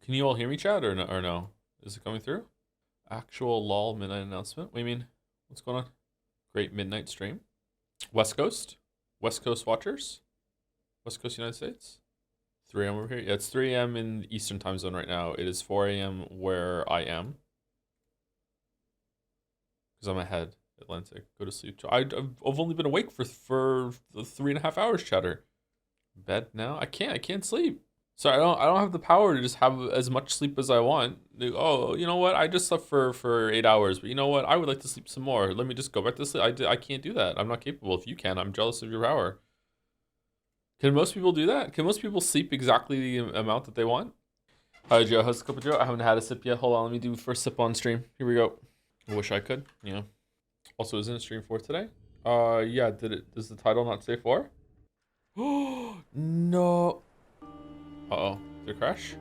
Can you all hear me, Chad, or no? Is it coming through? Actual lol midnight announcement. What do you mean? What's going on? Great midnight stream. West Coast? West Coast watchers? West Coast United States? 3 a.m. over here? Yeah, it's 3 a.m. in the Eastern time zone right now. It is 4 a.m. where I am. Because I'm ahead. Atlantic. Go to sleep. I've only been awake for the 3.5 hours, Chatter. Bed now? I can't sleep. So I don't have the power to just have as much sleep as I want. Oh, you know what? I just slept for 8 hours, but you know what? I would like to sleep some more. Let me just go back to sleep. I can't do that. I'm not capable. If you can, I'm jealous of your power. Can most people do that? Can most people sleep exactly the amount that they want? Hi Joe, how's the cup of Joe? I haven't had a sip yet. Hold on, let me do first sip on stream. Here we go. I wish I could, you know. Also, isn't it stream 4 today? Yeah, does the title not say 4? Oh no. Uh-oh, did it crash?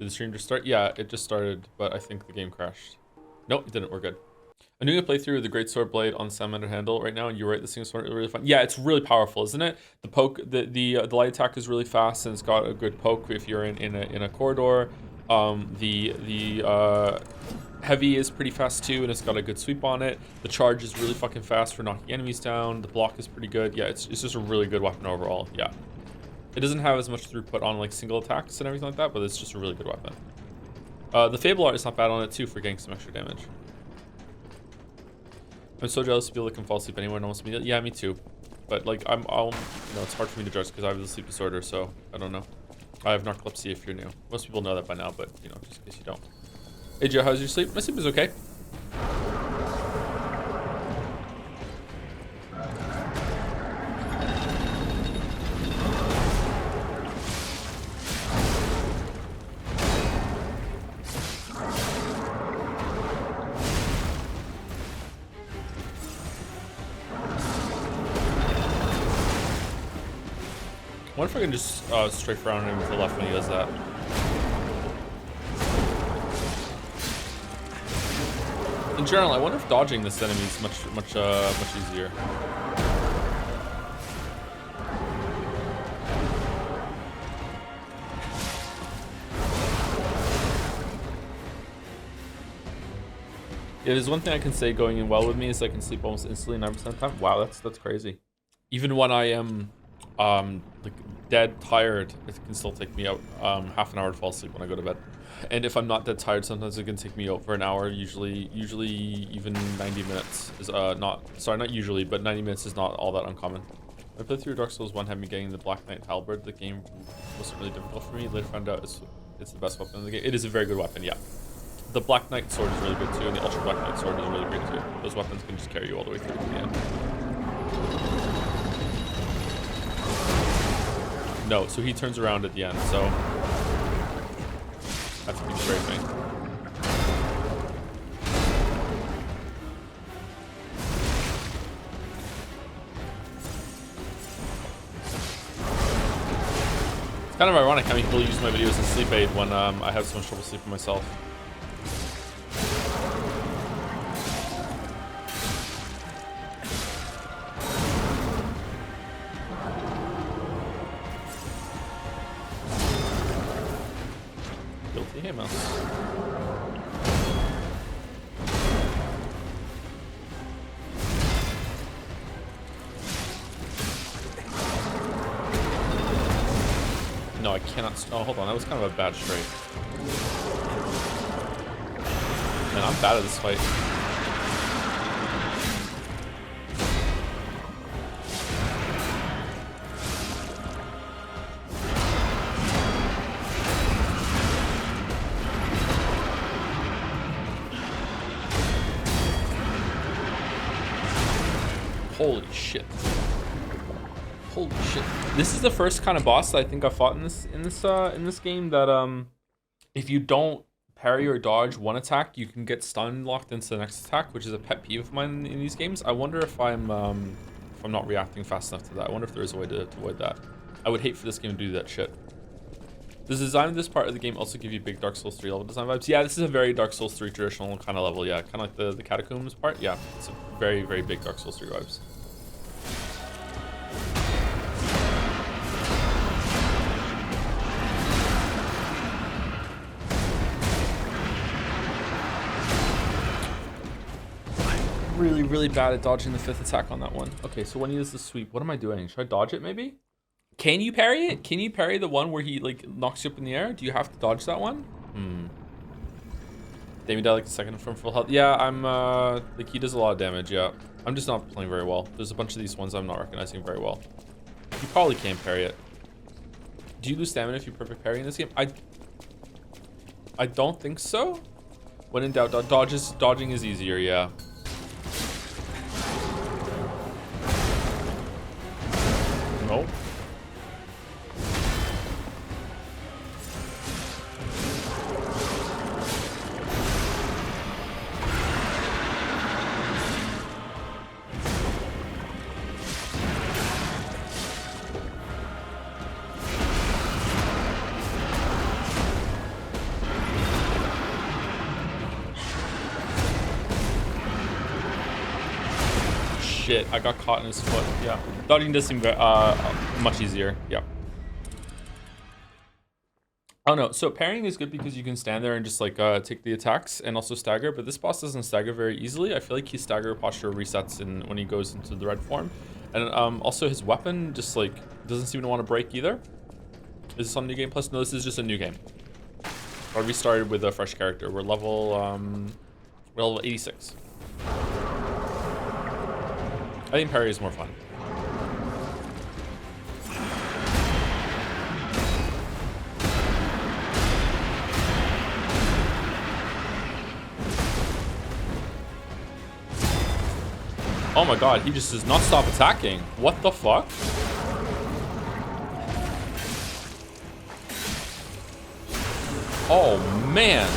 Did the stream just start? Yeah, it just started, but I think the game crashed. Nope, it didn't, we're good. I'm doing a playthrough of the Great Sword Blade on Salamander Handle right now, and you're right, this thing's really fun. Yeah, it's really powerful, isn't it? The poke, the light attack is really fast, and it's got a good poke if you're in a corridor. The heavy is pretty fast too, and it's got a good sweep on it. The charge is really fucking fast for knocking enemies down. The block is pretty good. Yeah, it's just a really good weapon overall. Yeah. It doesn't have as much throughput on like single attacks and everything like that, but it's just a really good weapon. The Fable art is not bad on it too for getting some extra damage. I'm so jealous of people that can fall asleep anywhere. No one wants me. Yeah, me too. But like you know, it's hard for me to judge because I have the sleep disorder, so I don't know. I have narcolepsy if you're new. Most people know that by now, but you know, just in case you don't. Hey Joe, how's your sleep? My sleep is okay. I wonder if I can just strafe around him with the left when he does that. In general, I wonder if dodging this enemy is much easier. Yeah, there's one thing I can say going in well with me is I can sleep almost instantly 9% of the time. Wow, that's crazy. Even when I am like dead tired, it can still take me out half an hour to fall asleep when I go to bed. And if I'm not that tired, sometimes it can take me over an hour. Usually even 90 minutes is not usually, but 90 minutes is not all that uncommon. I played through Dark Souls 1, had me getting the Black Knight Halberd. The game wasn't really difficult for me. Later found out it's the best weapon in the game. It is a very good weapon, yeah. The Black Knight sword is really good too, and the Ultra Black Knight sword is really great too. Those weapons can just carry you all the way through to the end. No, so he turns around at the end, so that's pretty strafing. It's kind of ironic how many people use my videos as sleep aid when I have so much trouble sleeping myself. Guilty, hey mouse. No, I cannot. Oh, hold on. That was kind of a bad straight. Man, I'm bad at this fight. Holy shit. Holy shit. This is the first kind of boss that I think I fought in this game that if you don't parry or dodge one attack, you can get stun locked into the next attack, which is a pet peeve of mine in these games. I wonder if I'm not reacting fast enough to that. I wonder if there is a way to avoid that. I would hate for this game to do that shit. Does the design of this part of the game also give you big Dark Souls 3 level design vibes? Yeah, this is a very Dark Souls 3 traditional kind of level. Yeah, kind of like the catacombs part. Yeah, it's a very, very big Dark Souls 3 vibes. really, really bad at dodging the 5th attack on that one. Okay, so when he does the sweep, what am I doing? Should I dodge it maybe? Can you parry it? Can you parry the one where he like knocks you up in the air? Do you have to dodge that one? Damien died like the second from full health. Yeah, I'm like he does a lot of damage, yeah. I'm just not playing very well. There's a bunch of these ones I'm not recognizing very well. You probably can parry it. Do you lose stamina if you perfect parry in this game? I don't think so. When in doubt, dodging is easier, yeah. No. Shit, I got caught in his foot. Yeah, dodging does seem much easier. Yeah. Oh no, so parrying is good because you can stand there and just like take the attacks and also stagger, but this boss doesn't stagger very easily. I feel like his stagger posture resets when he goes into the red form. And also his weapon just like doesn't seem to want to break either. Is this on New Game Plus? No, this is just a new game. I restarted with a fresh character. We're level 86. I think parry is more fun. Oh my god, he just does not stop attacking. What the fuck? Oh man.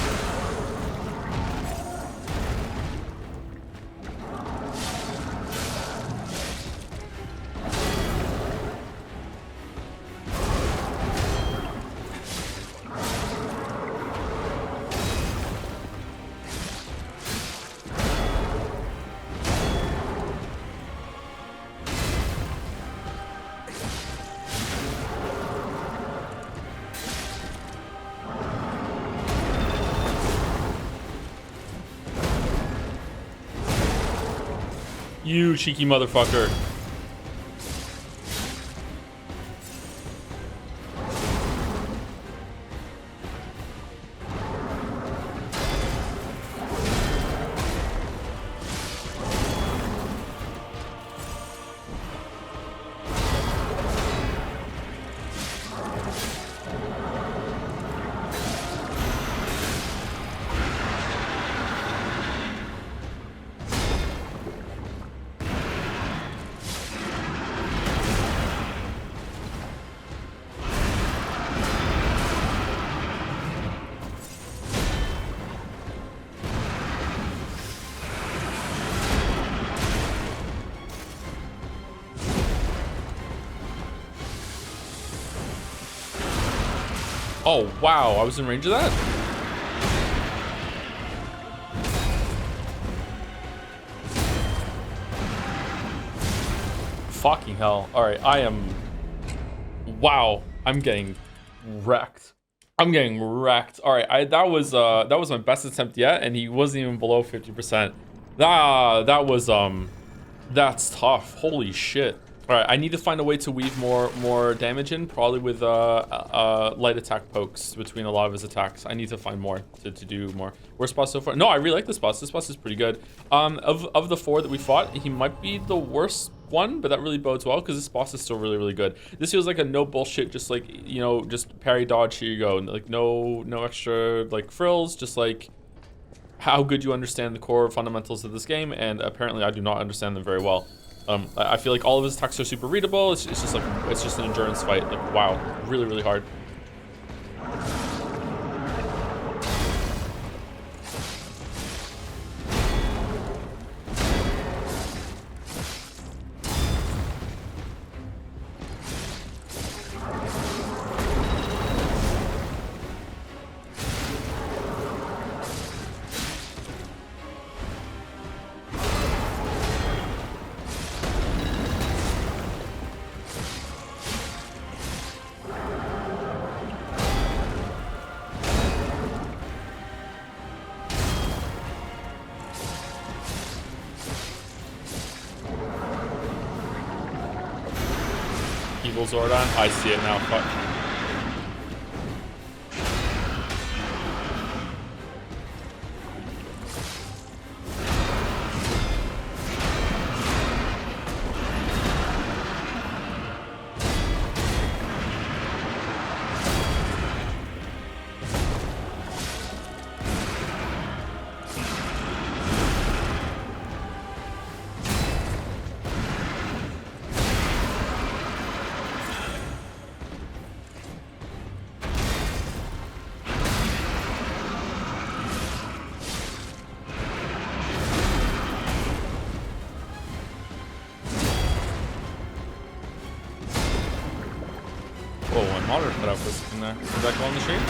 You cheeky motherfucker. Oh, wow. I was in range of that? Fucking hell. All right, I am... Wow. I'm getting wrecked. I'm getting wrecked. All right, that was my best attempt yet, and he wasn't even below 50%. That's tough. Holy shit. All right, I need to find a way to weave more damage in, probably with light attack pokes between a lot of his attacks. I need to find more to do more. Worst boss so far? No, I really like this boss. This boss is pretty good. Of the 4 that we fought, he might be the worst one, but that really bodes well because this boss is still really, really good. This feels like a no bullshit, just like, you know, just parry dodge, here you go. Like no extra like frills, just like how good you understand the core fundamentals of this game, and apparently I do not understand them very well. I feel like all of his attacks are super readable. It's just like, it's just an endurance fight. Like, wow, really, really hard. Evil Zordon. I see it now. Fuck. Whoa, my monitor cut out for a second there. Is that going on the stream?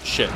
Shit.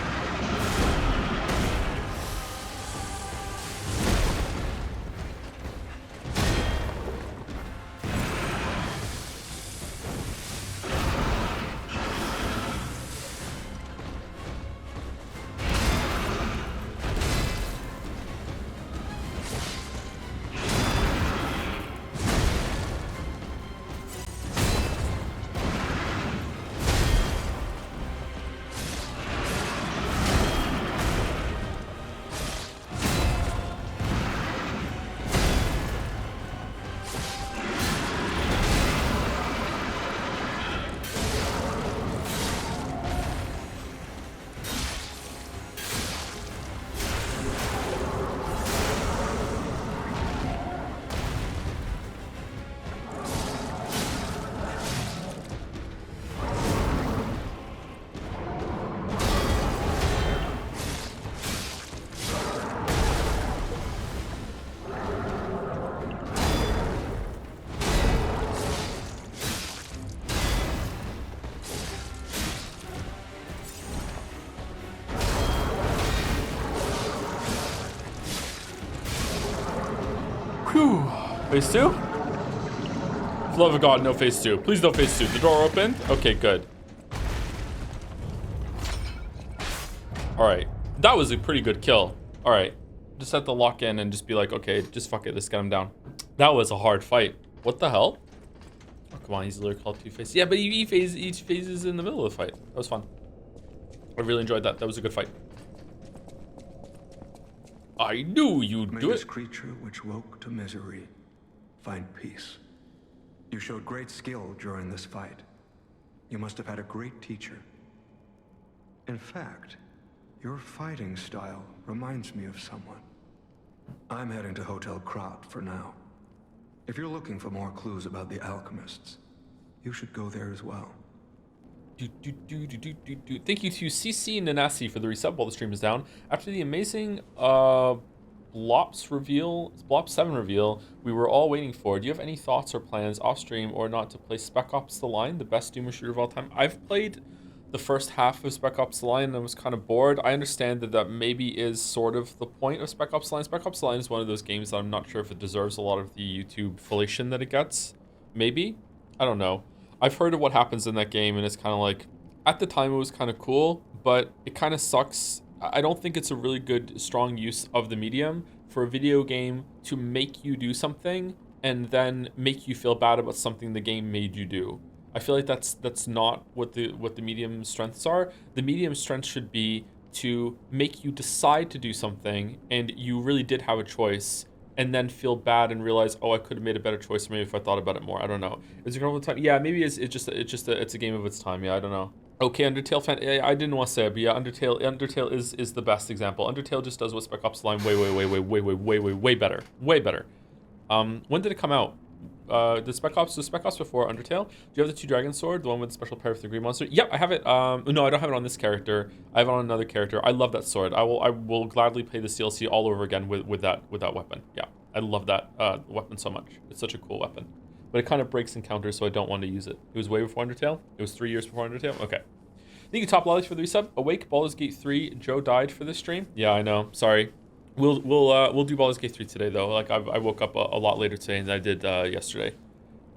Whew. Phase 2? For the love of God, no phase 2. Please no phase 2. The door opened? Okay, good. Alright. That was a pretty good kill. Alright. Just have to lock in and just be like, okay, just fuck it. Let's get him down. That was a hard fight. What the hell? Oh, come on. He's literally called 2 phases. Yeah, but each phase is in the middle of the fight. That was fun. I really enjoyed that. That was a good fight. I knew you'd do it. May this creature which woke to misery find peace. You showed great skill during this fight. You must have had a great teacher. In fact, your fighting style reminds me of someone. I'm heading to Hotel Krat for now. If you're looking for more clues about the alchemists, you should go there as well. Thank you to CC and Nanasi for the resub while the stream is down. After the amazing Blops 7 reveal we were all waiting for, do you have any thoughts or plans off stream or not to play Spec Ops: The Line, the best Doomer shooter of all time? I've played the first half of Spec Ops: The Line and I was kind of bored. I understand that that maybe is sort of the point of Spec Ops: The Line. Spec Ops: The Line is one of those games that I'm not sure if it deserves a lot of the YouTube fellation that it gets. Maybe. I don't know. I've heard of what happens in that game, and it's kind of like, at the time it was kind of cool, but it kind of sucks. I don't think it's a really good, strong use of the medium for a video game to make you do something and then make you feel bad about something the game made you do. I feel like that's not what the medium strengths are. The medium strength should be to make you decide to do something and you really did have a choice, and then feel bad and realize, oh, I could have made a better choice maybe if I thought about it more. I don't know. Is it all the time? Yeah, maybe it's a game of its time. Yeah, I don't know. Okay, Undertale fan. I didn't want to say it, but yeah, Undertale is the best example. Undertale just does what Spec Ops: The Line way better. Way better. When did it come out? The Spec Ops before Undertale? Do you have the 2 Dragon Sword, the one with the special pair with the green monster? Yep, I have it. No, I don't have it on this character. I have it on another character. I love that sword. I will gladly play the DLC all over again with that weapon. Yeah, I love that weapon so much. It's such a cool weapon. But it kind of breaks encounters, so I don't want to use it. It was way before Undertale. It was 3 years before Undertale. Okay. Thank you, Top Lollies, for the resub. Awake, Baldur's Gate 3. Joe died for this stream. Yeah, I know. Sorry. We'll do Baldur's Gate 3 today though. Like I woke up a lot later today than I did yesterday.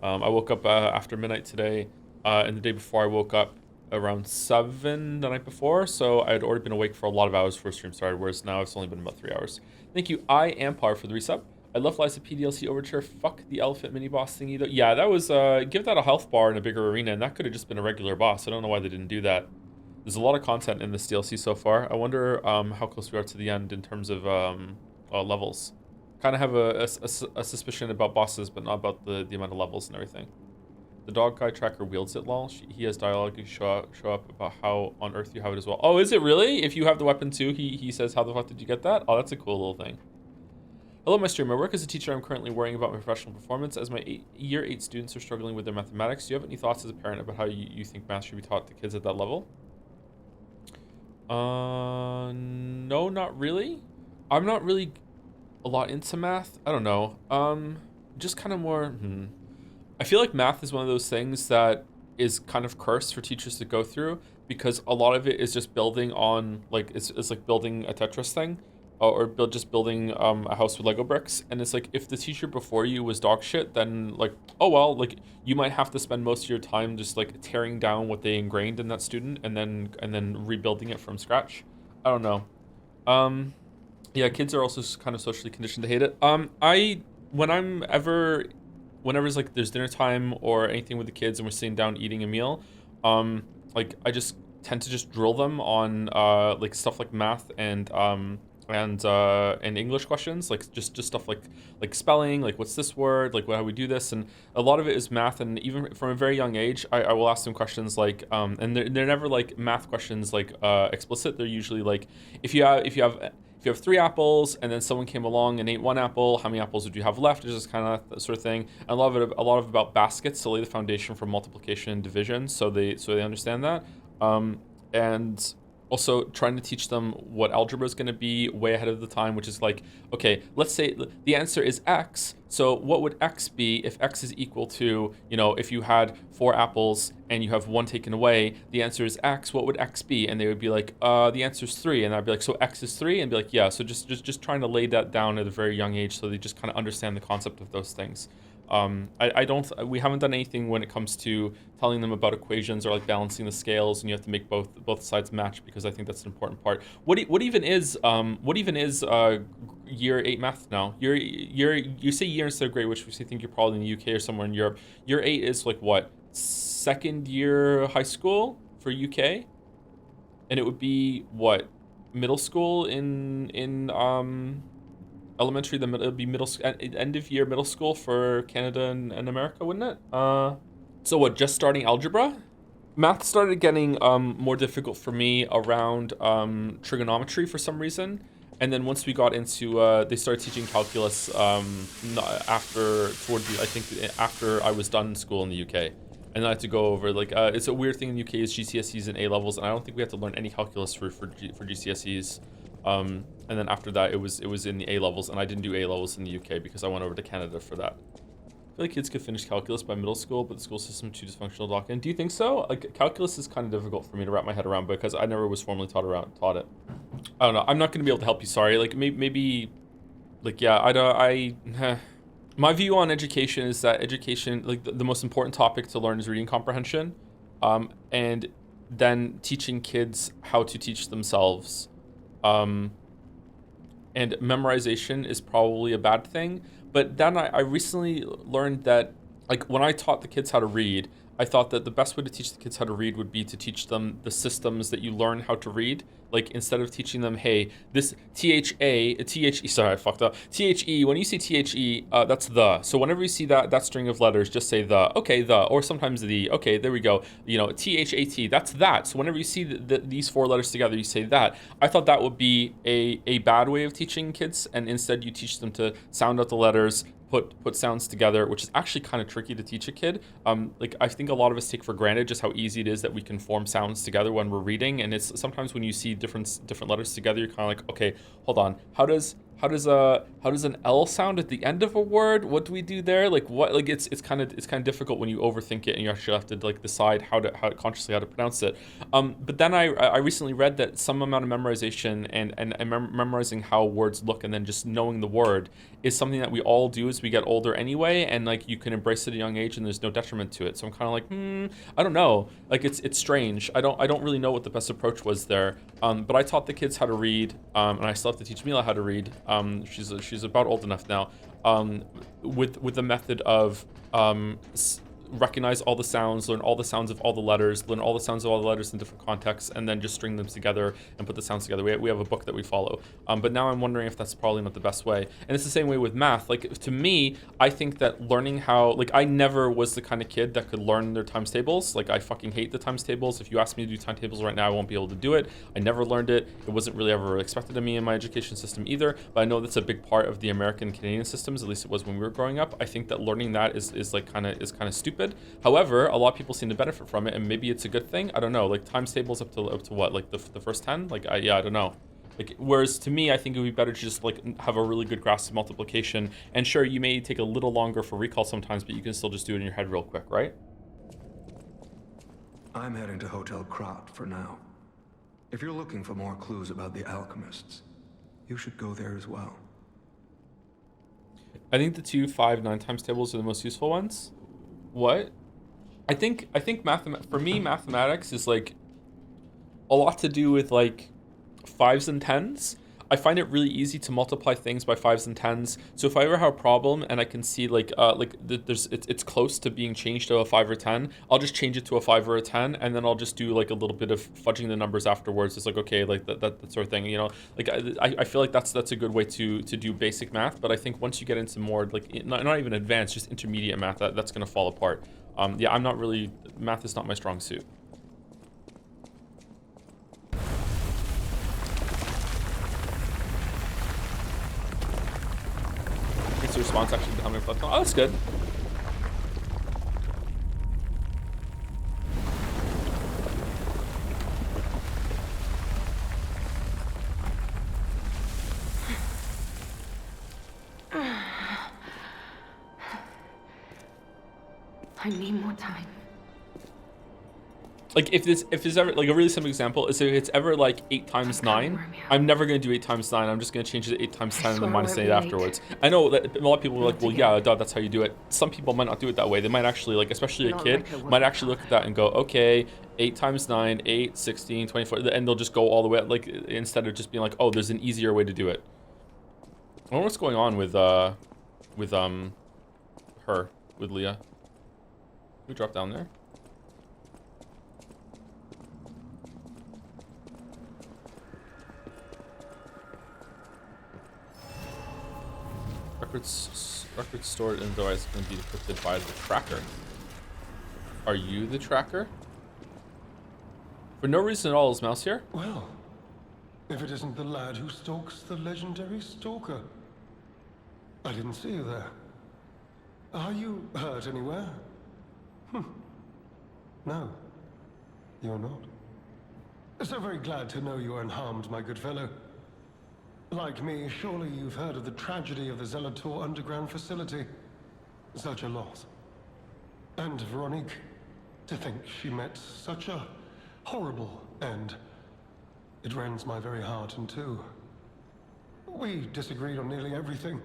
I woke up after midnight today, and the day before I woke up around 7 the night before, so I had already been awake for a lot of hours before stream started, whereas now it's only been about 3 hours. Thank you, I Ampar, for the resub. I love Liza P DLC Overture. Fuck the elephant mini boss thingy though. Yeah, that was give that a health bar in a bigger arena, and that could have just been a regular boss. I don't know why they didn't do that. There's a lot of content in this DLC so far. I wonder how close we are to the end in terms of levels. Kind of have a suspicion about bosses, but not about the amount of levels and everything. The dog guy tracker wields it, lol. He has dialogue show up about how on Earth you have it as well. Oh, is it really? If you have the weapon too, he says, how the fuck did you get that? Oh, that's a cool little thing. Hello, my stream. I work as a teacher. I'm currently worrying about my professional performance as my year 8 students are struggling with their mathematics. Do you have any thoughts as a parent about how you think math should be taught to kids at that level? No, not really. I'm not really a lot into math. I don't know. Just kind of more, I feel like math is one of those things that is kind of cursed for teachers to go through, because a lot of it is just building on, like, it's like building a Tetris thing, or just building a house with Lego bricks. And it's like, if the teacher before you was dog shit, then like, oh well, like you might have to spend most of your time just like tearing down what they ingrained in that student and then rebuilding it from scratch. I don't know. Yeah, kids are also kind of socially conditioned to hate it. Whenever it's like there's dinner time or anything with the kids and we're sitting down eating a meal, like I just tend to just drill them on like stuff like math and English questions, like just stuff like spelling, like what's this word, like how we do this, and a lot of it is math. And even from a very young age, I will ask them questions like and they're never like math questions like explicit. They're usually like, if you have 3 apples and then someone came along and ate 1 apple, how many apples would you have left? It's just kind of that sort of thing. And a lot of about baskets to lay the foundation for multiplication and division, so they understand that. And also trying to teach them what algebra is going to be way ahead of the time, which is like, okay, let's say the answer is X. So what would X be if X is equal to, if you had 4 apples and you have 1 taken away, the answer is X, what would X be? And they would be like, the answer is 3. And I'd be like, so X is 3? And be like, yeah. So just trying to lay that down at a very young age, so they just kind of understand the concept of those things. We haven't done anything when it comes to telling them about equations or like balancing the scales, and you have to make both sides match, because I think that's an important part. What even is year 8 math now? You say year instead of grade, which we think you're probably in the UK or somewhere in Europe. Year 8 is like what, 2nd year high school for UK, and it would be what, middle school in elementary. Then it would be end of year middle school for Canada and America, wouldn't it? So what, just starting algebra? Math started getting more difficult for me around trigonometry for some reason. And then once we got into, they started teaching calculus after I was done school in the UK. And I had to go over, like, it's a weird thing in the UK is GCSEs and A-levels, and I don't think we had to learn any calculus for GCSEs. And then after that, it was in the A-levels, and I didn't do A-levels in the UK because I went over to Canada for that. feel like kids could finish calculus by middle school, but the school system too dysfunctional to lock in. Do you think so? Like calculus is kind of difficult for me to wrap my head around because I never was formally taught it. I don't know. I'm not going to be able to help you. Sorry. Like maybe like yeah. I don't. My view on education is that education, like the most important topic to learn is reading comprehension, and then teaching kids how to teach themselves. And memorization is probably a bad thing. But then I recently learned that, like, when I taught the kids how to read, I thought that the best way to teach the kids how to read would be to teach them the systems that you learn how to read. Like, instead of teaching them, hey, this T-H-E, sorry, I fucked up. T-H-E, when you say T-H-E, that's the. So whenever you see that string of letters, just say the. Okay, the. Or sometimes the. Okay, there we go. You know, T-H-A-T, that's that. So whenever you see these four letters together, you say that. I thought that would be a bad way of teaching kids, and instead you teach them to sound out the letters, put sounds together, which is actually kind of tricky to teach a kid. Like I think a lot of us take for granted just how easy it is that we can form sounds together when we're reading, and it's sometimes when you see different letters together, you're kind of like, okay, hold on, how does an L sound at the end of a word? What do we do there? Like what? Like it's kind of difficult when you overthink it and you actually have to like decide how consciously how to pronounce it. But then I recently read that some amount of memorization and memorizing how words look and then just knowing the word is something that we all do as we get older anyway, and like you can embrace it at a young age and there's no detriment to it. So I'm kind of like, I don't know. Like it's strange. I don't really know what the best approach was there. But I taught the kids how to read, and I still have to teach Mila how to read. She's about old enough now. With the method of recognize all the sounds, learn all the sounds of all the letters, learn all the sounds of all the letters in different contexts, and then just string them together and put the sounds together. We have a book that we follow. But now I'm wondering if that's probably not the best way. And it's the same way with math. Like to me, I think that learning how, like I never was the kind of kid that could learn their times tables. Like I fucking hate the times tables. If you ask me to do timetables right now, I won't be able to do it. I never learned it. It wasn't really ever expected of me in my education system either. But I know that's a big part of the American Canadian systems. At least it was when we were growing up. I think that learning that is kind of stupid. However, a lot of people seem to benefit from it, and maybe it's a good thing. I don't know. Like times tables up to what? Like the first 10? Like I don't know. Like whereas to me, I think it would be better to just like have a really good grasp of multiplication. And sure, you may take a little longer for recall sometimes, but you can still just do it in your head real quick, right? I'm heading to Hotel Krat for now. If you're looking for more clues about the alchemists, you should go there as well. I think the 2, 5, 9 times tables are the most useful ones. What? I think for me, mathematics is like a lot to do with like 5s and 10s. I find it really easy to multiply things by 5s and 10s. So if I ever have a problem and I can see it's close to being changed to a 5 or 10, I'll just change it to a 5 or a 10, and then I'll just do like a little bit of fudging the numbers afterwards. It's like, okay, like that sort of thing, you know. Like I feel like that's a good way to do basic math. But I think once you get into more like not even advanced, just intermediate math, that's gonna fall apart. Yeah, I'm not really, math is not my strong suit. The response actually becoming reflected. Oh, that's good. I need more time. Like if there's ever like a really simple example is if it's ever like 8 times 9, I'm never gonna do 8 times 9. I'm just gonna change it to 8 times 10 and then minus 8 afterwards. I know that a lot of people are like, well, yeah, duh, that's how you do it. Some people might not do it that way. They might actually, like, especially a kid, might actually look at that and go, okay, 8 times 9, 8, 16, 24, and they'll just go all the way, like, instead of just being like, oh, there's an easier way to do it. I wonder what's going on with Leah. We drop down there. Records stored in the device can be decrypted by the tracker. Are you the tracker? For no reason at all is Mouse here? Well, if it isn't the lad who stalks the legendary stalker. I didn't see you there. Are you hurt anywhere? No, you're not. So very glad to know you are unharmed, my good fellow. Like me, surely you've heard of the tragedy of the Zelator underground facility. such a loss. And Veronique, to think she met such a horrible end. It rends my very heart in two. We disagreed on nearly everything,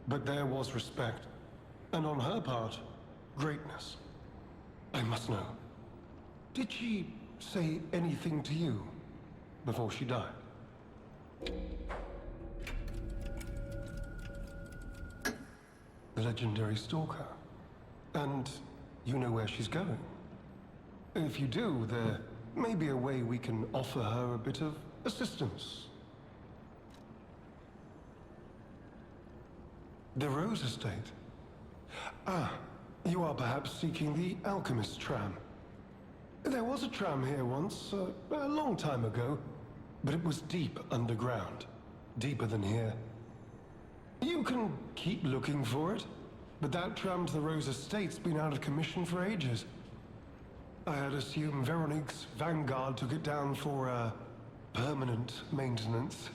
but there was respect, and on her part, greatness. I must know, did she say anything to you before she died? The legendary stalker. And you know where she's going? If you do, there may be a way we can offer her a bit of assistance. The Rose Estate. Ah, you are perhaps seeking the Alchemist tram. There was a tram here once, a long time ago, but it was deep underground. Deeper than here. You can keep looking for it, but that tram to the Rose Estate's been out of commission for ages. I had assumed Veronique's Vanguard took it down for, permanent maintenance.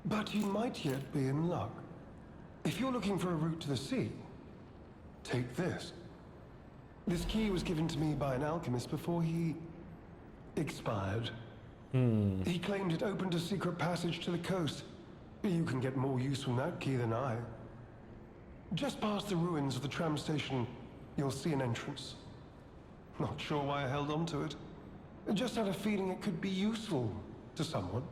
But you might yet be in luck. If you're looking for a route to the sea, take this. This key was given to me by an alchemist before he expired. He claimed it opened a secret passage to the coast. You can get more use from that key than I. Just past the ruins of the tram station, you'll see an entrance. Not sure why I held on to it. I just had a feeling it could be useful to someone.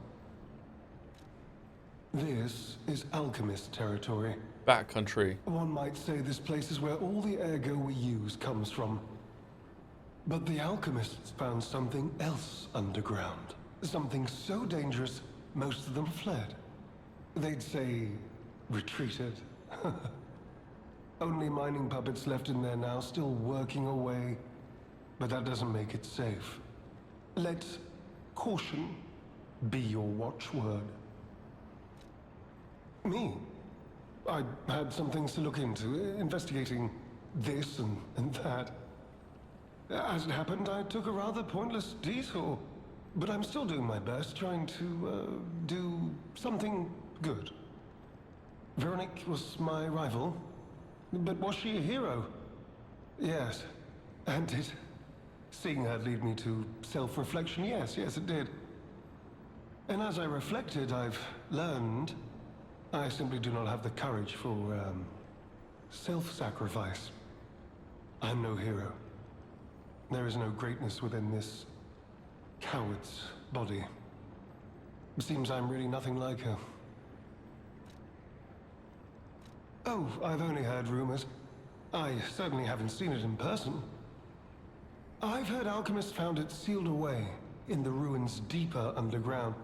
This is alchemist territory. Backcountry. One might say this place is where all the ergo we use comes from. But the alchemists found something else underground. Something so dangerous, most of them fled. They'd say, retreated. Only mining puppets left in there now, still working away. But that doesn't make it safe. Let caution be your watchword. Me? I had some things to look into, investigating this and that. As it happened, I took a rather pointless detour. But I'm still doing my best, trying to, do something good. Veronique was my rival, but was she a hero? Yes, and it. Seeing her lead me to self-reflection, yes, it did. And as I reflected, I've learned I simply do not have the courage for, self-sacrifice. I'm no hero. There is no greatness within this coward's body. It seems I'm really nothing like her. Oh, I've only heard rumors. I certainly haven't seen it in person. I've heard alchemists found it sealed away in the ruins deeper underground.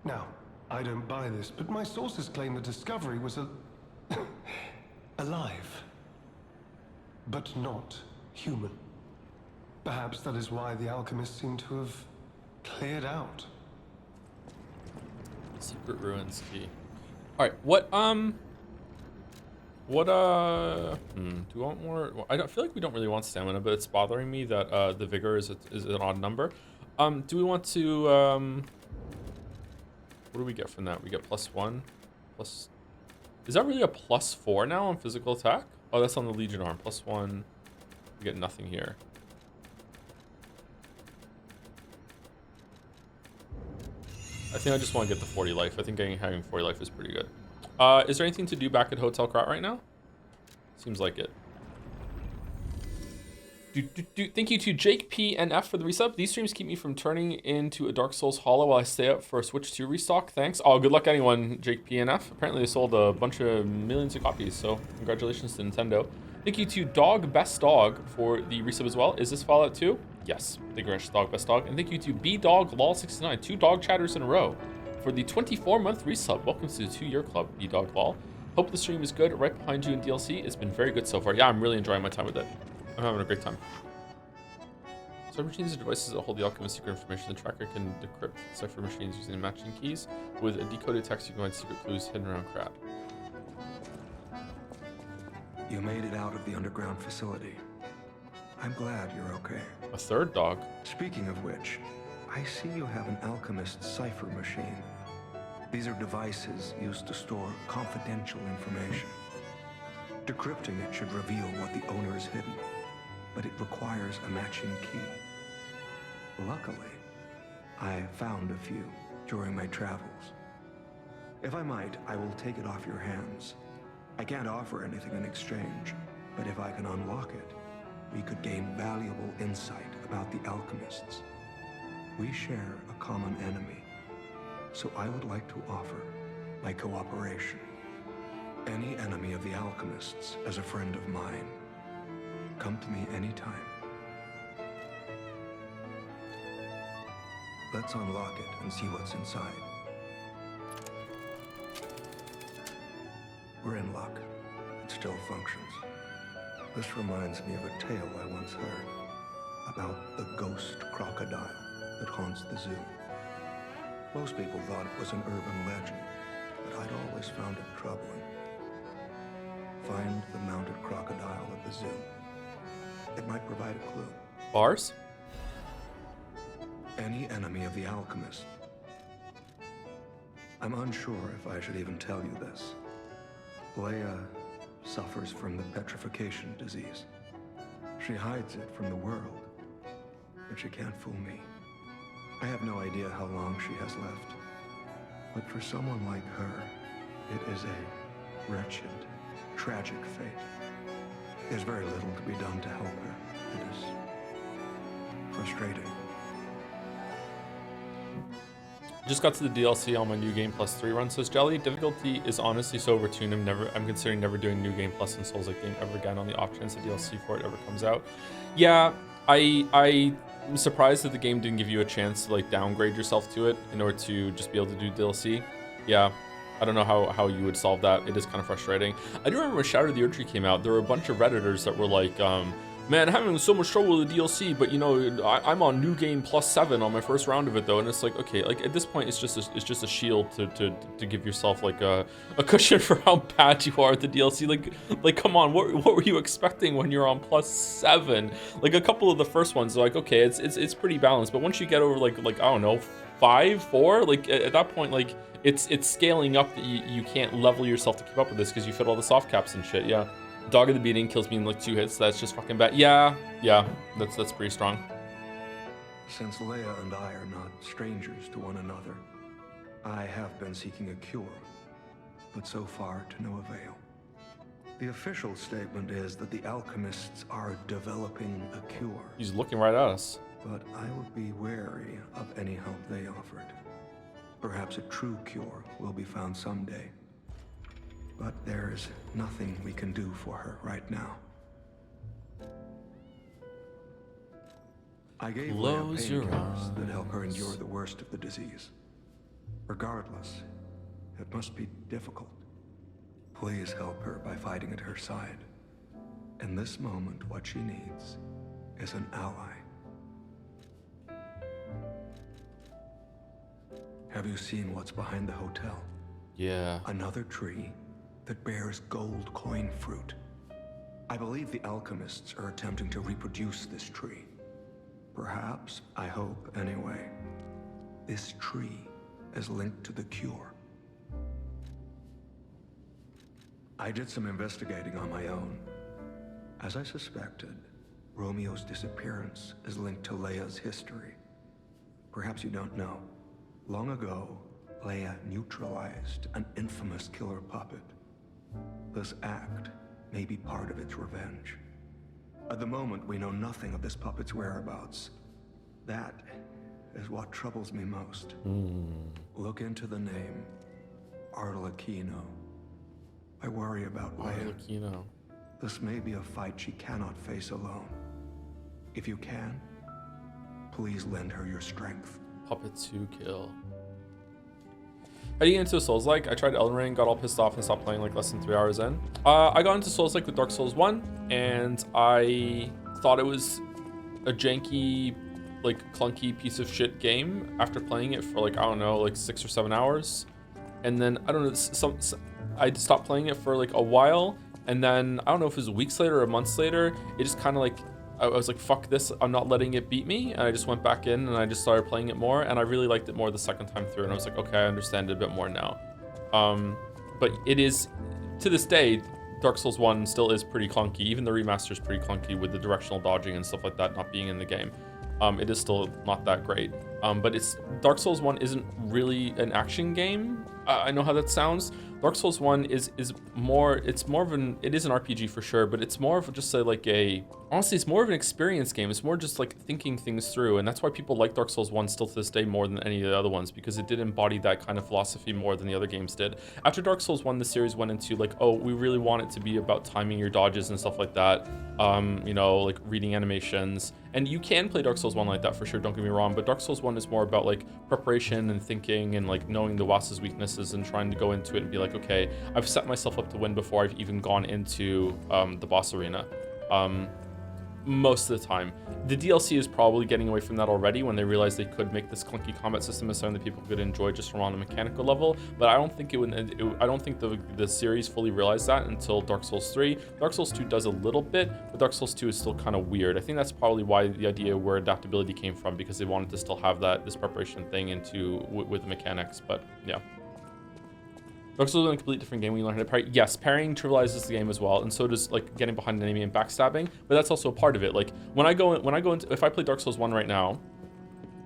Now, I don't buy this, but my sources claim the discovery was alive. But not human. Perhaps that is why the alchemists seem to have cleared out. Secret ruins key. Alright, what, do we want more? Well, I don't feel like we don't really want stamina, but it's bothering me that, the vigor is an odd number. Do we want to, what do we get from that? We get +1, plus... Is that really a +4 now on physical attack? Oh, that's on the Legion arm. +1. We get nothing here. I think I just want to get the 40 life. I think having 40 life is pretty good. Is there anything to do back at Hotel Krat right now? Seems like it. Thank you to Jake P and F for the resub. These streams keep me from turning into a Dark Souls hollow while I stay up for a Switch 2 restock. Thanks. Oh, good luck anyone, Jake P and F. Apparently they sold a bunch of millions of copies, so congratulations to Nintendo. Thank you to Dog Best Dog for the resub as well. Is this Fallout 2? Yes. Thank you very much, Dog Best Dog. And thank you to B-Dog Lol69, 2 dog chatters in a row, for the 24-month resub. Welcome to the 2-year club, B-Dog Lol. Hope the stream is good. Right behind you in DLC. It's been very good so far. Yeah, I'm really enjoying my time with it. I'm having a great time. Cipher machines are devices that hold the alchemist secret information. The tracker can decrypt cipher machines using matching keys. With a decoded text, you can find secret clues hidden around Krat. You made it out of the underground facility. I'm glad you're okay. A third dog. Speaking of which, I see you have an alchemist cipher machine. These are devices used to store confidential information. Decrypting it should reveal what the owner has hidden, but it requires a matching key. Luckily, I found a few during my travels. If I might, I will take it off your hands. I can't offer anything in exchange, but if I can unlock it, we could gain valuable insight about the alchemists. We share a common enemy, so I would like to offer my cooperation. Any enemy of the alchemists is a friend of mine. Come to me anytime. Let's unlock it and see what's inside. We're in luck. It still functions. This reminds me of a tale I once heard about the ghost crocodile that haunts the zoo. Most people thought it was an urban legend, but I'd always found it troubling. Find the mounted crocodile at the zoo. It might provide a clue. Bars? Any enemy of the alchemist. I'm unsure if I should even tell you this. Leia suffers from the petrification disease. She hides it from the world, but she can't fool me. I have no idea how long she has left, but for someone like her, it is a wretched, tragic fate. There's very little to be done to help her. It is frustrating. Just got to the DLC on my New Game Plus 3 run, says Jelly. Difficulty is honestly so overtuned. I'm considering never doing New Game Plus in Souls like game ever again on the off chance the DLC for it ever comes out. Yeah, I'm surprised that the game didn't give you a chance to like downgrade yourself to it in order to just be able to do DLC. Yeah, I don't know how you would solve that. It is kind of frustrating. I do remember when Shadow of the Erdtree came out, there were a bunch of Redditors that were like, man, having so much trouble with the DLC, but you know, I'm on New Game Plus 7 on my first round of it though, and it's like, okay, like at this point, it's just a shield to give yourself like a cushion for how bad you are at the DLC. Like come on, what were you expecting when you're on plus 7? Like a couple of the first ones, like okay, it's pretty balanced, but once you get over like I don't know, 5, 4, like at that point, like it's scaling up that you can't level yourself to keep up with this because you fit all the soft caps and shit. Yeah. Dog of the Beating kills me in like 2 hits. That's just fucking bad. Yeah, that's pretty strong. Since Leia and I are not strangers to one another, I have been seeking a cure, but so far to no avail. The official statement is that the alchemists are developing a cure. He's looking right at us. But I would be wary of any help they offered. Perhaps a true cure will be found someday. But there's nothing we can do for her right now. I gave Leia painkillers that help her endure the worst of the disease. Regardless, it must be difficult. Please help her by fighting at her side. In this moment, what she needs is an ally. Have you seen what's behind the hotel? Yeah. Another tree that bears gold coin fruit. I believe the alchemists are attempting to reproduce this tree. Perhaps, I hope anyway, this tree is linked to the cure. I did some investigating on my own. As I suspected, Romeo's disappearance is linked to Leia's history. Perhaps you don't know. Long ago, Leia neutralized an infamous killer puppet. This act may be part of its revenge. At the moment, we know nothing of this puppet's whereabouts. That is what troubles me most. Look into the name, Arlecchino. I worry about Leia. Arlecchino. This may be a fight she cannot face alone. If you can, please lend her your strength. Puppets who kill. How do you get into a Souls-like? I tried Elden Ring, got all pissed off and stopped playing like less than 3 hours in. I got into Souls-like with Dark Souls 1, and I thought it was a janky, like clunky piece of shit game after playing it for like, I don't know, like 6 or 7 hours. And then, I don't know, I stopped playing it for like a while, and then, I don't know if it was weeks later or months later, it just kind of like, I was like, fuck this, I'm not letting it beat me. And I just went back in and I just started playing it more. And I really liked it more the second time through. And I was like, okay, I understand it a bit more now. But it is, to this day, Dark Souls 1 still is pretty clunky. Even the remaster is pretty clunky with the directional dodging and stuff like that not being in the game. It is still not that great. But Dark Souls 1 isn't really an action game. I know how that sounds. Dark Souls 1 is more, it is an RPG for sure, but it's more of just honestly, it's more of an experience game. It's more just like thinking things through, and that's why people like Dark Souls 1 still to this day more than any of the other ones, because it did embody that kind of philosophy more than the other games did. After Dark Souls 1, the series went into like, oh, we really want it to be about timing your dodges and stuff like that, you know, like reading animations. And you can play Dark Souls 1 like that for sure, don't get me wrong, but Dark Souls 1 is more about like preparation and thinking and like knowing the boss's weaknesses and trying to go into it and be like, okay, I've set myself up to win before I've even gone into the boss arena. Most of the time. The DLC is probably getting away from that already when they realized they could make this clunky combat system as something that people could enjoy just from on a mechanical level, but I don't think I don't think the series fully realized that until Dark Souls 3. Dark Souls 2 does a little bit, but Dark Souls 2 is still kind of weird. I think that's probably why the idea where adaptability came from, because they wanted to still have this preparation thing with the mechanics, but yeah. Dark Souls is a completely different game when you learn how to parry. Yes, parrying trivializes the game as well, and so does like getting behind an enemy and backstabbing. But that's also a part of it. Like when I go into, if I play Dark Souls 1 right now,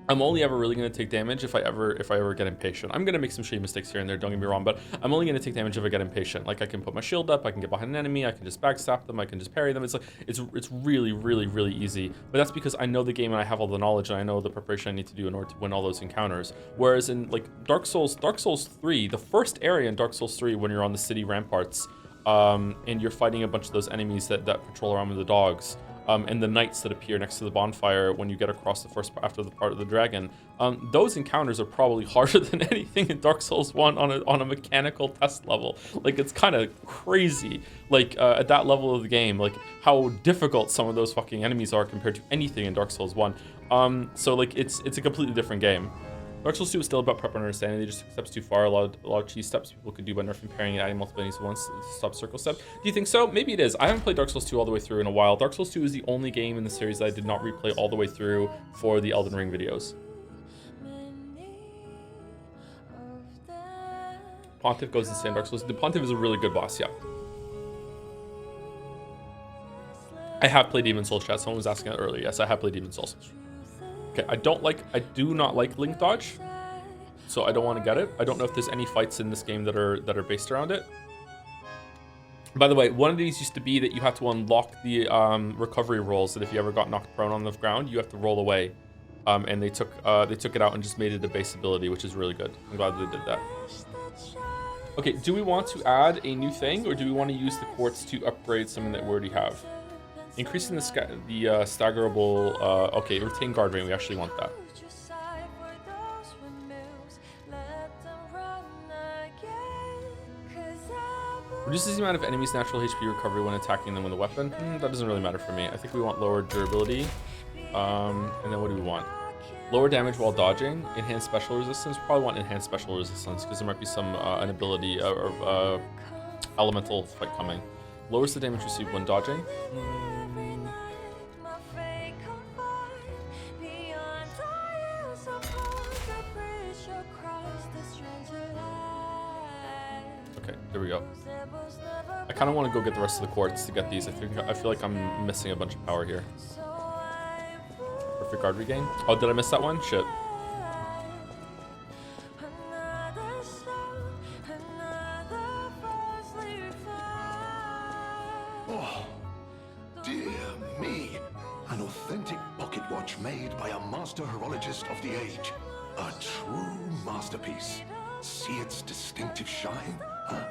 I'm only ever really going to take damage if I ever get impatient. I'm going to make some shitty mistakes here and there, don't get me wrong, but I'm only going to take damage if I get impatient. Like I can put my shield up, I can get behind an enemy, I can just backstab them, I can just parry them. It's like it's really, really, really easy. But that's because I know the game and I have all the knowledge and I know the preparation I need to do in order to win all those encounters. Whereas in like Dark Souls 3, the first area in Dark Souls 3 when you're on the city ramparts, and you're fighting a bunch of those enemies that patrol around with the dogs, and the knights that appear next to the bonfire when you get across after the part of the dragon. Those encounters are probably harder than anything in Dark Souls 1 on a mechanical test level. Like it's kind of crazy, like at that level of the game, like how difficult some of those fucking enemies are compared to anything in Dark Souls 1. So like it's a completely different game. Dark Souls 2 is still about prep and understanding. They just took steps too far. A lot of cheese steps people could do by nerfing, parrying, and adding multiple enemies at once to stop circle step. Do you think so? Maybe it is. I haven't played Dark Souls 2 all the way through in a while. Dark Souls 2 is the only game in the series that I did not replay all the way through for the Elden Ring videos. Pontiff goes insane in Dark Souls. The Pontiff is a really good boss, yeah. I have played Demon Souls, chat. Someone was asking that earlier. Yes, I have played Demon Souls. Okay, I do not like Link Dodge, so I don't want to get it. I don't know if there's any fights in this game that are based around it. By the way, one of these used to be that you have to unlock the recovery rolls, that if you ever got knocked prone on the ground, you have to roll away. And they took it out and just made it a base ability, which is really good. I'm glad they did that. Okay, do we want to add a new thing, or do we want to use the quartz to upgrade something that we already have? Increasing the staggerable, okay, retain guard rating, we actually want that. Reduces the amount of enemies' natural HP recovery when attacking them with a weapon. That doesn't really matter for me. I think we want lower durability. And then what do we want? Lower damage while dodging, enhanced special resistance. We probably want enhanced special resistance because there might be some an ability or elemental fight coming. Lowers the damage received when dodging. Okay, there we go. I kind of want to go get the rest of the quartz to get these. I feel like I'm missing a bunch of power here. Perfect guard regain. Oh, did I miss that one? Shit. Oh, dear me. An authentic pocket watch made by a master horologist of the age. A true masterpiece. See its distinctive shine? Huh?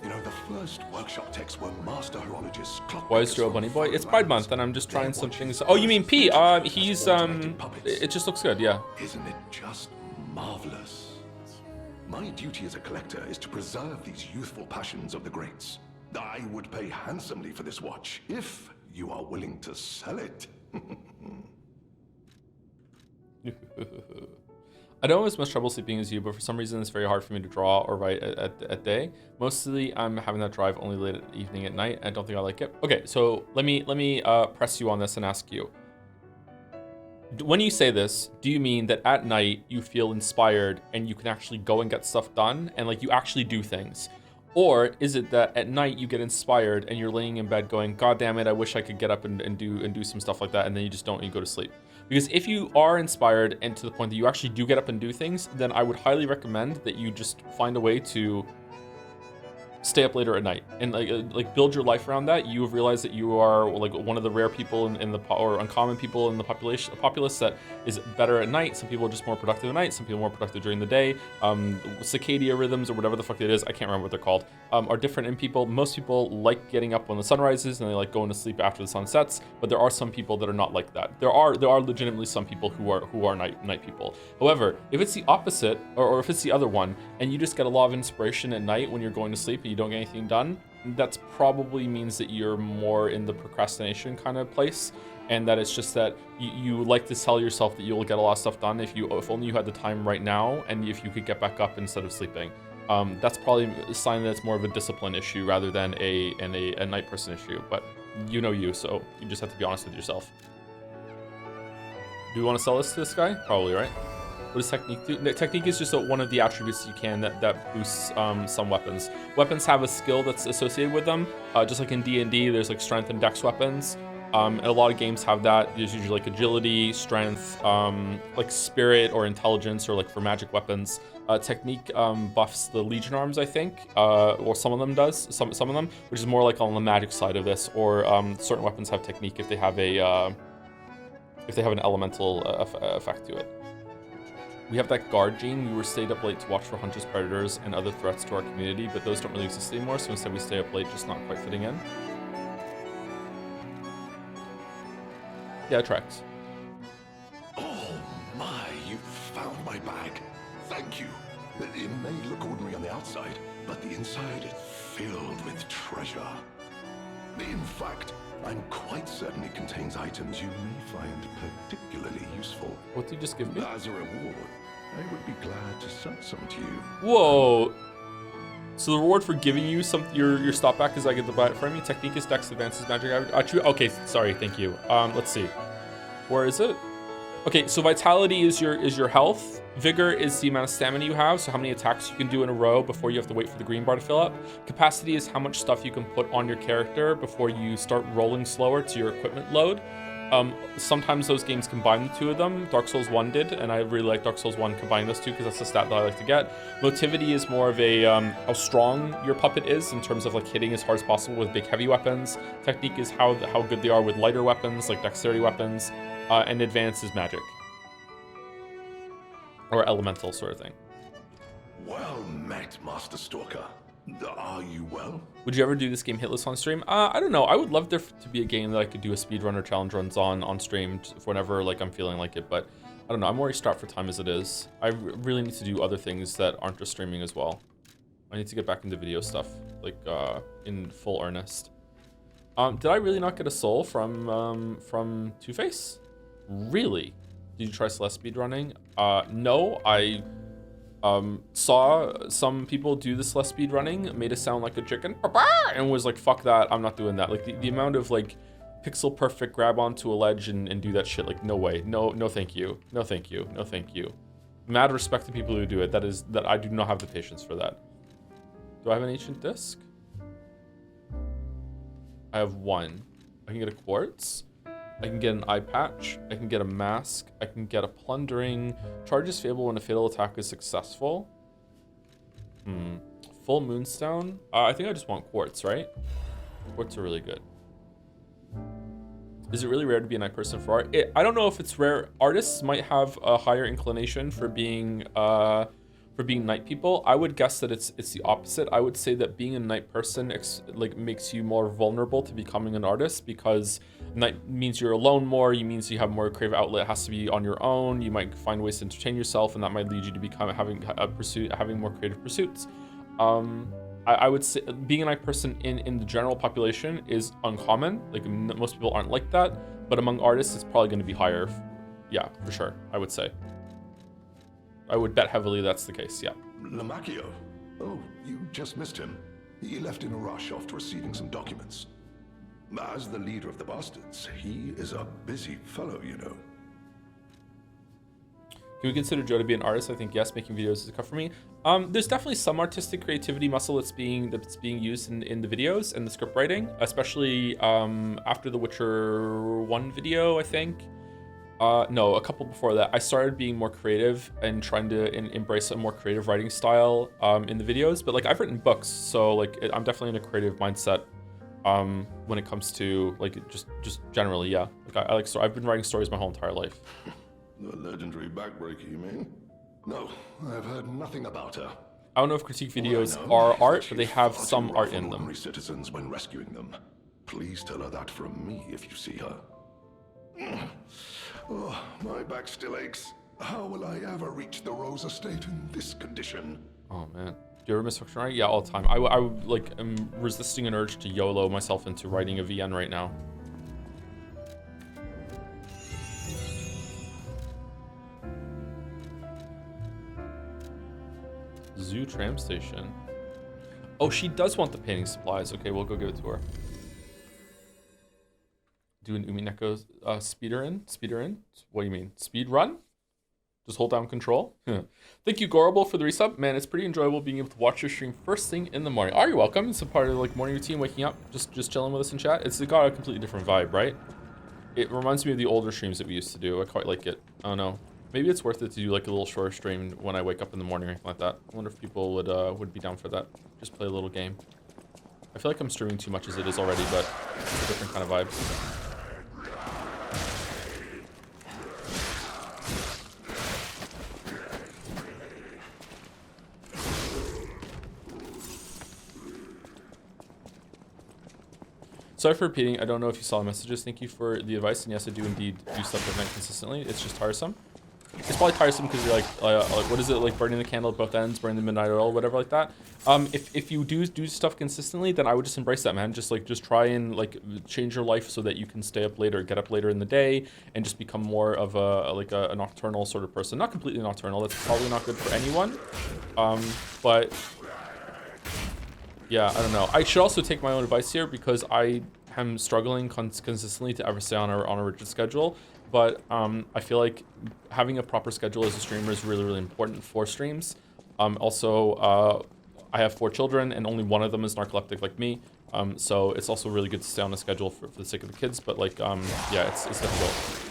You know, the first workshop techs were master horologists. Why is Joe Bunny Boy? It's Pride Month, and I'm just trying some things. Oh, you mean P? He's it just looks good, yeah. Isn't it just marvelous? My duty as a collector is to preserve these youthful passions of the greats. I would pay handsomely for this watch if you are willing to sell it. I don't have as much trouble sleeping as you, but for some reason it's very hard for me to draw or write at day. Mostly I'm having that drive only late at evening at night. I don't think I like it. Okay, so let me press you on this and ask you. When you say this, do you mean that at night you feel inspired and you can actually go and get stuff done and like you actually do things? Or is it that at night you get inspired and you're laying in bed going, God damn it, I wish I could get up and do some stuff like that, and then you just don't and you go to sleep? Because if you are inspired and to the point that you actually do get up and do things, then I would highly recommend that you just find a way to stay up later at night and like build your life around that. You have realized that you are like one of the rare people in the or uncommon people in the populace that is better at night. Some people are just more productive at night, some people are more productive during the day. Circadian rhythms or whatever the fuck it is, I can't remember what they're called, are different in people. Most people like getting up when the sun rises and they like going to sleep after the sun sets, but there are some people that are not like that. There are legitimately some people who are night people. However, if it's the opposite or if it's the other one and you just get a lot of inspiration at night when you're going to sleep and you don't get anything done, that's probably means that you're more in the procrastination kind of place, and that it's just that you like to tell yourself that you'll get a lot of stuff done if only you had the time right now and if you could get back up instead of sleeping. That's probably a sign that it's more of a discipline issue rather than a night person issue, but so you just have to be honest with yourself. Do we want to sell this to this guy? Probably, right? What does technique do? Technique is just one of the attributes you can that boosts some weapons. Weapons have a skill that's associated with them. Just like in D&D, there's like strength and dex weapons. And a lot of games have that. There's usually like agility, strength, like spirit or intelligence, or like for magic weapons. Technique buffs the Legion arms, I think, or some of them does. Some of them, which is more like on the magic side of this. Or certain weapons have technique if they have an elemental effect to it. We have that guard gene. We were stayed up late to watch for hunters, predators, and other threats to our community, but those don't really exist anymore, so instead we stay up late, just not quite fitting in. Yeah, it tracks. Oh my, you found my bag. Thank you. It may look ordinary on the outside, but the inside is filled with treasure. In fact, I'm quite certain it contains items you may find particularly useful. What did you just give me? As a reward, I would be glad to sell some to you. Whoa. So the reward for giving you your stop back is I get to buy it from you. Technique is dex, advances magic. Okay, sorry, thank you. Let's see. Where is it? Okay, so vitality is your health. Vigor is the amount of stamina you have, so how many attacks you can do in a row before you have to wait for the green bar to fill up. Capacity is how much stuff you can put on your character before you start rolling slower to your equipment load. Sometimes those games combine the two of them. Dark Souls 1 did, and I really like Dark Souls 1 combining those two because that's the stat that I like to get. Motivity is more of a how strong your puppet is in terms of like hitting as hard as possible with big heavy weapons. Technique is how good they are with lighter weapons, like dexterity weapons. And advance is magic. Or elemental sort of thing. Well met, Master Stalker. Are you well? Would you ever do this game hitless on stream? I don't know. I would love there to be a game that I could do a speedrunner challenge runs on stream whenever like I'm feeling like it, but I don't know. I'm already strapped for time as it is. I really need to do other things that aren't just streaming as well. I need to get back into video stuff, like in full earnest. Did I really not get a soul from Two-Face? Really? Did you try Celeste speedrunning? No, I saw some people do the Celeste speedrunning, made it sound like a chicken, and was like, fuck that, I'm not doing that. Like the amount of like pixel perfect grab onto a ledge and do that shit, like no way, no thank you, no thank you, no thank you. Mad respect to people who do it. That I do not have the patience for that. Do I have an ancient disc? I have one. I can get a quartz. I can get an eye patch. I can get a mask. I can get a plundering. Charges fatal when a fatal attack is successful. Full moonstone. I think I just want quartz, right? Quartz are really good. Is it really rare to be a night person for art? I don't know if it's rare. Artists might have a higher inclination for being night people. I would guess that it's the opposite. I would say that being a night person makes you more vulnerable to becoming an artist, because night means you're alone more. It means you have more creative outlet. It has to be on your own. You might find ways to entertain yourself, and that might lead you to having more creative pursuits. I would say being a night person in the general population is uncommon. Like most people aren't like that, but among artists, it's probably going to be higher. Yeah, for sure. I would say. I would bet heavily that's the case, yeah. Lamacchio? Oh, you just missed him. He left in a rush after receiving some documents. As the leader of the bastards, he is a busy fellow, you know. Can we consider Joe to be an artist? I think yes. Making videos is a cut for me. There's definitely some artistic creativity muscle that's being used in the videos and the script writing, especially after the Witcher 1 video, I think. No, a couple before that. I started being more creative and trying to embrace a more creative writing style in the videos. But like I've written books, so like I'm definitely in a creative mindset when it comes to like just generally, yeah. Like I've been writing stories my whole entire life. The legendary backbreaker, you mean? No, I've heard nothing about her. I don't know if critique videos All I know are is art, that but they she's have far some too art rough in on them. ordinary citizens when rescuing them. Please tell her that from me if you see her. Oh, my back still aches. How will I ever reach the Rose Estate in this condition? Oh man. Do you ever miss fiction writing? Yeah, all the time. I like am resisting an urge to YOLO myself into writing a VN right now. Zoo tram station. Oh, she does want the painting supplies. Okay, we'll go give it to her. Do an Umineko speeder in? Speeder in? What do you mean? Speed run? Just hold down control? Thank you, Gorable, for the resub. Man, it's pretty enjoyable being able to watch your stream first thing in the morning. Oh, you're welcome. It's a part of like morning routine, waking up, just chilling with us in chat. It's got a completely different vibe, right? It reminds me of the older streams that we used to do. I quite like it. I don't know. Maybe it's worth it to do like a little shorter stream when I wake up in the morning or anything like that. I wonder if people would be down for that. Just play a little game. I feel like I'm streaming too much as it is already, but it's a different kind of vibe. Sorry for repeating. I don't know if you saw the messages. Thank you for the advice. And yes, I do indeed do stuff at night consistently. It's just tiresome. It's probably tiresome because you're like, what is it, like burning the candle at both ends, burning the midnight oil, whatever like that. If you do stuff consistently, then I would just embrace that, man. Just try and like change your life so that you can stay up later, get up later in the day, and just become more of a nocturnal sort of person. Not completely nocturnal. That's probably not good for anyone. But yeah, I don't know. I should also take my own advice here because I am struggling consistently to ever stay on a rigid schedule. But I feel like having a proper schedule as a streamer is really, really important for streams. Also, I have 4 children and only one of them is narcoleptic like me. So it's also really good to stay on a schedule for the sake of the kids. But like, yeah, it's difficult.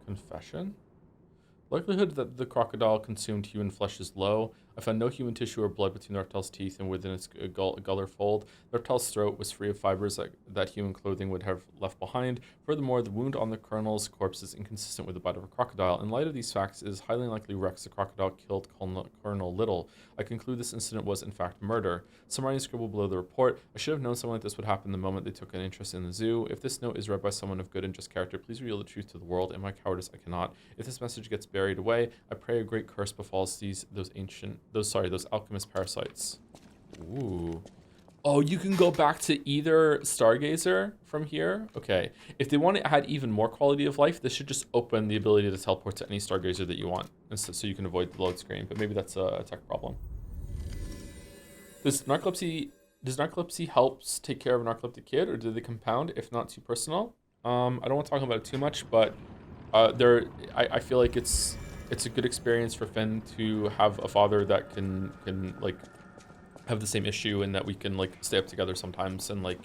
Confession? Likelihood that the crocodile consumed human flesh is low. I found no human tissue or blood between the reptile's teeth and within its gullar fold. The reptile's throat was free of fibers that human clothing would have left behind. Furthermore, the wound on the colonel's corpse is inconsistent with the bite of a crocodile. In light of these facts, it is highly unlikely Rex, the crocodile, killed Colonel Little. I conclude this incident was, in fact, murder. Some writing scribbled below the report. I should have known something like this would happen the moment they took an interest in the zoo. If this note is read by someone of good and just character, please reveal the truth to the world. In my cowardice, I cannot. If this message gets buried away, I pray a great curse befalls those alchemist parasites. Ooh. Oh, you can go back to either Stargazer from here? Okay. If they want to add even more quality of life, this should just open the ability to teleport to any Stargazer that you want, so you can avoid the load screen, but maybe that's a tech problem. Does narcolepsy helps take care of a narcoleptic kid, or do they compound if not too personal? I don't want to talk about it too much, but I feel like it's a good experience for Finn to have a father that can like have the same issue and that we can like stay up together sometimes and like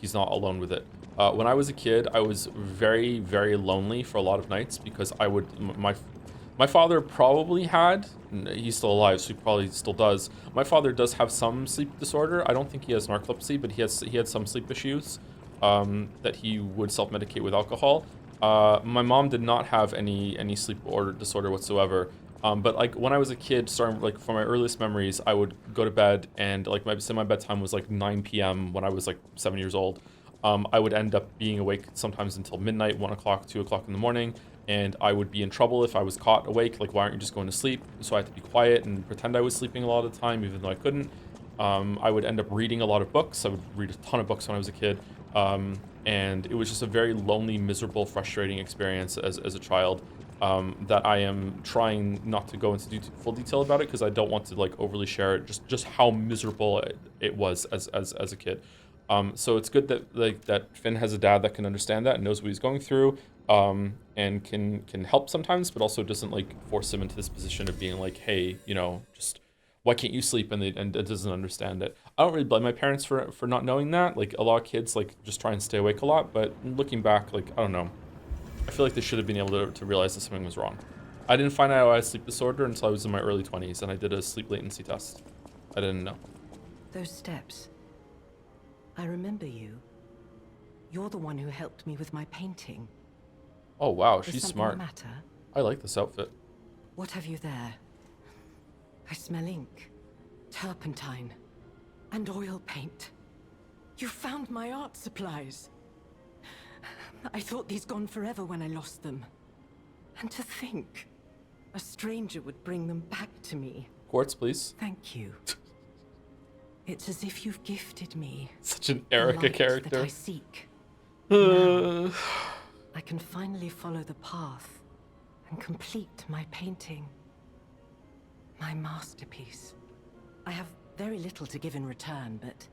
he's not alone with it. When I was a kid, I was very, very lonely for a lot of nights because I would my father probably had, he's still alive, so he probably still does. My father does have some sleep disorder. I don't think he has narcolepsy, but he had some sleep issues that he would self-medicate with alcohol. My mom did not have any sleep disorder whatsoever. But like when I was a kid, starting like from my earliest memories, I would go to bed and like my bedtime was like 9 p.m. when I was like 7 years old. I would end up being awake sometimes until midnight, 1 o'clock, 2 o'clock in the morning. And I would be in trouble if I was caught awake. Like, why aren't you just going to sleep? So I had to be quiet and pretend I was sleeping a lot of the time, even though I couldn't. I would end up reading a lot of books. I would read a ton of books when I was a kid. And it was just a very lonely, miserable, frustrating experience as a child. that I am trying not to go into full detail about it because I don't want to like overly share it. Just how miserable it was as a kid. So it's good that that Finn has a dad that can understand that and knows what he's going through, and can help sometimes, but also doesn't like force him into this position of being like, hey, you know, just why can't you sleep, and doesn't understand it. I don't really blame my parents for not knowing that. Like a lot of kids like just try and stay awake a lot, but looking back, like I don't know, I feel like they should have been able to realize that something was wrong. I didn't find out I had sleep disorder until I was in my early 20s, and I did a sleep latency test. I didn't know. Those steps. I remember you. You're the one who helped me with my painting. Oh wow, Is she's something smart. the matter? I like this outfit. What have you there? I smell ink, turpentine, and oil paint. You found my art supplies. I thought these gone forever when I lost them. And to think, a stranger would bring them back to me. Quartz, please. Thank you. It's as if you've gifted me Such an the Erika light character. that I seek. Now, I can finally follow the path and complete my painting. My masterpiece. I have very little to give in return, but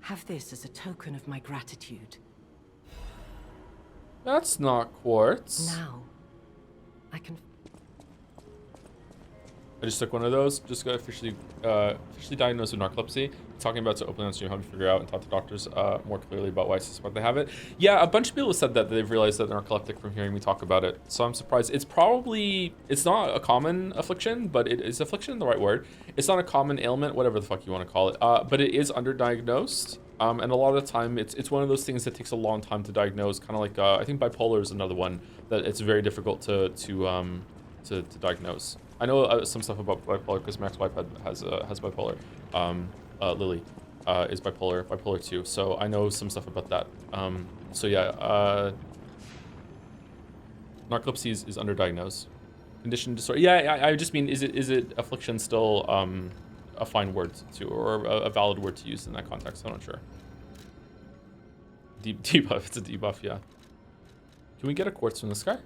have this as a token of my gratitude. That's not quartz. Now, I can... I just took one of those. Just got officially diagnosed with narcolepsy. Talking about to open answer you help me figure out and talk to doctors more clearly about why I suspect they have it. Yeah, a bunch of people have said that they've realized that they're narcoleptic from hearing me talk about it. So I'm surprised. It's not a common affliction, but it is affliction, the right word. It's not a common ailment, whatever the fuck you want to call it. But it is underdiagnosed. And a lot of the time, it's one of those things that takes a long time to diagnose. Kind of like I think bipolar is another one that it's very difficult to diagnose. I know some stuff about bipolar because Max Wipe has bipolar. Lily is bipolar 2. So I know some stuff about that. So yeah, narcolepsy is underdiagnosed. Condition disorder. Yeah, I just mean, is it affliction still a fine word to, or a valid word to use in that context? I'm not sure. Debuff. It's a debuff. Yeah. Can we get a quartz from this guy?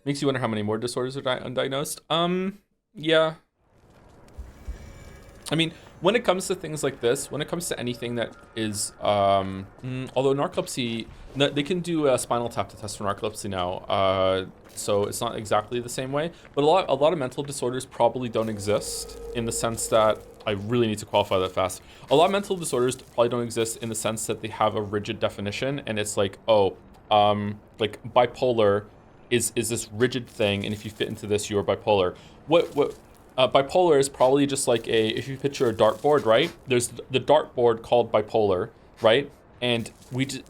Makes you wonder how many more disorders are undiagnosed. Yeah. I mean, when it comes to things like this, when it comes to anything that is, although narcolepsy, they can do a spinal tap to test for narcolepsy now, so it's not exactly the same way. But a lot of mental disorders probably don't exist in the sense that, I really need to qualify that fast. A lot of mental disorders probably don't exist in the sense that they have a rigid definition, and it's like, oh, like bipolar is this rigid thing, and if you fit into this, you're bipolar. Bipolar is probably just like if you picture a dartboard, right? There's the dartboard called bipolar, right? And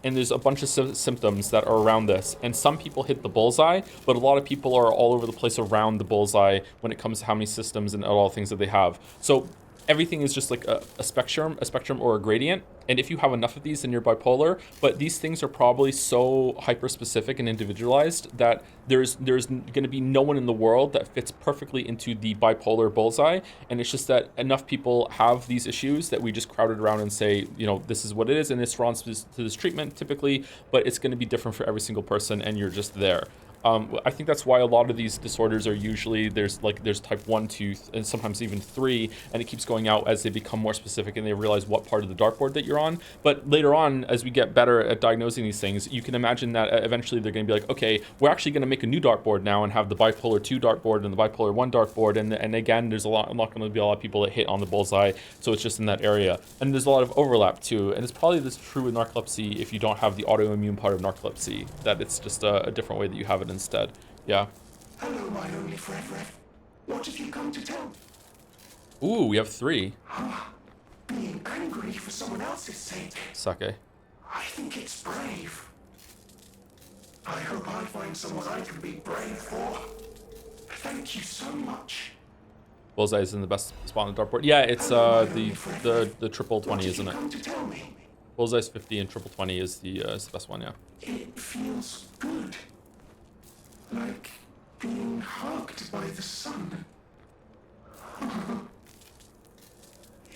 there's a bunch of symptoms that are around this. And some people hit the bullseye, but a lot of people are all over the place around the bullseye when it comes to how many systems and all the things that they have. So everything is just like a spectrum or a gradient. And if you have enough of these, then you're bipolar. But these things are probably so hyper-specific and individualized that there's going to be no one in the world that fits perfectly into the bipolar bullseye. And it's just that enough people have these issues that we just crowd it around and say, you know, this is what it is, and it's responds to this treatment typically, but it's going to be different for every single person, and you're just there. I think that's why a lot of these disorders are usually, there's type 1, 2, and sometimes even 3, and it keeps going out as they become more specific and they realize what part of the dartboard that you're on. But later on, as we get better at diagnosing these things, you can imagine that eventually they're going to be like, okay, we're actually going to make a new dartboard now and have the bipolar 2 dartboard and the bipolar 1 dartboard, and again, there's not going to be a lot of people that hit on the bullseye, so it's just in that area. And there's a lot of overlap too, and it's probably this true with narcolepsy if you don't have the autoimmune part of narcolepsy, that it's just a different way that you have it instead. Yeah. Hello, my only friend. What have you come to tell? Ooh, we have 3. Being angry for someone else's sake. Sake. I think it's brave. I hope I find someone I can be brave for. Thank you so much. Bullseye is in the best spot on the dartboard. Yeah, it's the triple 20, isn't it? Come to tell me. Bullseye's 50 and triple 20 is the best one, yeah. It feels good. Like being hugged by the sun.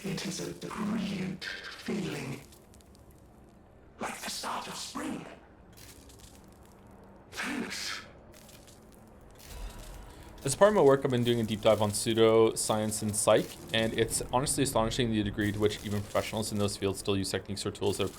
It is a brilliant feeling. Like the start of spring. As part of my work, I've been doing a deep dive on pseudoscience and psych, and it's honestly astonishing the degree to which even professionals in those fields still use techniques or tools that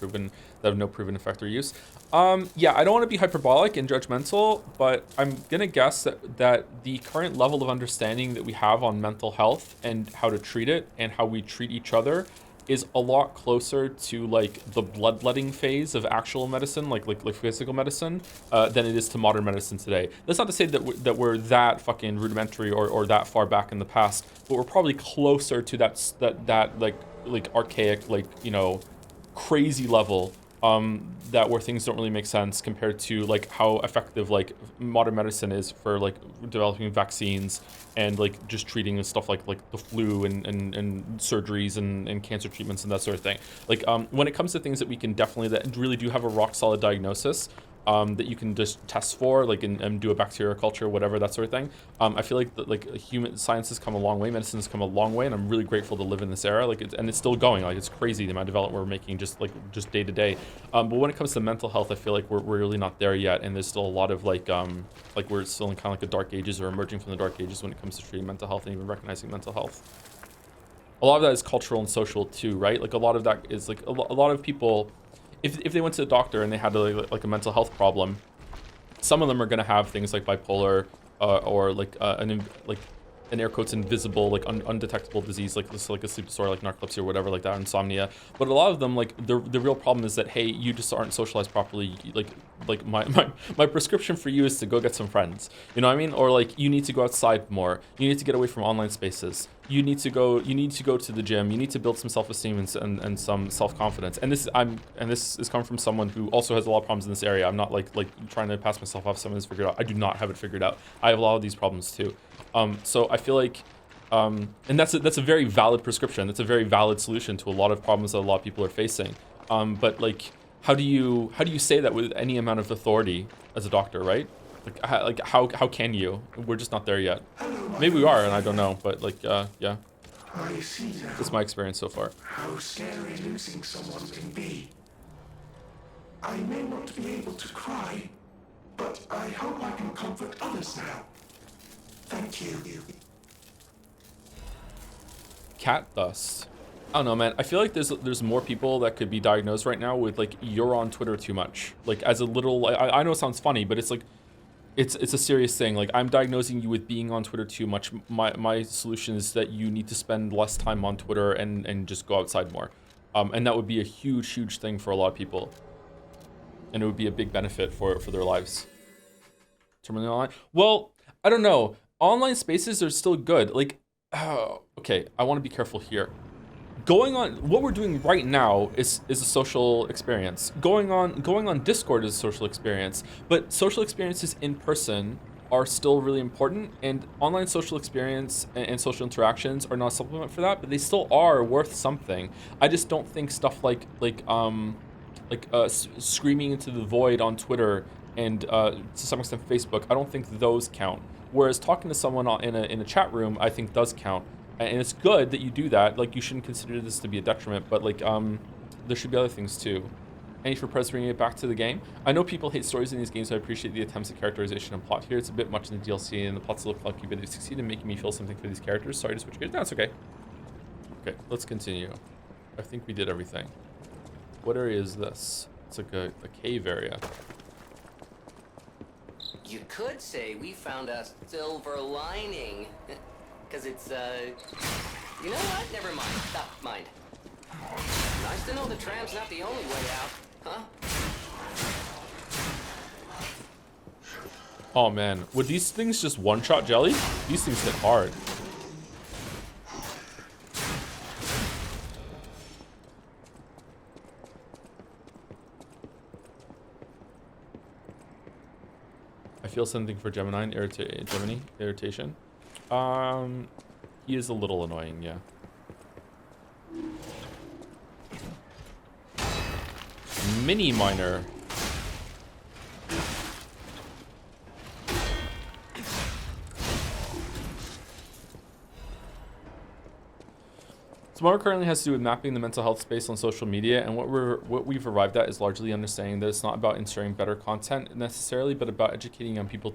have no proven effect or use. Yeah, I don't want to be hyperbolic and judgmental, but I'm gonna guess that the current level of understanding that we have on mental health and how to treat it and how we treat each other is a lot closer to like the bloodletting phase of actual medicine, like physical medicine, than it is to modern medicine today. That's not to say that we're that fucking rudimentary or that far back in the past, but we're probably closer to that like archaic, like, you know, crazy level that where things don't really make sense compared to like how effective like modern medicine is for like developing vaccines and like just treating stuff like the flu and surgeries and cancer treatments and that sort of thing. Like when it comes to things that we can definitely, that really do have a rock solid diagnosis, that you can just test for, like, and do a bacteria culture, whatever, that sort of thing. I feel like human science has come a long way, medicine has come a long way, and I'm really grateful to live in this era. Like, it's still going. Like, it's crazy the amount of development we're making just day to day. But when it comes to mental health, I feel like we're really not there yet, and there's still a lot of like we're still in kind of like the dark ages or emerging from the dark ages when it comes to treating mental health and even recognizing mental health. A lot of that is cultural and social too, right? Like a lot of that is like a lot of people. If they went to the doctor and they had like a mental health problem, some of them are going to have things like bipolar or like an air quotes invisible, like undetectable disease, like this, like a sleep disorder, like narcolepsy or whatever, like that, insomnia. But a lot of them, like the real problem is that, hey, you just aren't socialized properly. Like my prescription for you is to go get some friends. You know what I mean? Or like you need to go outside more. You need to get away from online spaces. You need to go to the gym. You need to build some self-esteem and some self-confidence. And this is coming from someone who also has a lot of problems in this area. I'm not like trying to pass myself off someone who's figured out. I do not have it figured out. I have a lot of these problems too. So I feel like, and that's a very valid prescription. That's a very valid solution to a lot of problems that a lot of people are facing. But like, how do you say that with any amount of authority as a doctor, right? Like how can you? We're just not there yet. Maybe we are, and I don't know. But like, yeah. I see now That's my experience so far. how scary losing someone can be. I may not be able to cry, but I hope I can comfort others now. Thank you. Cat dust. I don't know, man. I feel like there's more people that could be diagnosed right now with like, you're on Twitter too much. Like, as a little, I know it sounds funny, but it's like, it's a serious thing. Like, I'm diagnosing you with being on Twitter too much. My solution is that you need to spend less time on Twitter and just go outside more. And that would be a huge thing for a lot of people. And it would be a big benefit for their lives. Terminally online? Well, I don't know. Online spaces are still good. Like, okay, I want to be careful here. What we're doing right now is a social experience. Going on Discord is a social experience, but social experiences in person are still really important, and online social experience and social interactions are not a supplement for that, but they still are worth something. I just don't think stuff like screaming into the void on Twitter and to some extent Facebook, I don't think those count. Whereas talking to someone in a chat room, I think does count. And it's good that you do that. Like, you shouldn't consider this to be a detriment, but like, there should be other things too. Any for Prez bringing it back to the game? I know people hate stories in these games, so I appreciate the attempts at characterization and plot here. It's a bit much in the DLC, and the plots look clunky, but they succeed in making me feel something for these characters. Sorry to switch gears. No, it's okay. Okay, let's continue. I think we did everything. What area is this? It's like a cave area. You could say we found a silver lining. Because it's, you know what? Never mind. Stop. Mind. Nice to know the tram's not the only way out, huh? Oh man, would these things just one-shot jelly? These things hit hard. I feel something for Gemini irritation. He is a little annoying, yeah. Mini miner. So Tomorrow currently has to do with mapping the mental health space on social media, and what we've arrived at is largely understanding that it's not about inserting better content necessarily, but about educating young people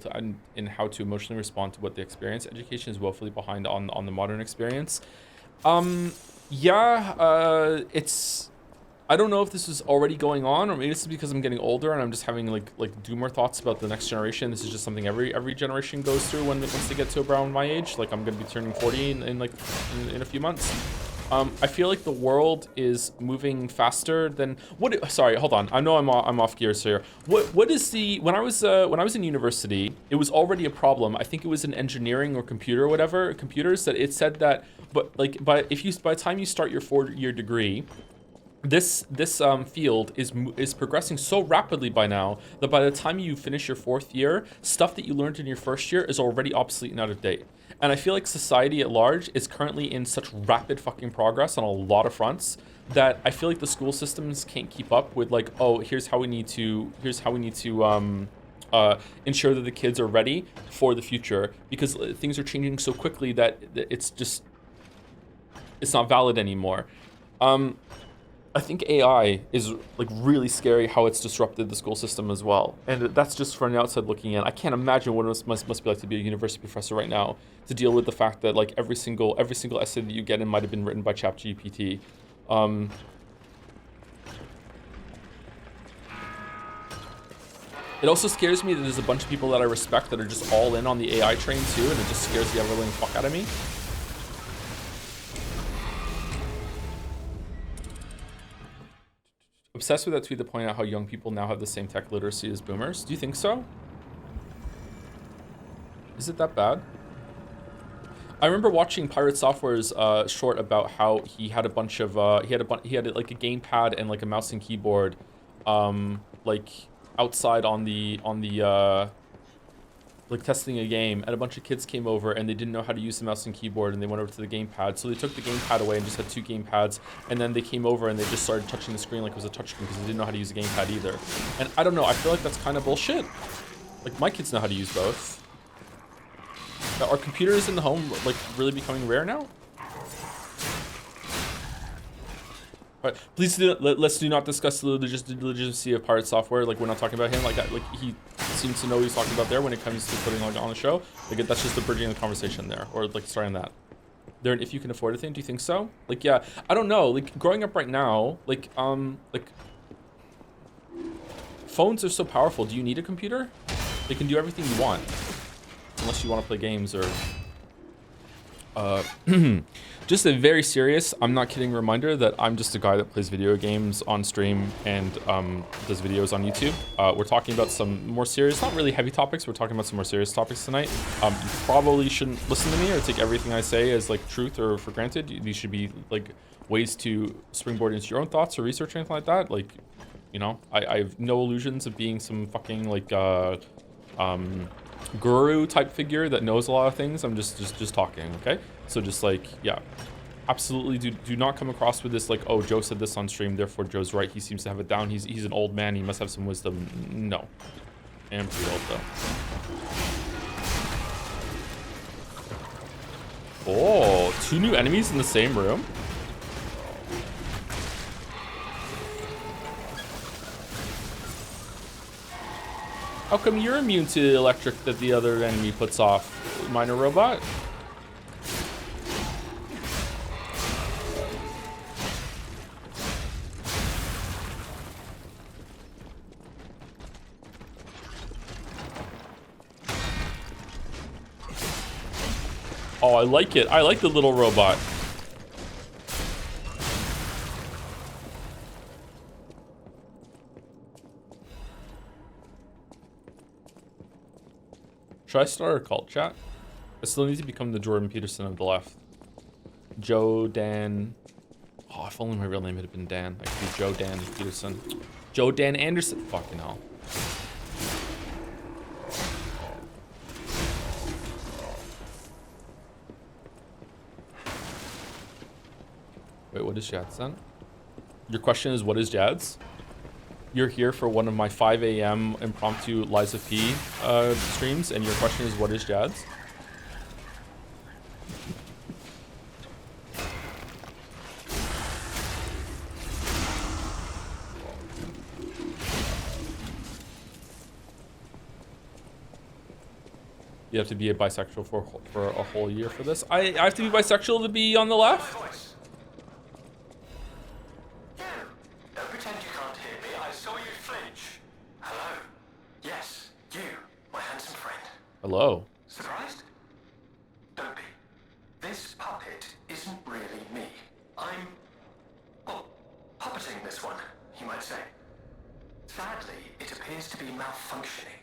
in how to emotionally respond to what they experience. Education is woefully behind on the modern experience. It's, I don't know if this is already going on, or maybe it's because I'm getting older and I'm just having like do more thoughts about the next generation. This is just something every generation goes through once they get to around my age. Like I'm gonna be turning 40 in a few months. I feel like the world is moving faster than sorry, hold on. I know I'm off gears here. What is when I was in university, it was already a problem. I think it was in engineering or computers that it said that, but like by the time you start your 4-year degree, this field is progressing so rapidly by now that by the time you finish your 4th year, stuff that you learned in your 1st year is already obsolete and out of date. And I feel like society at large is currently in such rapid fucking progress on a lot of fronts that I feel like the school systems can't keep up with like, oh, here's how we need to ensure that the kids are ready for the future, because things are changing so quickly that it's not valid anymore. I think AI is like really scary how it's disrupted the school system as well. And that's just from the outside looking in. I can't imagine what it must be like to be a university professor right now, to deal with the fact that like every single essay that you get in might have been written by ChatGPT. It also scares me that there's a bunch of people that I respect that are just all in on the AI train too, and it just scares the ever-living fuck out of me. Obsessed with that tweet that pointed out how young people now have the same tech literacy as boomers. Do you think so? Is it that bad? I remember watching Pirate Software's short about how he had a bunch of he had like a gamepad and like a mouse and keyboard, like outside on the like testing a game, and a bunch of kids came over and they didn't know how to use the mouse and keyboard, and they went over to the gamepad. So they took the gamepad away and just had 2 gamepads, and then they came over and they just started touching the screen like it was a touchscreen because they didn't know how to use the gamepad either. And I don't know, I feel like that's kind of bullshit. Like my kids know how to use both. Are computers in the home like really becoming rare now? All right, please let's do not discuss the legitimacy of Pirate Software. Like we're not talking about him. Like he seems to know what he's talking about there when it comes to putting like on a show. Like that's just the bridging the conversation there, or like starting that. There, if you can afford a thing, do you think so? Like yeah, I don't know. Like growing up right now, like phones are so powerful. Do you need a computer? They can do everything you want, unless you want to play games or. Just a very serious, I'm not kidding, reminder that I'm just a guy that plays video games on stream and does videos on YouTube. We're talking about some more serious, not really heavy topics, we're talking about some more serious topics tonight. You probably shouldn't listen to me or take everything I say as like truth or for granted. These should be like ways to springboard into your own thoughts or research or anything like that. Like, you know, I have no illusions of being some fucking like guru type figure that knows a lot of things. I'm just talking, okay? So just like, yeah, absolutely do not come across with this like, oh, Joe said this on stream, therefore Joe's right, he seems to have it down, he's an old man, he must have some wisdom. No, I am pretty old though. Oh, 2 new enemies in the same room. How come you're immune to the electric that the other enemy puts off, minor robot? Oh, I like it. I like the little robot. Should I start a cult chat? I still need to become the Jordan Peterson of the left. Joe Dan. Oh, if only my real name had been Dan. I could be Joe Dan Peterson. Joe Dan Anderson. Fucking hell. Wait, what is Jad's then? Your question is, what is Jad's? You're here for one of my 5 a.m. impromptu Liza P streams, and your question is, what is Jad's? You have to be a bisexual for a whole year for this. I have to be bisexual to be on the left? You! Don't pretend you can't hear me. I saw you flinch. Hello. Yes, you, my handsome friend. Hello. Surprised? Don't be. This puppet isn't really me. I'm, well, puppeting this one, you might say. Sadly, it appears to be malfunctioning.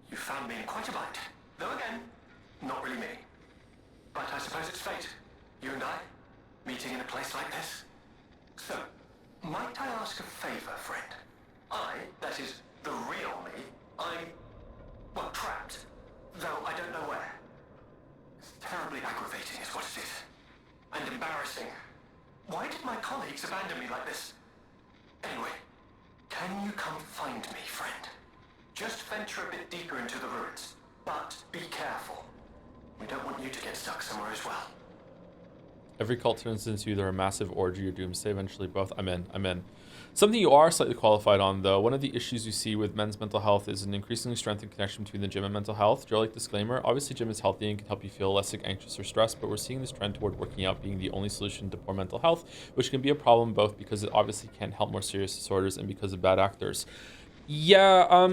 You found me in quite a bind. Though again, not really me. But I suppose it's fate. You and I, meeting in a place like this. So, might I ask a favor, friend? That is, the real me, I'm, well, trapped. Though I don't know where. It's terribly aggravating is what it is. And embarrassing. Why did my colleagues abandon me like this? Anyway, can you come find me, friend? Just venture a bit deeper into the ruins. But be careful. We don't want you to get stuck somewhere as well. Every cult turns into either a massive orgy or doomsday, eventually both. I'm in. Something you are slightly qualified on, though. One of the issues you see with men's mental health is an increasingly strengthened connection between the gym and mental health. Joe, like disclaimer, obviously gym is healthy and can help you feel less anxious or stressed, but we're seeing this trend toward working out being the only solution to poor mental health, which can be a problem both because it obviously can help more serious disorders and because of bad actors. Yeah,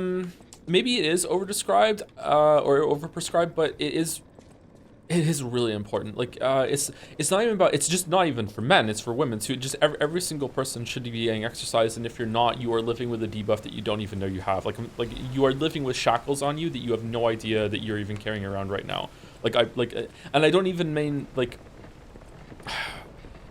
maybe it is overdescribed or overprescribed, but it is really important. Like it's not even about, it's just not even for men, it's for women too. Just every single person should be getting exercise, and if you're not, you are living with a debuff that you don't even know you have. Like you are living with shackles on you that you have no idea that you're even carrying around right now. And I don't even mean like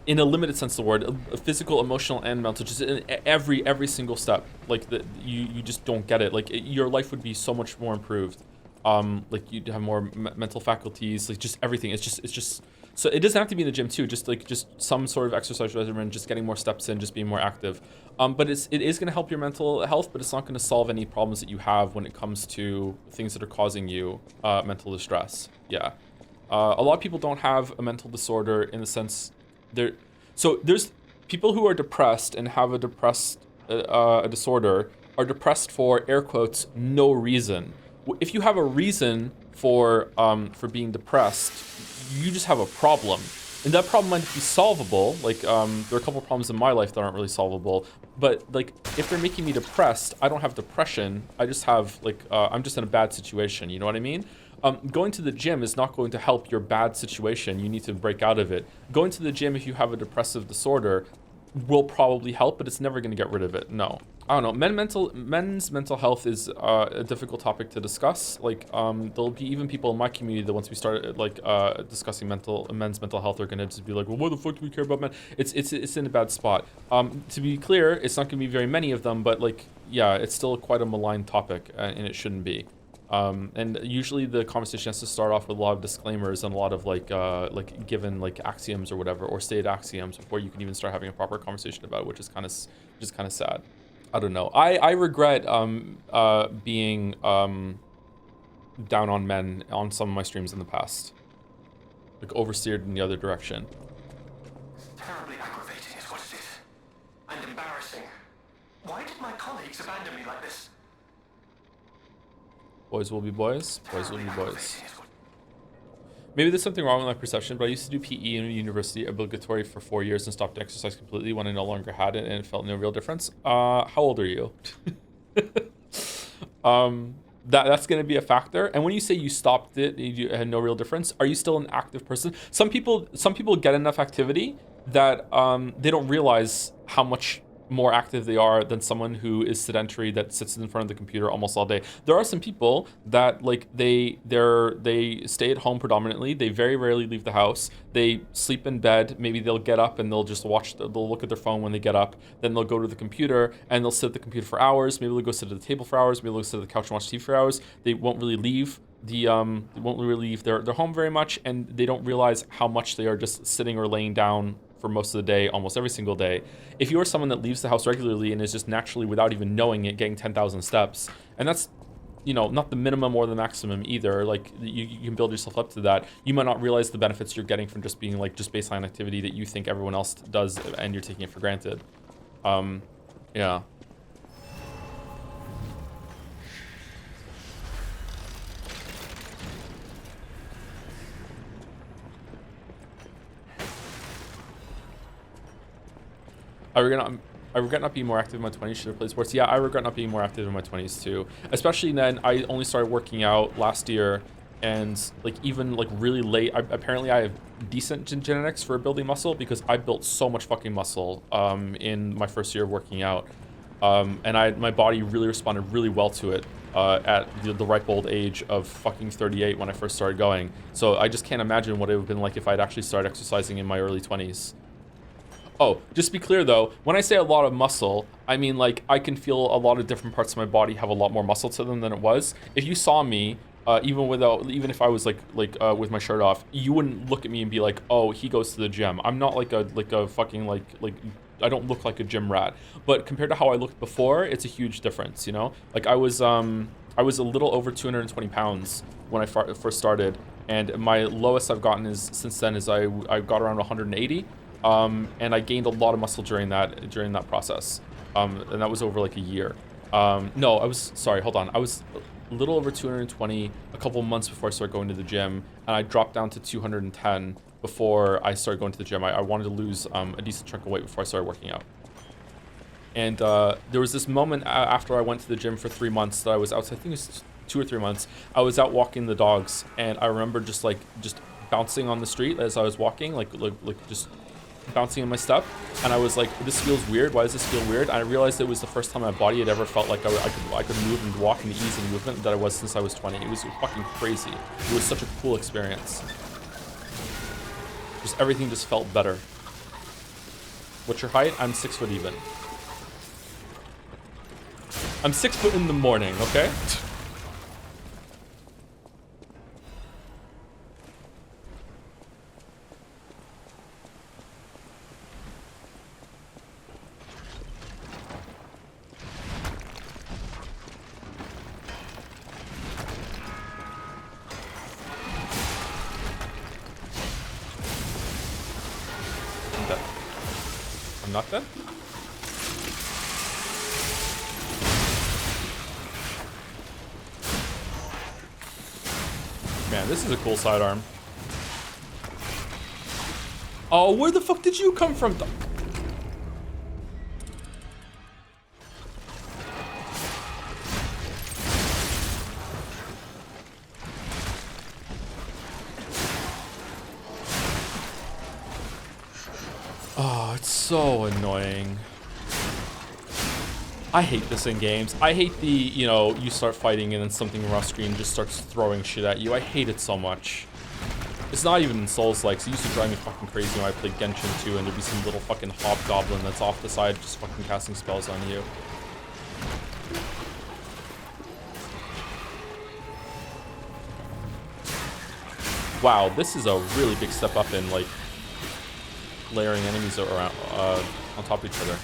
in a limited sense of the word, physical, emotional, and mental, just in every single step. Like you just don't get it. Like your life would be so much more improved. Like you'd have more mental faculties, like just everything. It's just so it doesn't have to be in the gym too. Just some sort of exercise regimen, just getting more steps in, just being more active. But it is going to help your mental health, but it's not going to solve any problems that you have when it comes to things that are causing you mental distress. Yeah, a lot of people don't have a mental disorder in the sense there's people who are depressed and have a disorder are depressed for air quotes no reason. If you have a reason for being depressed, you just have a problem, and that problem might be solvable. Like there are a couple problems in my life that aren't really solvable, but like if they're making me depressed, I don't have depression. I just have I'm just in a bad situation. You know what I mean? Going to the gym is not going to help your bad situation. You need to break out of it. Going to the gym if you have a depressive disorder will probably help, but it's never going to get rid of it. No. I don't know. Men's mental health is a difficult topic to discuss. Like, there'll be even people in my community that once we start discussing men's mental health, are gonna just be like, well, what the fuck do we care about men? It's in a bad spot. To be clear, it's not gonna be very many of them, but like, yeah, it's still quite a maligned topic, and it shouldn't be. And usually the conversation has to start off with a lot of disclaimers and a lot of given axioms or whatever, or stated axioms before you can even start having a proper conversation about it, which is kind of sad. I don't know. I regret being down on men on some of my streams in the past, like oversteered in the other direction. Terribly aggravating is what it is, and embarrassing. Why did my colleagues abandon me like this? Boys will be boys. Boys will be boys. Maybe there's something wrong with my perception, but I used to do PE in university obligatory for 4 years and stopped exercise completely when I no longer had it, and it felt no real difference. How old are you? That's going to be a factor. And when you say you stopped it, you had no real difference, are you still an active person? Some people get enough activity that they don't realize how much more active they are than someone who is sedentary that sits in front of the computer almost all day. There are some people that they stay at home predominantly. They very rarely leave the house. They sleep in bed. Maybe they'll get up and they'll just they'll look at their phone when they get up. Then they'll go to the computer and they'll sit at the computer for hours. Maybe they'll go sit at the table for hours. Maybe they'll sit at the couch and watch TV for hours. They won't really leave their home very much, and they don't realize how much they are just sitting or laying down for most of the day, almost every single day. If you are someone that leaves the house regularly and is just naturally, without even knowing it, getting 10,000 steps, and that's, not the minimum or the maximum either, like you can build yourself up to that, you might not realize the benefits you're getting from just being just baseline activity that you think everyone else does, and you're taking it for granted. Yeah. I regret not being more active in my 20s. Should have played sports. Yeah, I regret not being more active in my 20s too. Especially then, I only started working out last year, and like even like really late. Apparently, I have decent genetics for building muscle because I built so much fucking muscle in my first year of working out, and my body really responded really well to it at the ripe old age of fucking 38 when I first started going. So I just can't imagine what it would have been like if I'd actually started exercising in my early 20s. Oh, just to be clear though, when I say a lot of muscle, I mean like I can feel a lot of different parts of my body have a lot more muscle to them than it was. If you saw me, even if I was like with my shirt off, you wouldn't look at me and be like, oh, he goes to the gym. I'm not like a fucking like I don't look like a gym rat. But compared to how I looked before, it's a huge difference, you know? Like I was a little over 220 pounds when I first started, and my lowest I've gotten since then is I got around 180. And I gained a lot of muscle during that process, and that was over like a year. No, I was sorry. Hold on. I was a little over 220 a couple months before I started going to the gym, and I dropped down to 210 before I started going to the gym. I wanted to lose a decent chunk of weight before I started working out. And there was this moment after I went to the gym for 3 months that I was out. I think it was 2 or 3 months. I was out walking the dogs, and I remember just bouncing on the street as I was walking, like just bouncing in my step, and I was like, this feels weird. Why does this feel weird? And I realized it was the first time my body had ever felt like I could move and walk in the ease of movement that I was since I was 20. It was fucking crazy. It was such a cool experience. Just everything just felt better. What's your height? I'm 6 foot even. I'm 6 foot in the morning, okay? I'm not dead? Man, this is a cool sidearm. Oh, where the fuck did you come from? Oh, it's so annoying. I hate this in games. I hate the, you know, you start fighting and then something on screen just starts throwing shit at you. I hate it so much. It's not even in Souls-like. It used to drive me fucking crazy when I played Genshin 2 and there'd be some little fucking hobgoblin that's off the side just fucking casting spells on you. Wow, this is a really big step up in, like, layering enemies around on top of each other.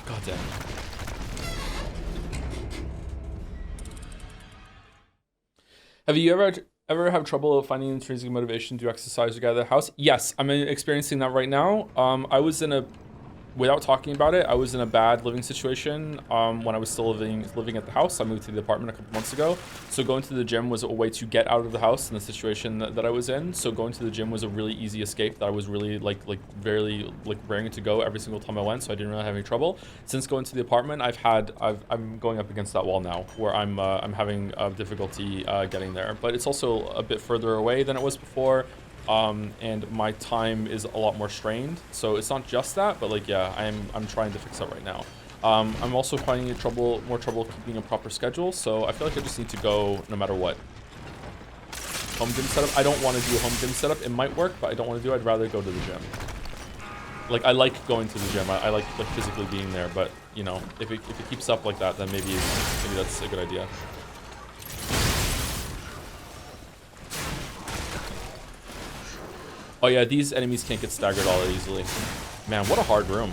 God damn. Have you ever have trouble finding intrinsic motivation to exercise or get out of the house? Yes, I'm experiencing that right now. Without talking about it, I was in a bad living situation when I was still living at the house. I moved to the apartment a couple months ago. So going to the gym was a way to get out of the house in the situation that I was in. So going to the gym was a really easy escape that I was really very raring to go every single time I went. So I didn't really have any trouble. Since going to the apartment, I'm going up against that wall now where I'm having difficulty getting there. But it's also a bit further away than it was before. And my time is a lot more strained, so it's not just that, but like, yeah, I'm trying to fix that right now. I'm also finding more trouble keeping a proper schedule, so I feel like I just need to go no matter what. Home gym setup, I don't want to do a home gym setup. It might work, but I don't want to do it. I'd rather go to the gym. Like, I like going to the gym. I like physically being there, but you know, if it keeps up like that, then maybe that's a good idea. Oh yeah, these enemies can't get staggered all that easily. Man, what a hard room.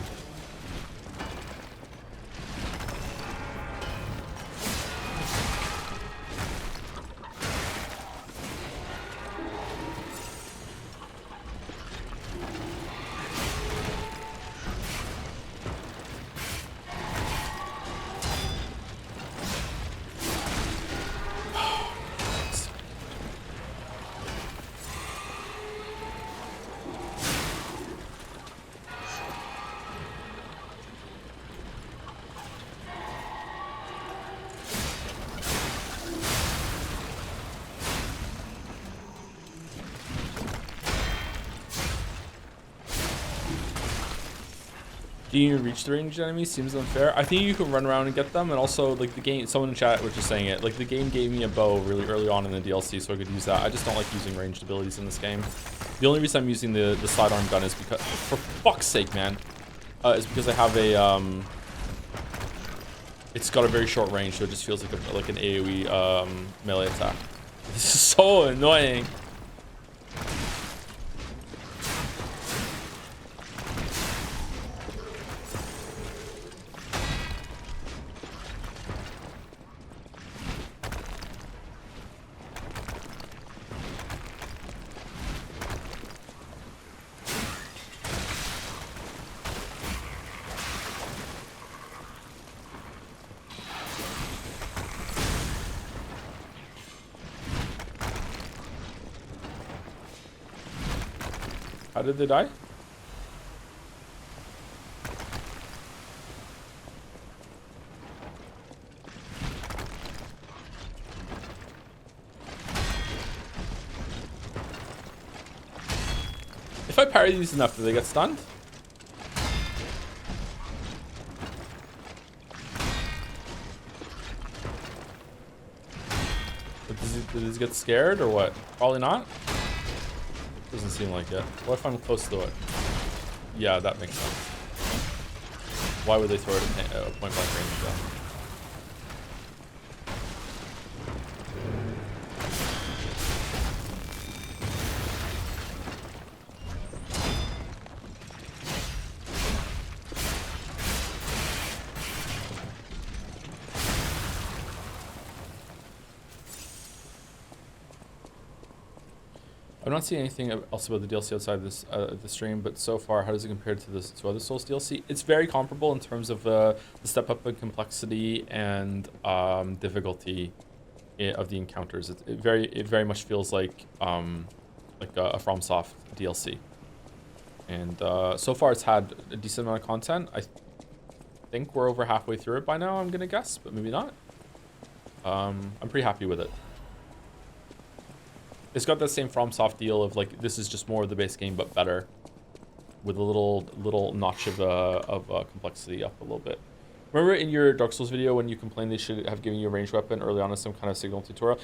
Do you reach the ranged enemies? Seems unfair. I think you can run around and get them, and also like the game. Someone in chat was just saying it. Like the game gave me a bow really early on in the DLC, so I could use that. I just don't like using ranged abilities in this game. The only reason I'm using the sidearm gun is because, for fuck's sake, man, is because I have a It's got a very short range, so it just feels like an AOE melee attack. This is so annoying. How did they die? If I parry these enough, do they get stunned? Did these get scared or what? Probably not. Doesn't seem like it. What if I'm close to it? Yeah, that makes sense. Why would they throw it at point blank range though? I'm not seeing anything else about the DLC outside this the stream, but so far, how does it compare to to other Souls DLC? It's very comparable in terms of the step up in complexity and difficulty of the encounters. It very much feels like a FromSoft DLC, and so far it's had a decent amount of content. I think we're over halfway through it by now. I'm gonna guess, but maybe not. I'm pretty happy with it. It's got that same FromSoft deal of like this is just more of the base game but better, with a little notch of complexity up a little bit. Remember in your Dark Souls video when you complained they should have given you a ranged weapon early on as some kind of signal tutorial?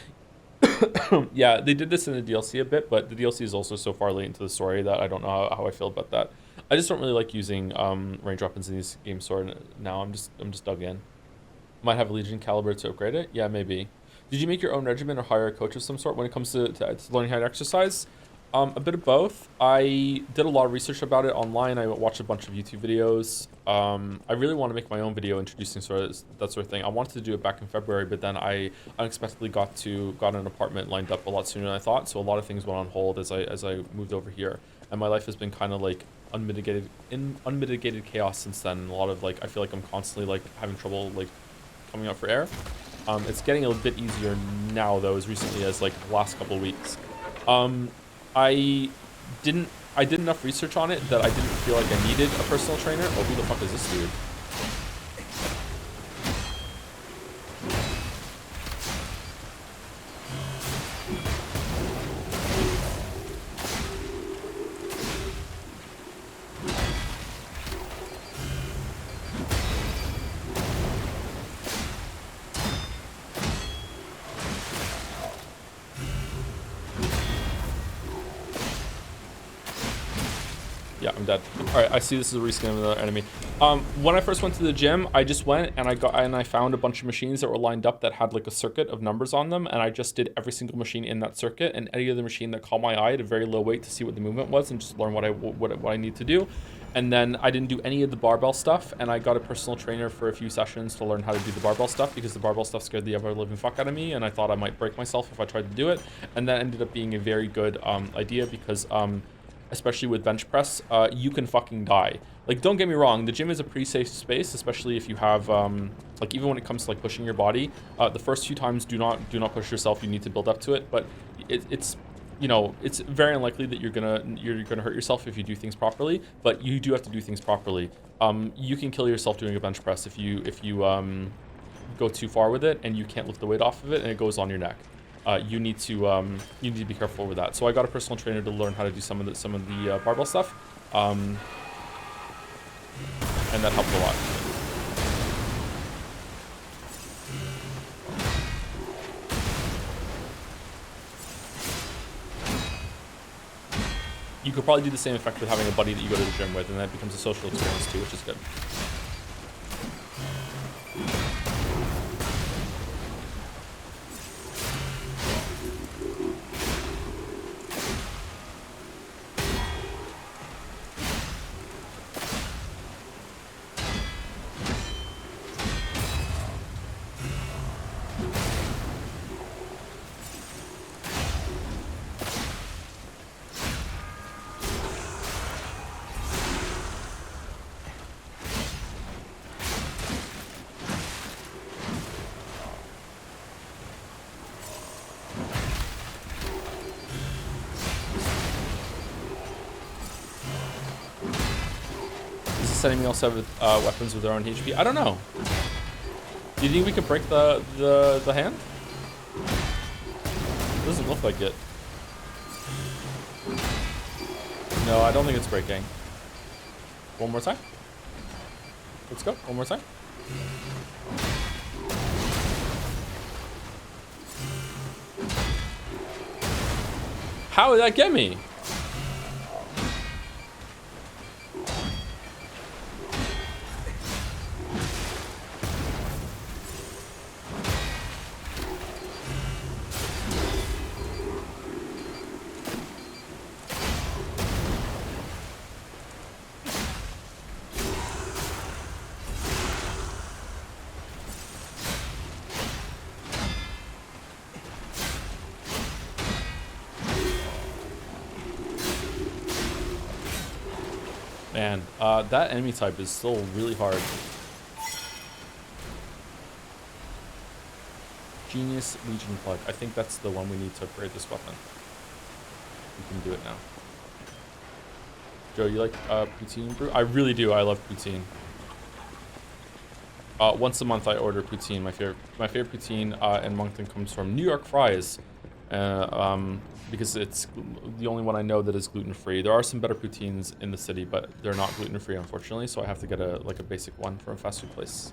Yeah, they did this in the DLC a bit, but the DLC is also so far late into the story that I don't know how I feel about that. I just don't really like using ranged weapons in these games now. I'm just dug in. Might have a Legion caliber to upgrade it. Yeah, maybe. Did you make your own regimen or hire a coach of some sort when it comes to learning how to exercise? A bit of both. I did a lot of research about it online. I watched a bunch of YouTube videos. I really want to make my own video introducing that sort of thing. I wanted to do it back in February, but then I unexpectedly got an apartment lined up a lot sooner than I thought. So a lot of things went on hold as I moved over here, and my life has been kind of like unmitigated chaos since then. And a lot of like I feel like I'm constantly like having trouble like coming out for air. It's getting a bit easier now though, as recently as like the last couple of weeks. I did enough research on it that I didn't feel like I needed a personal trainer. Oh, who the fuck is this dude? Yeah, I'm dead. All right, I see this is a reskin of the enemy. When I first went to the gym, I just went and I found a bunch of machines that were lined up that had like a circuit of numbers on them, and I just did every single machine in that circuit and any other machine that caught my eye at a very low weight to see what the movement was and just learn what I need to do. And then I didn't do any of the barbell stuff, and I got a personal trainer for a few sessions to learn how to do the barbell stuff because the barbell stuff scared the ever-living fuck out of me, and I thought I might break myself if I tried to do it. And that ended up being a very good idea because especially with bench press, you can fucking die. Like, don't get me wrong, the gym is a pretty safe space, especially if you have like even when it comes to like pushing your body. The first few times, do not push yourself. You need to build up to it, but it's you know, it's very unlikely that you're gonna hurt yourself if you do things properly. But you do have to do things properly. You can kill yourself doing a bench press if you go too far with it and you can't lift the weight off of it and it goes on your neck. You need to be careful with that. So I got a personal trainer to learn how to do some of the barbell stuff. and that helped a lot. You could probably do the same effect with having a buddy that you go to the gym with, and that becomes a social experience too, which is good. Enemy also have weapons with their own HP. I don't know. Do you think we could break the hand? It doesn't look like it. No, I don't think it's breaking. One more time. Let's go. One more time. How did that get me? Man, that enemy type is still really hard. Genius Legion plug. I think that's the one we need to upgrade this weapon. We can do it now. Joe, you like poutine brew? I really do. I love poutine. Once a month I order poutine. My favorite poutine in Moncton comes from New York Fries. Because it's the only one I know that is gluten-free. There are some better poutines in the city, but they're not gluten-free, unfortunately, so I have to get a basic one from a fast food place.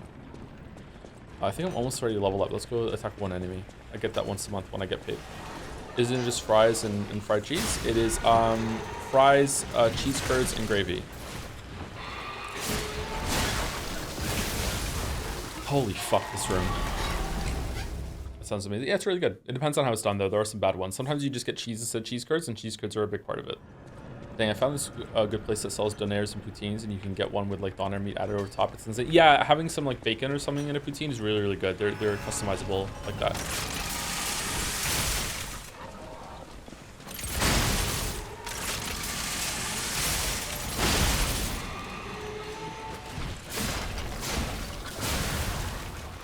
I think I'm almost ready to level up. Let's go attack one enemy. I get that once a month when I get paid. Isn't it just fries and fried cheese? It is fries, cheese curds, and gravy. Holy fuck, this room. Sounds amazing. Yeah, it's really good. It depends on how it's done, though. There are some bad ones. Sometimes you just get cheese instead of cheese curds, and cheese curds are a big part of it. Dang, I found this good place that sells donaires and poutines, and you can get one with like donair meat added over top. It's insane. Yeah, having some like bacon or something in a poutine is really, really good. They're customizable like that.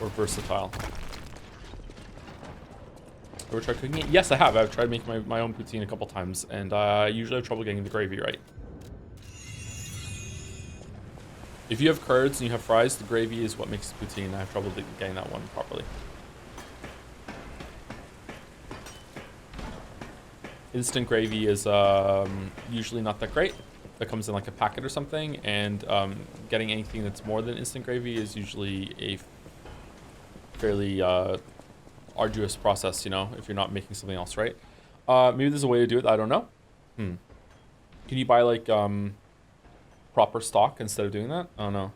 Or versatile. Ever tried cooking it? Yes, I have. I've tried making my own poutine a couple times, and I usually have trouble getting the gravy right. If you have curds and you have fries, the gravy is what makes the poutine. I have trouble getting that one properly. Instant gravy is usually not that great. That comes in like a packet or something, and getting anything that's more than instant gravy is usually a fairly arduous process, you know, if you're not making something else right. Maybe there's a way to do it. I don't know. Can you buy like proper stock instead of doing that? I don't know.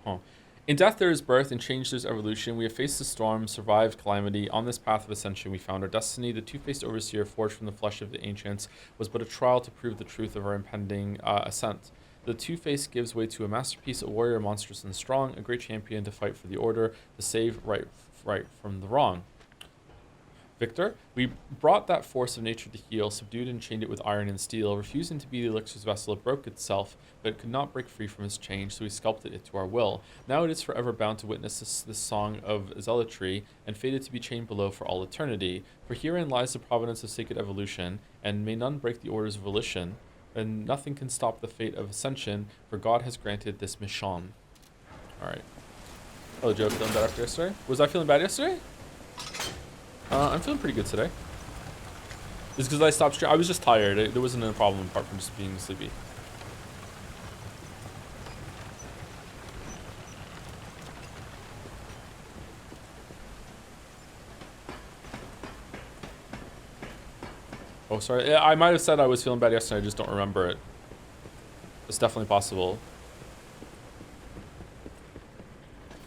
Oh. In death there is birth, in change there's evolution. We have faced the storm, survived calamity. On this path of ascension we found our destiny. The two-faced overseer, forged from the flesh of the ancients, was but a trial to prove the truth of our impending ascent. The two-faced gives way to a masterpiece, a warrior monstrous and strong, a great champion to fight for the order, to save right from the wrong. Victor, we brought that force of nature to heal, subdued and chained it with iron and steel. Refusing to be the elixir's vessel, it broke itself, but it could not break free from its chain, so we sculpted it to our will. Now it is forever bound to witness this song of zealotry, and fated to be chained below for all eternity. For herein lies the providence of sacred evolution, and may none break the order's volition, and nothing can stop the fate of ascension, for God has granted this mission. Alright. Hello, Joe. Feeling bad after yesterday? Was I feeling bad yesterday? I'm feeling pretty good today. It's because I stopped streaming. I was just tired. There wasn't a problem apart from just being sleepy. Oh, sorry. Yeah, I might have said I was feeling bad yesterday. I just don't remember it. It's definitely possible.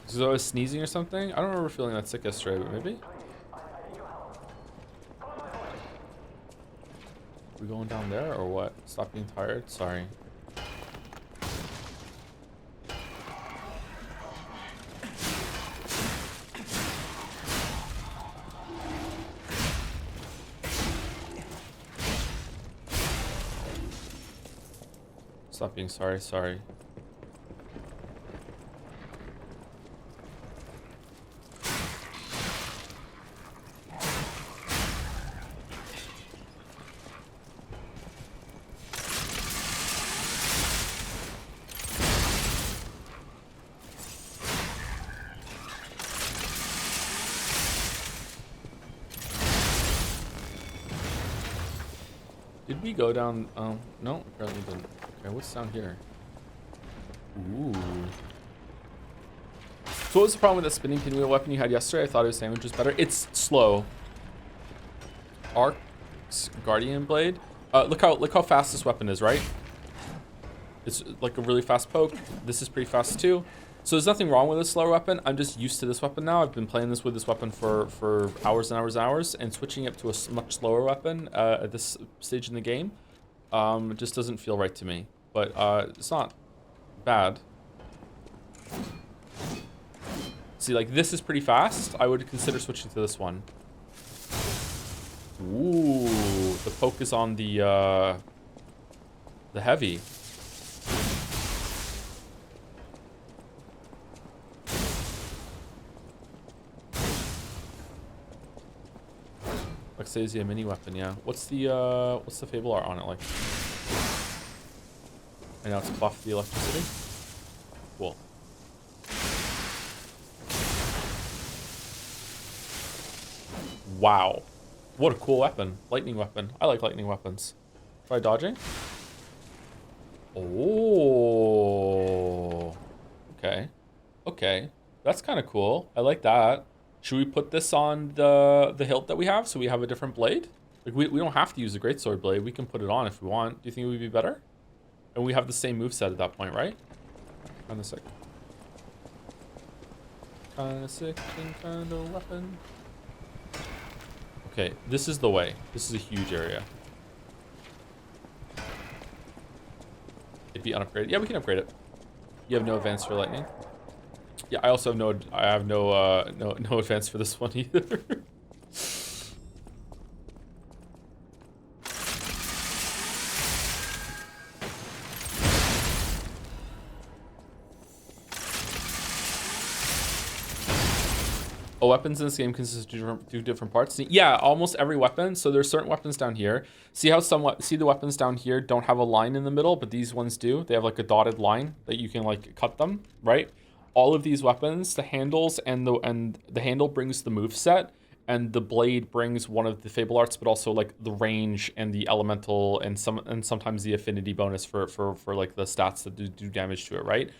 So I was sneezing or something? I don't remember feeling that sick yesterday, but maybe? We going down there or what? Stop being tired? Sorry. Stop being sorry. Did we go down? No, apparently didn't. Okay, what's down here? Ooh. So what was the problem with that spinning pinwheel weapon you had yesterday? I thought his damage was better. It's slow. Ark's Guardian Blade. Look how fast this weapon is, right? It's like a really fast poke. This is pretty fast too. So there's nothing wrong with this slower weapon. I'm just used to this weapon now. I've been playing with this weapon for hours and hours and hours, and switching it to a much slower weapon at this stage in the game just doesn't feel right to me. But it's not bad. See, like, this is pretty fast. I would consider switching to this one. Ooh, the poke is on the heavy. Exasia mini weapon, yeah. What's the Fable art on it like? And now it's buff the electricity. Cool. Wow. What a cool weapon. Lightning weapon. I like lightning weapons. Try dodging. Oh. Okay. Okay. That's kind of cool. I like that. Should we put this on the hilt that we have so we have a different blade? Like we don't have to use the greatsword blade. We can put it on if we want. Do you think it would be better? And we have the same moveset at that point, right? Kinda sick. Kinda sick and kinda weapon. Okay, this is the way. This is a huge area. It'd be unupgraded. Yeah, we can upgrade it. You have no advance for lightning. Yeah, I also have no advance for this one either. Oh, weapons in this game consist of two different parts. Yeah, almost every weapon. So there's certain weapons down here. See how the weapons down here don't have a line in the middle, but these ones do. They have like a dotted line that you can like cut them, right? All of these weapons, the handles and the handle brings the move set, and the blade brings one of the Fable arts, but also like the range and the elemental and sometimes the affinity bonus for like the stats that do damage to it, right?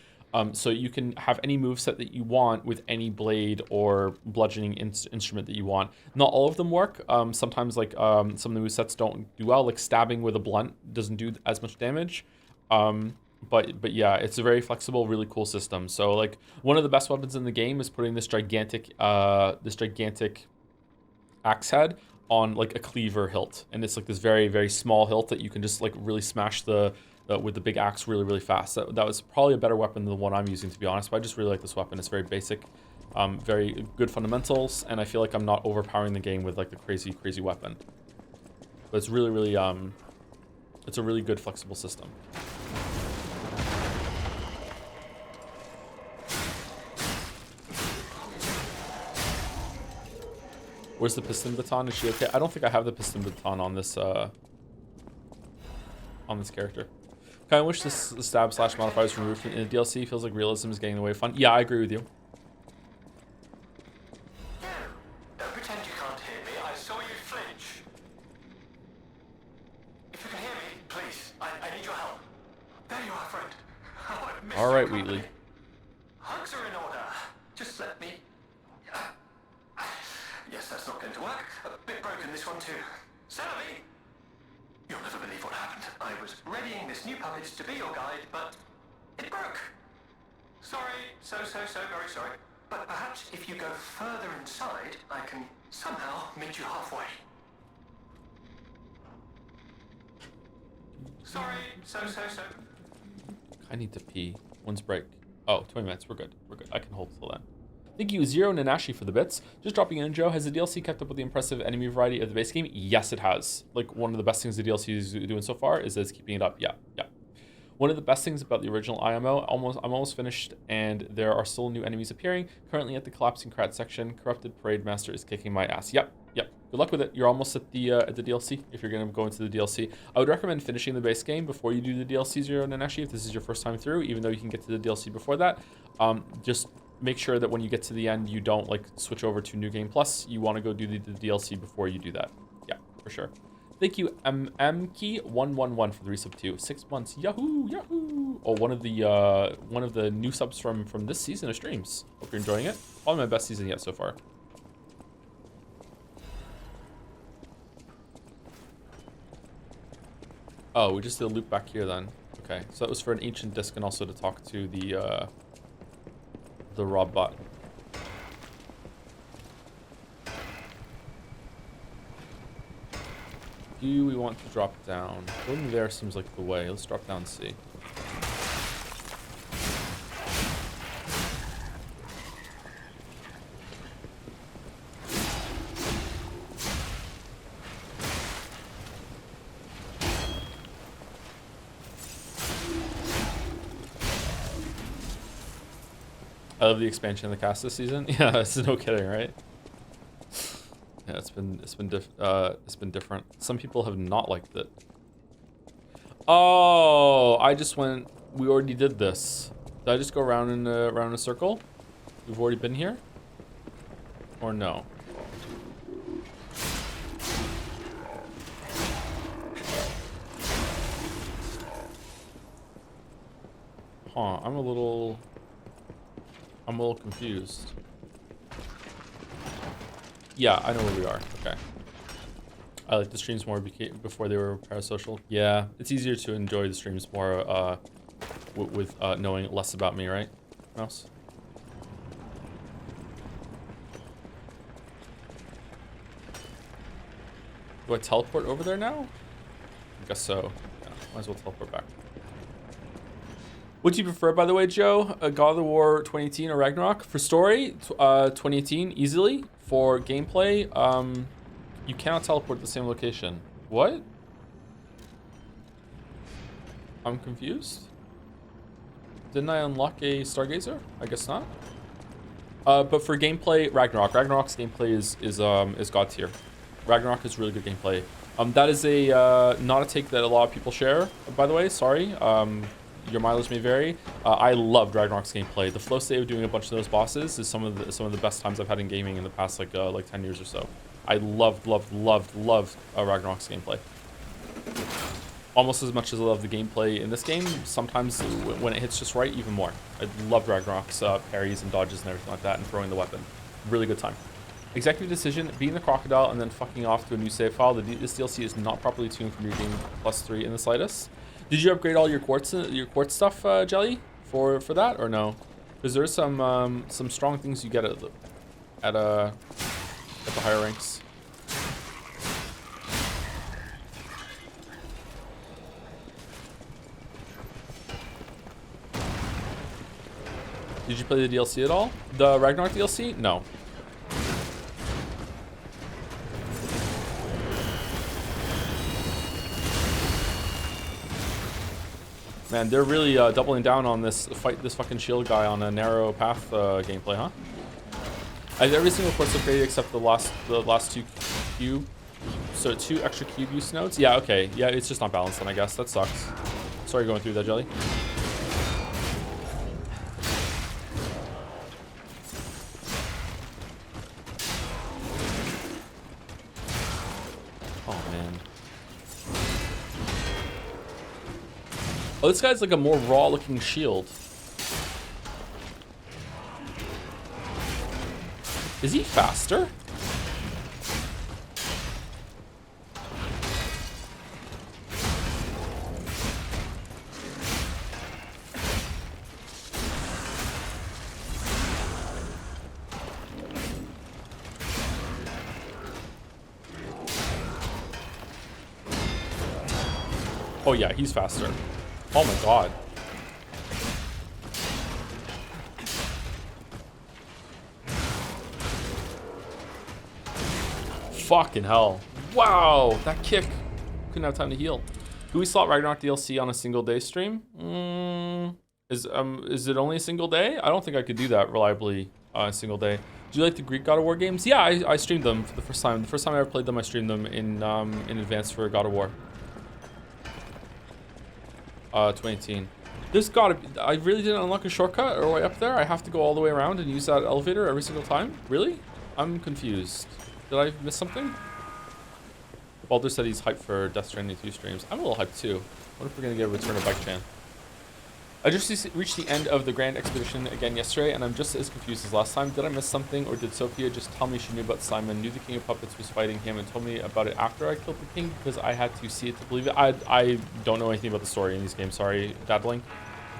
So you can have any moveset that you want with any blade or bludgeoning instrument that you want. Not all of them work. Sometimes like some of the movesets don't do well, like stabbing with a blunt doesn't do as much damage. But yeah, it's a very flexible, really cool system. So like one of the best weapons in the game is putting this gigantic axe head on like a cleaver hilt, and it's like this very, very small hilt that you can just like really smash with the big axe really fast. That was probably a better weapon than the one I'm using, to be honest, but I just really like this weapon. It's very basic, very good fundamentals, and I feel like I'm not overpowering the game with like the crazy weapon. But it's really it's a really good flexible system. Where's the piston baton? Is she okay? I don't think I have the piston baton on this character. Kind of wish this stab slash modifier is removed in the DLC. Feels like realism is getting in the way of fun. Yeah, I agree with you. Don't pretend you can't hear me. I saw you flinch. If you can hear me, please, I need your help. There you are, friend. Oh, I missed All right, you Wheatley. Hugs are in order. Just let me. Yes, that's not going to work. A bit broken, this one too. Savvy? You'll never believe what happened. I was readying this new puppet to be your guide, but it broke. Sorry, so very sorry. But perhaps if you go further inside, I can somehow meet you halfway. Sorry, so. I need to pee. When's break? Oh, 20 minutes. We're good. I can hold till then. Thank you, Zero Nanashi, for the bits. Just dropping in, Joe. Has the DLC kept up with the impressive enemy variety of the base game? Yes, it has. Like, one of the best things the DLC is doing so far is it's keeping it up. Yeah. One of the best things about the original IMO, I'm almost finished, and there are still new enemies appearing. Currently at the collapsing Krat section, Corrupted Parade Master is kicking my ass. Yep. Good luck with it. You're almost at the DLC, if you're going to go into the DLC. I would recommend finishing the base game before you do the DLC, Zero Nanashi, if this is your first time through, even though you can get to the DLC before that. Just make sure that when you get to the end, you don't, like, switch over to New Game Plus. You want to go do the DLC before you do that. Yeah, for sure. Thank you, MMKey111 for the resub too. 6 months. Yahoo! Oh, one of the new subs from this season of streams. Hope you're enjoying it. Probably my best season yet so far. Oh, we just did a loop back here then. Okay, so that was for an ancient disc and also to talk to the Rob bot. Do we want to drop down? Going there seems like the way. Let's drop down and see. I love the expansion of the cast this season. Yeah, it's no kidding, right? Yeah, it's been different. Some people have not liked it. Oh, we already did this. Did I just go around in a circle? We've already been here? Or no? Huh, I'm a little confused. Yeah, I know where we are. Okay. I like the streams more before they were parasocial. Yeah, it's easier to enjoy the streams more with knowing less about me, right, Mouse? Do I teleport over there now? I guess so. Yeah, might as well teleport back. What do you prefer, by the way, Joe? God of War 2018 or Ragnarok? For story, 2018 easily. For gameplay, you cannot teleport to the same location. What? I'm confused. Didn't I unlock a Stargazer? I guess not. But for gameplay, Ragnarok's gameplay is god tier. Ragnarok is really good gameplay. That is a not a take that a lot of people share, by the way. Sorry. Your mileage may vary. I loved Ragnarok's gameplay. The flow state of doing a bunch of those bosses is some of the best times I've had in gaming in the past like 10 years or so. I loved Ragnarok's gameplay. Almost as much as I love the gameplay in this game. Sometimes when it hits just right, even more. I loved Ragnarok's parries and dodges and everything like that, and throwing the weapon. Really good time. Executive decision: being the crocodile and then fucking off to a new save file. This DLC is not properly tuned for New Game Plus 3 in the slightest. Did you upgrade all your quartz stuff, Jelly, for that or no? Because there's some strong things you get at the higher ranks. Did you play the DLC at all? The Ragnarok DLC? No. Man, they're really doubling down on this fucking shield guy on a narrow path gameplay, huh? I have every single quest upgraded except the last two cube. So 2 extra cube use nodes. Yeah, okay. Yeah, it's just not balanced then, I guess. That sucks. Sorry going through that, Jelly. Oh, this guy's like a more raw looking shield. Is he faster? Oh yeah, he's faster. Oh my god. Fucking hell. Wow, that kick. Couldn't have time to heal. Do we slot Ragnarok DLC on a single day stream? Is it only a single day? I don't think I could do that reliably on a single day. Do you like the Greek God of War games? Yeah, I streamed them for the first time. The first time I ever played them, I streamed them in advance for God of War. 2018. This gotta be, I really didn't unlock a shortcut or way up there? I have to go all the way around and use that elevator every single time? Really? I'm confused. Did I miss something? Baldur said he's hyped for Death Stranding 2 streams. I'm a little hyped too. What if we're gonna get a return of Bike Chan? I just reached the end of the Grand Expedition again yesterday, and I'm just as confused as last time. Did I miss something, or did Sophia just tell me she knew about Simon, knew the King of Puppets was fighting him, and told me about it after I killed the king because I had to see it to believe it? I don't know anything about the story in these games. Sorry, Dadling.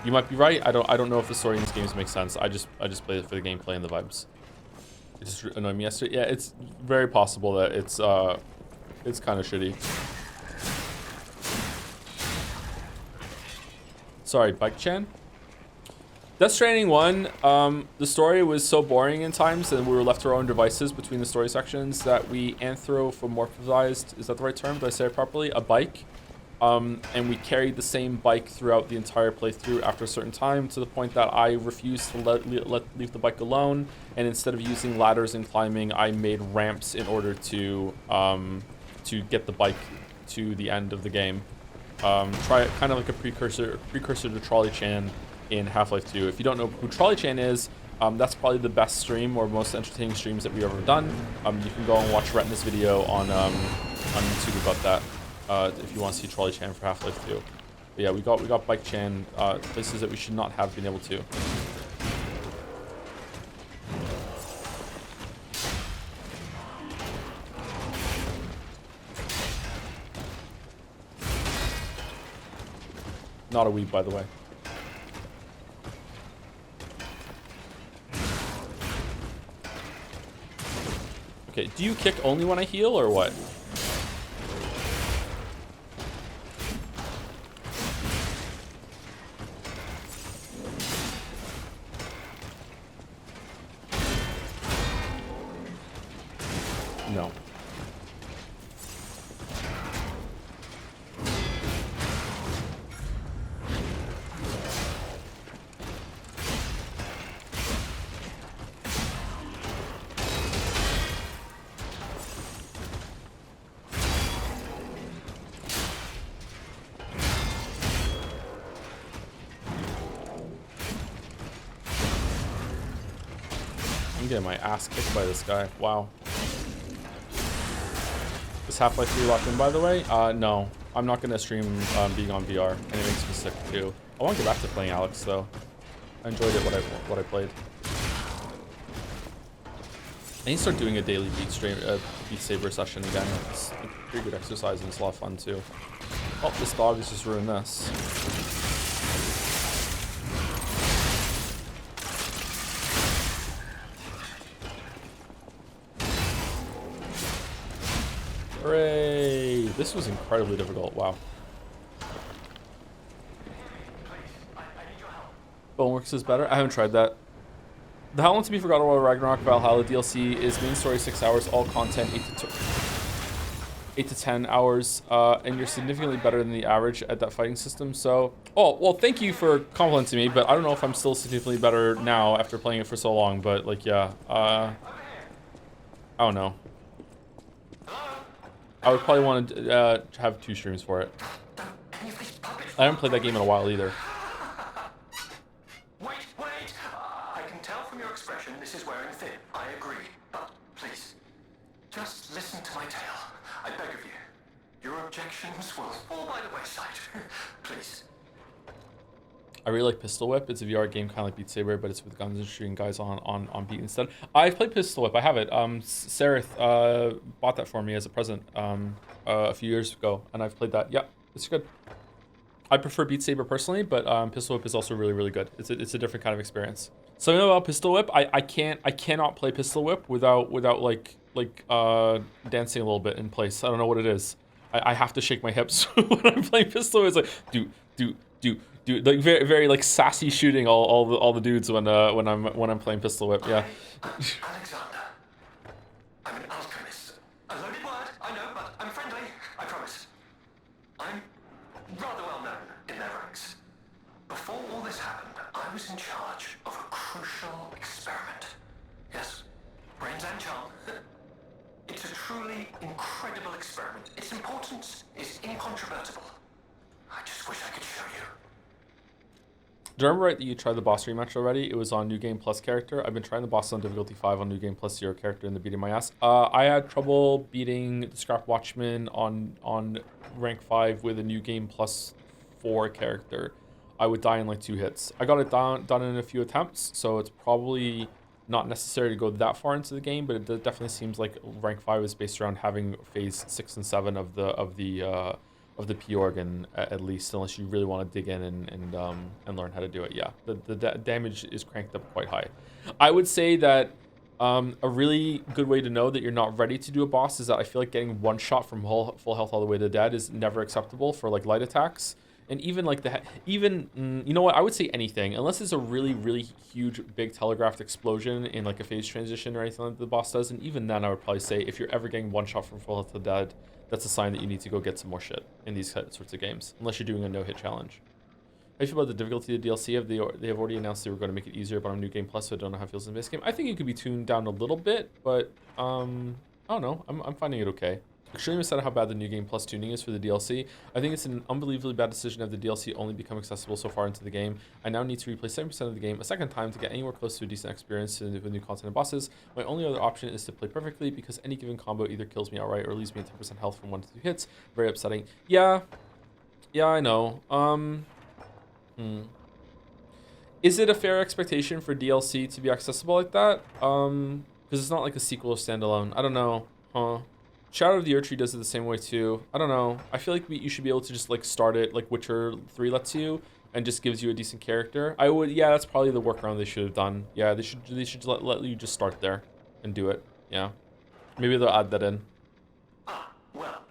You might be right. I don't know if the story in these games makes sense. I just play it for the gameplay and the vibes. It just annoyed me yesterday. Yeah, it's very possible that it's kind of shitty. Sorry, Bike Chan. Death Stranding 1, the story was so boring in times and we were left to our own devices between the story sections that we anthropomorphized, is that the right term? Did I say it properly? A bike. And we carried the same bike throughout the entire playthrough after a certain time, to the point that I refused to leave the bike alone, and instead of using ladders and climbing, I made ramps in order to get the bike to the end of the game. Try it kind of like a precursor to Trolley Chan in Half-Life 2. If you don't know who Trolley Chan is, that's probably the best stream or most entertaining streams that we've ever done. You can go and watch Retina's video on YouTube about that if you want to see Trolley Chan for Half-Life 2. But yeah, we got Bike Chan places that we should not have been able to. Not a weeb, by the way. Okay, do you kick only when I heal or what? No. I'm getting my ass kicked by this guy. Wow. Is Half-Life 3 locked in, by the way? No. I'm not going to stream being on VR, and it makes me sick, too. I want to get back to playing Alex, though. I enjoyed it, what I played. I need to start doing a daily Beat Saber session again. It's a pretty good exercise, and it's a lot of fun, too. Oh, this dog has just ruined this. Hooray! This was incredibly difficult. Wow. Boneworks is better. I haven't tried that. The How Long to Be Forgotten World Ragnarok Valhalla DLC is main story 6 hours, all content 8 to 10 hours, and you're significantly better than the average at that fighting system. So, oh well, thank you for complimenting me, but I don't know if I'm still significantly better now after playing it for so long. But like, yeah, I don't know. I would probably want to have 2 streams for it. I haven't played that game in a while either. Wait! I can tell from your expression this is wearing thin. I agree. But please, just listen to my tale. I beg of you. Your objections will fall by the wayside. Please. I really like Pistol Whip. It's a VR game kind of like Beat Saber, but it's with guns and shooting guys on beat instead. I've played Pistol Whip. I have it. Sarith bought that for me as a present a few years ago, and I've played that. Yeah, it's good. I prefer Beat Saber personally, but Pistol Whip is also really, really good. It's a different kind of experience. So you know about Pistol Whip, I cannot play Pistol Whip without like dancing a little bit in place. I don't know what it is. I have to shake my hips when I'm playing pistol. It's like do like very very like sassy shooting all the dudes when I'm playing pistol whip. Yeah. Alexander. I'm an alchemist. A loaded word, I know, but I'm friendly, I promise. I'm rather well known in their ranks. Before all this happened, I was in charge of a crucial experiment. Yes, brains and charm. It's a truly incredible experiment. Its importance is incontrovertible. I just wish I could show you. Do you remember right that you tried the boss rematch already? It was on New Game Plus character. I've been trying the boss on difficulty 5 on New Game Plus 0 character and the beating my ass. I had trouble beating the Scrap Watchman on rank 5 with a New Game Plus 4 character. I would die in like 2 hits. I got it done in a few attempts, so it's probably not necessary to go that far into the game, but it definitely seems like rank 5 is based around having phase 6 and 7 of the P organ at least, unless you really want to dig in and learn how to do it. Yeah, the damage is cranked up quite high. I would say that a really good way to know that you're not ready to do a boss is that I feel like getting one shot from full health all the way to dead is never acceptable for like light attacks. And even like you know what, I would say anything, unless it's a really, really huge, big telegraphed explosion in like a phase transition or anything like the boss does. And even then, I would probably say if you're ever getting one shot from full health to dead, that's a sign that you need to go get some more shit in these sorts of games, unless you're doing a no-hit challenge. How do you feel about the difficulty of the DLC? They have already announced they were going to make it easier, but on New Game Plus, so I don't know how it feels in the base game. I think it could be tuned down a little bit, but I don't know. I'm finding it okay. Extremely sad how bad the New Game Plus tuning is for the DLC. I think it's an unbelievably bad decision to have the DLC only become accessible so far into the game. I now need to replay 70% of the game a second time to get anywhere close to a decent experience with new content and bosses. My only other option is to play perfectly, because any given combo either kills me outright or leaves me at 10% health from 1 to 2 hits. Very upsetting. Yeah, I know. Is it a fair expectation for DLC to be accessible like that? Because it's not like a sequel or standalone. I don't know. Shadow of the Erdtree does it the same way too. I don't know. I feel like you should be able to just like start it like Witcher 3 lets you, and just gives you a decent character. Yeah, that's probably the workaround they should have done. Yeah, they should let you just start there and do it. Yeah, maybe they'll add that in. Well,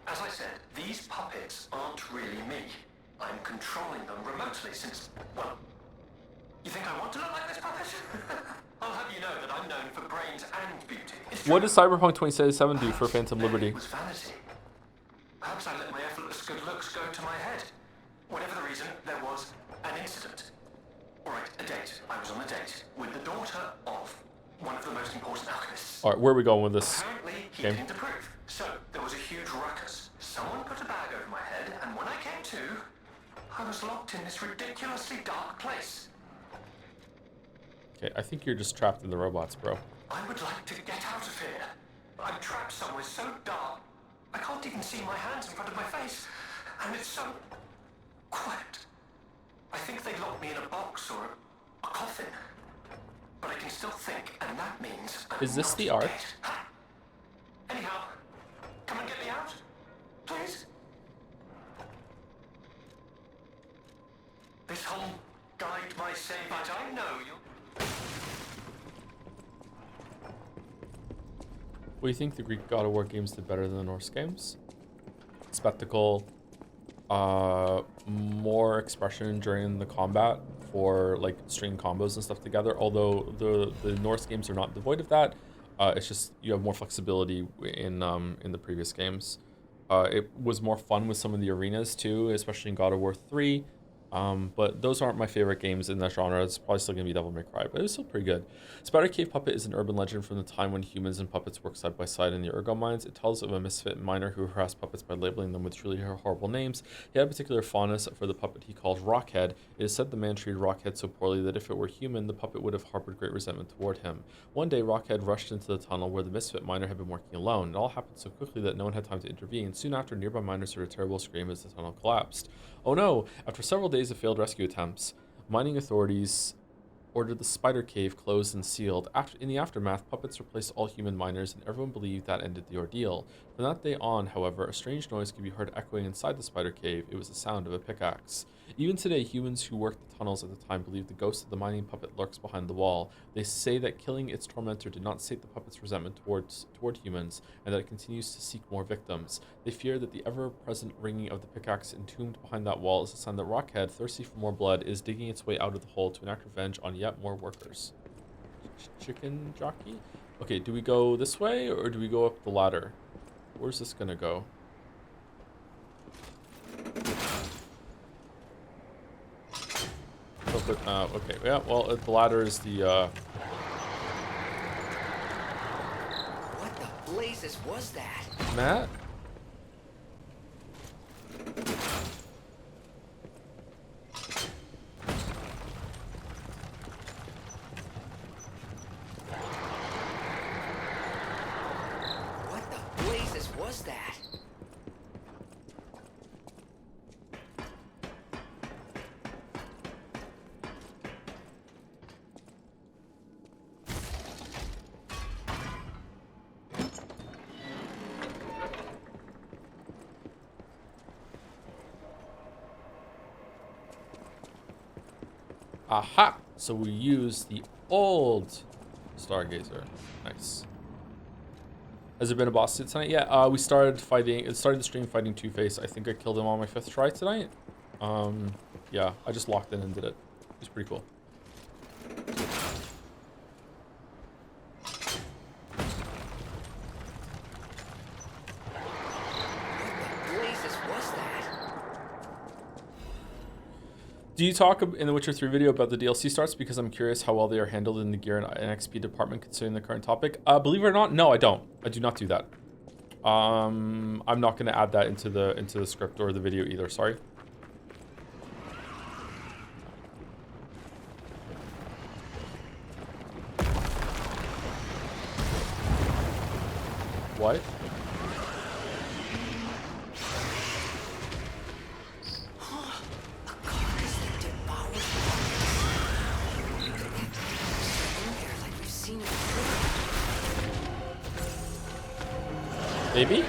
as I said, these puppets aren't really me. I'm controlling them remotely since, well, you think I want to look like this puppet? I'll have you know that I'm known for brains and beauty. What does Cyberpunk 2077 do for Phantom Liberty? It was vanity. Perhaps I let my effortless good looks go to my head. Whatever the reason, there was an incident. All right, a date. I was on a date with the daughter of one of the most important alchemists. All right, where are we going with this? Apparently, he didn't approve. So there was a huge ruckus. Someone put a bag over my head, and when I came to, I was locked in this ridiculously dark place. Okay, I think you're just trapped in the robots, bro. I would like to get out of here. I'm trapped somewhere so dark, I can't even see my hands in front of my face. And it's so quiet. I think they locked me in a box or a coffin. But I can still think, and that means I'm Is this not the art? dead. Anyhow, come and get me out, please. This whole guide my say, but I know you. What do you think the Greek God of War games did better than the Norse games? Spectacle, more expression during the combat for like string combos and stuff together. Although the Norse games are not devoid of that, it's just you have more flexibility in the previous games. It was more fun with some of the arenas too, especially in God of War 3. But those aren't my favorite games in that genre. It's probably still going to be Devil May Cry, but it's still pretty good. Spider Cave Puppet is an urban legend from the time when humans and puppets worked side by side in the Ergo mines. It tells of a misfit miner who harassed puppets by labeling them with truly horrible names. He had a particular fondness for the puppet he called Rockhead. It is said the man treated Rockhead so poorly that if it were human, the puppet would have harbored great resentment toward him. One day, Rockhead rushed into the tunnel where the misfit miner had been working alone. It all happened so quickly that no one had time to intervene. Soon after, nearby miners heard a terrible scream as the tunnel collapsed. Oh no! After several days of failed rescue attempts, mining authorities ordered the spider cave closed and sealed. In the aftermath, puppets replaced all human miners, and everyone believed that ended the ordeal. From that day on, however, a strange noise could be heard echoing inside the spider cave. It was the sound of a pickaxe. Even today, humans who worked the tunnels at the time believe the ghost of the mining puppet lurks behind the wall. They say that killing its tormentor did not sate the puppet's resentment toward humans, and that it continues to seek more victims. They fear that the ever-present ringing of the pickaxe entombed behind that wall is a sign that Rockhead, thirsty for more blood, is digging its way out of the hole to enact revenge on yet more workers. Chicken jockey? Okay, do we go this way, or do we go up the ladder? Where's this gonna go? Okay, yeah, well, the ladder is the, What the blazes was that? Matt? What the blazes was that? Aha! So we use the old Stargazer. Nice. Has there been a boss hit tonight? Yeah, we started the stream fighting Two-Face. I think I killed him on my 5th try tonight. Yeah, I just locked in and did it. It's pretty cool. Do you talk in the Witcher 3 video about the DLC starts? Because I'm curious how well they are handled in the gear and XP department considering the current topic. Believe it or not, no, I don't. I do not do that. I'm not going to add that into the script or the video either. Sorry. What? Maybe?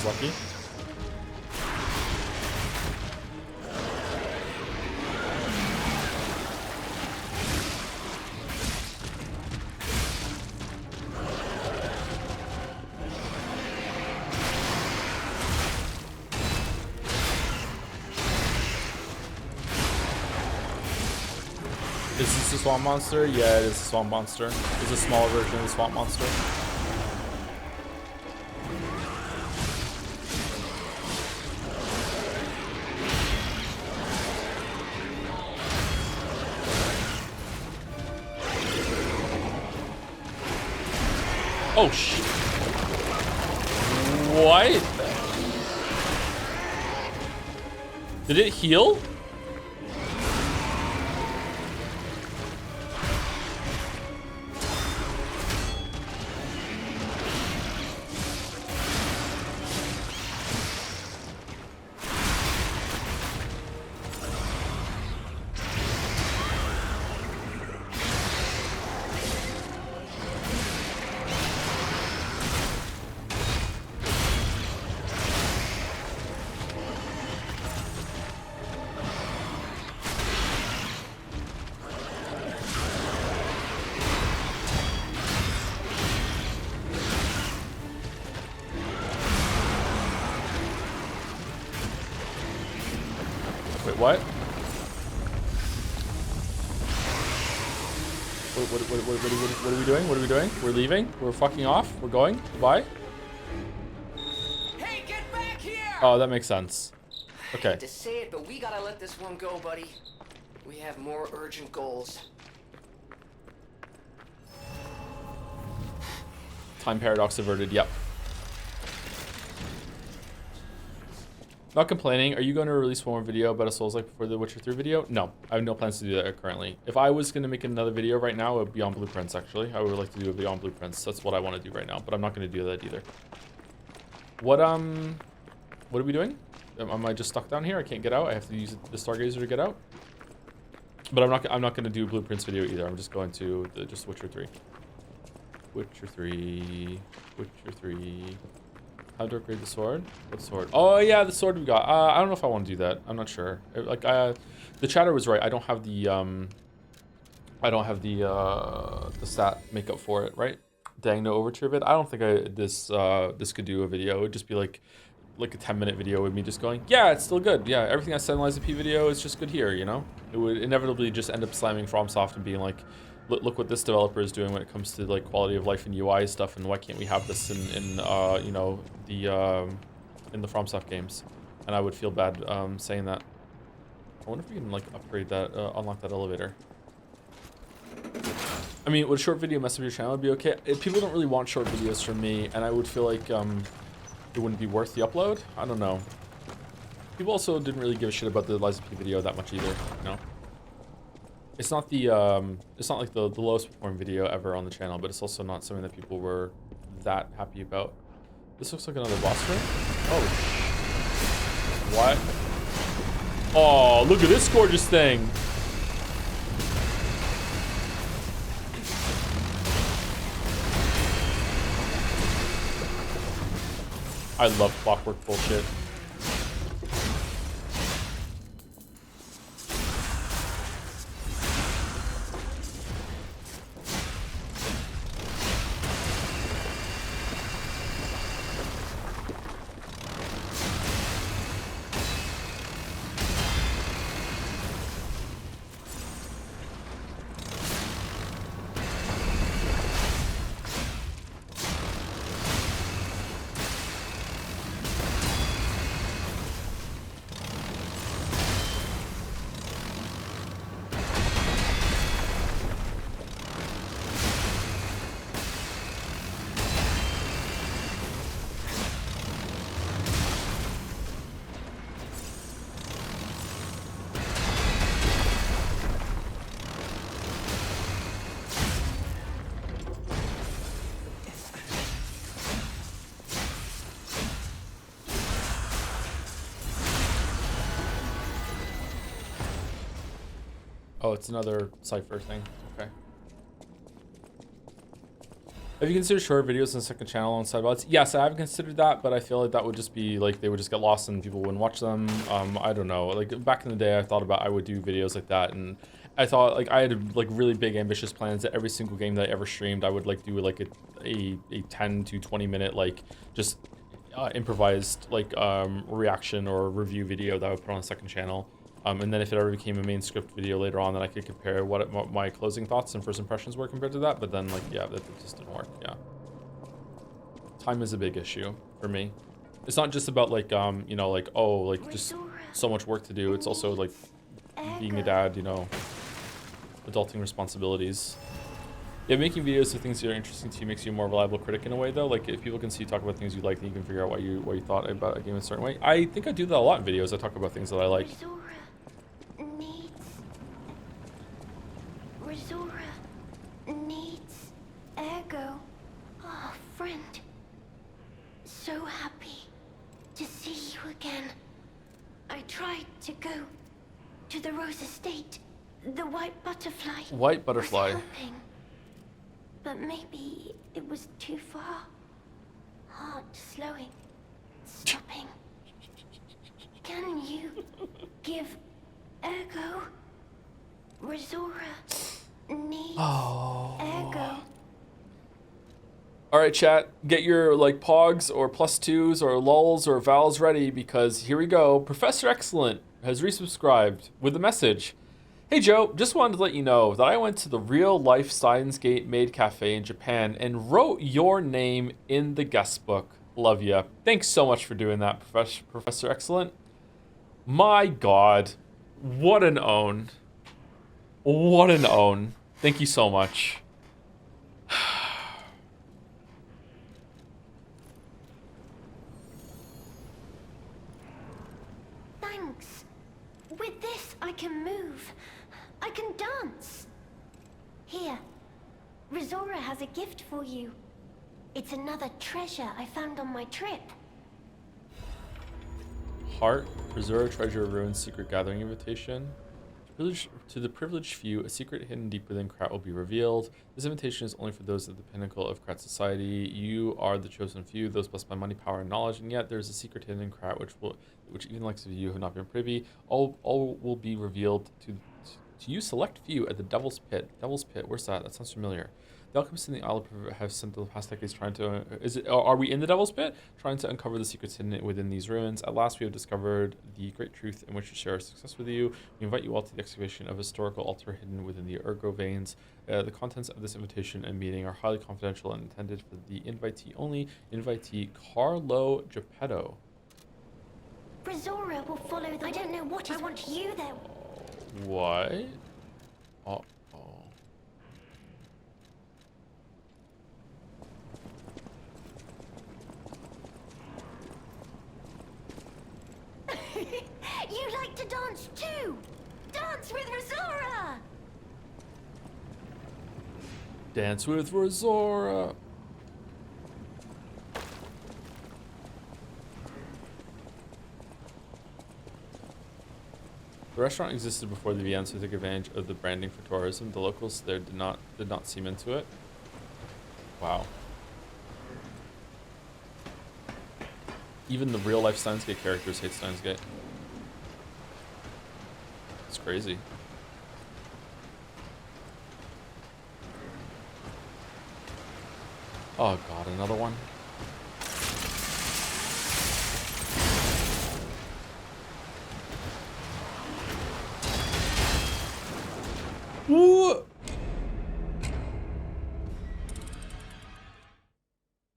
Lucky. Is this the swamp monster? Yeah, it is the swamp monster. It's a smaller version of the swamp monster. Oh shit. What? Did it heal? Wait, what? What are we doing? What are we doing? We're leaving? We're fucking off? We're going? Goodbye? Hey, get back here! Oh, that makes sense. Okay. To say it, but we gotta let this one go, buddy. We have more urgent goals. Time paradox averted, yep. Not complaining. Are you going to release one more video about a Souls-like before the Witcher 3 video? No, I have no plans to do that currently. If I was going to make another video right now, it would be on Blueprints, actually. I would like to do a video on Blueprints. That's what I want to do right now, but I'm not going to do that either. What are we doing? Am I just stuck down here? I can't get out. I have to use the Stargazer to get out. But I'm not going to do a Blueprints video either. I'm just going to just Witcher 3. Witcher 3. Witcher 3. How to upgrade the sword? What sword? Oh yeah, the sword we got. I don't know if I want to do that. I'm not sure. The chatter was right. I don't have the stat makeup for it, right? Dang, no overture bit. I don't think this could do a video. It would just be like a 10-minute video with me just going, yeah, it's still good. Yeah, everything I said in Liza P video is just good here, you know? It would inevitably just end up slamming FromSoft and being like, look what this developer is doing when it comes to like quality of life and UI stuff, and why can't we have this in you know, the FromSoft games? And I would feel bad saying that. I wonder if we can like upgrade that, unlock that elevator. I mean, would a short video mess up your channel? Would be okay. People don't really want short videos from me, and I would feel like it wouldn't be worth the upload. I don't know. People also didn't really give a shit about the Liza P video that much either, you know? It's not like the lowest performing video ever on the channel, but it's also not something that people were that happy about. This looks like another boss room. Oh. What? Oh, look at this gorgeous thing. I love clockwork bullshit. Oh, it's another cipher thing. Okay. Have you considered short videos on the second channel alongside VODs? Yes, I have considered that, but I feel like that would just be like they would just get lost and people wouldn't watch them. I don't know. Like back in the day, I thought about I would do videos like that, and I thought like I had like really big ambitious plans that every single game that I ever streamed, I would like do like a 10 to 20 minute like just improvised like reaction or review video that I would put on the second channel. And then if it ever became a main script video later on, then I could compare what my closing thoughts and first impressions were compared to that. But then, like, yeah, that just didn't work. Yeah. Time is a big issue for me. It's not just about, like, you know, like, oh, like, just so much work to do. It's also, like, being a dad, you know, adulting responsibilities. Yeah, making videos of things that are interesting to you makes you a more reliable critic in a way, though. Like, if people can see you talk about things you like, then you can figure out why you thought about a game in a certain way. I think I do that a lot in videos. I talk about things that I like. Resura needs Ergo. Oh, friend. So happy to see you again. I tried to go to the Rose Estate. The white butterfly. White butterfly. Was helping, but maybe it was too far. Heart slowing, stopping. Can you give Ergo? Resura needs Ergo. All right, chat, get your like pogs or +2s or lulls or vowels ready because here we go. Professor Excellent has resubscribed with a message. Hey Joe, just wanted to let you know that I went to the real life Steins Gate Maid Cafe in Japan and wrote your name in the guest book. Love ya. Thanks so much for doing that, Professor Excellent. My God, what an own. What an own. Thank you so much. Thanks. With this, I can move. I can dance. Here, Rizora has a gift for you. It's another treasure I found on my trip. Heart, Preserve Treasure Ruins Secret Gathering Invitation. To the privileged few, a secret hidden deep within Krat will be revealed. This invitation is only for those at the pinnacle of Krat society. You are the chosen few, those blessed by money, power, and knowledge, and yet there is a secret hidden in Krat which even likes of you have not been privy. All will be revealed to you select few at the Devil's Pit. Devil's Pit, where's that? That sounds familiar. The alchemists in the Isle have spent the past decades trying to... Are we in the Devil's Pit? Trying to uncover the secrets hidden within these ruins. At last, we have discovered the great truth in which to share our success with you. We invite you all to the excavation of a historical altar hidden within the ergo veins. The contents of this invitation and meeting are highly confidential and intended for the invitee only. Invitee Carlo Geppetto. Rizora will follow the... I don't know what I want you there. What? Uh-oh. You like to dance too! Dance with Rizora! Dance with Rizora. The restaurant existed before the Vians took advantage of the branding for tourism. The locals there did not seem into it. Wow. Even the real life Steins Gate characters hate Steins Gate. It's crazy. Oh God, another one. Woo!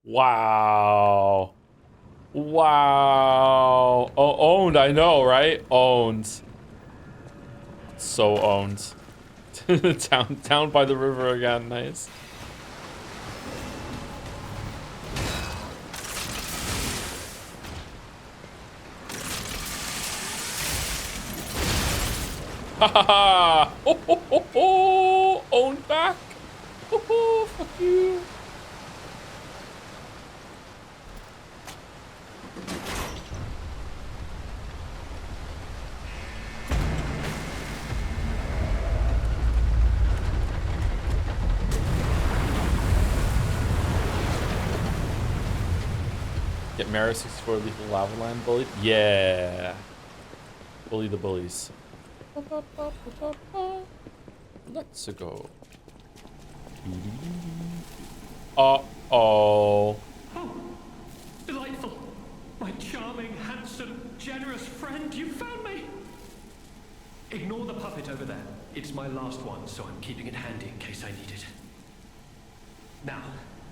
Wow. Wow. Oh, owned, I know, right? Owned. So owned. Town by the river again, nice. Ha ha ha! Oh, ho, ho, ho! Owned back! Ho, ho, fuck you! Get Mara 64 Lethal Lava Land bullied? Yeah! Bully the bullies. Let's go. Uh-oh. Oh, delightful. My charming, handsome, generous friend, you found me. Ignore the puppet over there. It's my last one, so I'm keeping it handy in case I need it. Now,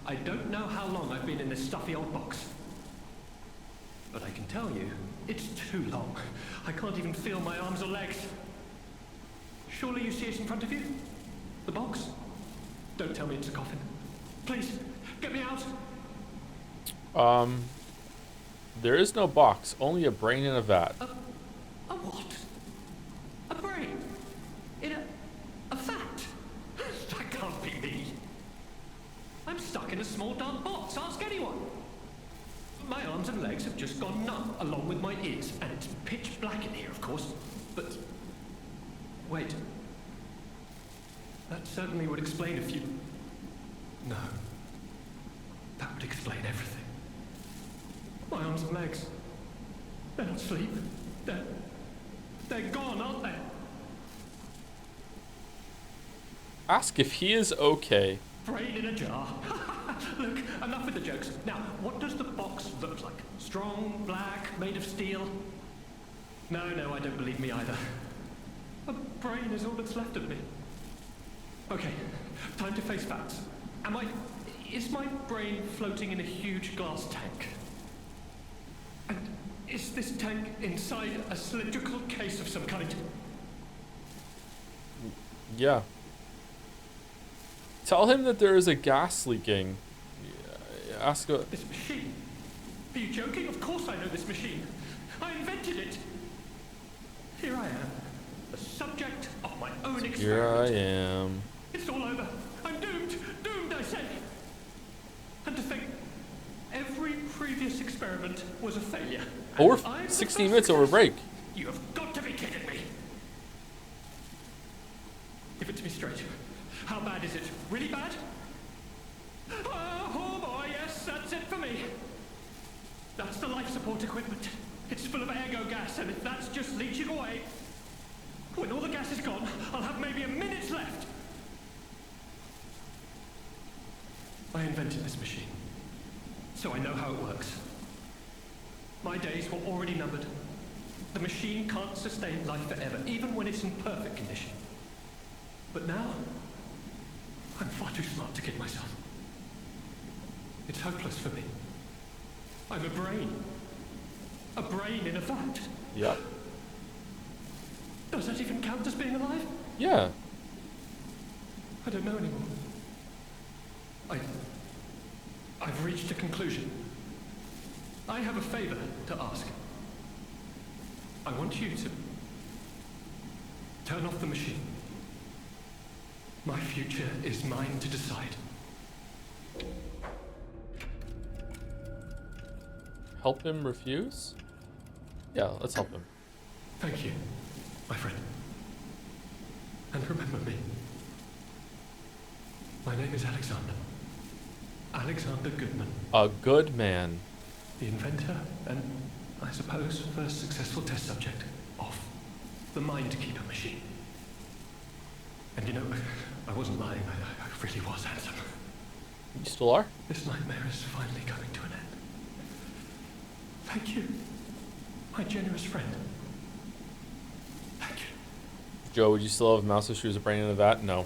I don't know how long I've been in this stuffy old box. But I can tell you, it's too long. I can't even feel my arms or legs. Surely you see it in front of you? The box? Don't tell me it's a coffin. Please, get me out. There is no box, only a brain in a vat. A what? A brain? In a vat? That can't be me. I'm stuck in a small dark box, ask anyone. My arms and legs have just gone numb, along with my ears, and it's pitch black in here, of course. But wait. That certainly would explain a few... No. That would explain everything. My arms and legs. They're not asleep. They're gone, aren't they? Ask if he is okay. Brain in a jar. Look, enough with the jokes. Now, what does the box look like? Strong, black, made of steel? No, I don't believe me either. A brain is all that's left of me. Okay, time to face facts. Is my brain floating in a huge glass tank? And is this tank inside a cylindrical case of some kind? Yeah. Tell him that there is a gas leaking. Ask a... This machine? Are you joking? Of course I know this machine. I invented it. Here I am, the subject of my own experiment. Here I am. It's all over. I'm doomed. Doomed, I say. And to think, every previous experiment was a failure. Oh, we're 16 minutes over break. You have got to be kidding me. Give it to me straight. How bad is it? Really bad? Oh boy, yes, that's it for me. That's the life support equipment. It's full of ergo gas, and if that's just leaching away, when all the gas is gone, I'll have maybe a minute left. I invented this machine, so I know how it works. My days were already numbered. The machine can't sustain life forever, even when it's in perfect condition. But now, I'm far too smart to kid myself. It's hopeless for me. I'm a brain. A brain in a vat. Yep. Does that even count as being alive? Yeah. I don't know anymore. I've reached a conclusion. I have a favor to ask. I want you to turn off the machine. My future is mine to decide. Help him refuse? Yeah, let's help him. Thank you, my friend. And remember me. My name is Alexander. Alexander Goodman. A good man. The inventor and, I suppose, first successful test subject of the Mindkeeper machine. And you know, I wasn't lying. I really was handsome. You still are? This nightmare is finally coming to an end. Thank you, my generous friend. Thank you. Joe, would you still have mouse if she was a brain in a vat? No.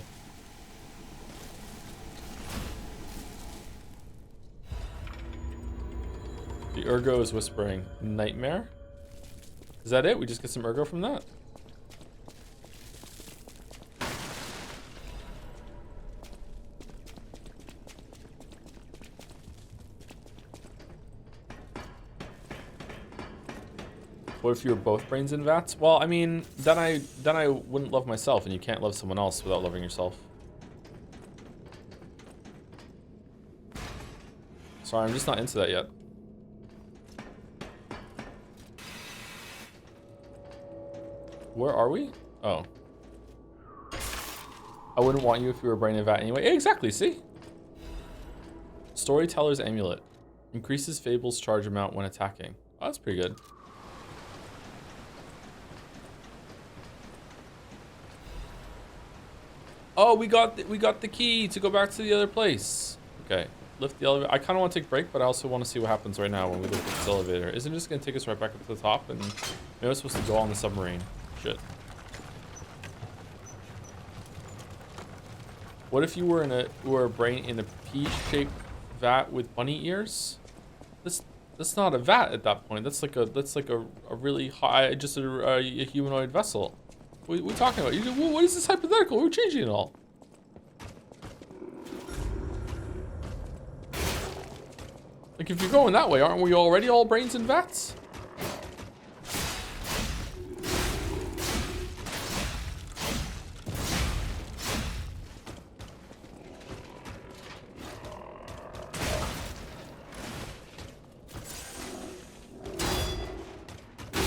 The ergo is whispering. Nightmare? Is that it? We just get some ergo from that? What if you were both brains in vats? Well, I mean, then I wouldn't love myself, and you can't love someone else without loving yourself. Sorry, I'm just not into that yet. Where are we? Oh. I wouldn't want you if you were a brain in a vat anyway. Yeah, exactly, see? Storyteller's Amulet. Increases Fable's charge amount when attacking. Oh, that's pretty good. Oh, we got the key to go back to the other place. Okay, lift the elevator. I kind of want to take a break, but I also want to see what happens right now when we lift this elevator. Isn't it just going to take us right back up to the top? And maybe I'm supposed to go on the submarine. Shit. What if you were a brain in a pea-shaped vat with bunny ears? That's not a vat at that point. That's like a really high, just a humanoid vessel. What are we talking about? What is this hypothetical? We're changing it all. Like, if you're going that way, aren't we already all brains in vats?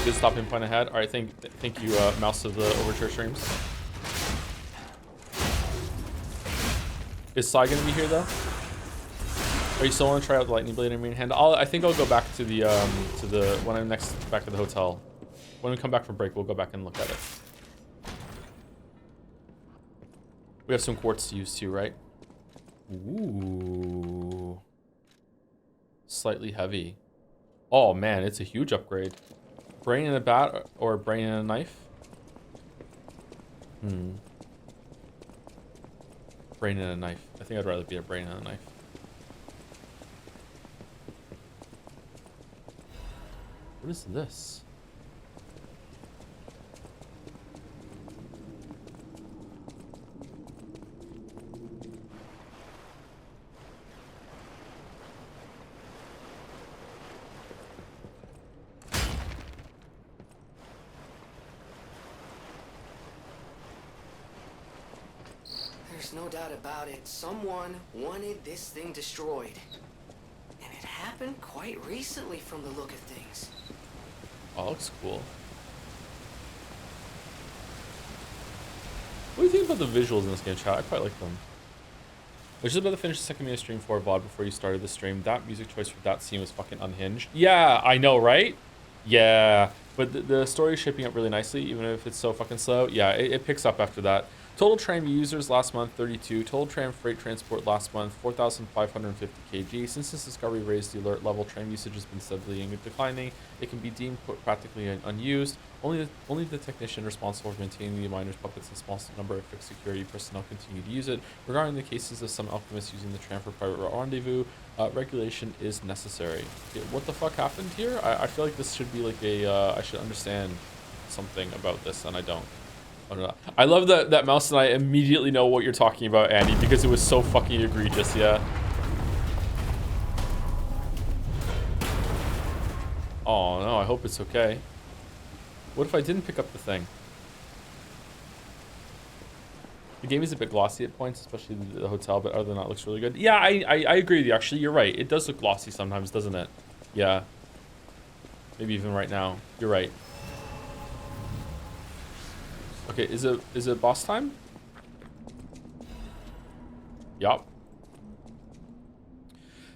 Good stop him point ahead. All right, thank you, Mouse of the Overture streams. Is Sai gonna be here though? Are you still want to try out the lightning blade in main hand? I think I'll go back to the when I'm next back at the hotel. When we come back from break, we'll go back and look at it. We have some quartz to use too, right? Ooh. Slightly heavy. Oh man, it's a huge upgrade. Brain in a bat or brain in a knife? Brain in a knife. I think I'd rather be a brain in a knife. What is this? There's no doubt about it. Someone wanted this thing destroyed. And it happened quite recently from the look of things. Oh, that looks cool. What do you think about the visuals in this game, chat? I quite like them. I was just about to finish the second minute stream for VOD before you started the stream. That music choice for that scene was fucking unhinged. Yeah, I know, right? Yeah, but the story is shaping up really nicely, even if it's so fucking slow. Yeah, it picks up after that. Total tram users last month, 32. Total tram freight transport last month, 4,550 kg. Since this discovery raised the alert level, tram usage has been steadily declining. It can be deemed practically unused. Only the technician responsible for maintaining the miner's puppets and a small number of fixed security personnel continue to use it. Regarding the cases of some alchemists using the tram for private rendezvous, regulation is necessary. What the fuck happened here? I feel like this should be like a, I should understand something about this, and I don't. I don't know. I love that mouse, and I immediately know what you're talking about, Andy, because it was so fucking egregious, yeah. Oh no, I hope it's okay. What if I didn't pick up the thing? The game is a bit glossy at points, especially the hotel, but other than that, it looks really good. Yeah, I agree with you. Actually, you're right. It does look glossy sometimes, doesn't it? Yeah. Maybe even right now. You're right. Okay, is it boss time? Yup.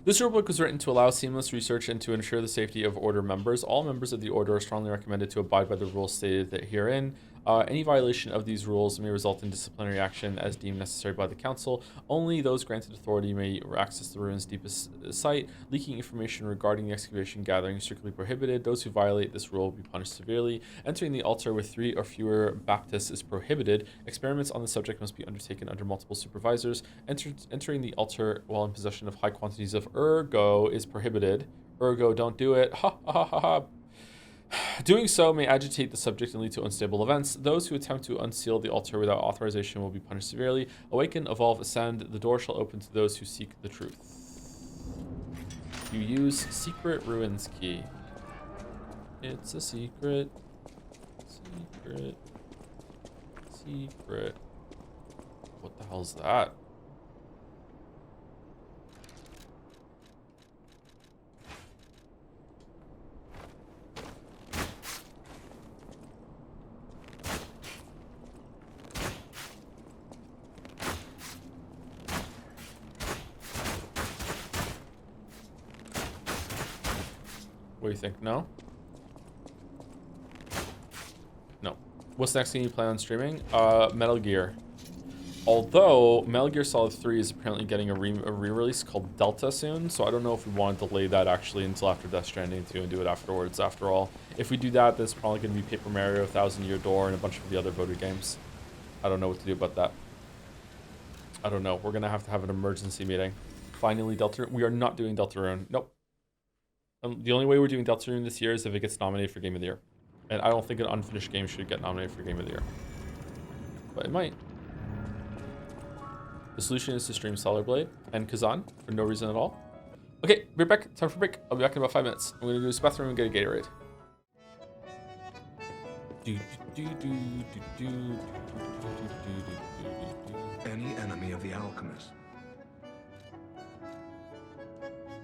This rulebook was written to allow seamless research and to ensure the safety of Order members. All members of the Order are strongly recommended to abide by the rules stated herein. Any violation of these rules may result in disciplinary action as deemed necessary by the Council. Only those granted authority may access the ruins' deepest site. Leaking information regarding the excavation gathering is strictly prohibited. Those who violate this rule will be punished severely. Entering the altar with 3 or fewer Baptists is prohibited. Experiments on the subject must be undertaken under multiple supervisors. Entering the altar while in possession of high quantities of ergo is prohibited. Ergo, don't do it. Ha ha ha ha ha. Doing so may agitate the subject and lead to unstable events. Those who attempt to unseal the altar without authorization will be punished severely. Awaken, evolve, ascend. The door shall open to those who seek the truth. You use secret ruins key. It's a secret. Secret. Secret. What the hell's that? What do you think? No? No. What's the next thing you plan on streaming? Metal Gear. Although, Metal Gear Solid 3 is apparently getting a re-release called Delta soon, so I don't know if we want to delay that actually until after Death Stranding 2 and do it afterwards, after all. If we do that, there's probably going to be Paper Mario, Thousand Year Door, and a bunch of the other voted games. I don't know what to do about that. I don't know. We're going to have an emergency meeting. Finally, Deltarune. We are not doing Deltarune. Nope. The only way we're doing Deltarune this year is if it gets nominated for Game of the Year. And I don't think an unfinished game should get nominated for Game of the Year. But it might. The solution is to stream Solar Blade and Kazan for no reason at all. Okay, we're back. Time for a break. I'll be back in about 5 minutes. I'm going to go to the bathroom and get a Gatorade. Any enemy of the alchemist.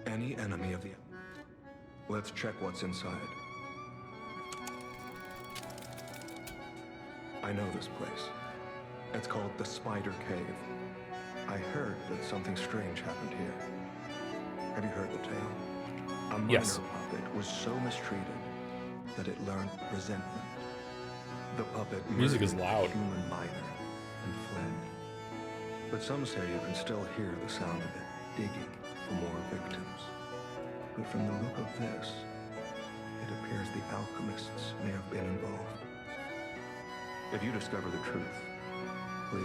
Any enemy of the... Let's check what's inside. I know this place. It's called the Spider Cave. I heard that something strange happened here. Have you heard the tale? A miner puppet was so mistreated that it learned resentment. The puppet Music is murdered loud. a human miner and fled. But some say you can still hear the sound of it digging for more victims. But from the look of this, it appears the alchemists may have been involved. If you discover the truth, please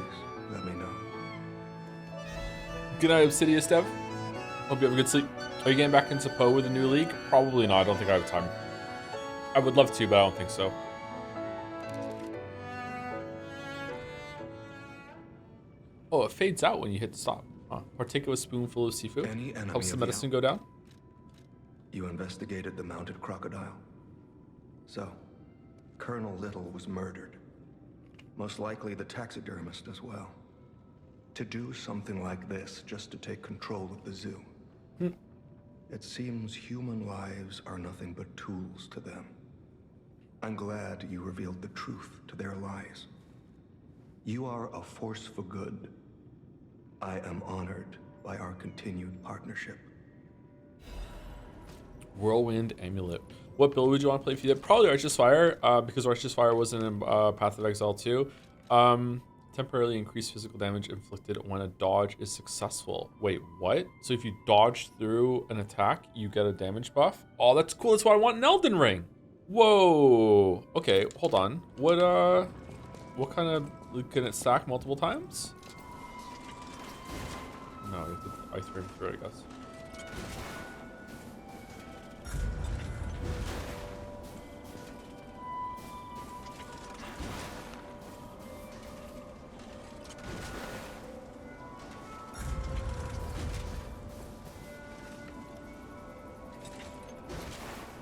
let me know. Good night, Obsidious Dev. Hope you have a good sleep. Are you getting back into Poe with a new league? Probably not. I don't think I have time. I would love to, but I don't think so. Oh, it fades out when you hit stop. Huh. Partake of a spoonful of seafood. Helps the medicine go down. You investigated the mounted crocodile. So, Colonel Little was murdered. Most likely the taxidermist as well. To do something like this just to take control of the zoo. It seems human lives are nothing but tools to them. I'm glad you revealed the truth to their lies. You are a force for good. I am honored by our continued partnership. Whirlwind Amulet. What build would you want to play if you did? Probably Righteous Fire, because Righteous Fire wasn't in Path of Exile 2. Temporarily increase physical damage inflicted when a dodge is successful. Wait, what? So if you dodge through an attack, you get a damage buff? Oh, that's cool. That's what I want in Elden Ring. Whoa. Okay, hold on. What kind of... Can it stack multiple times? No, you have to ice ring through it, I guess.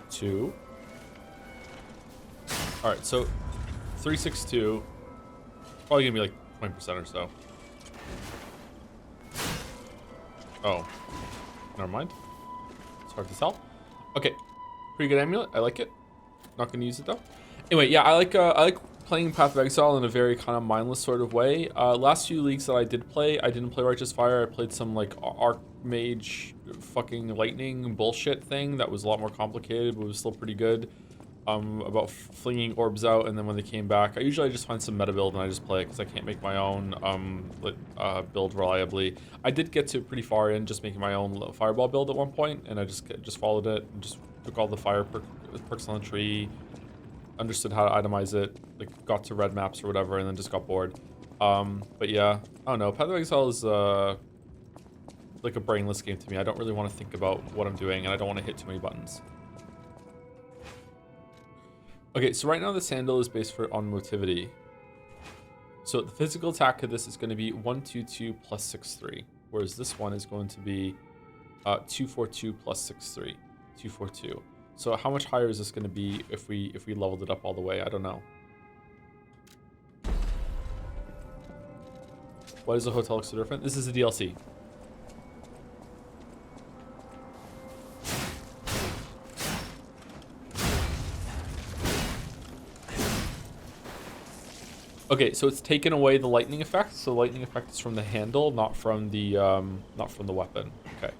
Two. All right, so 362. Probably gonna be like 20% or so. Oh, never mind. It's hard to tell. Okay, pretty good amulet. I like it. Not gonna use it though. Anyway, yeah, I like playing Path of Exile in a very kind of mindless sort of way. Last few leagues that I did play, I didn't play Righteous Fire. I played some like Archmage fucking lightning bullshit thing that was a lot more complicated, but was still pretty good. About flinging orbs out, and then when they came back, I usually just find some meta build and I just play it because I can't make my own build reliably. I did get to pretty far in just making my own fireball build at one point, and I just followed it and just took all the fire perks on the tree, understood how to itemize it, like got to red maps or whatever, and then just got bored. But yeah, I don't know. Path of Exile is like a brainless game to me. I don't really want to think about what I'm doing, and I don't want to hit too many buttons. Okay, so right now the sandal is based on motivity. So the physical attack of this is going to be 122 plus 63, whereas this one is going to be 242 plus 63, 242. So how much higher is this going to be if we leveled it up all the way? I don't know. Why does the hotel look so different? This is a DLC. Okay, so it's taken away the lightning effect. So the lightning effect is from the handle, not from the weapon. Okay.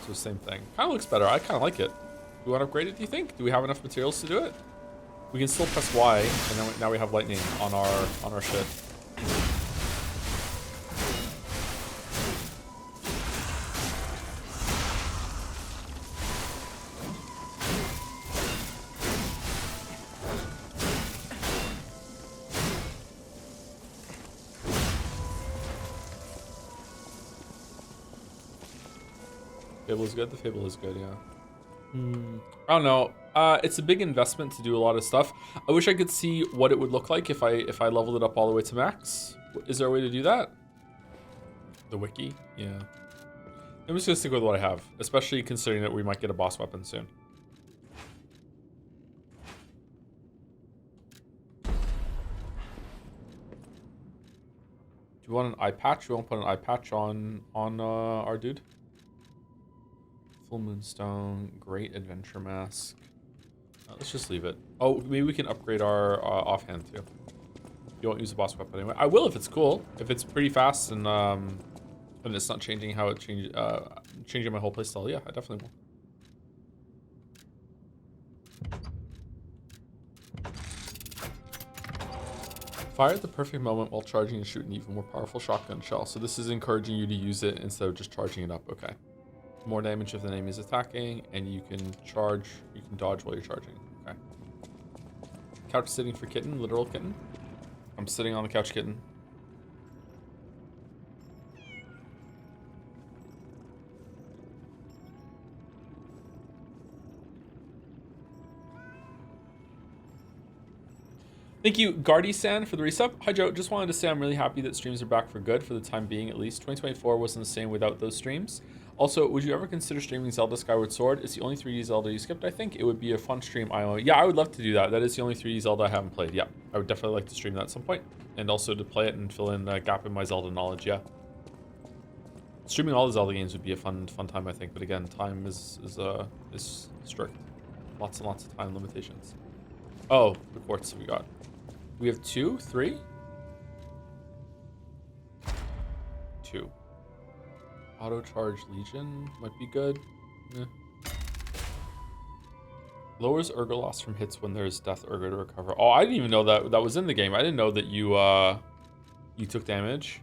So same thing. Kind of looks better. I kind of like it. Do we want to upgrade it? Do you think? Do we have enough materials to do it? We can still press Y, and then now we have lightning on our shit. Fable is good. The Fable is good, yeah. I don't know. It's a big investment to do a lot of stuff. I wish I could see what it would look like if I leveled it up all the way to max. Is there a way to do that? The wiki? Yeah. I'm just gonna stick with what I have, especially considering that we might get a boss weapon soon. Do you want an eye patch? We won't put an eye patch on our dude. Full Moonstone, Great Adventure Mask. Let's just leave it. Oh, maybe we can upgrade our offhand too. You won't use the boss weapon anyway. I will if it's cool. If it's pretty fast and it's not changing how it changing my whole playstyle. Yeah, I definitely will. Fire at the perfect moment while charging and shoot an even more powerful shotgun shell. So this is encouraging you to use it instead of just charging it up. Okay. More damage if the enemy is attacking, and you can charge, you can dodge while you're charging. Okay. Couch sitting for kitten, literal kitten. I'm sitting on the couch, kitten. Thank you, Gardy-san, for the resub. Hi, Joe. Just wanted to say I'm really happy that streams are back for good, for the time being at least. 2024 wasn't the same without those streams. Also, would you ever consider streaming Zelda Skyward Sword? It's the only 3D Zelda you skipped, I think. It would be a fun stream. Yeah, I would love to do that. That is the only 3D Zelda I haven't played. Yeah, I would definitely like to stream that at some point. And also to play it and fill in a gap in my Zelda knowledge, yeah. Streaming all the Zelda games would be a fun time, I think. But again, time is strict. Lots and lots of time limitations. Oh, the quartz we got. We have 2, 3? 2. Auto charge Legion might be good. Eh. Lowers Urga loss from hits when there's death Urga to recover. Oh, I didn't even know that was in the game. I didn't know that you took damage.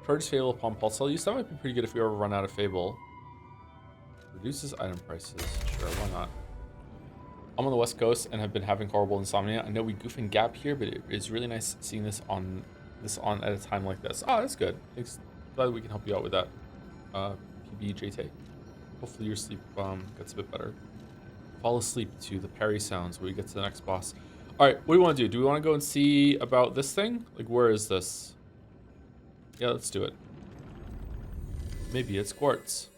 Charges Fable upon pulse cell use. That might be pretty good if we ever run out of Fable. Reduces item prices. Sure, why not? I'm on the West Coast and have been having horrible insomnia. I know we goof and gap here, but it is really nice seeing this on at a time like this. Oh, that's good. Thanks. Glad we can help you out with that. PBJT. Hopefully your sleep gets a bit better. Fall asleep to the parry sounds when we get to the next boss. All right, what do we want to do? Do we want to go and see about this thing? Like, where is this? Yeah, let's do it. Maybe it's quartz.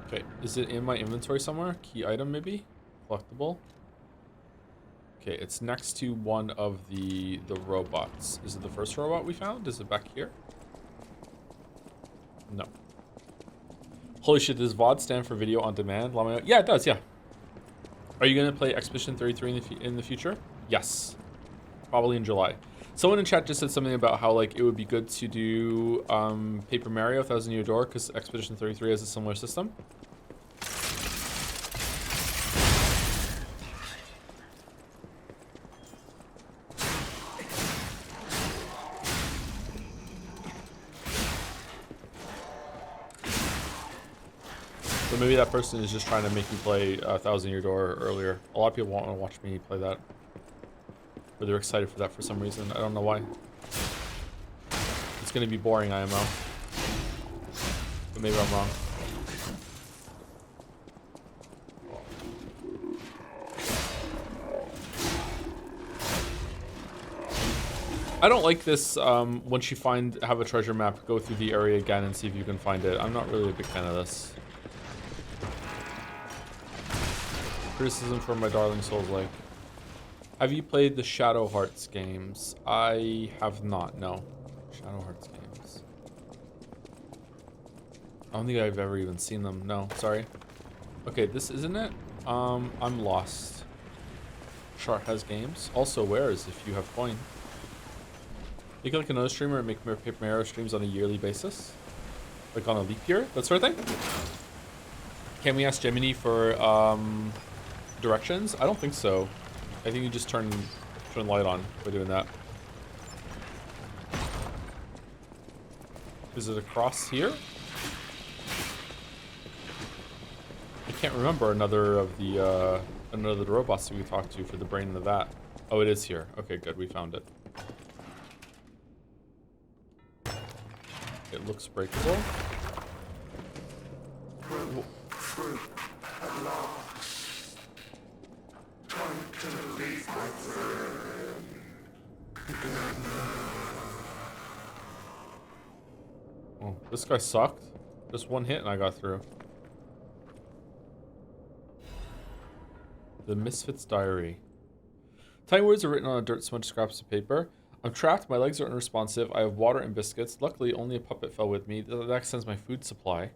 Okay, is it in my inventory somewhere? Key item maybe? Collectible? Okay, it's next to one of the robots. Is it the first robot we found? Is it back here? No. Holy shit, does VOD stand for video on demand? Yeah, it does, yeah. Are you going to play Expedition 33 in the future? Yes. Probably in July. Someone in chat just said something about how like it would be good to do Paper Mario 1000 Year Door because Expedition 33 has a similar system. So maybe that person is just trying to make me play 1000 Year Door earlier. A lot of people want to watch me play that. Or they're excited for that for some reason. I don't know why. It's going to be boring, IMO. But maybe I'm wrong. I don't like this, once you have a treasure map, go through the area again and see if you can find it. I'm not really a big fan of this. Criticism from my darling Souls-like. Have you played the Shadow Hearts games? I have not, no. Shadow Hearts games. I don't think I've ever even seen them. No, sorry. Okay, this isn't it? I'm lost. Shark has games. Also wears if you have coin. You can like another streamer and make Paper Mario streams on a yearly basis? Like on a leap year? That sort of thing? Can we ask Gemini for directions? I don't think so. I think you just turn light on by doing that. Is it across here? I can't remember another of the robots that we talked to for the brain in the vat. Oh, it is here. Okay, good. We found it. It looks breakable. Oh, this guy sucked. Just one hit and I got through. The Misfits Diary. Tiny words are written on a dirt smudged scraps of paper. I'm trapped, my legs are unresponsive, I have water and biscuits. Luckily, only a puppet fell with me. That extends my food supply.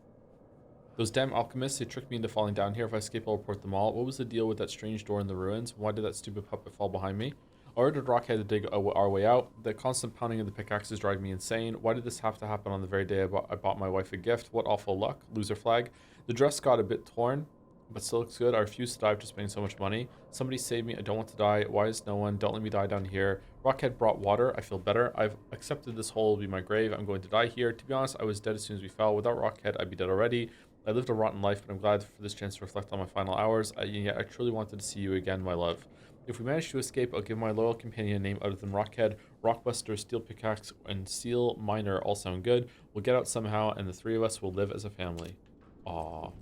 Those damn alchemists, they tricked me into falling down here. If I escape, I'll report them all. What was the deal with that strange door in the ruins? Why did that stupid puppet fall behind me? Ordered Rockhead to dig our way out. The constant pounding of the pickaxe is driving me insane. Why did this have to happen on the very day I bought my wife a gift? What awful luck. Loser flag. The dress got a bit torn, but still looks good. I refuse to die after spending so much money. Somebody save me. I don't want to die. Why is no one? Don't let me die down here. Rockhead brought water. I feel better. I've accepted this hole will be my grave. I'm going to die here. To be honest, I was dead as soon as we fell. Without Rockhead, I'd be dead already. I lived a rotten life, but I'm glad for this chance to reflect on my final hours. Yet I truly wanted to see you again, my love. If we manage to escape, I'll give my loyal companion a name other than Rockhead. Rockbuster, Steel Pickaxe, and Seal Miner all sound good. We'll get out somehow, and the three of us will live as a family. Aww.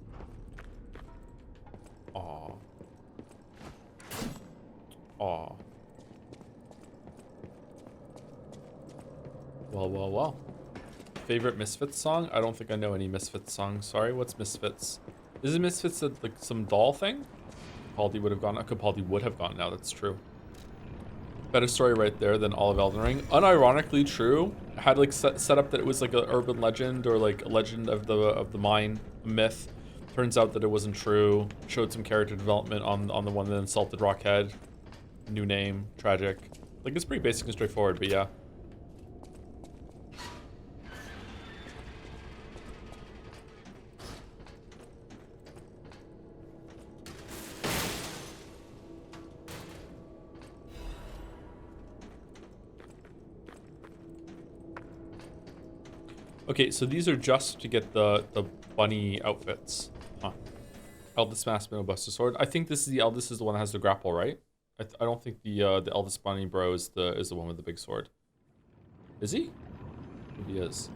Aww. Aww. Well, well, well. Favorite Misfits song? I don't think I know any Misfits songs. Sorry, what's Misfits? Is it Misfits like some doll thing? Capaldi would have gone. Capaldi would have gone now. That's true. Better story right there than all of Elden Ring. Unironically true. Had like set up that it was like an urban legend or like a legend of the mine myth. Turns out that it wasn't true. Showed some character development on the one that insulted Rockhead. New name. Tragic. Like it's pretty basic and straightforward, but yeah. Okay, so these are just to get the bunny outfits. Huh. Eldest Mask Buster Sword. I think this is the eldest is the one that has the grapple, right? I don't think the eldest bunny bro is the one with the big sword. Is he? Maybe he is.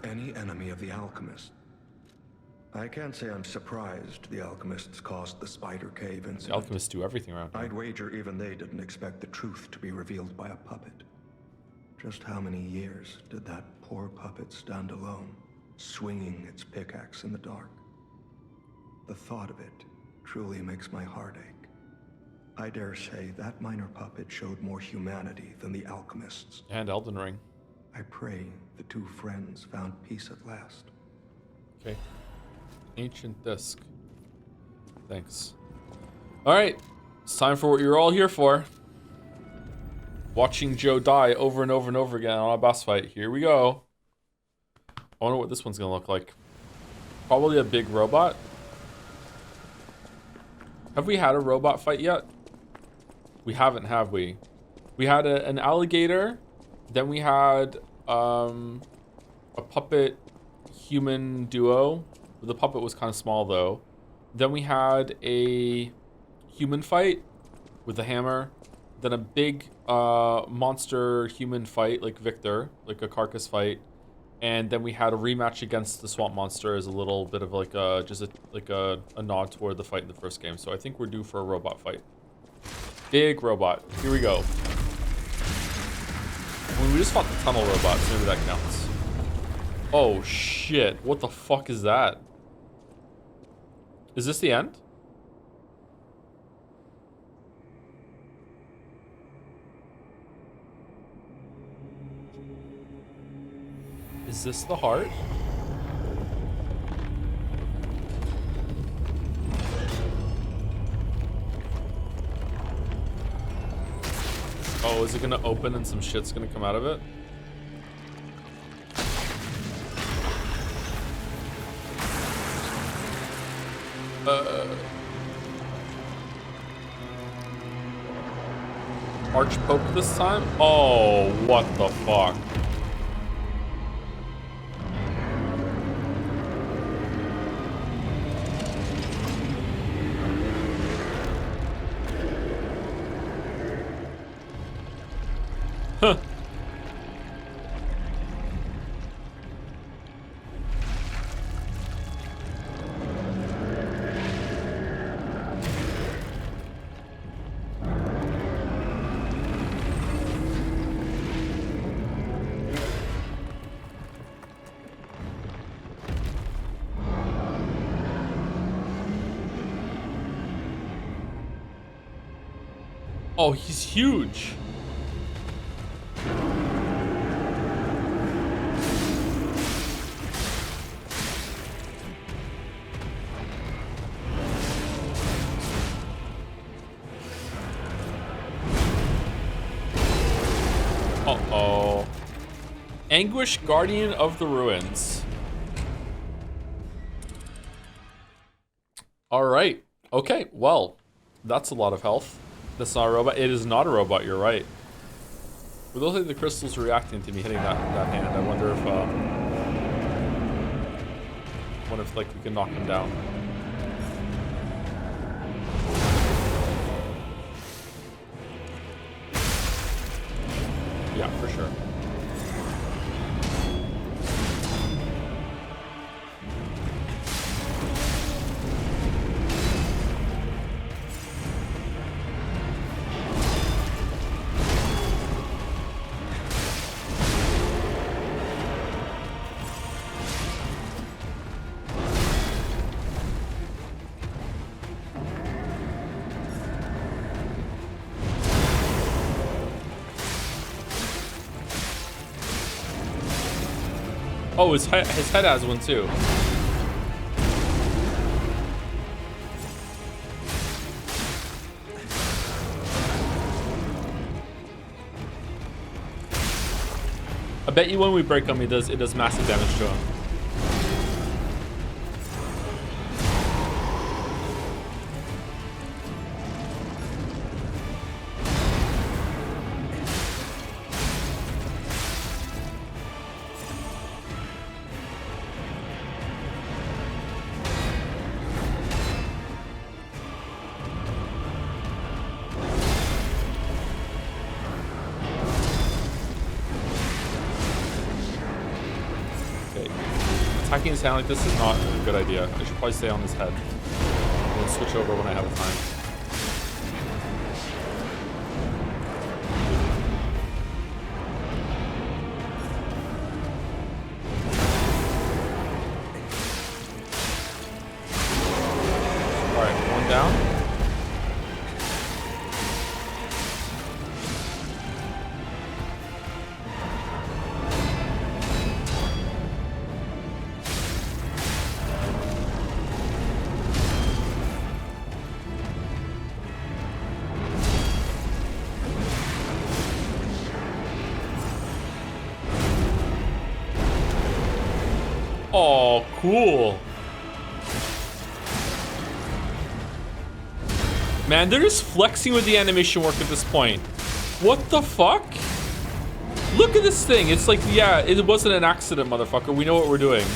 Any enemy of the alchemist. I can't say I'm surprised the alchemists caused the spider cave incident. The alchemists do everything around here. I'd wager even they didn't expect the truth to be revealed by a puppet. Just how many years did that poor puppet stand alone, swinging its pickaxe in the dark? The thought of it truly makes my heart ache. I dare say that minor puppet showed more humanity than the alchemists. And Elden Ring. I pray the two friends found peace at last. Okay. Ancient disc. Thanks. Alright. It's time for what you're all here for. Watching Joe die over and over and over again on a boss fight. Here we go. I wonder what this one's gonna look like. Probably a big robot. Have we had a robot fight yet? We haven't, have we? We had an alligator. Then we had a puppet human duo. The puppet was kind of small though. Then we had a human fight with a hammer. Then a big monster human fight like Victor, like a carcass fight. And then we had a rematch against the swamp monster as a little bit of like a nod toward the fight in the first game. So I think we're due for a robot fight. Big robot. Here we go. I mean, we just fought the tunnel robot, so maybe that counts. Oh shit, what the fuck is that? Is this the end? Is this the heart? Oh, is it gonna open and some shit's gonna come out of it? Arch poke this time? Oh, what the fuck? Huh. Oh, he's huge. Anguish, Guardian of the Ruins. All right. Okay, well, that's a lot of health. That's not a robot. It is not a robot, you're right. It looks like the crystals reacting to me hitting that hand. I wonder if like we can knock him down. Yeah, for sure. Oh, his head has one too. I bet you when we break him, it does massive damage to him. Attacking his hand like this is not a good idea. I should probably stay on his head and then switch over when I have time. Alright, one down. Oh, cool. Man, they're just flexing with the animation work at this point. What the fuck? Look at this thing. It's like, yeah, it wasn't an accident, motherfucker. We know what we're doing.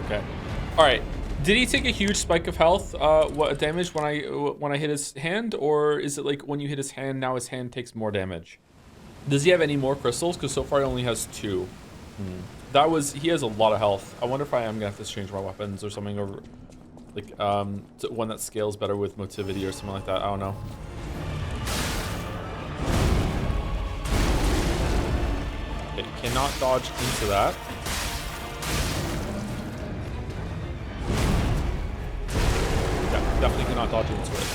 Okay. All right. Did he take a huge spike of health, what damage when I hit his hand, or is it like when you hit his hand, now his hand takes more damage? Does he have any more crystals? Because so far he only has 2. He has a lot of health. I wonder if I am gonna have to change my weapons or something, or like to one that scales better with motivity or something like that. I don't know. Okay, cannot dodge into that. Definitely cannot dodge into it.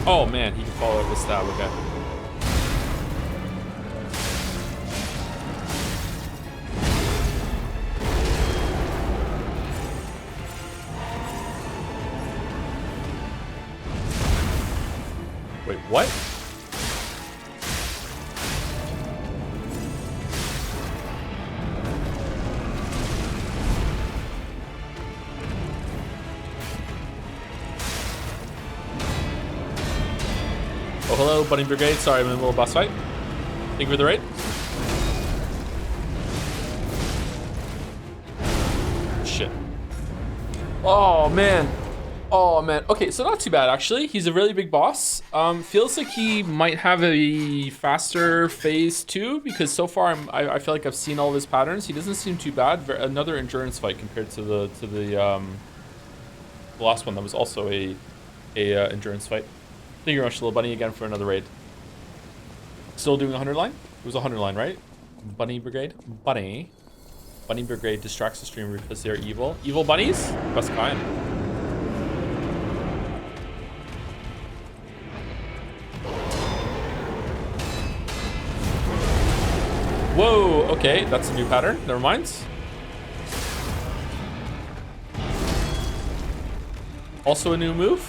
Oh man, he can follow up with stab, okay. Wait, what? Oh, hello, Bunny Brigade. Sorry, I'm in a little boss fight. Thank you for the raid. Shit. Oh, man. Oh man, okay, so not too bad actually. He's a really big boss. Feels like he might have a faster phase 2 because so far I feel like I've seen all of his patterns. He doesn't seem too bad. Another endurance fight compared to the last one that was also a endurance fight. Thank you very much, little bunny, again for another raid. Still doing 100 line? It was 100 line, right? Bunny Brigade? Bunny Brigade distracts the streamer because they're evil. Evil bunnies? Best kind. Whoa, okay, that's a new pattern. Never mind. Also a new move.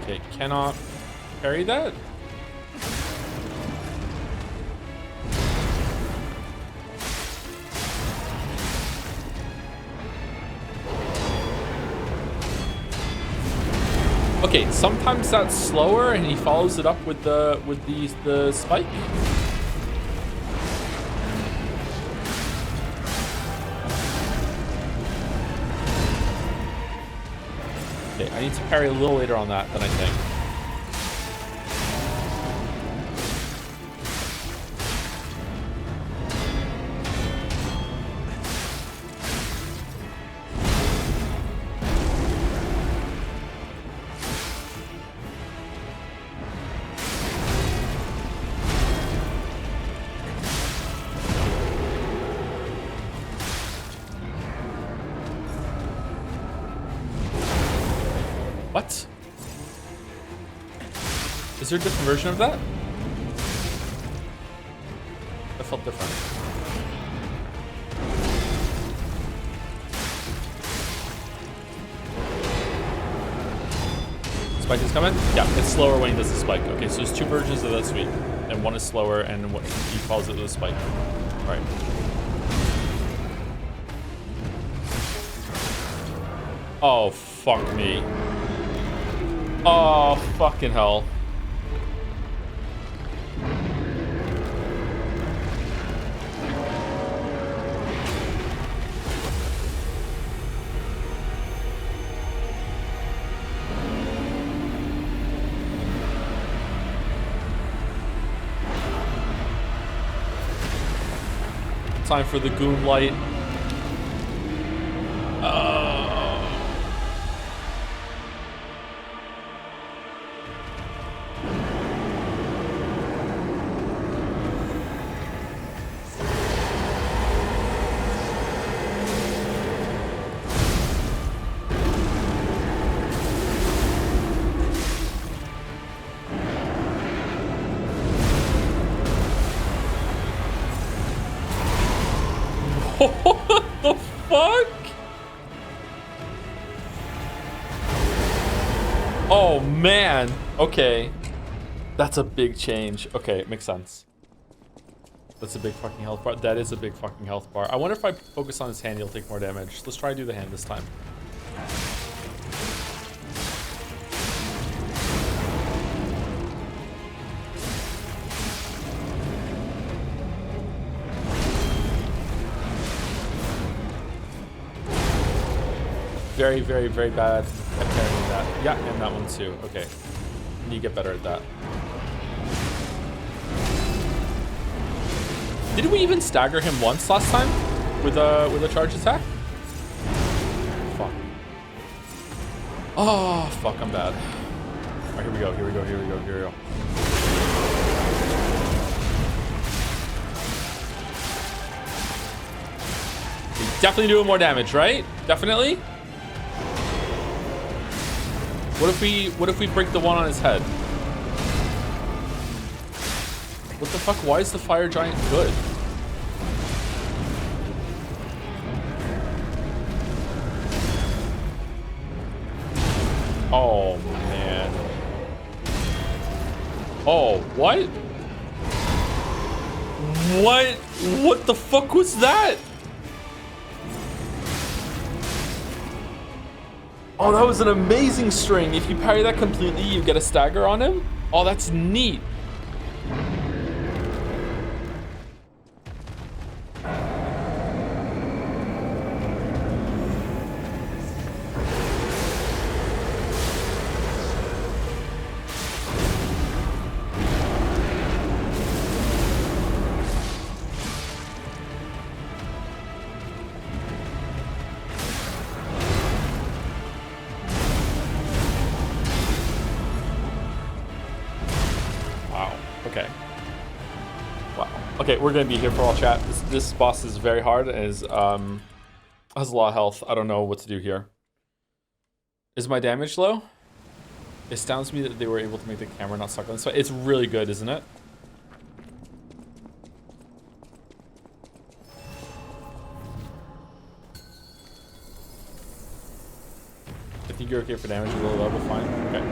Okay, cannot parry that. Okay, sometimes that's slower and he follows it up with the spike. Okay, I need to parry a little later on that than I think. What? Is there a different version of that? That felt different. Spike is coming? Yeah, it's slower when he does the spike. Okay, so there's two versions of that suite. And one is slower and what he calls it the spike. Alright. Oh, fuck me. Oh, fucking hell. Time for the goon light. What the fuck? Oh man. Okay. That's a big change. Okay, it makes sense. That's a big fucking health bar. That is a big fucking health bar. I wonder if I focus on his hand, he'll take more damage. Let's try to do the hand this time. Very, very, very bad at carrying that. Yeah, and that one too. Okay. I need to get better at that. Did we even stagger him once last time with a charge attack? Fuck. Oh, fuck, I'm bad. Alright, here we go, here we go, here we go, here we go. He's definitely doing more damage, right? Definitely? What if we break the one on his head? What the fuck? Why is the fire giant good? Oh man. Oh, what? What the fuck was that? Oh, that was an amazing string. If you parry that completely, you get a stagger on him. Oh, that's neat. Okay, we're gonna be here for all chat. This boss is very hard and has a lot of health. I don't know what to do here. Is my damage low? It astounds me that they were able to make the camera not suck on this fight. It's really good, isn't it? I think you're okay for damage at a low level, fine. Okay.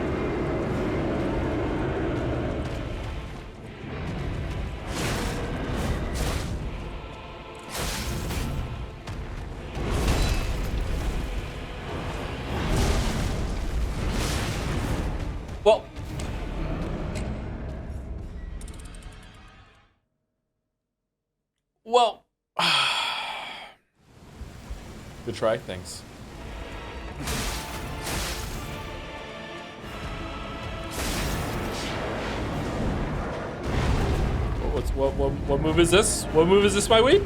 Well, good try, thanks. What move is this? What move is this, my weep?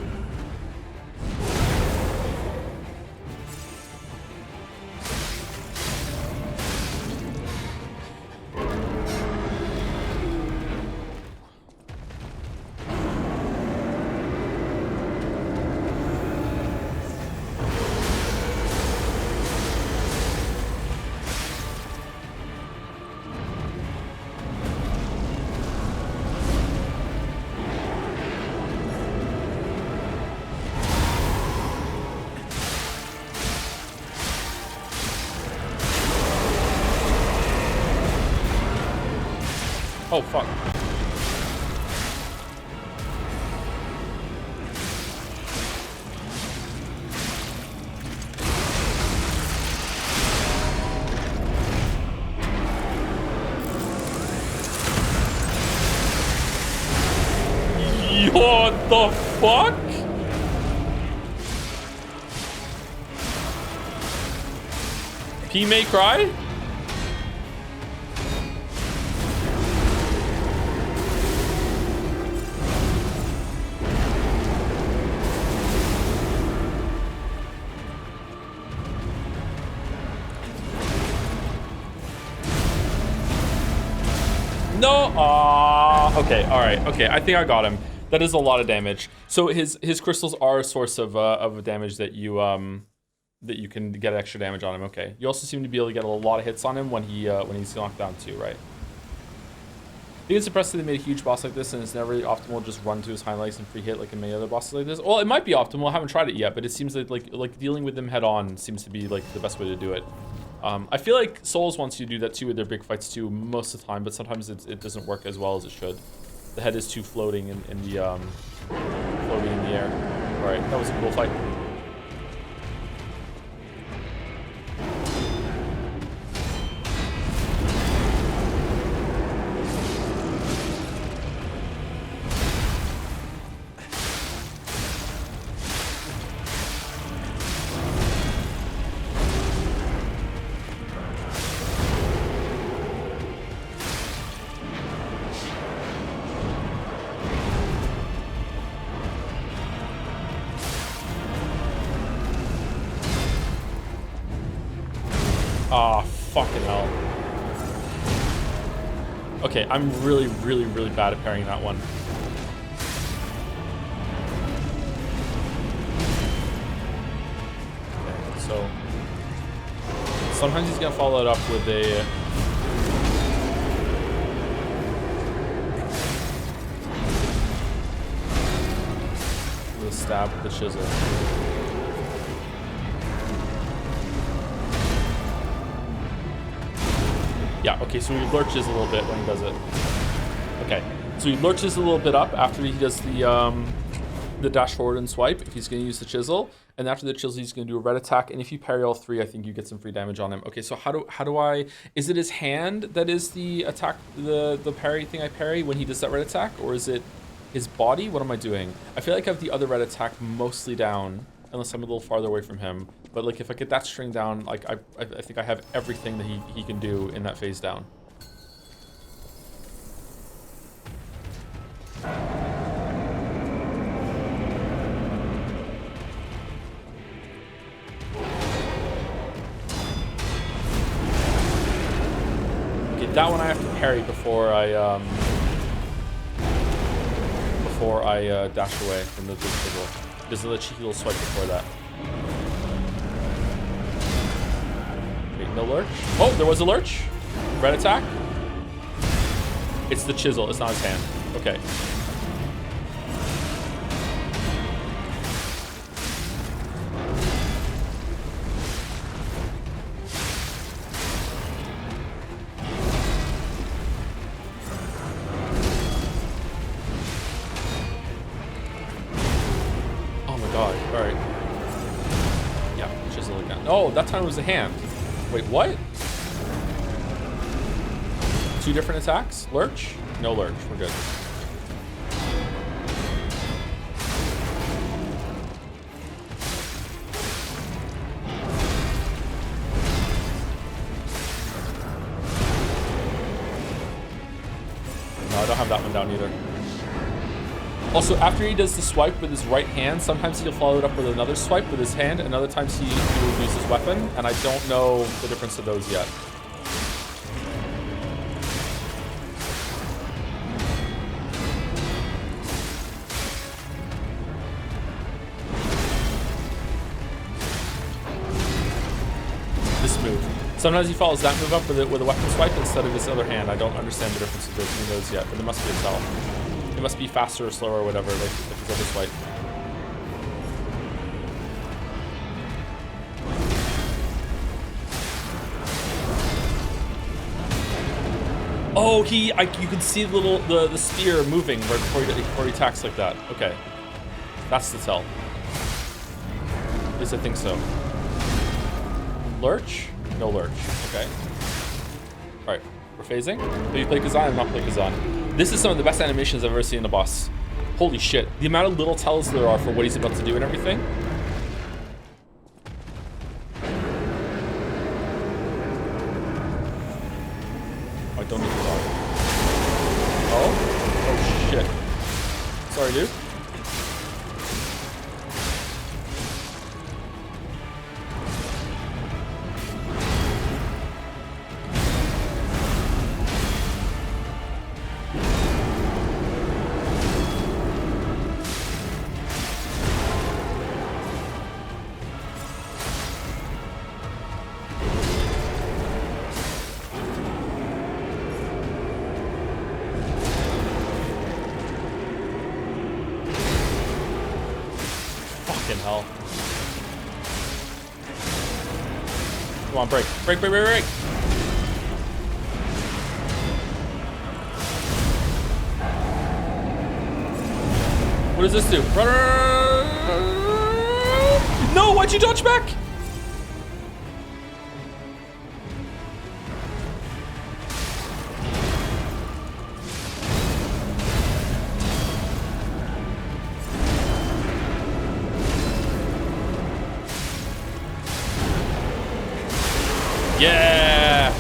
Oh, fuck. What the fuck? P may cry? No, okay, all right, okay. I think I got him. That is a lot of damage. So his crystals are a source of damage that you can get extra damage on him. Okay. You also seem to be able to get a lot of hits on him when he's knocked down too, right? I think it's impressive they made a huge boss like this, and it's never really optimal to just run to his highlights and free hit like in many other bosses like this. Well, it might be optimal. I haven't tried it yet, but it seems like dealing with them head on seems to be like the best way to do it. I feel like Souls wants you to do that too with their big fights too most of the time, but sometimes it doesn't work as well as it should. The head is too floating in the air. All right, that was a cool fight. Ah, fucking hell. Okay, I'm really bad at parrying that one. Okay, so sometimes he's gonna follow it up with a stab with the chisel. Yeah, okay, so he lurches a little bit when he does it. Okay, so he lurches a little bit up after he does the dash forward and swipe, if he's going to use the chisel. And after the chisel, he's going to do a red attack. And if you parry all three, I think you get some free damage on him. Okay, so how do I... Is it his hand that is the attack, the parry thing I parry when he does that red attack? Or is it his body? What am I doing? I feel like I have the other red attack mostly down, unless I'm a little farther away from him. But like if I get that string down, like I think I have everything that he can do in that phase down. Okay, that one I have to parry before before I dash away from the big chisel. There's another cheeky little swipe before that. Wait, no lurch? Oh, there was a lurch. Red attack. It's the chisel, it's not his hand. Okay. Oh, that time it was a hand. Wait, what? 2 different attacks? Lurch? No lurch. We're good. No, I don't have that one down either. Also, after he does the swipe with his right hand, sometimes he'll follow it up with another swipe with his hand, and other times he will use his weapon, and I don't know the difference of those yet. This move. Sometimes he follows that move up with a weapon swipe instead of his other hand. I don't understand the difference between those yet, but there must be a tell. It must be faster or slower or whatever, like his other swipe. Oh, you can see the spear moving right before he attacks like that. Okay, that's the tell. At least I think so. Lurch? No lurch. Okay. All right, we're phasing. Do you play Kazan or not play Kazan? This is some of the best animations I've ever seen in a boss. Holy shit. The amount of little tells there are for what he's about to do and everything. I don't need to talk. Oh? Oh shit. Sorry, dude. Hell. Come on, break. Break, break, break, break. What does this do? No, why'd you dodge back? Yeah!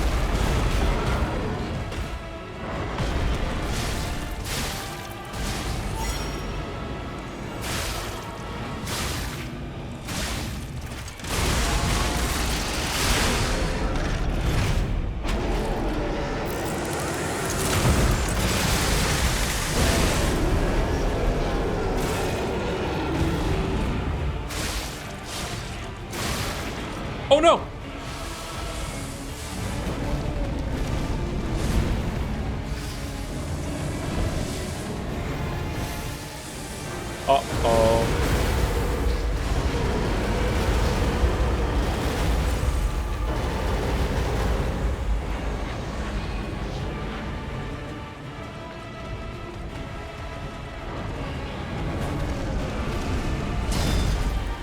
Oh no! Uh-oh.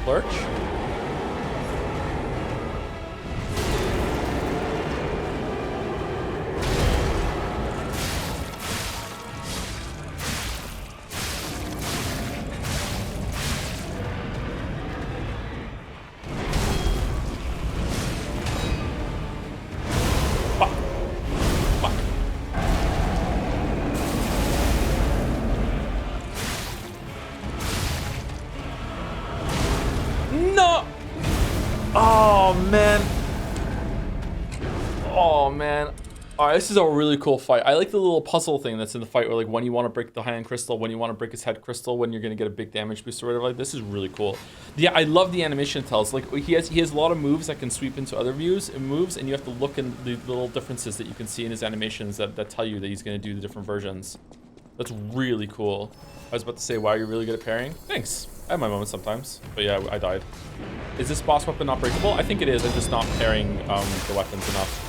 Lurch? No! Oh, man. Oh, man. All right, this is a really cool fight. I like the little puzzle thing that's in the fight where like when you want to break the high-end crystal, when you want to break his head crystal, when you're going to get a big damage boost or whatever. Like, this is really cool. Yeah, I love the animation it tells. Like he has a lot of moves that can sweep into other views and moves, and you have to look in the little differences that you can see in his animations that tell you that he's going to do the different versions. That's really cool. I was about to say, wow, you're really good at parrying. Thanks. I have my moments sometimes, but yeah, I died. Is this boss weapon not breakable? I think it is. I'm just not parrying the weapons enough.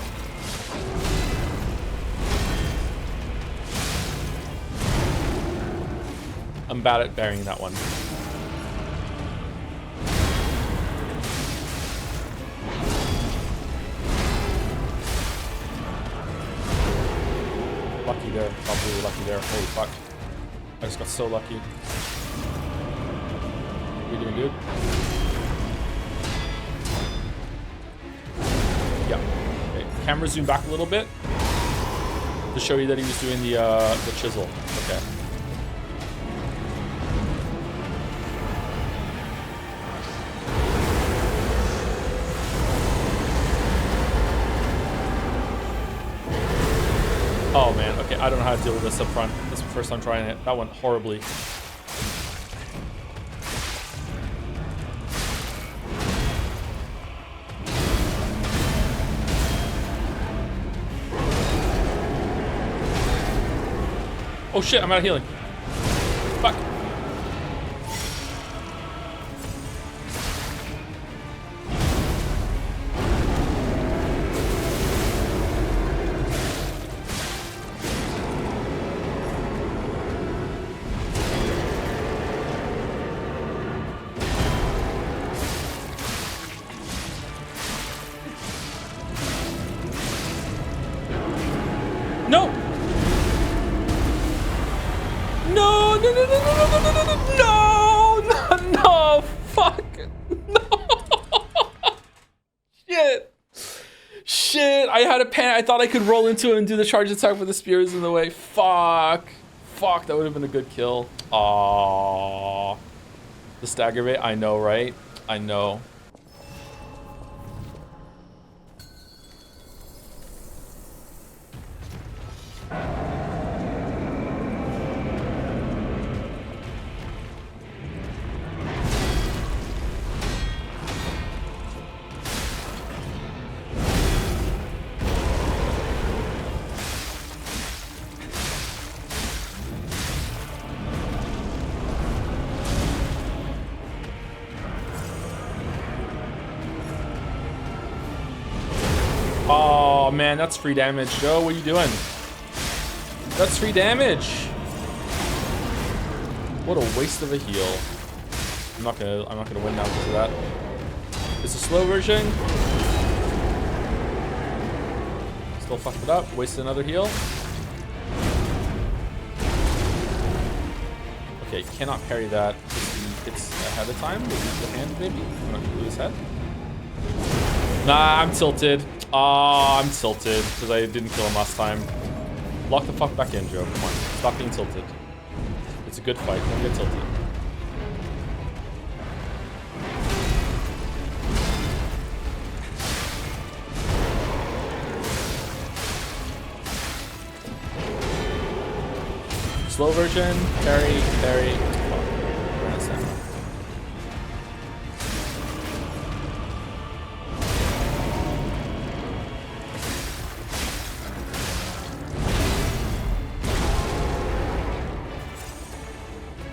I'm bad at parrying that one. Lucky there, probably lucky there. Holy fuck. I just got so lucky. What are you doing, dude? Yeah. Okay. Camera zoom back a little bit to show you that he was doing the chisel. Okay. Oh man, okay, I don't know how to deal with this up front. This is the first time trying it. That went horribly. Oh shit, I'm out of healing. Fuck. No! No! No! No! No! No! No! No! No! No! No! Fuck! No! Shit! Shit! I had a panic. I thought I could roll into it and do the charge attack with the spears in the way. Fuck! Fuck! That would have been a good kill. Aww. The stagger bait. I know, right? I know. Oh man, that's free damage. Joe, what are you doing? That's free damage. What a waste of a heal. I'm not gonna win now because of that. It's a slow version. Still fucked it up. Wasted another heal. Okay, cannot parry that. It's ahead of time. Maybe the hand, maybe. I'm not gonna do his head. Nah, I'm tilted. Oh, I'm tilted because I didn't kill him last time. Lock the fuck back in, Joe. Come on. Stop being tilted. It's a good fight. Don't get tilted. Slow version. Parry, parry. Oh, we're in a second.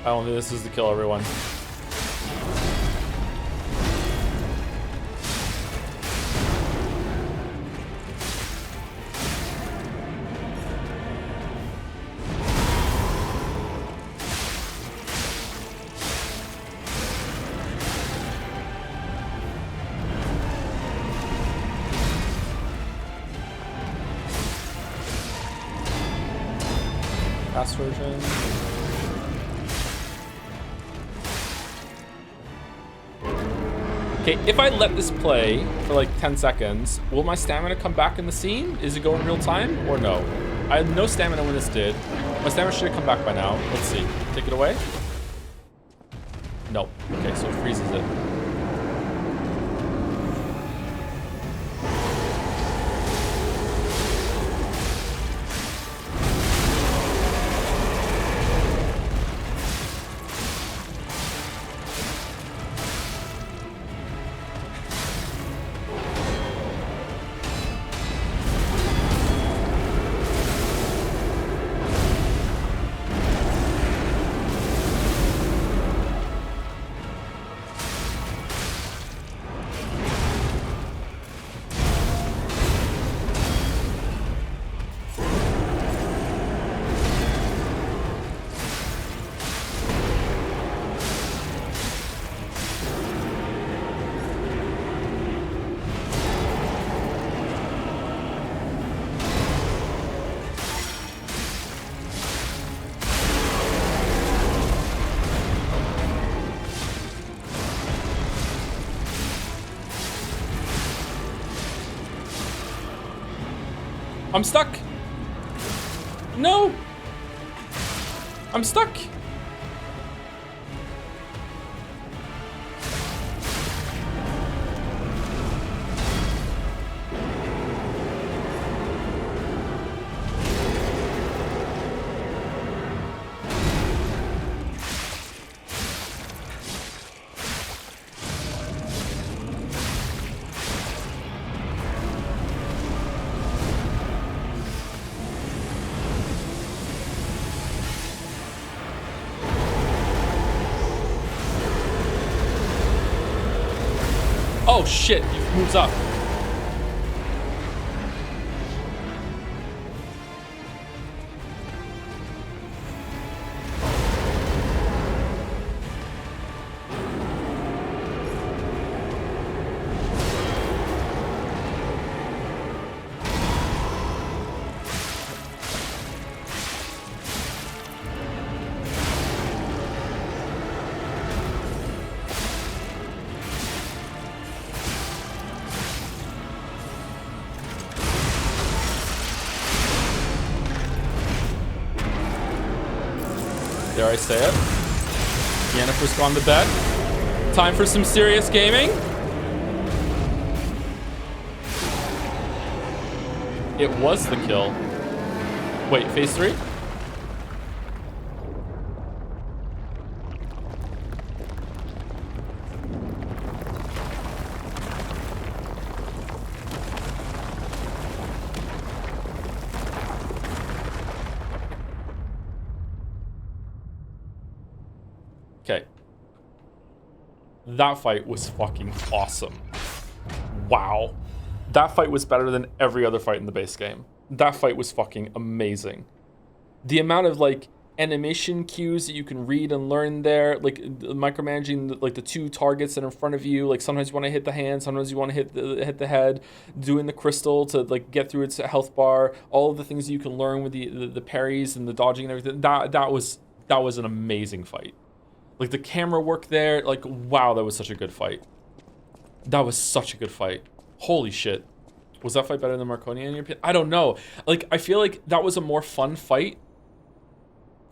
I don't think this is to kill everyone. Fast version. Okay, if I let this play for like 10 seconds, will my stamina come back in the scene? Is it going real time or no? I had no stamina when this did. My stamina should have come back by now. Let's see. Take it away? No. Okay, so it freezes it. I'm stuck. No. I'm stuck. Oh shit, he moves up. Dare I say it? Yennefer's gone to bed. Time for some serious gaming. It was the kill. Wait, phase 3? Okay. That fight was fucking awesome. Wow. That fight was better than every other fight in the base game. That fight was fucking amazing. The amount of like animation cues that you can read and learn there, like micromanaging like the 2 targets that are in front of you. Like sometimes you want to hit the hand, sometimes you want to hit the head. Doing the crystal to like get through its health bar. All of the things that you can learn with the parries and the dodging and everything. That was an amazing fight. Like the camera work there, like wow, that was such a good fight. That was such a good fight. Holy shit. Was that fight better than Marconia in your opinion? I don't know. Like I feel like that was a more fun fight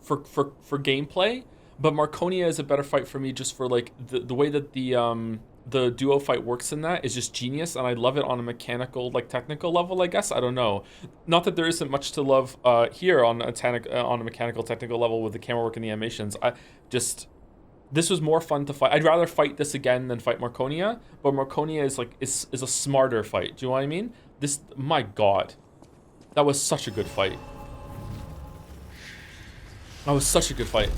for gameplay, but Marconia is a better fight for me just for like the way that the duo fight works in that is just genius, and I love it on a mechanical, like technical level, I guess. I don't know. Not that there isn't much to love here on a mechanical technical level with the camera work and the animations. This was more fun to fight. I'd rather fight this again than fight Marconia, but Marconia is a smarter fight. Do you know what I mean? My God, that was such a good fight. That was such a good fight.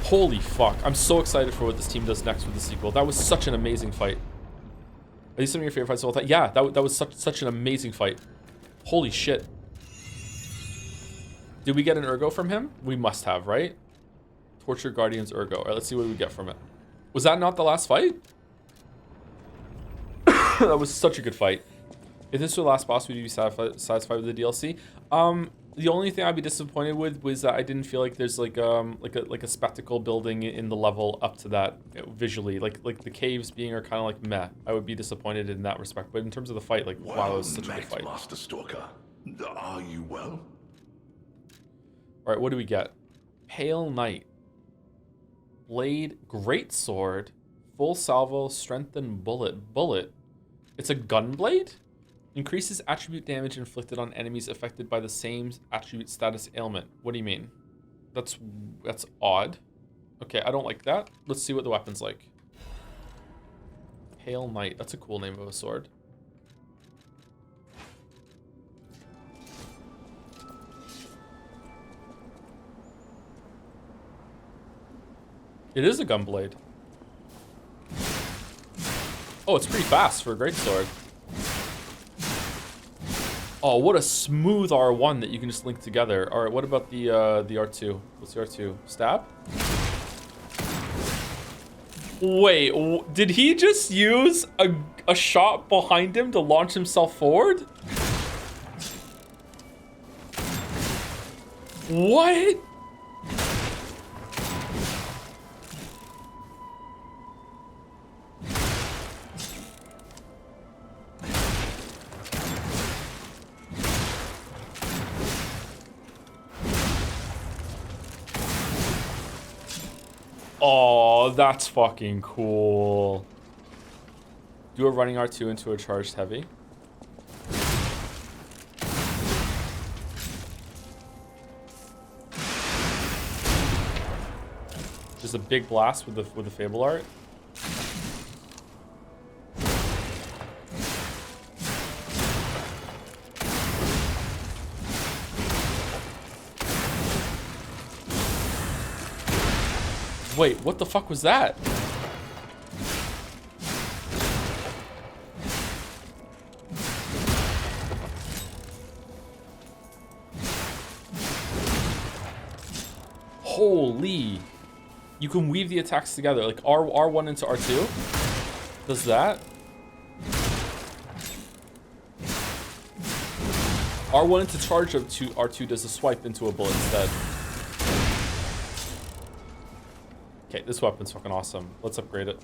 Holy fuck. I'm so excited for what this team does next with the sequel. That was such an amazing fight. Are these some of your favorite fights of all time? Yeah, that was such an amazing fight. Holy shit. Did we get an Ergo from him? We must have, right? Torture Guardian's Ergo. All right, let's see what we get from it. Was that not the last fight? That was such a good fight. If this were the last boss, would you be satisfied with the DLC? The only thing I'd be disappointed with was that I didn't feel like there's like a spectacle building in the level up to that visually. Like the caves being are kind of like meh. I would be disappointed in that respect. But in terms of the fight, like wow, that was such a good fight. Master Stalker, are you well? All right, what do we get? Pale Knight. Blade, great sword, full salvo, strengthened bullet. It's a gun blade? Increases attribute damage inflicted on enemies affected by the same attribute status ailment. What do you mean? That's odd. Okay, I don't like that. Let's see what the weapon's like. Pale Knight. That's a cool name of a sword. It is a gun blade. Oh, it's pretty fast for a great sword. Oh, what a smooth R1 that you can just link together. All right, what about the R2? What's the R2? Stab? Wait, did he just use a shot behind him to launch himself forward? What? Oh, that's fucking cool. Do a running R2 into a charged heavy. Just a big blast with the Fable art. Wait, what the fuck was that? Holy. You can weave the attacks together. Like R1 into R2. Does that? R1 into charge up to R2 does a swipe into a bullet instead. Okay, this weapon's fucking awesome. Let's upgrade it.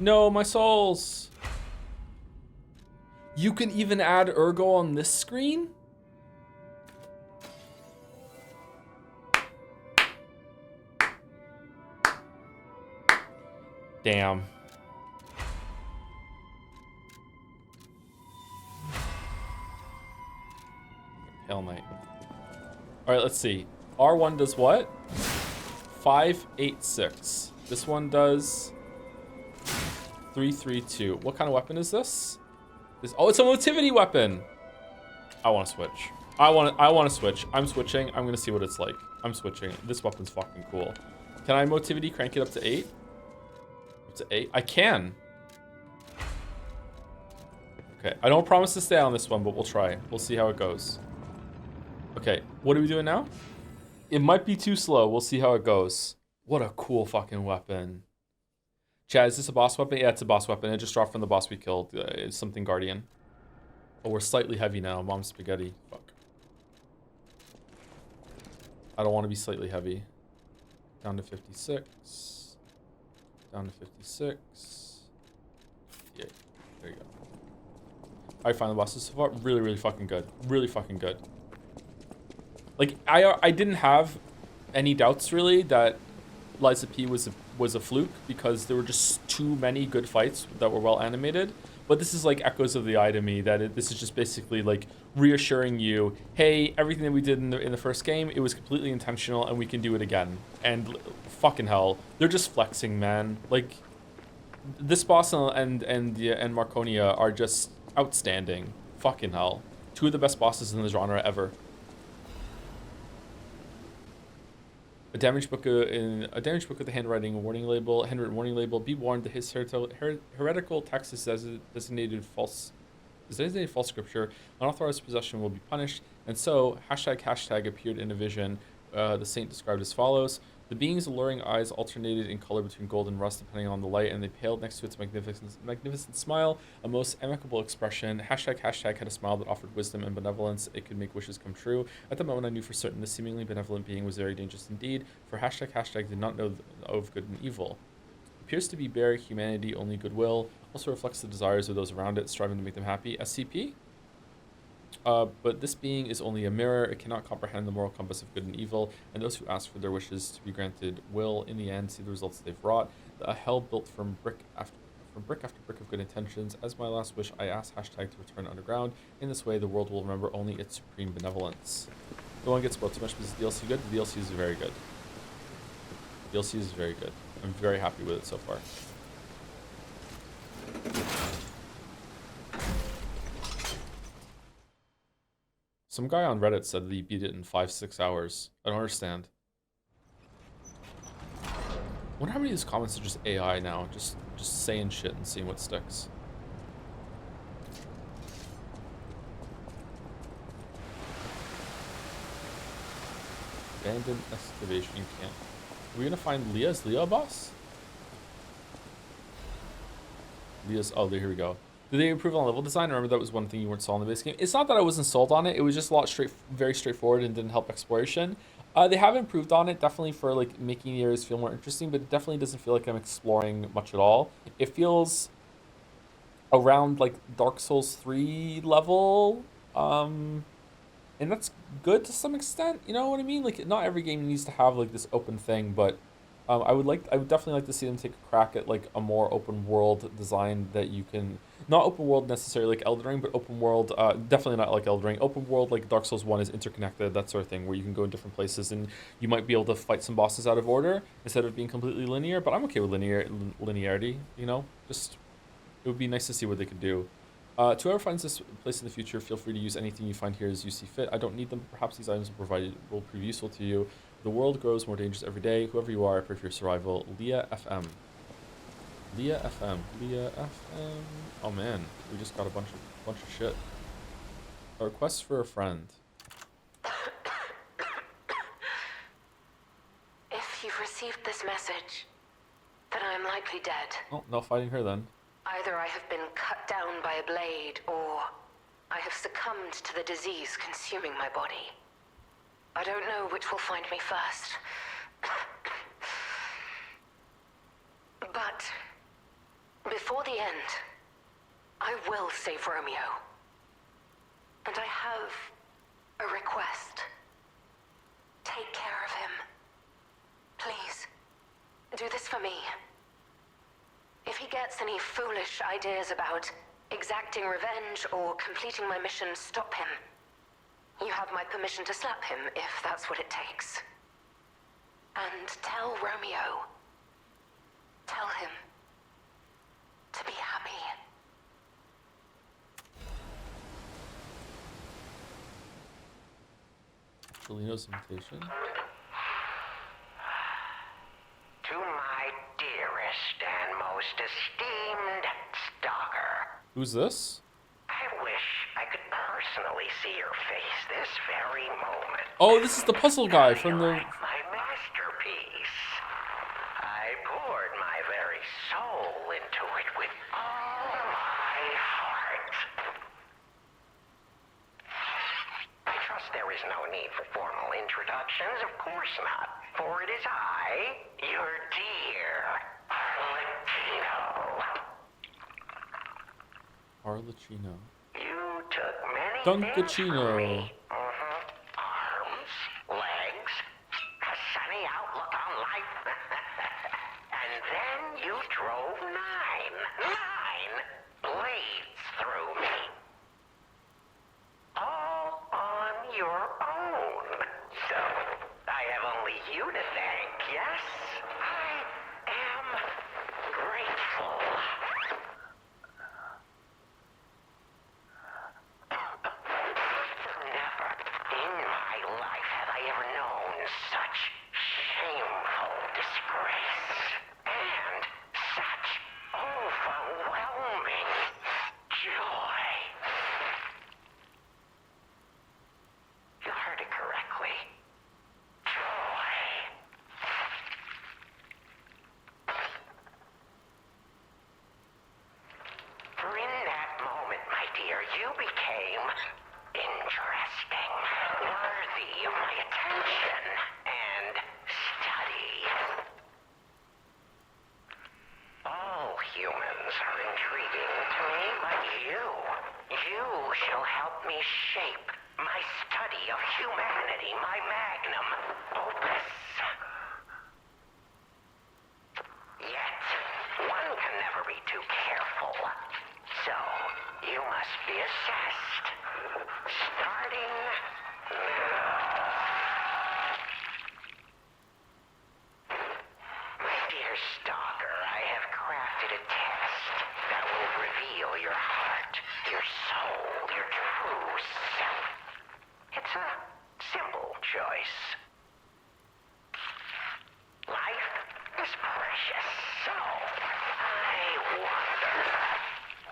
No, my souls. You can even add Ergo on this screen? Damn. Hell Knight. Alright, let's see. R1 does what? 5, 8, 6. This one does 3, 3, 2. What kind of weapon is this? Oh, it's a motivity weapon. I want to switch. I want to switch. I'm switching. I'm gonna see what it's like. I'm switching. This weapon's fucking cool. Can I motivity crank it up to 8? Up to 8? I can. Okay. I don't promise to stay on this one, but we'll try. We'll see how it goes. Okay. What are we doing now? It might be too slow. We'll see how it goes. What a cool fucking weapon. Chad, is this a boss weapon? Yeah, it's a boss weapon. It just dropped from the boss we killed. It's something Guardian. Oh, we're slightly heavy now. Mom spaghetti. Fuck. I don't want to be slightly heavy. Down to 56. Down to 56. Yeah, there you go. Alright, fine. The bosses so far, really, really fucking good. Really fucking good. Like, I didn't have any doubts, really, that Liza P was a fluke, because there were just too many good fights that were well animated. But this is like echoes of the eye to me, that this is just basically like reassuring you, hey, everything that we did in the first game, it was completely intentional and we can do it again. And fucking hell, they're just flexing, man. Like, this boss and Marconia are just outstanding. Fucking hell. Two of the best bosses in the genre ever. A damaged book with the handwriting warning label, handwritten warning label. Be warned that his heretical text is designated false scripture. Unauthorized possession will be punished. And so, ## appeared in a vision. The saint described as follows: the being's alluring eyes alternated in color between gold and rust depending on the light, and they paled next to its magnificent smile, a most amicable expression. ## had a smile that offered wisdom and benevolence. It could make wishes come true. At the moment, I knew for certain this seemingly benevolent being was very dangerous indeed, for ## did not know of good and evil. Appears to be bare humanity, only goodwill. Also reflects the desires of those around it, striving to make them happy. SCP? But this being is only a mirror. It cannot comprehend the moral compass of good and evil, and those who ask for their wishes to be granted will, in the end, see the results they've wrought. A hell built from brick after brick of good intentions. As my last wish, I ask # to return underground. In this way, the world will remember only its supreme benevolence. No one gets spoiled too much because the DLC good. The DLC is very good. The DLC is very good. I'm very happy with it so far. Some guy on Reddit said that he beat it in 5-6 hours. I don't understand. I wonder how many of these comments are just AI now, just saying shit and seeing what sticks. Abandoned excavation camp. Are we gonna find Leah? Is Leah a boss? Leah's. Oh, here we go. Did they improve on level design? I remember that was one thing you weren't sold on the base game. It's not that I wasn't sold on it. It was just a lot very straightforward and didn't help exploration. They have improved on it, definitely, for like making the areas feel more interesting, but it definitely doesn't feel like I'm exploring much at all. It feels around like Dark Souls 3 level, and that's good to some extent. You know what I mean? Like, not every game needs to have like this open thing, but I would definitely like to see them take a crack at like a more open world design that you can, not open world necessarily like Elden Ring, but open world, definitely not like Elden Ring. Open world like Dark Souls 1 is interconnected, that sort of thing, where you can go in different places and you might be able to fight some bosses out of order instead of being completely linear. But I'm okay with linearity. You know, just it would be nice to see what they could do. To whoever finds this place in the future, feel free to use anything you find here as you see fit. I don't need them. Perhaps these items will prove useful to you. The world grows more dangerous every day. Whoever you are, I pray for your survival. Leah FM. Leah FM. Leah FM. Oh man, we just got a bunch of shit. A request for a friend. If you've received this message, then I am likely dead. Oh, no fighting her then. Either I have been cut down by a blade, or I have succumbed to the disease consuming my body. I don't know which will find me first. But before the end, I will save Romeo. And I have a request. Take care of him. Please, do this for me. If he gets any foolish ideas about exacting revenge or completing my mission, stop him. You have my permission to slap him if that's what it takes. And tell Romeo. Tell him to be happy. Cholino's invitation. To my dearest and most esteemed stalker. Who's this? I wish I could personally see your face this very moment. Oh, this is the puzzle guy from the... My masterpiece. I poured my very soul into it with all my heart. I trust there is no need for formal introductions, of course not. For it is I, your dear Arlecchino. Arlecchino. You took many Dunkachino. things from me. Arms, legs, a sunny outlook on life. And then you drove nine blades through me. All on your own. So, I have only you to thank, yes? I am grateful. Never in my life have I ever known such shameful disgrace. And such overwhelming joy. You heard it correctly. Joy. For in that moment, my dear, you became interesting, worthy of my attention and study. All humans are intriguing to me, but you shall help me shape my study of humanity, my magnum opus. Yet, one can never be too careful. So, you must be assessed. Starting now. My dear stalker, I have crafted a test that will reveal your heart, your soul, your true self. It's a simple choice. Life is precious, so I wonder,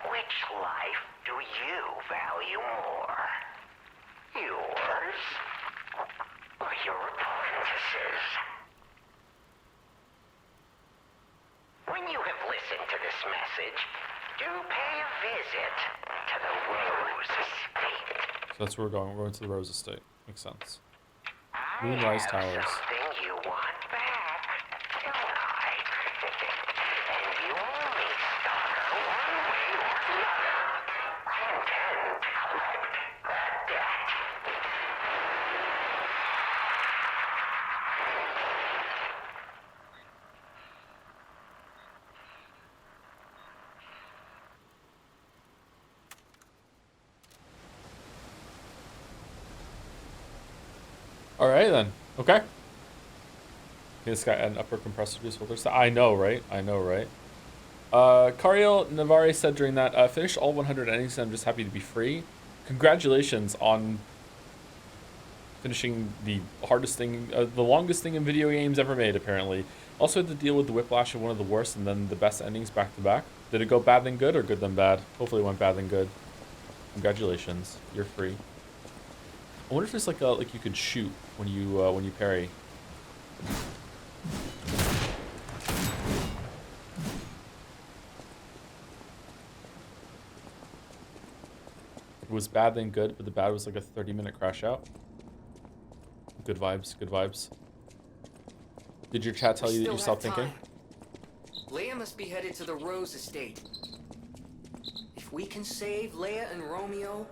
which life do you value more? Yours or your apprentice's? When you have listened to this message, do pay a visit to the Rose Estate. So that's where we're going. We're going to the Rose Estate. Makes sense. I Moonrise have Towers. something you want back, don't I? And you only stalker one way or another. I intend to collect that debt. All right then. Okay. This guy an upper compressor juice filter. I know, right? I know, right? Cariel Navarre said during that, finished all 100 endings and I'm just happy to be free. Congratulations on finishing the hardest thing, the longest thing in video games ever made, apparently. Also had to deal with the whiplash of one of the worst and then the best endings back to back. Did it go bad then good or good then bad? Hopefully it went bad then good. Congratulations, you're free. I wonder if there's like you could shoot when you parry. It was bad then good, but the bad was like a 30-minute crash out. Good vibes, good vibes. Did your chat tell you that you're self-thinking? Leia must be headed to the Rose Estate. If we can save Leia and Romeo,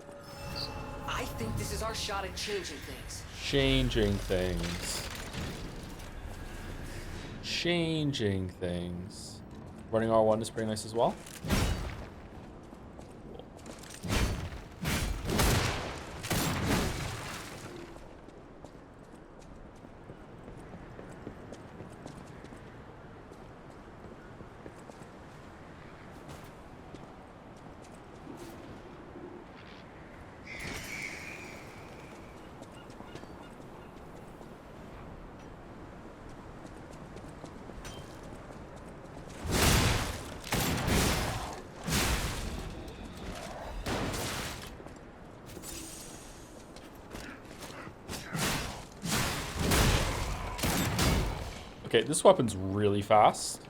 I think this is our shot at changing things. Changing things. Changing things. Running R1 is pretty nice as well. Okay, this weapon's really fast.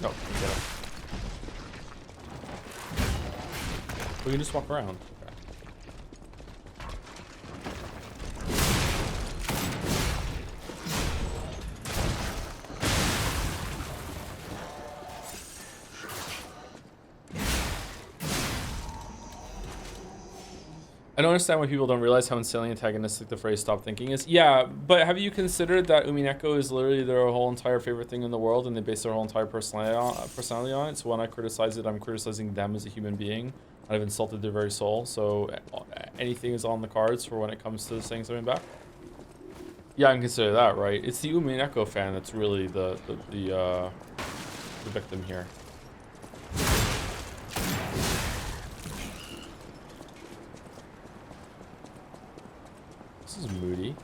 No, get it. We can just walk around. Okay. I don't understand why people don't realize how insanely antagonistic the phrase "stop thinking" is. Yeah, but have you considered that Umineko is literally their whole entire favorite thing in the world, and they base their whole entire personality on it? So when I criticize it, I'm criticizing them as a human being. I've insulted their very soul. So anything is on the cards for when it comes to saying something back. Yeah, I can consider that, right? It's the Umineko fan that's really the victim here. This is moody.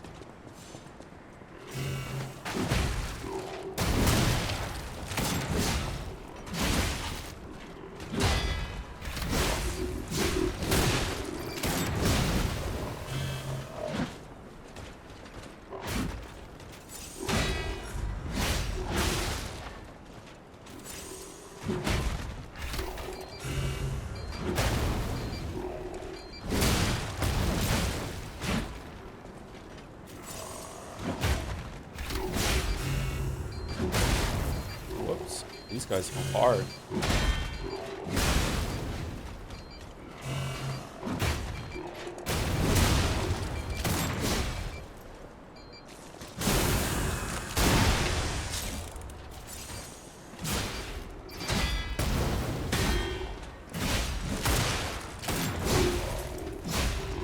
These guys go hard.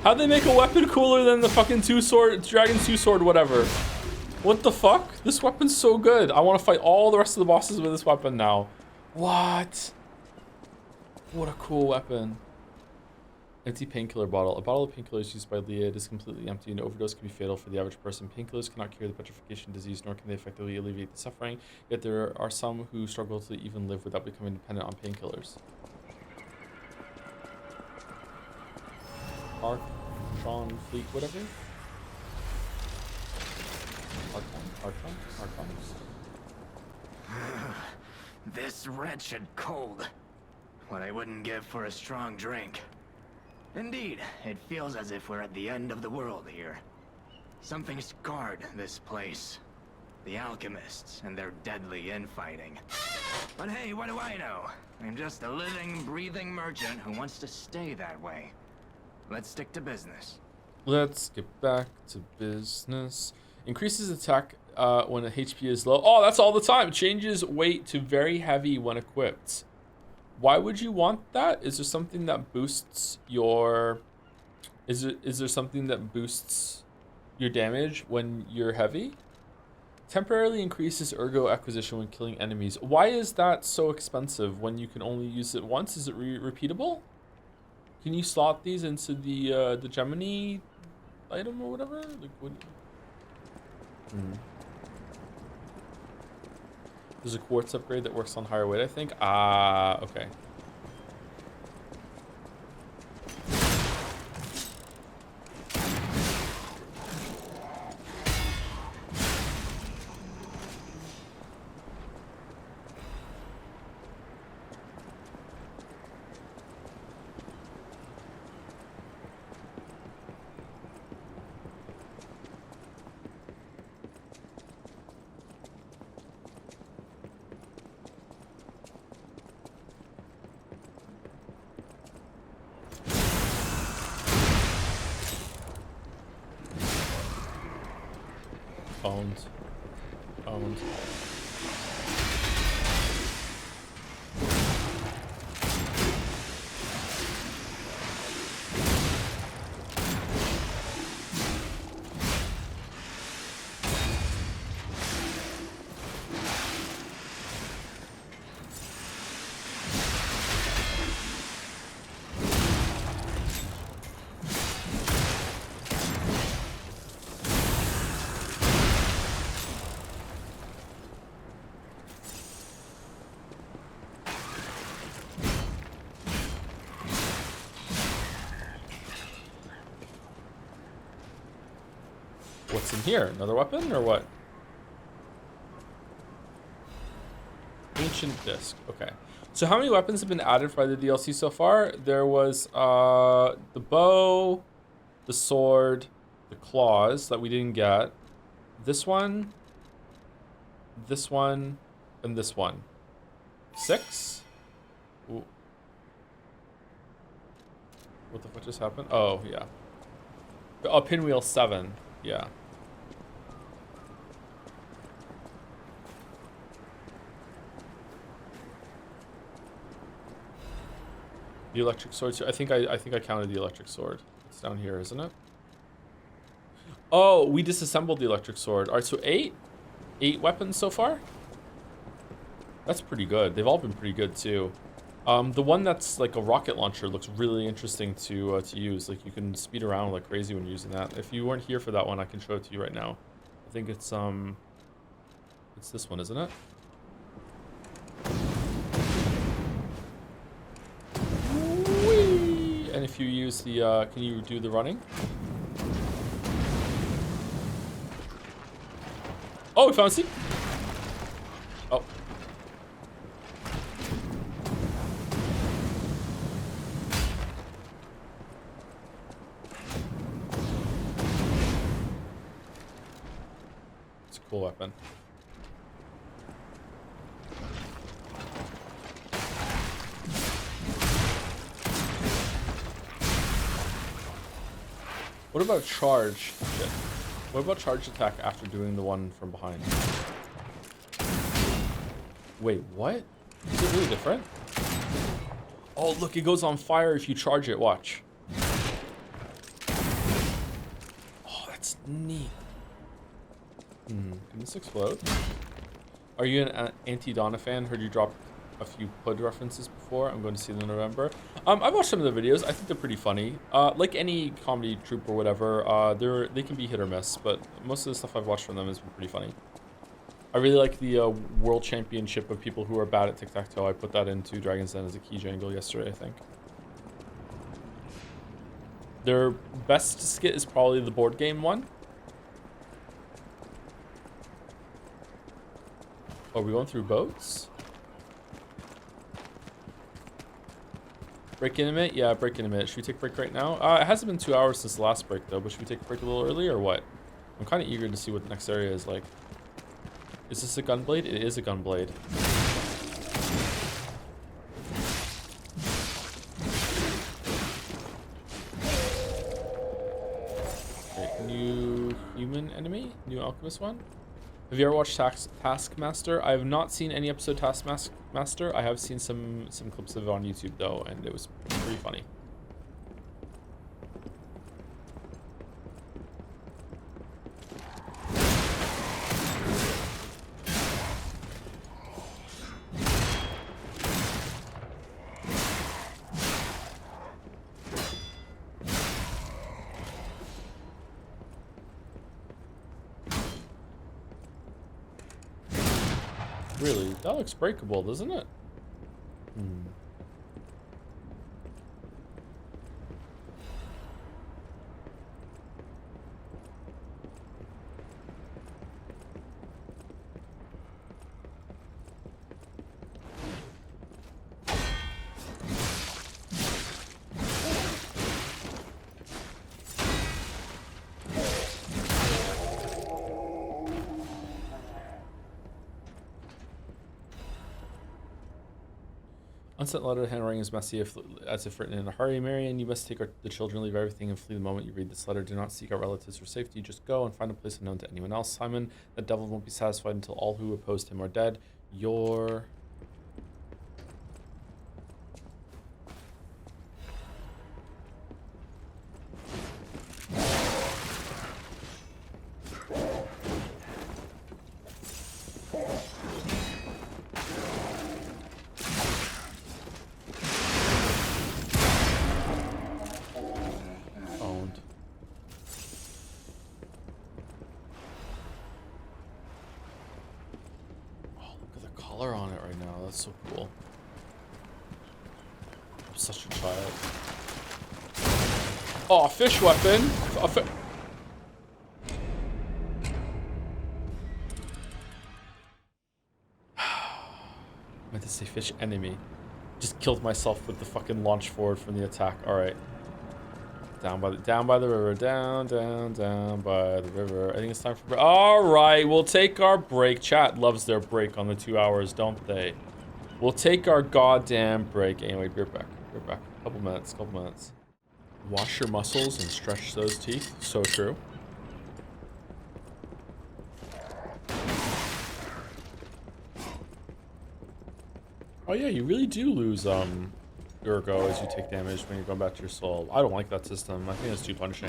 How'd they make a weapon cooler than the fucking Dragon's 2-sword, whatever? What the fuck? This weapon's so good. I want to fight all the rest of the bosses with this weapon now. What? What a cool weapon. Empty painkiller bottle. A bottle of painkillers used by Leah is completely empty. An overdose can be fatal for the average person. Painkillers cannot cure the petrification disease, nor can they effectively alleviate the suffering. Yet there are some who struggle to even live without becoming dependent on painkillers. Archon Fleet, whatever. Archon. This wretched cold. What I wouldn't give for a strong drink. Indeed, it feels as if we're at the end of the world here. Something scarred this place. The alchemists and their deadly infighting. But hey, what do I know? I'm just a living, breathing merchant who wants to stay that way. Let's stick to business. Let's get back to business. Increases attack when a HP is low. Oh, that's all the time. Changes weight to very heavy when equipped. Why would you want that? Is there something that boosts your... Is there something that boosts your damage when you're heavy? Temporarily increases ergo acquisition when killing enemies. Why is that so expensive when you can only use it once? Is it repeatable? Can you slot these into the Gemini item or whatever? Like what? There's a quartz upgrade that works on higher weight, I think. Ah, okay. Owned. Owned. What's in here? Another weapon or what? Ancient disc. Okay. So how many weapons have been added by the DLC so far? There was the bow, the sword, the claws that we didn't get. This one, and this one. 6? Ooh. What the fuck just happened? Oh, yeah. Oh, pinwheel 7. Yeah. The electric sword. I think I counted the electric sword. It's down here, isn't it? Oh, we disassembled the electric sword. All right, so 8 weapons so far. That's pretty good. They've all been pretty good too. The one that's like a rocket launcher looks really interesting to use. Like you can speed around like crazy when you're using that. If you weren't here for that one, I can show it to you right now. I think it's this one, isn't it? Whee! And if you use the, can you do the running? Oh, we found a seat. Oh. It's a cool weapon. What about charge? Shit. What about charge attack after doing the one from behind? Wait, what? Is it really different? Oh, look, it goes on fire if you charge it. Watch. Oh, that's neat. Can this explode? Are you an Anti-Donna fan? Heard you drop a few Hood references before. I'm going to see them in November. I've watched some of the videos. I think they're pretty funny. Like any comedy troupe or whatever, they can be hit or miss, but most of the stuff I've watched from them has been pretty funny. I really like the World Championship of people who are bad at tic-tac-toe. I put that into Dragon's Den as a key jangle yesterday, I think. Their best skit is probably the board game one. Are we going through boats? Break in a minute? Yeah, break in a minute. Should we take a break right now? It hasn't been 2 hours since the last break, though, but should we take a break a little early or what? I'm kind of eager to see what the next area is like. Is this a gunblade? It is a gunblade. human enemy, new alchemist one. Have you ever watched Taskmaster? I have not seen any episode Taskmaster. I have seen some clips of it on YouTube though, and it was pretty funny. Really? That looks breakable, doesn't it? Hmm. Unsent letter handwriting is messy as if written in a hurry. Marion, you must take the children, leave everything, and flee the moment you read this letter. Do not seek out relatives for safety. Just go and find a place unknown to anyone else. Simon, the devil won't be satisfied until all who opposed him are dead. Your... so cool. I'm such a child. Oh, fish weapon. I meant to say fish enemy. Just killed myself with the fucking launch forward from the attack. All right. Down by the river. Down by the river. I think it's time for break. All right, we'll take our break. Chat loves their break on the 2 hours, don't they? We'll take our goddamn break. Anyway, be right back. Be right back. Couple minutes. Wash your muscles and stretch those teeth. So true. Oh yeah, you really do lose Urgo as you take damage when you're going back to your soul. I don't like that system. I think it's too punishing.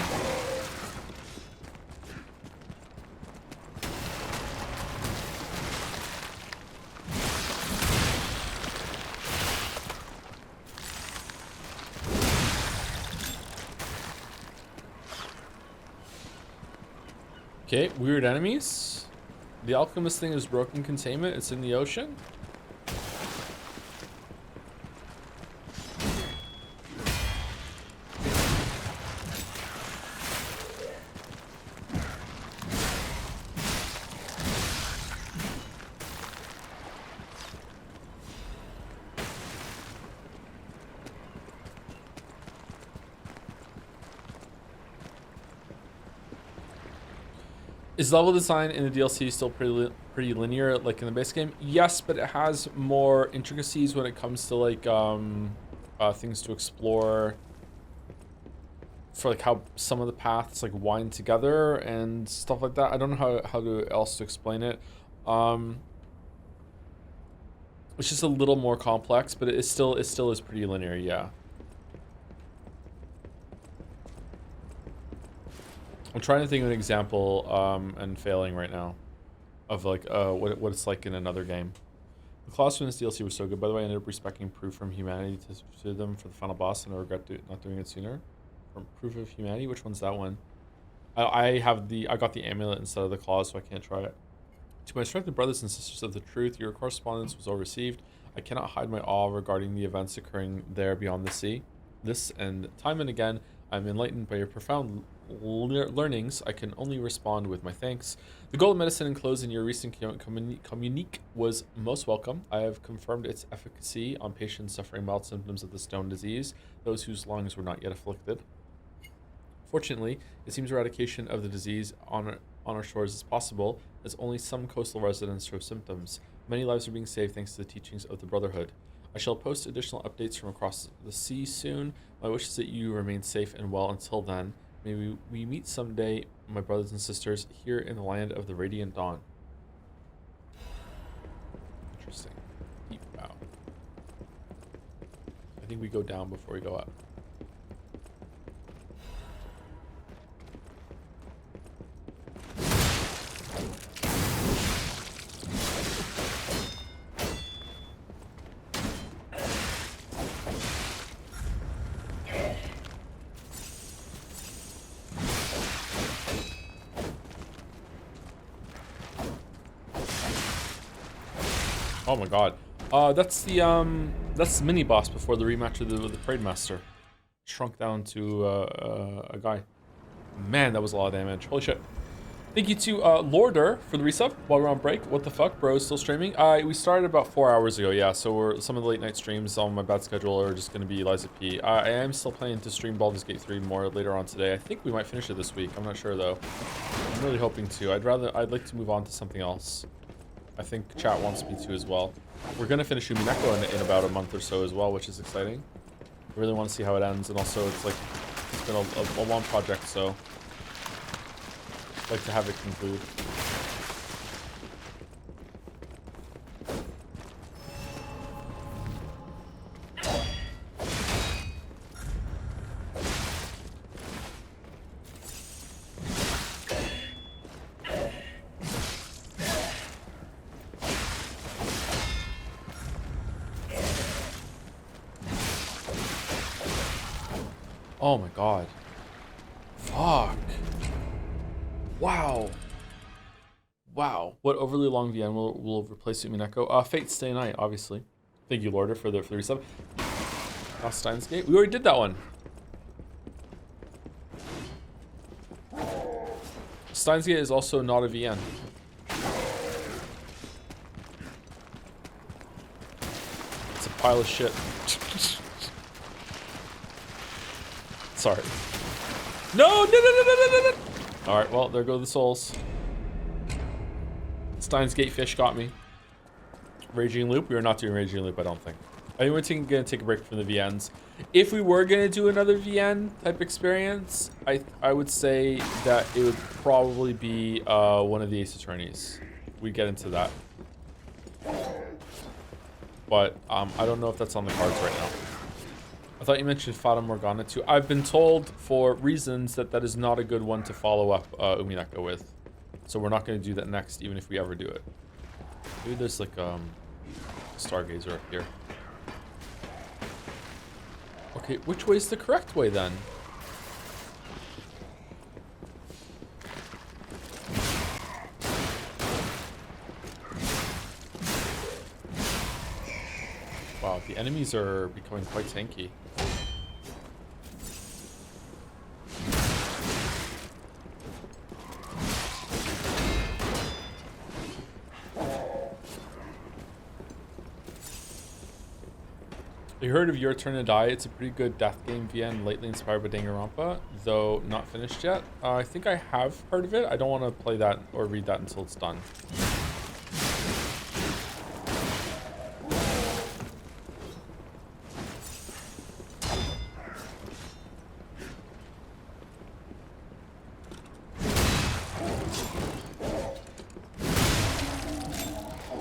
Okay, weird enemies. The alchemist thing is broken containment. It's in the ocean. Is level design in the DLC still pretty linear like in the base game? Yes, but it has more intricacies when it comes to like things to explore, for like how some of the paths like wind together and stuff like that. I don't know how else to explain it. It's just a little more complex, but it still is pretty linear, yeah. I'm trying to think of an example, and failing right now, of like what it's like in another game. The class from this DLC was so good. By the way, I ended up respecting Proof from Humanity to them for the final boss, and I regret not doing it sooner. From Proof of Humanity, which one's that one? I got the amulet instead of the claws, so I can't try it. To my respected brothers and sisters of the truth, your correspondence was well received. I cannot hide my awe regarding the events occurring there beyond the sea. This and time and again, I'm enlightened by your profound learnings. I can only respond with my thanks. The golden medicine enclosed in your recent communique was most welcome. I have confirmed its efficacy on patients suffering mild symptoms of the stone disease, those whose lungs were not yet afflicted. Fortunately, it seems eradication of the disease on our shores is possible, as only some coastal residents show symptoms. Many lives are being saved thanks to the teachings of the Brotherhood. I shall post additional updates from across the sea soon. My wish is that you remain safe and well until then. Maybe we meet someday, my brothers and sisters, here in the land of the Radiant Dawn. Interesting. Deep bow. I think we go down before we go up. Oh my god. That's the mini boss before the rematch of the Parade Master. Shrunk down to a guy. Man, that was a lot of damage. Holy shit. Thank you to Lorder for the resub while we're on break. What the fuck, bro? Still streaming? We started about 4 hours ago, yeah. So some of the late night streams on my bad schedule are just gonna be Liza P. I am still planning to stream Baldur's Gate 3 more later on today. I think we might finish it this week. I'm not sure though. I'm really hoping to. I'd like to move on to something else. I think chat wants me to as well. We're gonna finish Umineko in about a month or so as well, which is exciting. I really want to see how it ends, and also it's like it's been a long project, so I'd like to have it conclude. Oh my god. Fuck. Wow. Wow. What overly long VN will replace Umineko? Fate Stay Night, obviously. Thank you, Lorder, for the resub. Lost Steins Gate. We already did that one. Steins Gate is also not a VN. It's a pile of shit. Sorry. No. All right, well, there go the souls. Steins Gate fish got me. Raging Loop. We are not doing Raging Loop, I don't think. I think we're gonna take a break from the VNs. If we were gonna do another VN type experience, I would say that it would probably be one of the Ace Attorneys. We'd get into that. But I don't know if that's on the cards right now. I thought you mentioned Fata Morgana too. I've been told for reasons that is not a good one to follow up Umineko with. So we're not going to do that next, even if we ever do it. Maybe there's like Stargazer up here. Okay, which way is the correct way then? Wow, the enemies are becoming quite tanky. You heard of Your Turn to Die? It's a pretty good death game VN, lately inspired by Danganronpa, though not finished yet. I think I have heard of it. I don't want to play that or read that until it's done.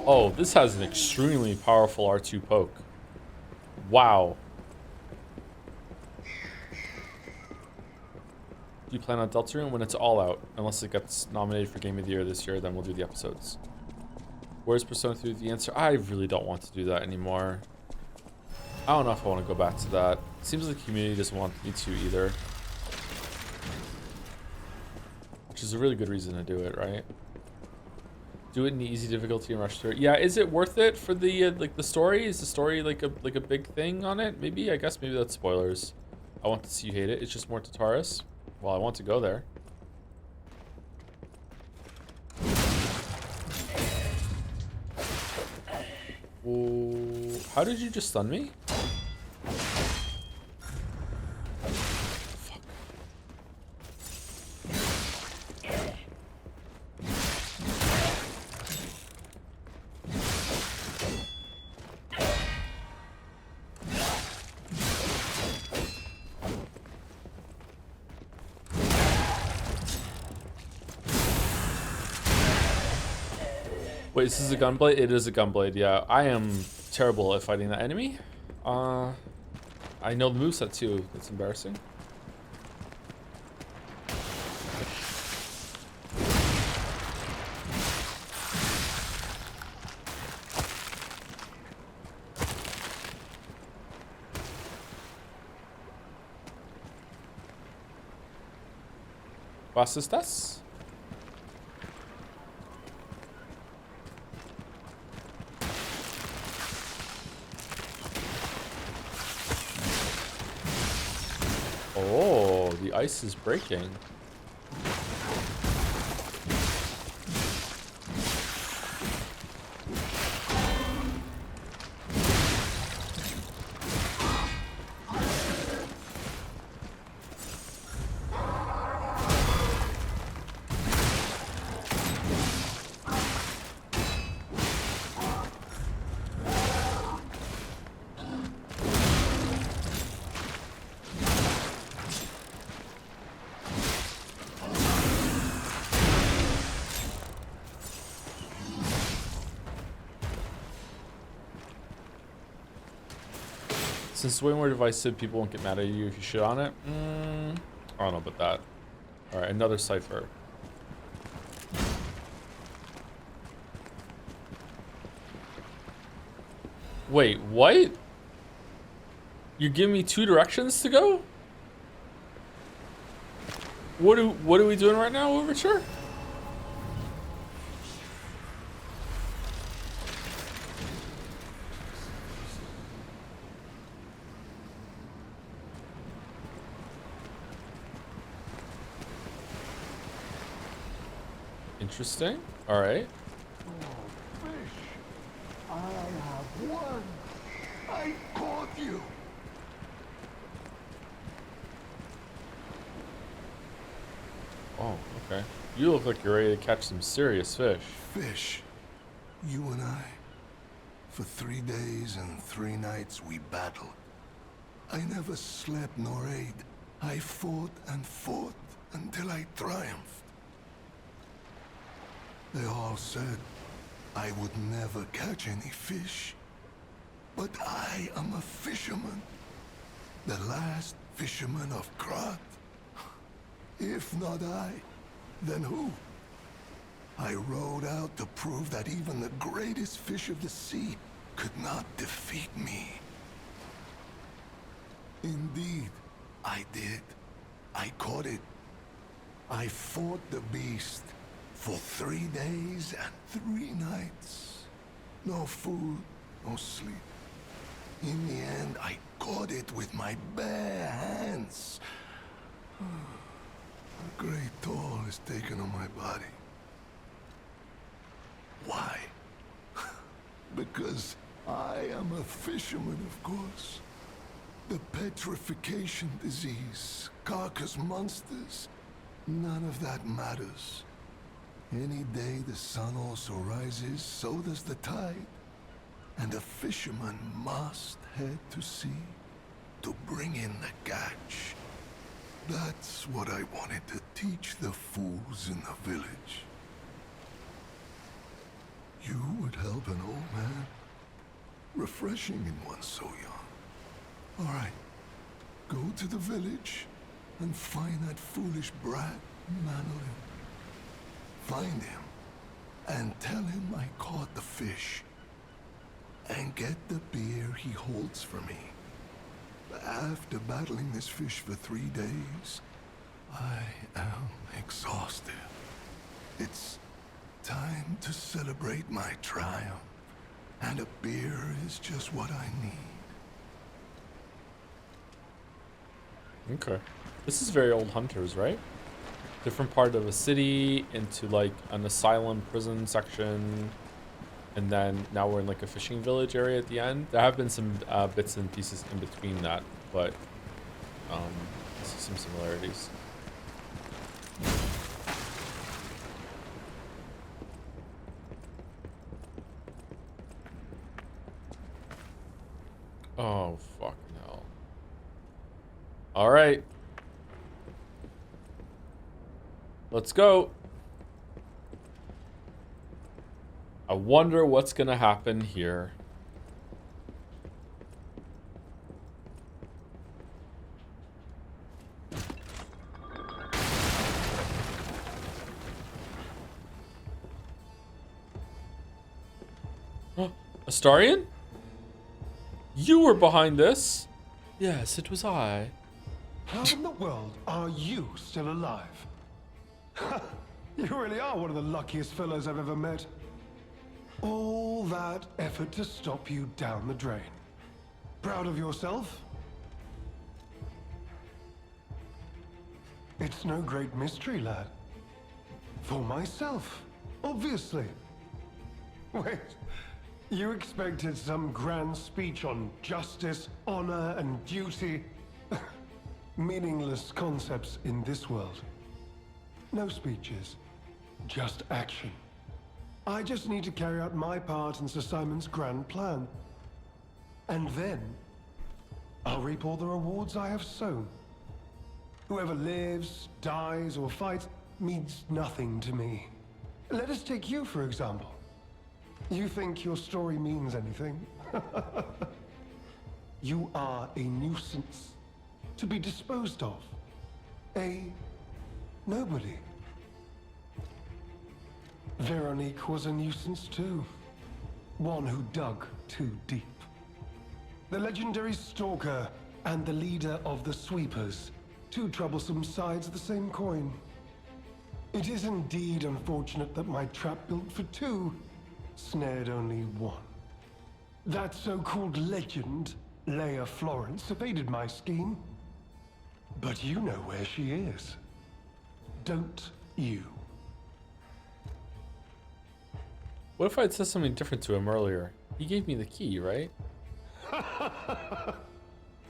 Oh, this has an extremely powerful R2 poke. Wow. Do you plan on Deltarune when it's all out? Unless it gets nominated for Game of the Year this year, then we'll do the episodes. Where's Persona 3? The answer? I really don't want to do that anymore. I don't know if I want to go back to that. It seems like the community doesn't want me to either. Which is a really good reason to do it, right? Do it in easy difficulty and rush through it. Yeah, is it worth it for the like the story? Is the story like a big thing on it? Maybe, I guess maybe that's spoilers. I want to see you hate it. It's just more Tataris. Well, I want to go there. Whoa. How did you just stun me? Wait, this is a gunblade? It is a gunblade, yeah. I am terrible at fighting that enemy. I know the moveset too. That's embarrassing. Was ist das? Oh, the ice is breaking. Since it's way more divisive, people won't get mad at you if you shit on it. I don't know about that. Alright, another cipher. Wait, what? You give me 2 directions to go? What are we doing right now, Overture? Interesting. All right. Oh, fish! I have won! I caught you! Oh, okay. You look like you're ready to catch some serious fish. Fish, you and I. For 3 days and 3 nights we battled. I never slept nor ate. I fought and fought until I triumphed. They all said I would never catch any fish. But I am a fisherman. The last fisherman of Krat. If not I, then who? I rowed out to prove that even the greatest fish of the sea could not defeat me. Indeed, I did. I caught it. I fought the beast for 3 days and 3 nights. No food, no sleep. In the end, I caught it with my bare hands. A great toll is taken on my body. Why? Because I am a fisherman, of course. The petrification disease, carcass monsters, none of that matters. Any day the sun also rises, so does the tide. And a fisherman must head to sea to bring in the catch. That's what I wanted to teach the fools in the village. You would help an old man? Refreshing in one so young. All right, go to the village and find that foolish brat, Manolin. Find him and tell him I caught the fish. And get the beer he holds for me. After battling this fish for 3 days, I am exhausted. It's time to celebrate my triumph, and a beer is just what I need. Okay. This is very old Hunters, right? Different part of a city into like an asylum prison section. And then now we're in like a fishing village area at the end. There have been some bits and pieces in between that, but I see some similarities. Oh, fuck no. All right. Let's go. I wonder what's gonna happen here. Astarion? You were behind this? Yes, it was I. How in the world are you still alive? You really are one of the luckiest fellows I've ever met. All that effort to stop you down the drain. Proud of yourself? It's no great mystery, lad. For myself, obviously. Wait, you expected some grand speech on justice, honor, and duty? Meaningless concepts in this world. No speeches, just action. I just need to carry out my part in Sir Simon's grand plan. And then, I'll reap all the rewards I have sown. Whoever lives, dies, or fights means nothing to me. Let us take you, for example. You think your story means anything? You are a nuisance, to be disposed of. A nobody. Veronique was a nuisance too. One who dug too deep. The legendary stalker and the leader of the sweepers. Two troublesome sides of the same coin. It is indeed unfortunate that my trap built for two snared only one. That so-called legend, Leia Florence, evaded my scheme. But you know where she is. Don't you? What if I'd said something different to him earlier? He gave me the key, right?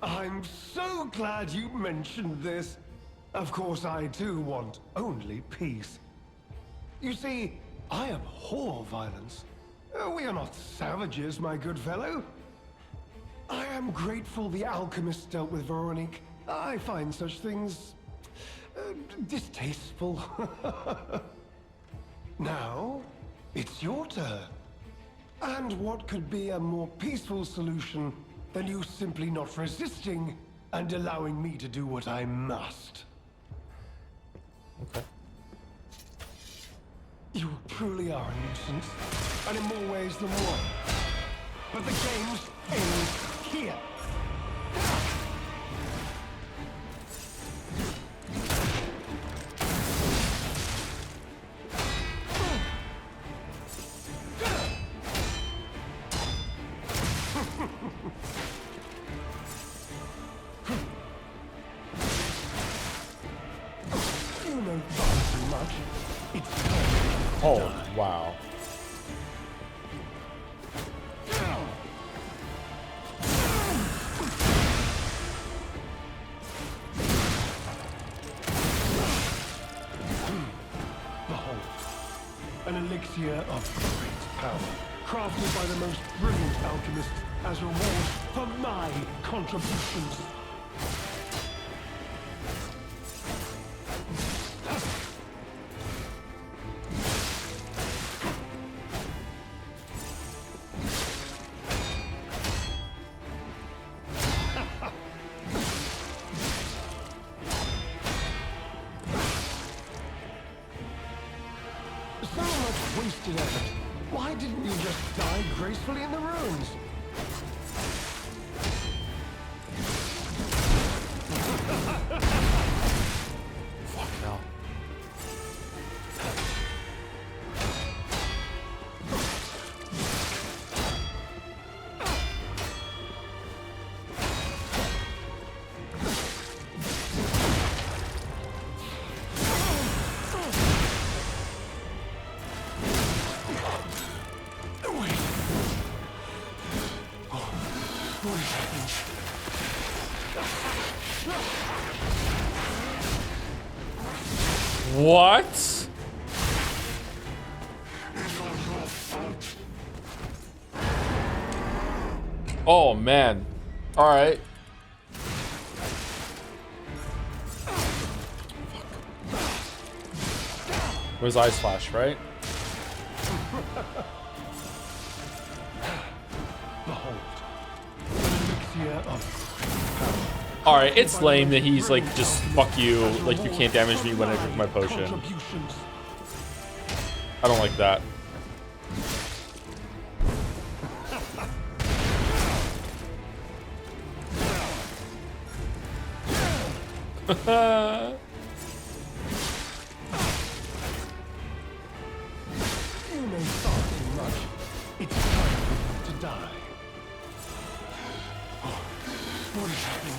I'm so glad you mentioned this. Of course, I too want only peace. You see, I abhor violence. We are not savages, my good fellow. I am grateful the alchemist dealt with Veronique. I find such things distasteful. Now, it's your turn. And what could be a more peaceful solution than you simply not resisting and allowing me to do what I must? Okay. You truly are a nuisance, and in more ways than one. But the games end here. You know far too much. It's time. Oh, wow. Behold, an elixir of great power, crafted by the most brilliant alchemists as reward for my contributions. So much wasted effort. Why didn't you just die gracefully in the ruins? Fuck no. What? Oh man. All right. Where's Ice Flash, right? Alright, it's lame that he's like, just fuck you, like you can't damage me when I drink my potion. I don't like that. You may thought too much. It's time for you to die. What is happening?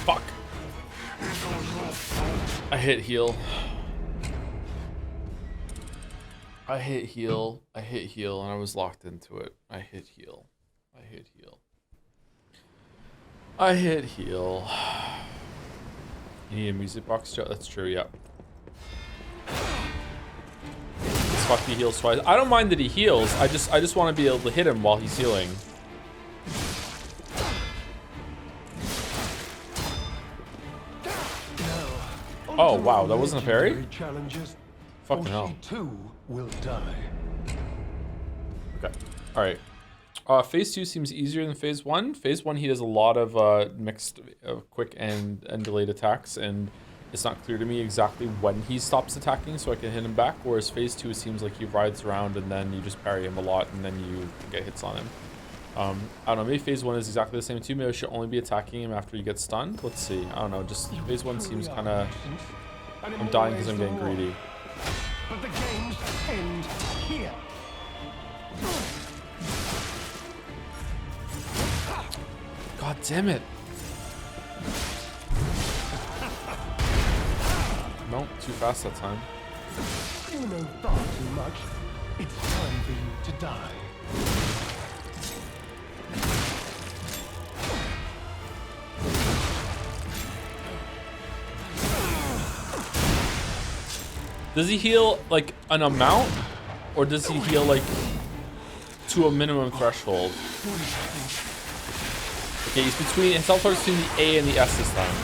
Fuck. I hit heal. I hit heal. I hit heal, and I was locked into it. I hit heal. I hit heal. I hit heal. You need a music box, Joe? That's true, yeah. This fuck, he heals twice. I don't mind that he heals. I just want to be able to hit him while he's healing. Oh wow, that wasn't a parry? Fucking hell. Too will die. Okay. Alright. Phase 2 seems easier than Phase 1. Phase 1, he does a lot of mixed quick and delayed attacks, and it's not clear to me exactly when he stops attacking so I can hit him back, whereas Phase 2 it seems like he rides around and then you just parry him a lot and then you get hits on him. I don't know, maybe Phase 1 is exactly the same too. Maybe I should only be attacking him after you get stunned. Let's see. I don't know, just Phase 1 seems kind of... I'm dying because I'm getting greedy. But the games end here. God damn it. Nope, too fast that time. You know far too much. It's time for you to die. Does he heal like an amount, or does he heal like to a minimum threshold? Okay, he's between, his health bar is between the A and the S this time.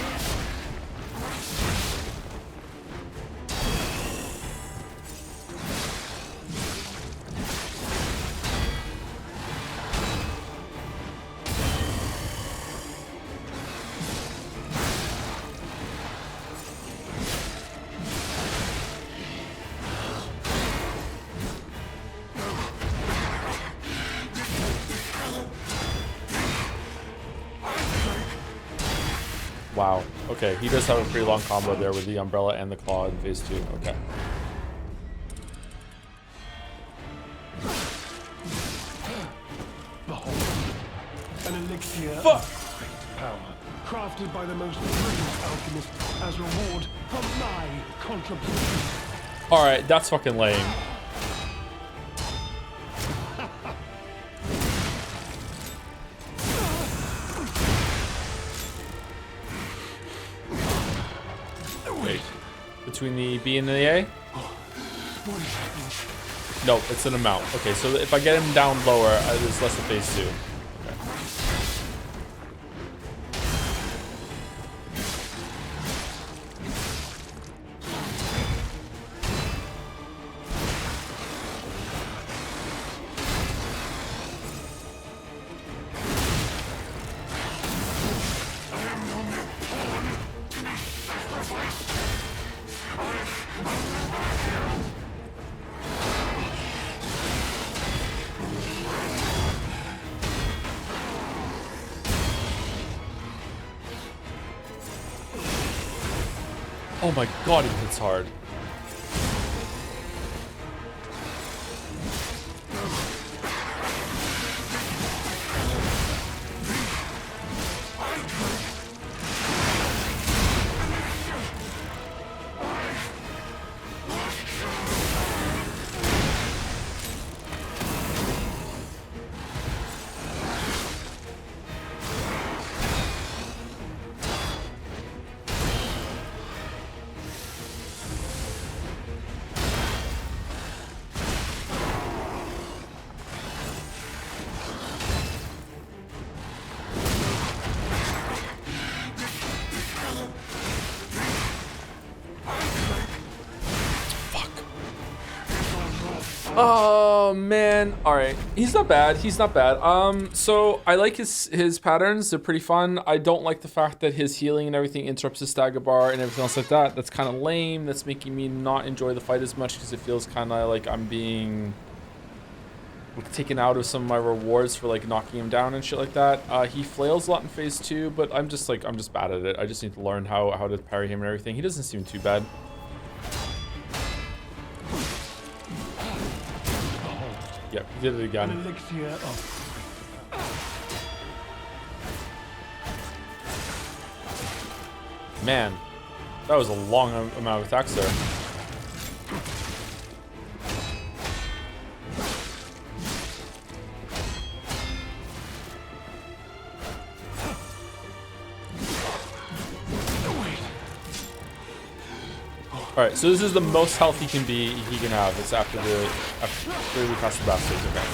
Wow. Okay, he does have a pretty long combo there with the umbrella and the claw in Phase 2. Okay. Behold, an elixir Fuck. of great power, crafted by the most brilliant alchemist as reward for my contribution. All right, that's fucking lame. Wait, between the B and the A? No, it's an amount. Okay, so if I get him down lower, there's less of Phase 2. Okay. Oh my god, he hits hard. Oh man, all right. He's not bad. He's not bad. So I like his patterns. They're pretty fun. I don't like the fact that his healing and everything interrupts his stagger bar and everything else like that. That's kind of lame. That's making me not enjoy the fight as much because it feels kind of like I'm being taken out of some of my rewards for like knocking him down and shit like that. He flails a lot in phase 2, but I'm just bad at it. I just need to learn how to parry him and everything. He doesn't seem too bad. Yep, he did it again. Man, that was a long amount of attacks there. All right, so this is the most health he can have. It's after we pass the bastards. Okay.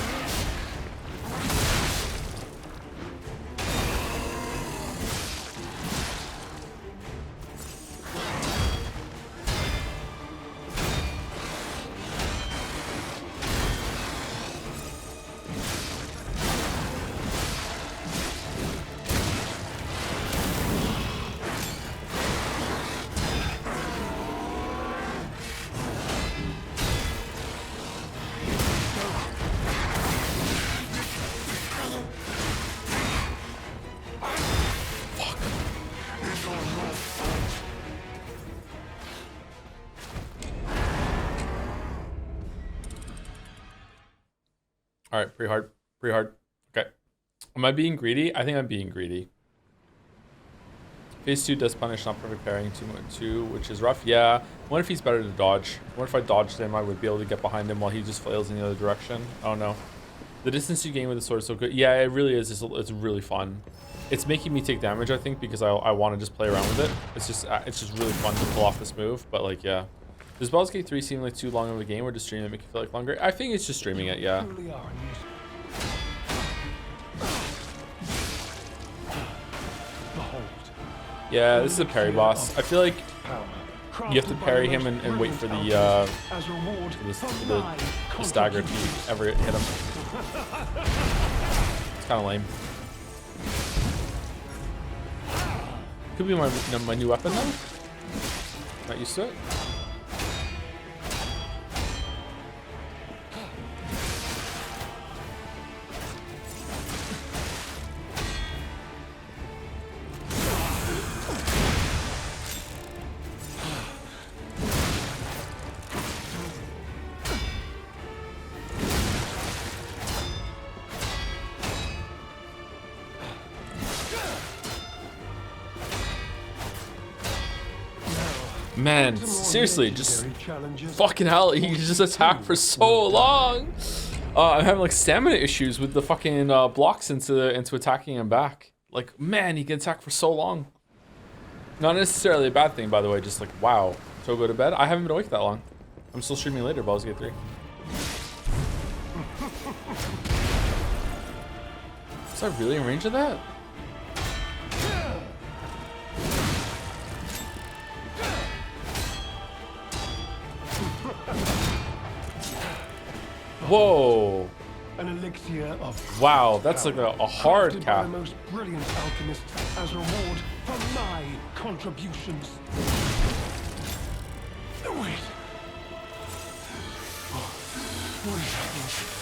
All right, pretty hard. Okay. Am I being greedy? I think I'm being greedy. Phase 2 does punish not perfect parrying too, which is rough. Yeah. What if he's better to dodge? What if I dodged him, I would be able to get behind him while he just flails in the other direction? I don't know. The distance you gain with the sword is so good. Yeah, it really is. It's really fun. It's making me take damage, I think, because I want to just play around with it. It's just really fun to pull off this move. But like, yeah. Does Baldur's Gate 3 seem like too long of a game, or does streaming make you feel like longer? I think it's just streaming it, yeah. Yeah, this is a parry boss. I feel like you have to parry him and wait for the stagger to ever hit him. It's kind of lame. Could be my new weapon though. Not used to it. Man, seriously, just fucking hell, he just attacked for so long. I'm having like stamina issues with the fucking blocks into attacking him back. Like, man, he can attack for so long. Not necessarily a bad thing, by the way, just like, wow. So go to bed? I haven't been awake that long. I'm still streaming later, Baldur's Gate 3. Was I really in range of that? Whoa. An elixir of wow, that's like a hard cap. The most brilliant alchemist as reward for my contributions. Wait. What is happening?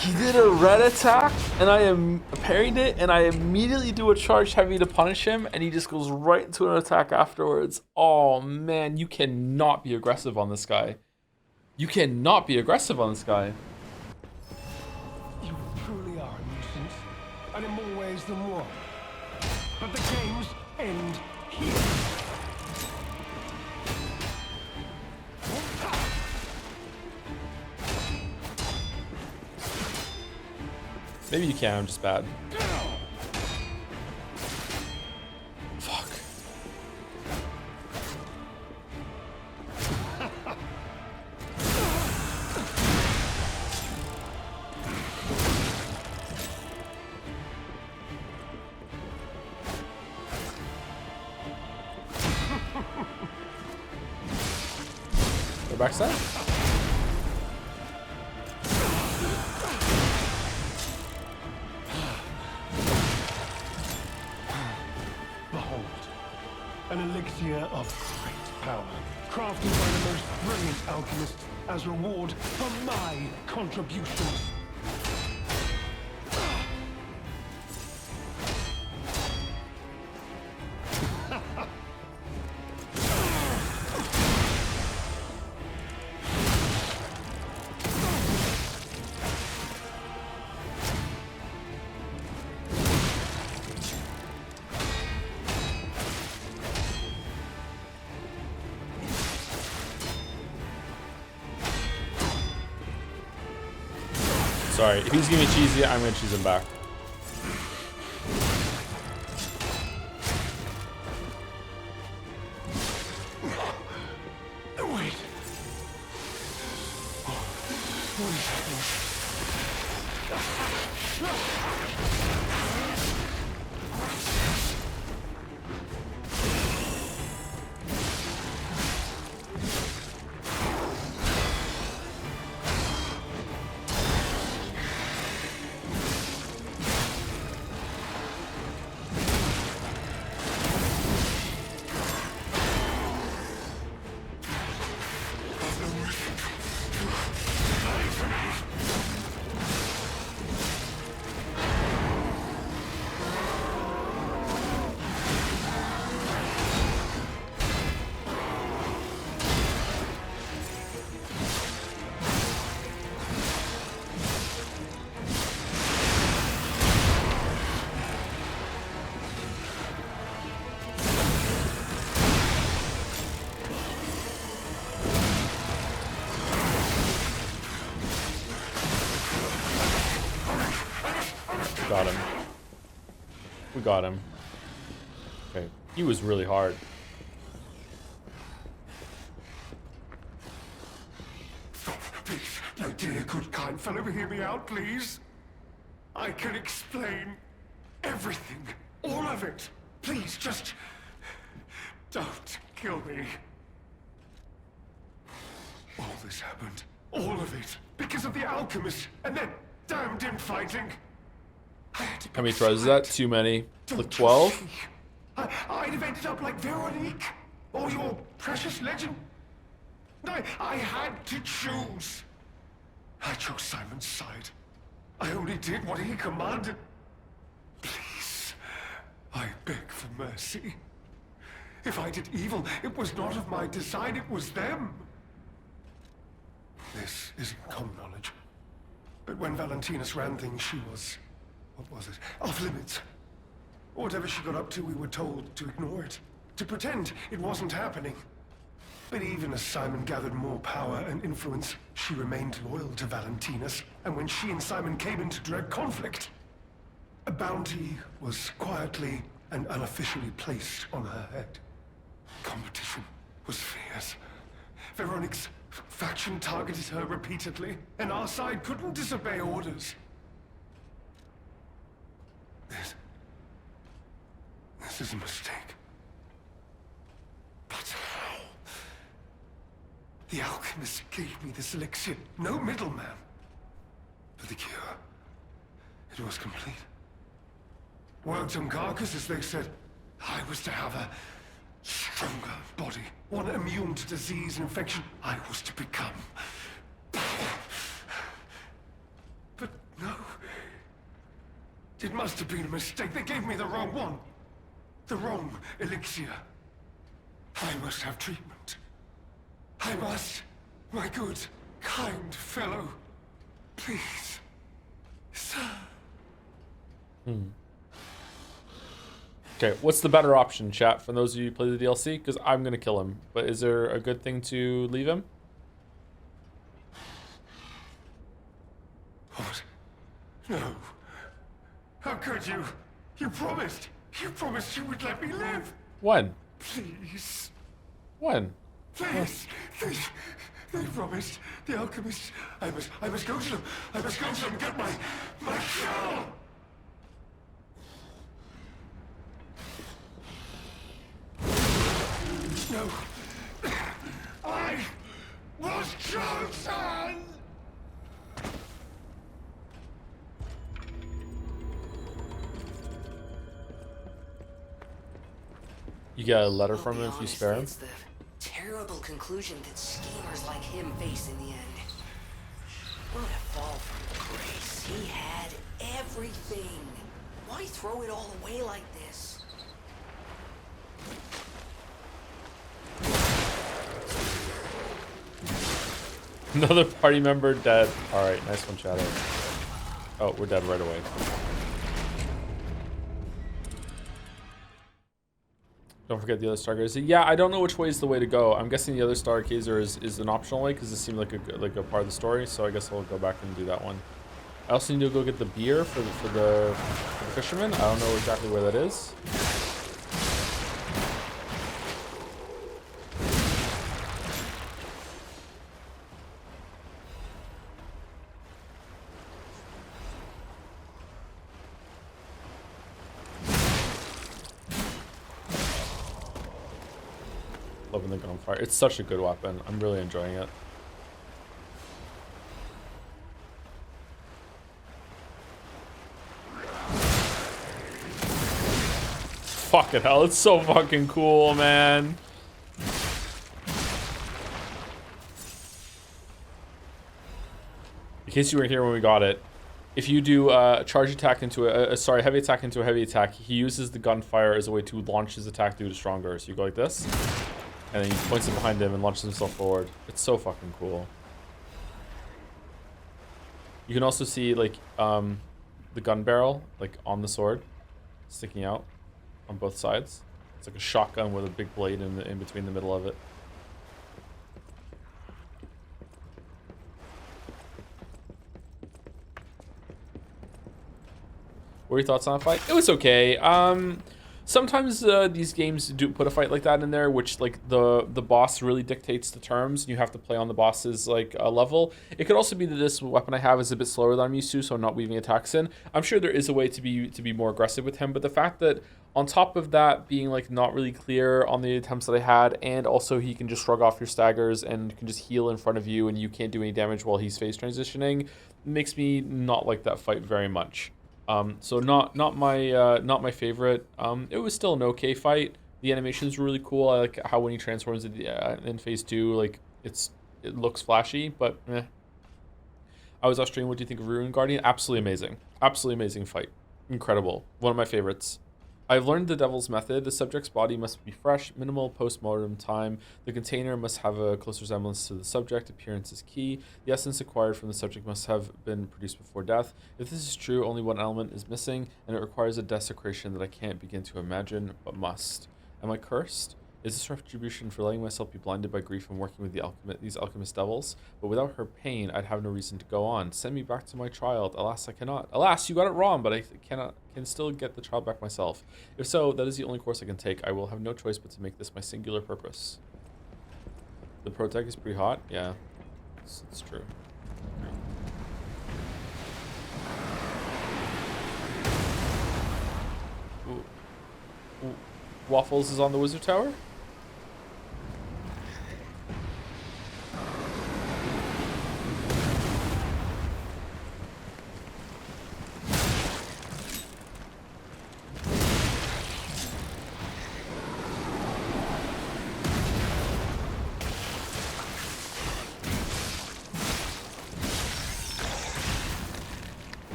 He did a red attack, and I parried it, and I immediately do a charge heavy to punish him, and he just goes right into an attack afterwards. Oh man, you cannot be aggressive on this guy. You cannot be aggressive on this guy. You truly are a nuisance, and in more ways than one. But the games end here. Maybe you can, I'm just bad. Fuck. Go backside? Behold, an elixir of great power, crafted by the most brilliant alchemists as reward for my contributions. Sorry, if he's gonna be cheesy, I'm gonna choose him back. Wait. What is happening? Got him. We got him. Okay. He was really hard. Please, my dear, good, kind fellow, hear me out, please. I can explain everything, all of it. Please, just don't kill me. All this happened, all of it, because of the alchemist and their damned infighting. How many tries is that? Too many. Like 12? I'd have ended up like Veronique, or your precious legend. I had to choose. I chose Simon's side. I only did what he commanded. Please, I beg for mercy. If I did evil, it was not of my design, it was them. This isn't common knowledge. But when Valentinus ran things, she was... what was it? Off limits. Whatever she got up to, we were told to ignore it. To pretend it wasn't happening. But even as Simon gathered more power and influence, she remained loyal to Valentinus. And when she and Simon came into direct conflict, a bounty was quietly and unofficially placed on her head. Competition was fierce. Veronique's faction targeted her repeatedly, and our side couldn't disobey orders. This is a mistake. But how? The alchemist gave me this elixir, no middleman. For the cure, it was complete. Worked on carcass, as they said. I was to have a stronger body, one immune to disease and infection. I was to become... But no. It must have been a mistake. They gave me the wrong one. The wrong elixir. I must have treatment. I must. My good, kind fellow. Please. Sir. Okay, what's the better option, chat, for those of you who play the DLC? Because I'm going to kill him. But is there a good thing to leave him? What? No. How could you? You promised you would let me live. When? Please. When? Please. They promised. The alchemists. I must go to them. I must go to them and get my shell. No. I was chosen! You get a letter from him if you honest, spare him? it's the terrible conclusion that schemers like him face in the end. What a fall from grace. He had everything. Why throw it all away like this? Another party member dead. Alright, nice one, Shadow. Oh, we're dead right away. Don't forget the other stargazer. Yeah, I don't know which way is the way to go. I'm guessing the other stargazer is an optional way because it seemed like a part of the story. So I guess I'll go back and do that one. I also need to go get the beer for the fisherman. I don't know exactly where that is. Loving the gunfire. It's such a good weapon. I'm really enjoying it. Fucking hell, it's so fucking cool, man. In case you were here when we got it, if you do charge attack into heavy attack into a heavy attack, he uses the gunfire as a way to launch his attack due to stronger. So you go like this, and then he points it behind him and launches himself forward. It's so fucking cool. You can also see like the gun barrel like on the sword, sticking out on both sides. It's like a shotgun with a big blade in between the middle of it. What are your thoughts on a fight? It was okay. Sometimes these games do put a fight like that in there, which like the boss really dictates the terms, and you have to play on the boss's like level. It could also be that this weapon I have is a bit slower than I'm used to, so I'm not weaving attacks in. I'm sure there is a way to be more aggressive with him, but the fact that on top of that being like not really clear on the attempts that I had, and also he can just shrug off your staggers and can just heal in front of you, and you can't do any damage while he's phase transitioning, makes me not like that fight very much. So not my favorite. It was still an okay fight. The animations were really cool. I like how when he transforms in phase 2, like it looks flashy, but eh. I was off stream. What do you think of Ruin Guardian? Absolutely amazing. Absolutely amazing fight. Incredible. One of my favorites. I've learned the devil's method. The subject's body must be fresh, minimal post-mortem time. The container must have a close resemblance to the subject. Appearance is key. The essence acquired from the subject must have been produced before death. If this is true, only one element is missing, and it requires a desecration that I can't begin to imagine, but must. Am I cursed? Is this retribution for letting myself be blinded by grief and working with these alchemist devils? But without her pain, I'd have no reason to go on. Send me back to my child. Alas, I cannot. Alas, you got it wrong, but I can still get the child back myself. If so, that is the only course I can take. I will have no choice but to make this my singular purpose. The protag is pretty hot. Yeah, it's true. Ooh. Waffles is on the wizard tower.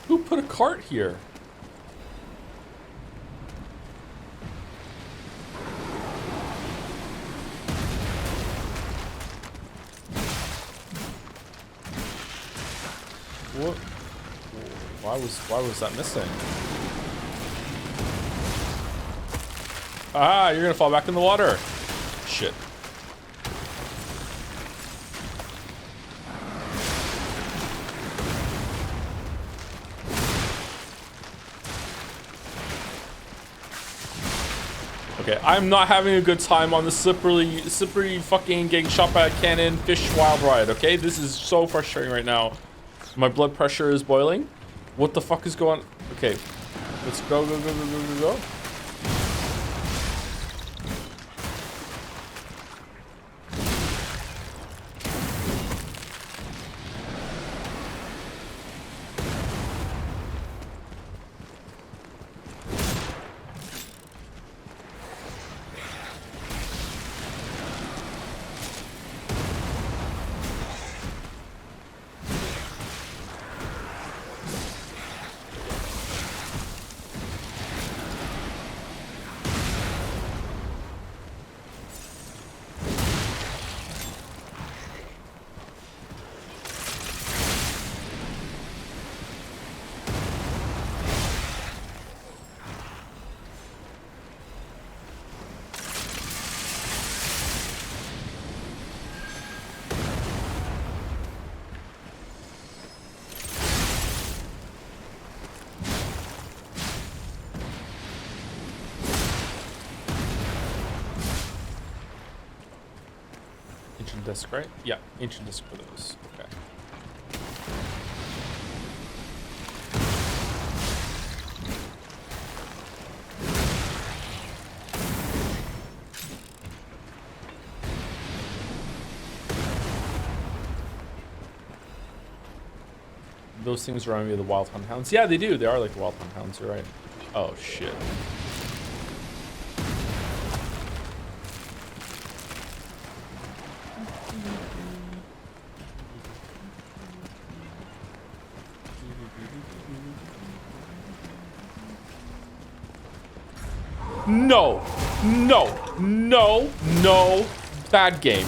Who put a cart here? What? Why was that missing? Ah, you're gonna fall back in the water. Shit. Okay, I'm not having a good time on the slippery fucking getting shot by a cannon fish wild ride, okay? This is so frustrating right now. My blood pressure is boiling. What the fuck is going on? Okay, let's go. Ancient disc, right? Yeah, ancient disc for those. Okay. Those things remind me of the Wild Hunt Hounds. Yeah, they do. They are like the Wild Hunt Hounds. You're right. Oh, shit. No. No. No. No. Bad game.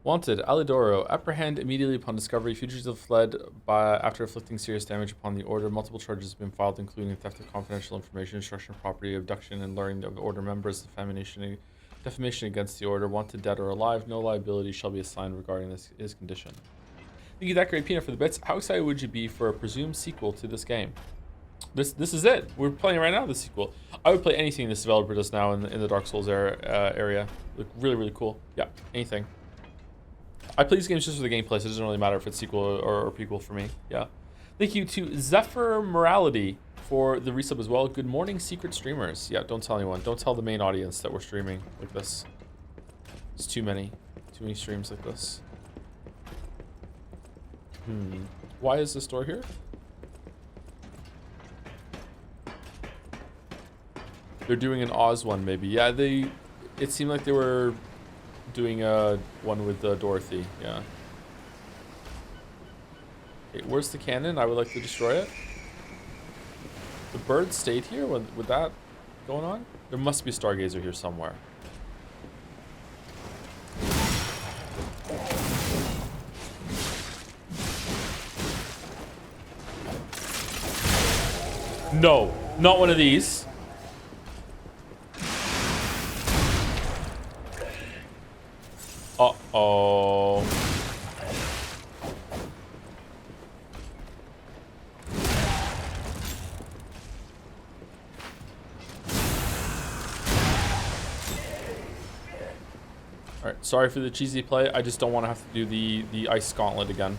Wanted, Alidoro. Apprehend immediately upon discovery. Fugitive fled after inflicting serious damage upon the order. Multiple charges have been filed, including theft of confidential information, destruction of property, abduction, and luring of order members, defamation against the order. Wanted, dead or alive. No liability shall be assigned regarding his condition. Thank you, that great Peanut, for the bits. How excited would you be for a presumed sequel to this game? This is it. We're playing right now, the sequel. I would play anything this developer does now in the Dark Souls area. Look really, really cool. Yeah, anything. I play these games just for the gameplay, so it doesn't really matter if it's sequel or prequel for me. Yeah. Thank you to Zephyr Morality for the resub as well. Good morning, secret streamers. Yeah, don't tell anyone. Don't tell the main audience that we're streaming like this. It's too many streams like this. Why is this door here? They're doing an Oz one, maybe. Yeah, it seemed like they were doing one with Dorothy. Yeah. Okay, where's the cannon? I would like to destroy it. The bird stayed here with that going on? There must be a stargazer here somewhere. No, not one of these. Uh-oh. Alright, sorry for the cheesy play. I just don't want to have to do the ice gauntlet again.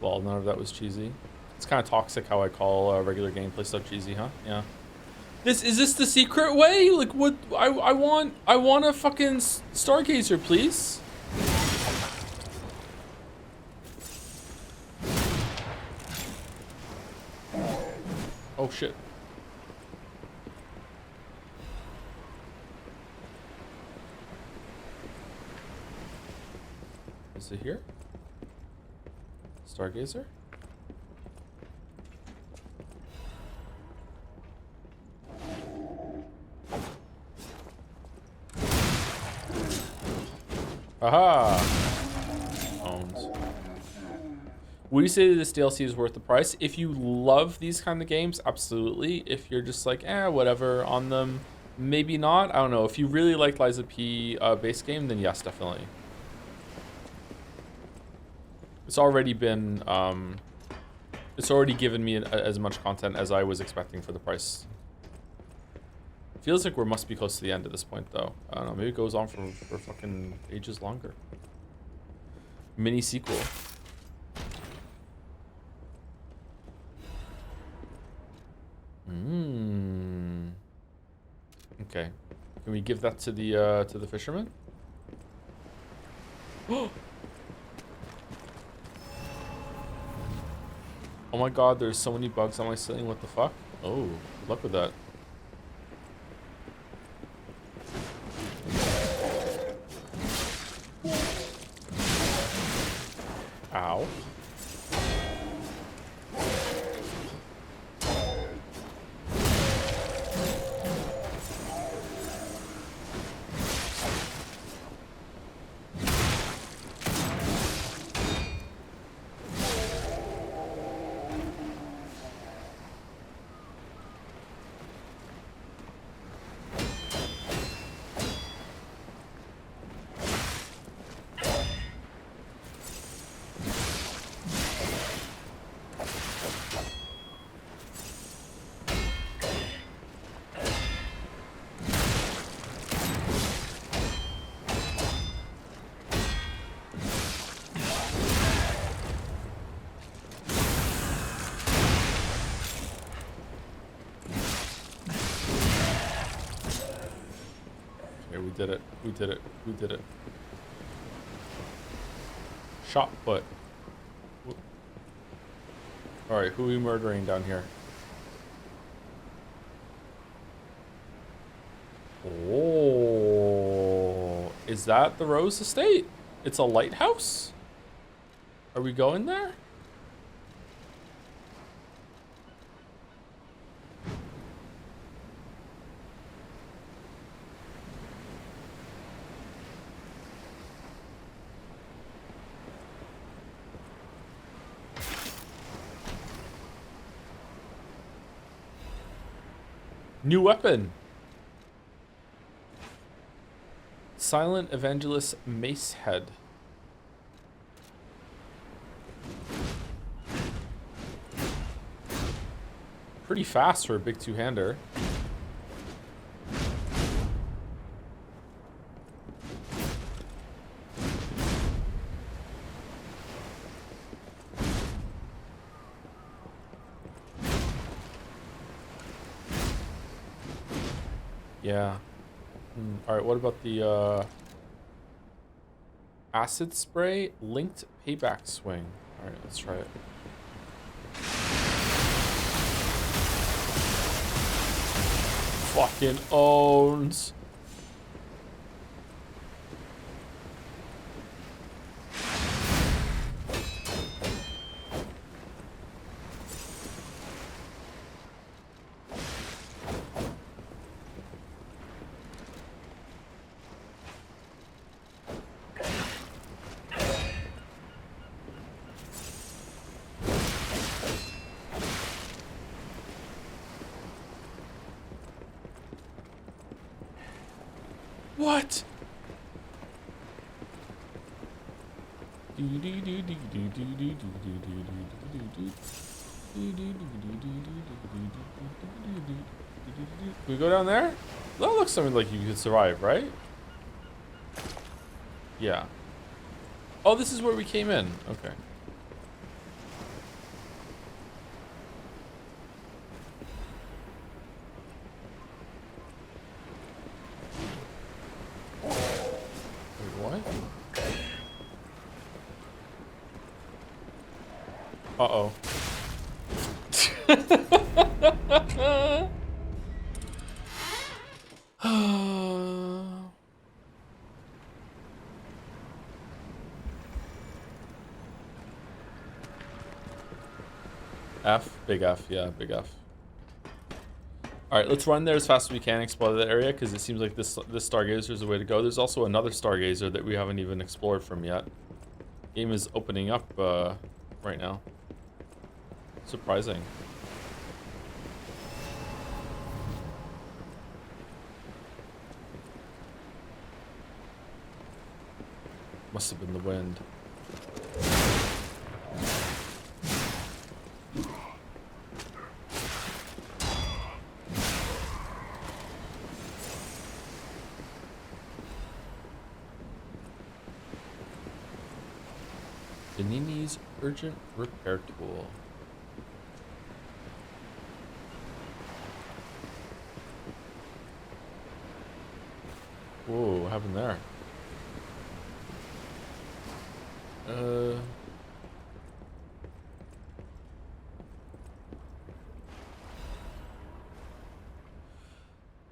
Well, none of that was cheesy. It's kind of toxic how I call regular gameplay stuff cheesy, huh? Yeah. Is this the secret way? Like, what? I want a fucking stargazer, please. Oh shit. Is it here? Stargazer? Aha! Owns. Would you say that this DLC is worth the price? If you love these kind of games, absolutely. If you're just like, whatever on them, maybe not. I don't know. If you really like Lies of P base game, then yes, definitely. It's already been, it's already given me as much content as I was expecting for the price. Feels like we must be close to the end at this point, though. I don't know. Maybe it goes on for fucking ages longer. Mini sequel. Okay. Can we give that to the fisherman? Oh my god, there's so many bugs on my ceiling. What the fuck? Oh, good luck with that. Ow. Did it. Who did it? Who did it? Shot put. Alright, who are we murdering down here? Oh, is that the Rose Estate? It's a lighthouse? Are we going there? New weapon. Silent Evangelist Mace Head. Pretty fast for a big two-hander. Yeah. All right, what about the acid spray linked payback swing? All right, let's try it. Fucking owns. What? Can we go down there? That looks something like you could survive, right? Yeah. Oh, this is where we came in. Okay. Wait, what? Uh-oh. F, big F, yeah, big F. All right, let's run there as fast as we can, explore that area, because it seems like this stargazer is the way to go. There's also another stargazer that we haven't even explored from yet. Game is opening up right now. Surprising. Must have been the wind. Benini's urgent repair tool. Whoa, what happened there?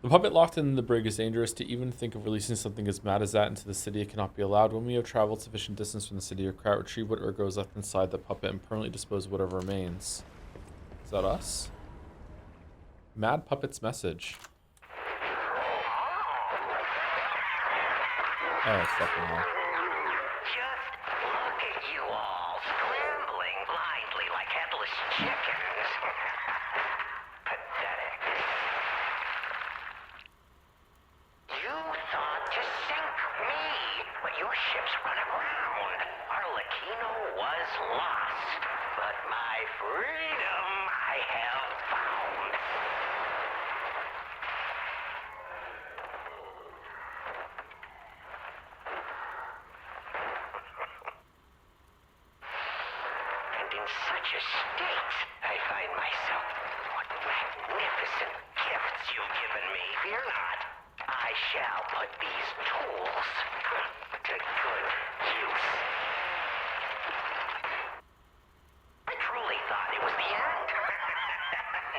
The puppet locked in the brig is dangerous. To even think of releasing something as mad as that into the city, it cannot be allowed. When we have traveled sufficient distance from the city of Krat, retrieve what ergo is left inside the puppet and permanently dispose of whatever remains. Is that us? Mad Puppet's message. Oh, it's fucking hell. Just look at you all, scrambling blindly like headless chickens. Pathetic. You thought to sink me, but your ships run aground. Arlecchino was lost, but my freedom I have found. And in such a state, I find myself. What magnificent gifts you've given me. Fear not. I shall put these tools to good use. I truly thought it was the end.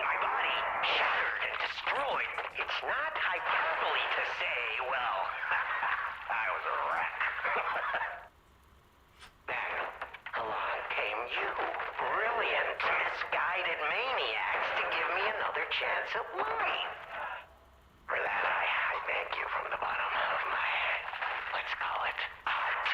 My body shattered and destroyed. It's not hyperbole to say, well, I was a wreck. Then along came you, brilliant, misguided maniacs, to give me another chance at life. For that, I thank you from the bottom of my, let's call it, heart.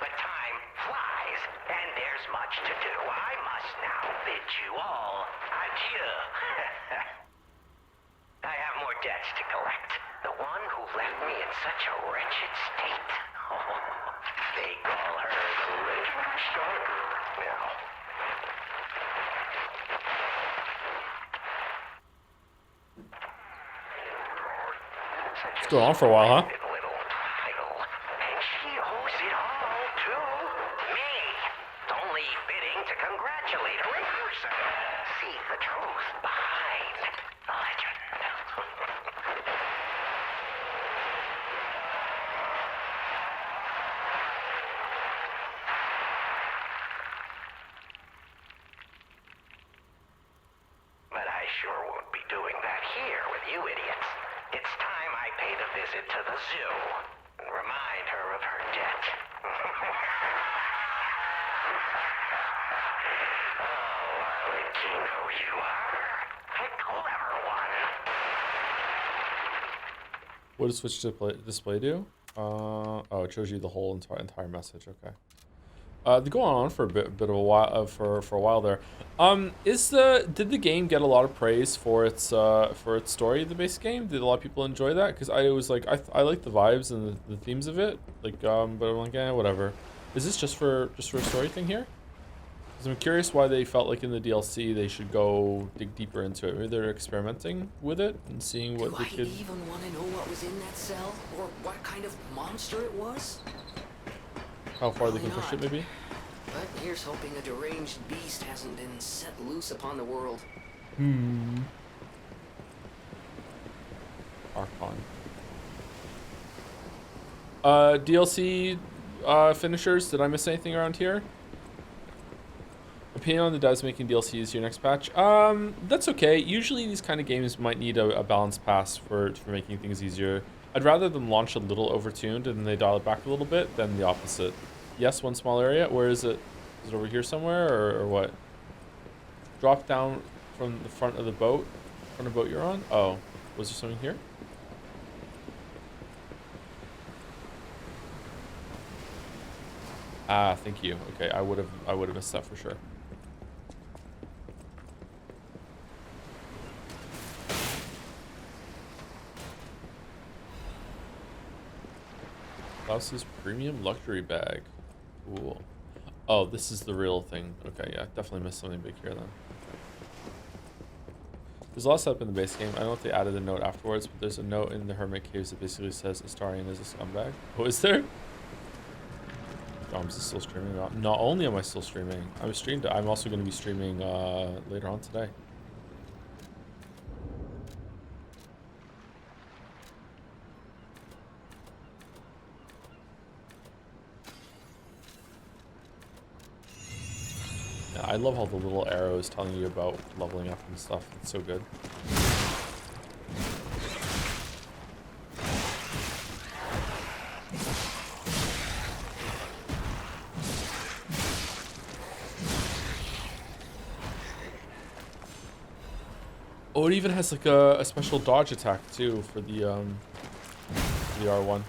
But time flies, and there's much to do. I must now bid you all adieu. I have more debts to collect. The one who left me in such a wretched state. They call her the Legend Stalker now. It's going on for a while, huh? Little title. And she owes it all to me. It's only fitting to congratulate her in person. See the truth behind the legend. But I sure won't be doing that here with you idiots. It's time I paid a visit to the zoo and remind her of her debt. Oh, Arlecchino, you are a clever one. What does switch display do? Oh, it shows you the whole entire message. Okay. They're going on for a bit of a while, for a while there. Did the game get a lot of praise for its story, the base game? Did a lot of people enjoy that? Because I was like, I like the vibes and the themes of it. Like, but I'm like, whatever. Is this just for a story thing here? Because I'm curious why they felt like in the DLC they should go dig deeper into it. Maybe they're experimenting with it and seeing what they could. Do I even want to know what was in that cell, or what kind of monster it was? How far they can push it, maybe? But here's hoping a deranged beast hasn't been set loose upon the world. Archon. DLC finishers. Did I miss anything around here? Opinion on the devs making DLCs your next patch? That's okay. Usually these kind of games might need a balanced pass for making things easier. I'd rather them launch a little overtuned and then they dial it back a little bit than the opposite. Yes, one small area. Where is it? Is it over here somewhere or what? Drop down from the front of the boat. Front of the boat you're on? Oh, was there something here? Ah, thank you. Okay, I would have missed that for sure. Klaus's premium luxury bag. Cool. Oh, this is the real thing. Okay, yeah, definitely missed something big here then. There's a lot of stuff in the base game. I don't know if they added a note afterwards, but there's a note in the Hermit Caves that basically says Astarion is a scumbag. Oh, is there? Oh, I'm still streaming. Not only am I still streaming, I'm also going to be streaming later on today. Yeah, I love how the little arrow is telling you about leveling up and stuff. It's so good. Oh, it even has like a special dodge attack too for the R1.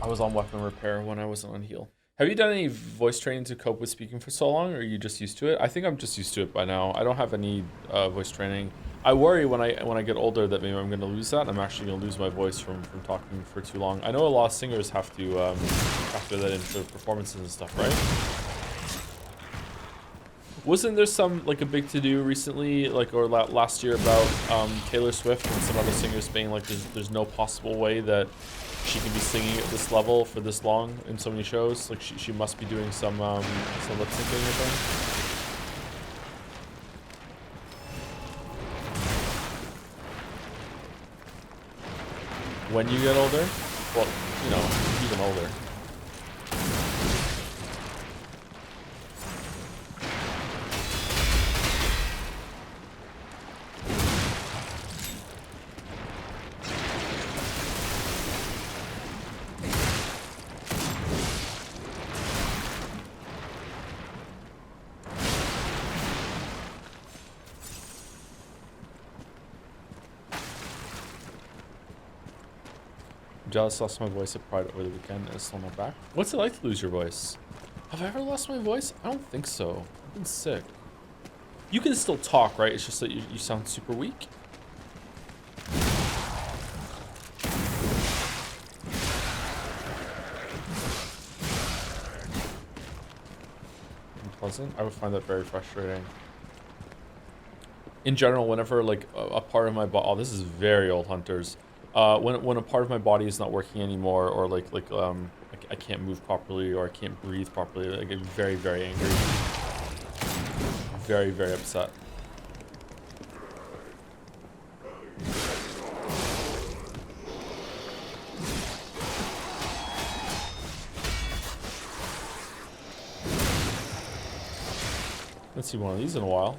I was on weapon repair when I wasn't on heal. Have you done any voice training to cope with speaking for so long, or are you just used to it? I think I'm just used to it by now. I don't have any voice training. I worry when I get older that maybe I'm going to lose that. I'm actually going to lose my voice from talking for too long. I know a lot of singers have to factor that into performances and stuff, right? Wasn't there some like a big to-do recently, like or last year about Taylor Swift and some other singers being like there's no possible way that she can be singing at this level for this long in so many shows? Like she must be doing some lip syncing or something. When you get older, well, you know, even older. Jealous, lost my voice at Pride over the weekend and it's still not back. What's it like to lose your voice? Have I ever lost my voice? I don't think so. I've been sick. You can still talk, right? It's just that you sound super weak. Unpleasant? I would find that very frustrating. In general, whenever like a part of my body, oh, this is very old Hunters. When a part of my body is not working anymore, or I can't move properly, or I can't breathe properly, I get very, very angry. Very, very upset. Let's see one of these in a while.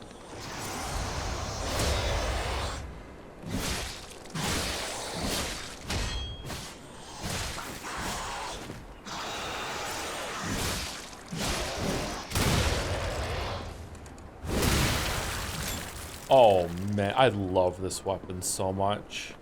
Oh man, I love this weapon so much.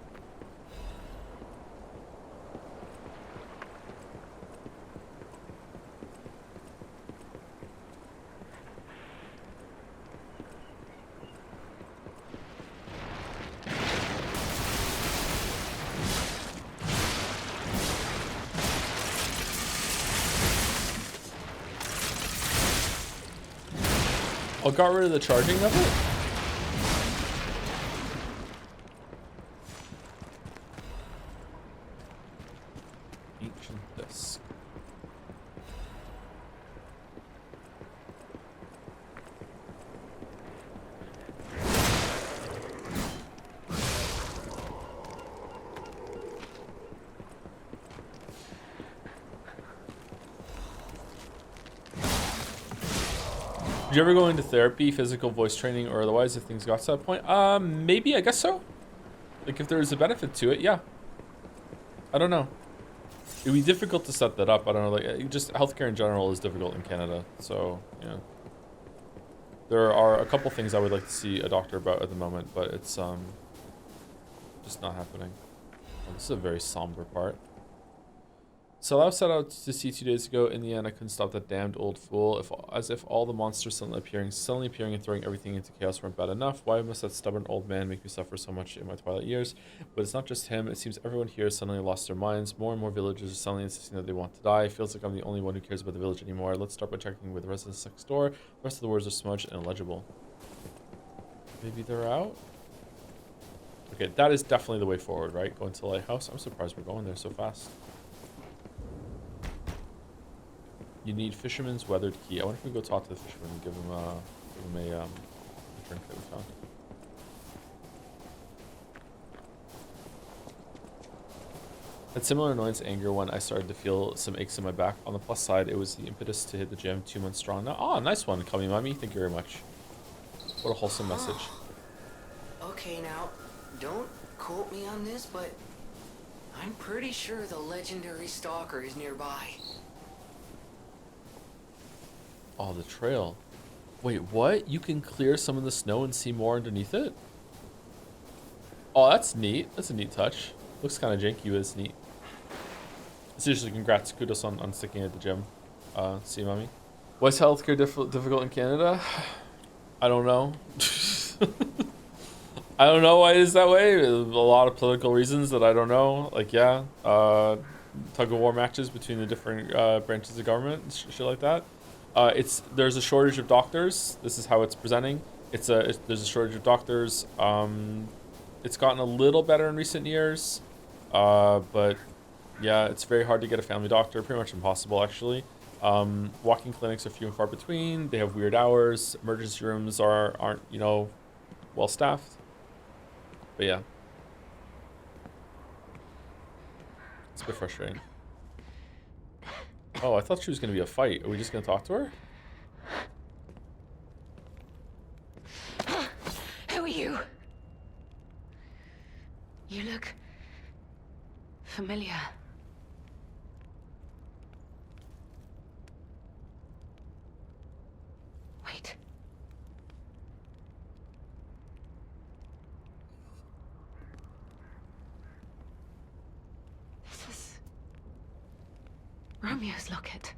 I got rid of the charging of it. Ancient disc. Did you ever go into therapy, physical voice training, or otherwise if things got to that point? Maybe, I guess so. Like if there was a benefit to it, yeah. I don't know. It'd be difficult to set that up. I don't know, like just healthcare in general is difficult in Canada. So, yeah. There are a couple things I would like to see a doctor about at the moment, but it's just not happening. Oh, this is a very somber part. So I set out to see 2 days ago. In the end, I couldn't stop that damned old fool. As if all the monsters suddenly appearing and throwing everything into chaos weren't bad enough. Why must that stubborn old man make me suffer so much in my twilight years? But it's not just him. It seems everyone here has suddenly lost their minds. More and more villagers are suddenly insisting that they want to die. It feels like I'm the only one who cares about the village anymore. Let's start by checking with the residents next door. The rest of the words are smudged and illegible. Maybe they're out? Okay, that is definitely the way forward, right? Going to the lighthouse. I'm surprised we're going there so fast. You need fisherman's weathered key. I wonder if we go talk to the fisherman and give him a drink that we found. Had similar annoyance, anger when I started to feel some aches in my back. On the plus side, it was the impetus to hit the gym 2 months strong now. Oh, nice one, Kami Mami. Thank you very much. What a wholesome message. Okay, now, don't quote me on this, but I'm pretty sure the legendary stalker is nearby. Oh, the trail. Wait, what? You can clear some of the snow and see more underneath it? Oh, that's neat. That's a neat touch. Looks kind of janky, but it's neat. Seriously, congrats. Kudos on sticking at the gym. See, mommy. Why's healthcare difficult in Canada? I don't know. I don't know why it is that way. A lot of political reasons that I don't know. Like, yeah, tug of war matches between the different branches of government, shit like that. There's a shortage of doctors. This is how it's presenting. There's a shortage of doctors. It's gotten a little better in recent years, but yeah, it's very hard to get a family doctor. Pretty much impossible, actually. Walking clinics are few and far between. They have weird hours. Emergency rooms aren't well staffed. But yeah, it's a bit frustrating. Oh, I thought she was going to be a fight. Are we just going to talk to her? Who are you? You look familiar. Wait. This is Romeo's locket.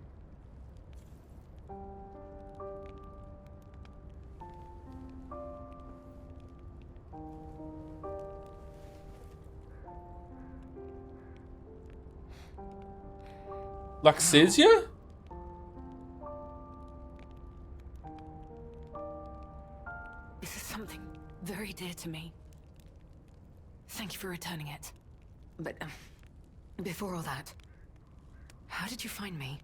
Laxasia? This is something very dear to me. Thank you for returning it. But, before all that, how did you find me?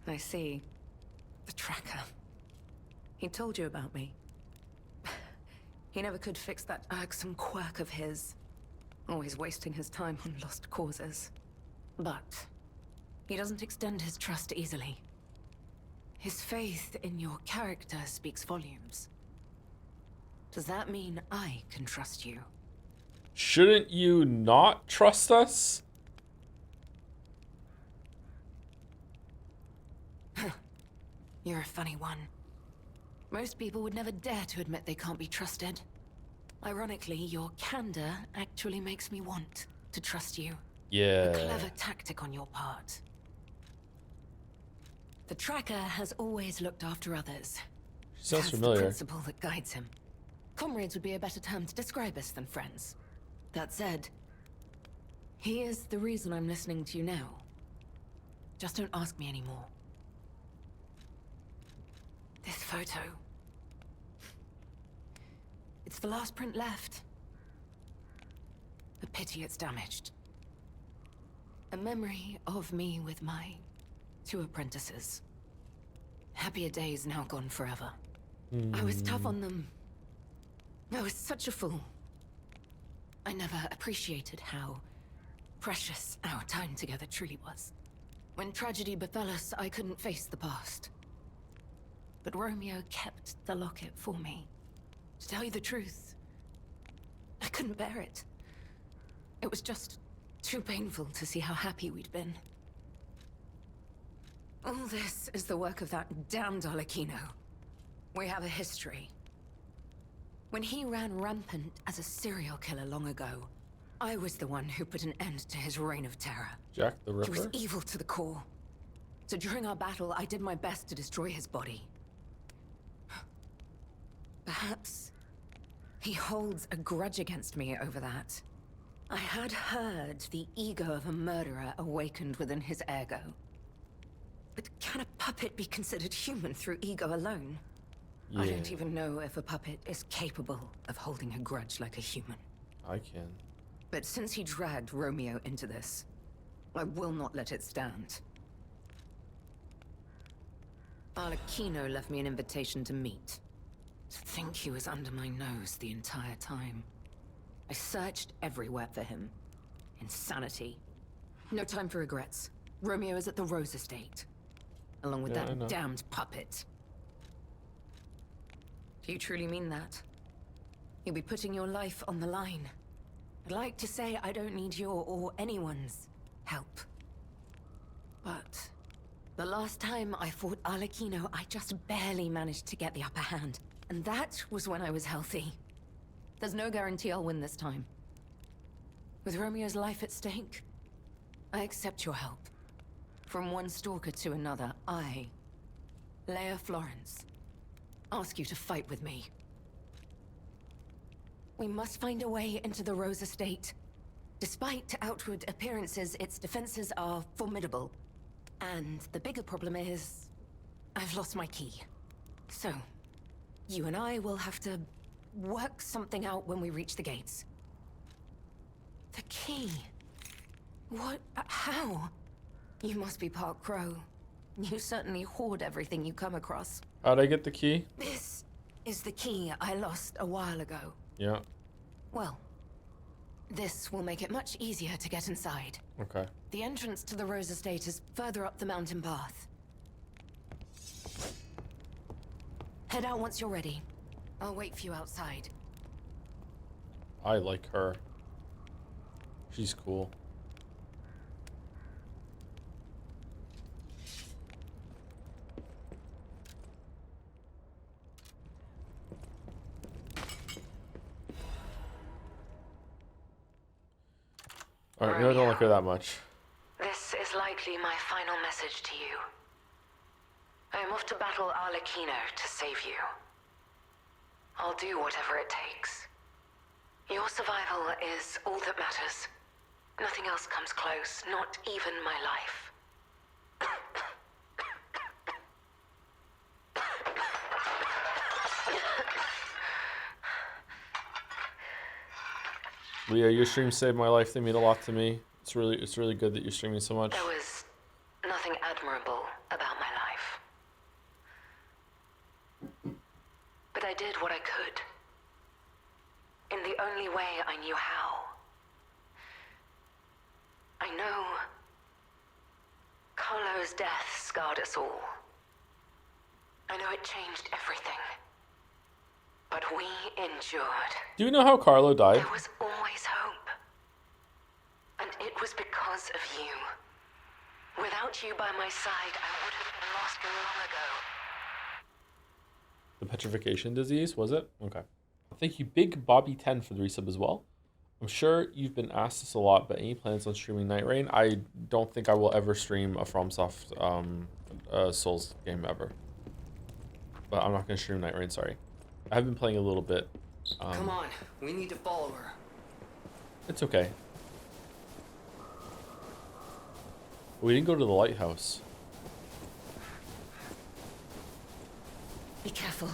I see. The tracker. He told you about me. He never could fix that irksome quirk of his. Always wasting his time on lost causes. But he doesn't extend his trust easily. His faith in your character speaks volumes. Does that mean I can trust you? Shouldn't you not trust us? You're a funny one. Most people would never dare to admit they can't be trusted. Ironically, your candor actually makes me want to trust you. Yeah. A clever tactic on your part. The tracker has always looked after others. She sounds That's familiar. the principle that guides him. Comrades would be a better term to describe us than friends. That said, he is the reason I'm listening to you now. Just don't ask me anymore. This photo. It's the last print left. A pity it's damaged. A memory of me with my 2 apprentices. Happier days now gone forever. I was tough on them. I was such a fool. I never appreciated how precious our time together truly was. When tragedy befell us, I couldn't face the past. But Romeo kept the locket for me. To tell you the truth, I couldn't bear it. It was just too painful to see how happy we'd been. All this is the work of that damned Arlecchino. We have a history. When he ran rampant as a serial killer long ago, I was the one who put an end to his reign of terror. Jack the He was Ripper? evil to the core. So during our battle, I did my best to destroy his body. Perhaps he holds a grudge against me over that. I had heard the ego of a murderer awakened within his ego. But can a puppet be considered human through ego alone? I Yeah. don't even know if a puppet is capable of holding a grudge like a human. I can. But since he dragged Romeo into this, I will not let it stand. Arlecchino left me an invitation to meet. To think he was under my nose the entire time. I searched everywhere for him. Insanity. No time for regrets. Romeo is at the Rose Estate. Along with Yeah, I know. that damned puppet. Do you truly mean that? You'll be putting your life on the line. I'd like to say I don't need your or anyone's help. But the last time I fought Arlecchino, I just barely managed to get the upper hand. And that was when I was healthy. There's no guarantee I'll win this time. With Romeo's life at stake, I accept your help. From one stalker to another, I, Leia Florence, ask you to fight with me. We must find a way into the Rose Estate. Despite outward appearances, its defenses are formidable. And the bigger problem is, I've lost my key. So, you and I will have to work something out when we reach the gates. The key? What? How? You must be part Crow. You certainly hoard everything you come across. How'd I get the key? This is the key I lost a while ago. Yeah. Well, this will make it much easier to get inside. Okay. The entrance to the Rose Estate is further up the mountain path. Head out once you're ready. I'll wait for you outside. I like her. She's cool. Alright, maybe I don't like her that much. This is likely my final message to you. I am off to battle Arlecchino to save you. I'll do whatever it takes. Your survival is all that matters. Nothing else comes close, not even my life. Leah, your stream saved my life. They mean a lot to me. It's really good that you're streaming so much. There was nothing admirable about my life. But I did what I could. In the only way I knew how. I know Carlo's death scarred us all. I know it changed everything. But we endured. Do you know how Carlo died? There was always hope. And it was because of you. Without you by my side, I would have been lost long ago. The petrification disease, was it? Okay. Thank you, Big Bobby10 for the resub as well. I'm sure you've been asked this a lot, but any plans on streaming Night Rain? I don't think I will ever stream a FromSoft Souls game ever. But I'm not going to stream Night Rain, sorry. I have been playing a little bit. Come on, we need to follow her. It's okay. We didn't go to the Lighthouse. Be careful.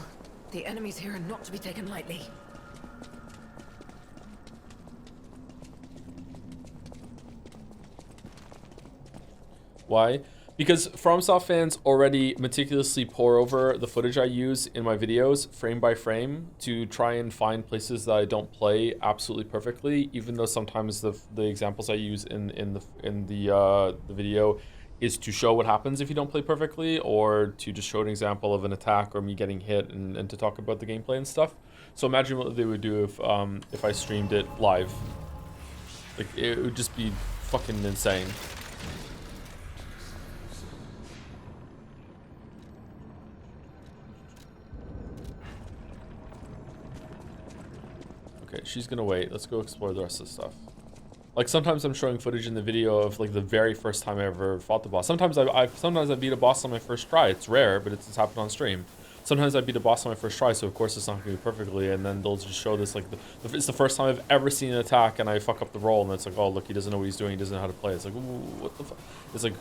The enemies here are not to be taken lightly. Why? Because FromSoft fans already meticulously pore over the footage I use in my videos frame by frame to try and find places that I don't play absolutely perfectly, even though sometimes the examples I use in the video is to show what happens if you don't play perfectly, or to just show an example of an attack or me getting hit and to talk about the gameplay and stuff. So imagine what they would do if I streamed it live. Like, it would just be fucking insane. Okay, she's gonna wait. Let's go explore the rest of the stuff. Like, sometimes I'm showing footage in the video of like the very first time I ever fought the boss. Sometimes I beat a boss on my first try. It's rare, but it's happened on stream. Sometimes I beat a boss on my first try, so of course it's not gonna be perfectly. And then they'll just show this like it's the first time I've ever seen an attack, and I fuck up the roll, and it's like, oh look, he doesn't know what he's doing. He doesn't know how to play. It's like, ooh, what the fuck? It's like,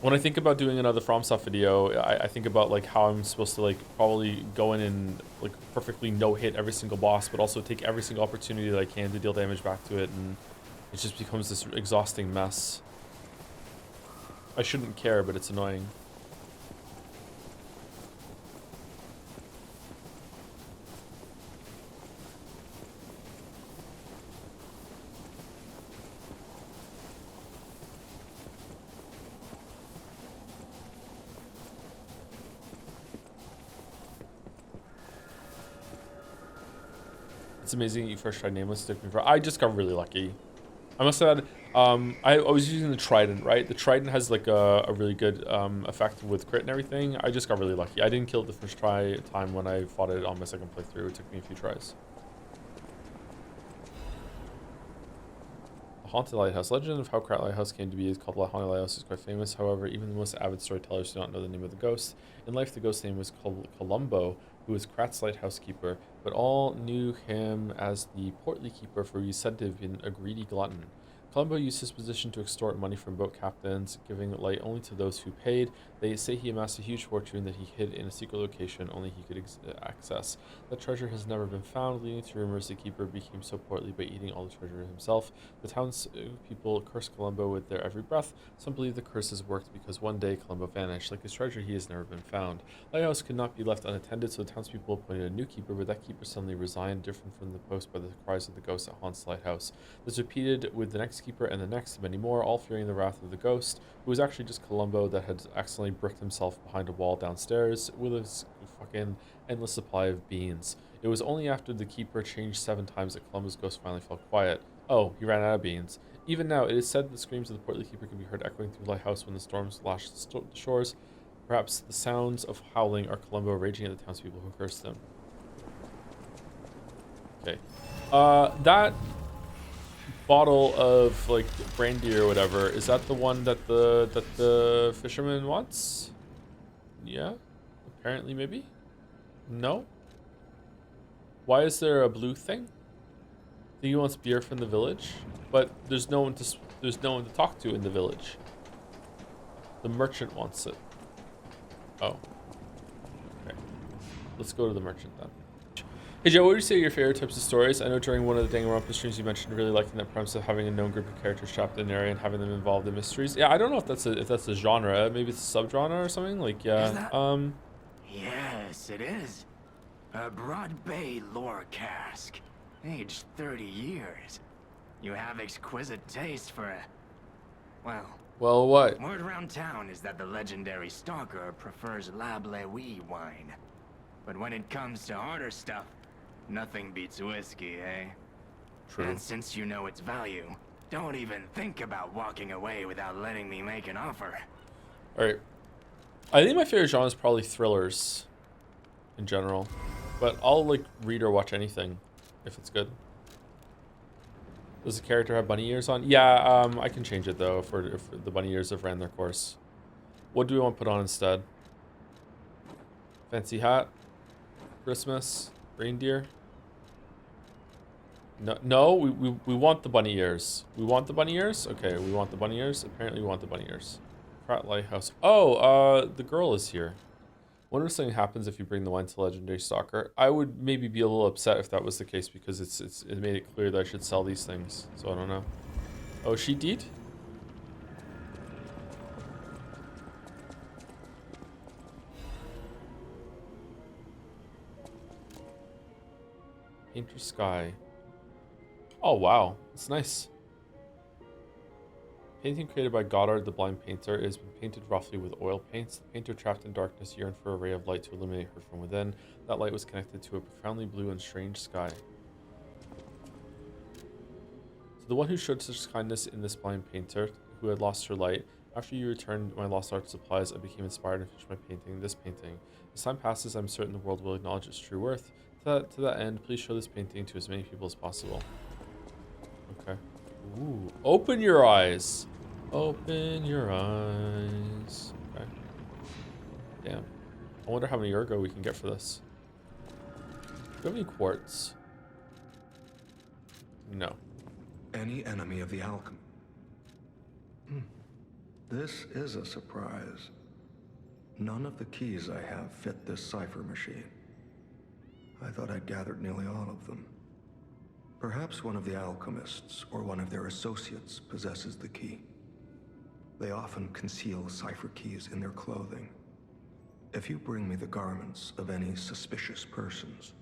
when I think about doing another FromSoft video, I think about like how I'm supposed to like probably go in and like perfectly no hit every single boss, but also take every single opportunity that I can to deal damage back to it, and it just becomes this exhausting mess. I shouldn't care, but it's annoying. It's amazing you first tried Nameless. I just got really lucky. I must have had, I was using the Trident, right? The Trident has like a really good effect with crit and everything. I just got really lucky. I didn't kill it the first time when I fought it on my second playthrough. It took me a few tries. The Haunted Lighthouse. Legend of how Krat Lighthouse came to be is called the Haunted Lighthouse is quite famous. However, even the most avid storytellers do not know the name of the ghost. In life, the ghost's name was called Columbo, who was Krat's lighthouse keeper, but all knew him as the portly keeper, for he was said to have been a greedy glutton. Columbo used his position to extort money from boat captains, giving light only to those who paid. They say he amassed a huge fortune that he hid in a secret location only he could access. The treasure has never been found, leading to rumors the keeper became so portly by eating all the treasure himself. The town's people curse Columbo with their every breath. Some believe the curses worked because one day Columbo vanished. Like his treasure, he has never been found. Lighthouse could not be left unattended, so the townspeople appointed a new keeper, but that keeper suddenly resigned, different from the post by the cries of the ghost that haunts the lighthouse. This repeated with the next keeper and the next, and many more, all fearing the wrath of the ghost, who was actually just Columbo that had accidentally bricked himself behind a wall downstairs with his fucking endless supply of beans. It was only after the keeper changed 7 times that Columbo's ghost finally fell quiet. Oh, he ran out of beans. Even now, it is said the screams of the portly keeper can be heard echoing through the lighthouse when the storms lash the shores. Perhaps the sounds of howling are Columbo raging at the townspeople who cursed them. Okay. That bottle of like brandy or whatever, is that the one that the fisherman wants? Yeah, apparently. Maybe. No. Why is there a blue thing? I think he wants beer from the village, but there's no one to talk to in the village. The merchant wants it. Oh, okay, let's go to the merchant then. Hey Joe, what would you say are your favorite types of stories? I know during one of the Danganronpa streams you mentioned really liking that premise of having a known group of characters trapped in an area and having them involved in mysteries. Yeah, I don't know if that's a genre. Maybe it's a subgenre or something. Like, yeah. Yes, it is. A Broad Bay lore cask, aged 30 years. You have exquisite taste for a... Well, what? Word around town is that the legendary stalker prefers Lab Lewy wine. But when it comes to harder stuff, nothing beats whiskey, eh? True. And since you know its value, don't even think about walking away without letting me make an offer. Alright. I think my favorite genre is probably thrillers. in general. But I'll like read or watch anything if it's good. Does the character have bunny ears on? Yeah, I can change it though if the bunny ears have ran their course. What do we want to put on instead? Fancy hat? Christmas? Reindeer? No, we want the bunny ears. We want the bunny ears? Okay, we want the bunny ears. Apparently we want the bunny ears. Krat Lighthouse. Oh, the girl is here. Wonder if something happens if you bring the wine to Legendary Stalker. I would maybe be a little upset if that was the case because it made it clear that I should sell these things. So I don't know. Oh, she did? Painter Sky. Oh wow, it's nice. Painting created by Goddard, the blind painter, it has been painted roughly with oil paints. The painter, trapped in darkness, yearned for a ray of light to illuminate her from within. That light was connected to a profoundly blue and strange sky. To the one who showed such kindness in this blind painter, who had lost her light, after you returned my lost art supplies, I became inspired and finished my painting, this painting. As time passes, I'm certain the world will acknowledge its true worth. To that end, please show this painting to as many people as possible. Okay. Ooh, open your eyes. Open your eyes. Okay. Damn. I wonder how many ergo we can get for this. Do we have any quartz? No. Any enemy of the alchemy. This is a surprise. None of the keys I have fit this cipher machine. I thought I'd gathered nearly all of them. Perhaps one of the alchemists or one of their associates possesses the key. They often conceal cipher keys in their clothing. If you bring me the garments of any suspicious persons,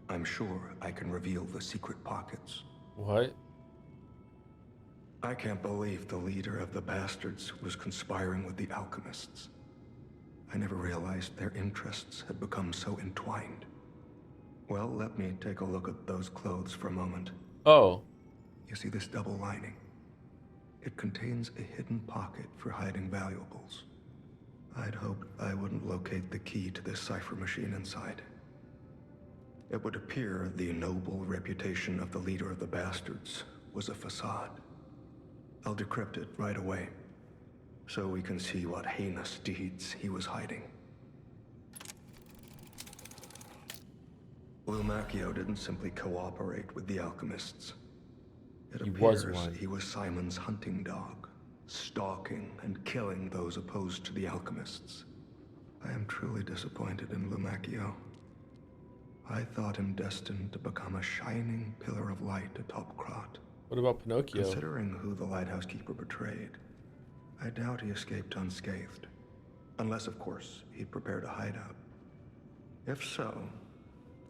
I'm sure I can reveal the secret pockets. What? I can't believe the leader of the bastards was conspiring with the alchemists. I never realized their interests had become so entwined. Well, let me take a look at those clothes for a moment. Oh. You see this double lining? It contains a hidden pocket for hiding valuables. I'd hoped I wouldn't locate the key to this cipher machine inside. It would appear the noble reputation of the leader of the bastards was a facade. I'll decrypt it right away, so we can see what heinous deeds he was hiding. Lumacchio didn't simply cooperate with the alchemists. It appears he was Simon's hunting dog, stalking and killing those opposed to the alchemists. I am truly disappointed in Lumacchio. I thought him destined to become a shining pillar of light atop Krat. What about Pinocchio? Considering who the lighthouse keeper betrayed, I doubt he escaped unscathed. Unless, of course, he'd prepared a hideout. If so,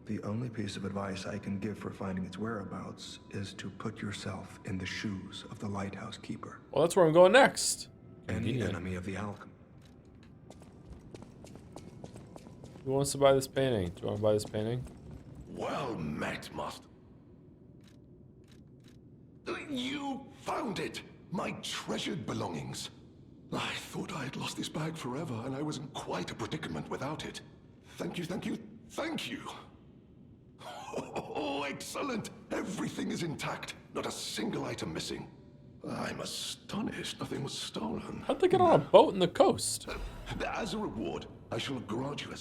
the only piece of advice I can give for finding its whereabouts is to put yourself in the shoes of the lighthouse keeper. Well, that's where I'm going next. Any enemy of the alchemy. Who wants to buy this painting? Do you want to buy this painting? Well met, Master. You found it! My treasured belongings. I thought I had lost this bag forever, and I was in quite a predicament without it. Thank you, thank you, thank you! Oh, excellent! Everything is intact. Not a single item missing. I'm astonished nothing was stolen. How'd they get on a boat in the coast? As a reward, I shall grant you a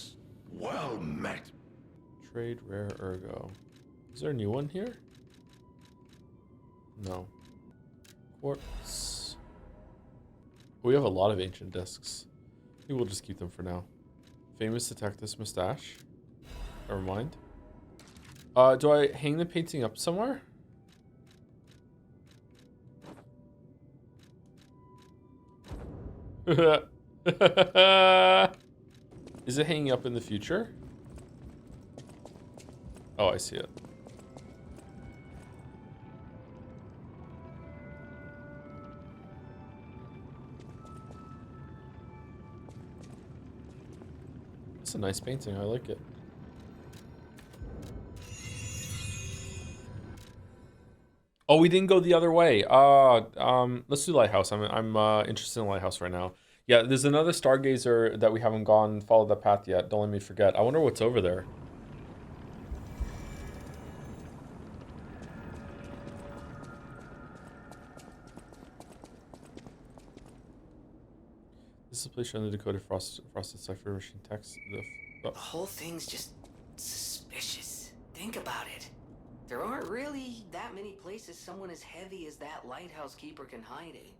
well met. Trade rare ergo. Is there a new one here? No. Quartz. We have a lot of ancient discs. Maybe we'll just keep them for now. Famous detective's mustache. Never mind. Do I hang the painting up somewhere? Is it hanging up in the future? Oh, I see it. It's a nice painting. I like it. Oh, we didn't go the other way. Let's do Lighthouse. I'm interested in Lighthouse right now. Yeah, there's another stargazer that we haven't followed that path yet. Don't let me forget. I wonder what's over there. This is a place showing the decoded frosted cipher machine text. The whole thing's just suspicious. Think about it. There aren't really that many places someone as heavy as that lighthouse keeper can hide in.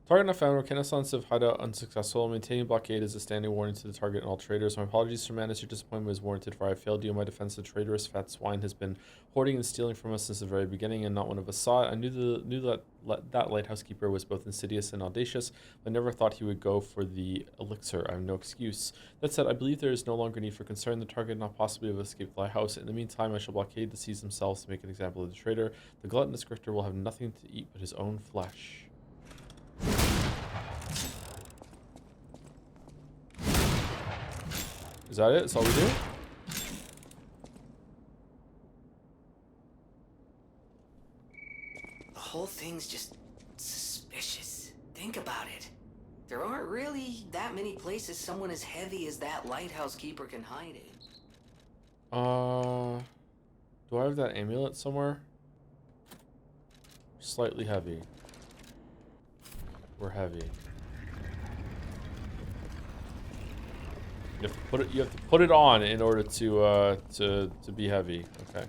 Target not found. Reconnaissance of hideout unsuccessful. Maintaining blockade is a standing warning to the target and all traders. My apologies, Sir Manus. Your disappointment is warranted, for I failed you in my defense. The traitorous fat swine has been hoarding and stealing from us since the very beginning, and not one of us saw it. I knew that lighthouse keeper was both insidious and audacious, but never thought he would go for the elixir. I have no excuse. That said, I believe there is no longer need for concern. The target not possibly have escaped the lighthouse. In the meantime, I shall blockade the seas themselves to make an example of the traitor. The gluttonous grifter will have nothing to eat but his own flesh. Is that it? That's all we do? The whole thing's just suspicious. Think about it. There aren't really that many places someone as heavy as that lighthouse keeper can hide in. Do I have that amulet somewhere? Slightly heavy. We're heavy. You have to put it on in order to be heavy. Okay.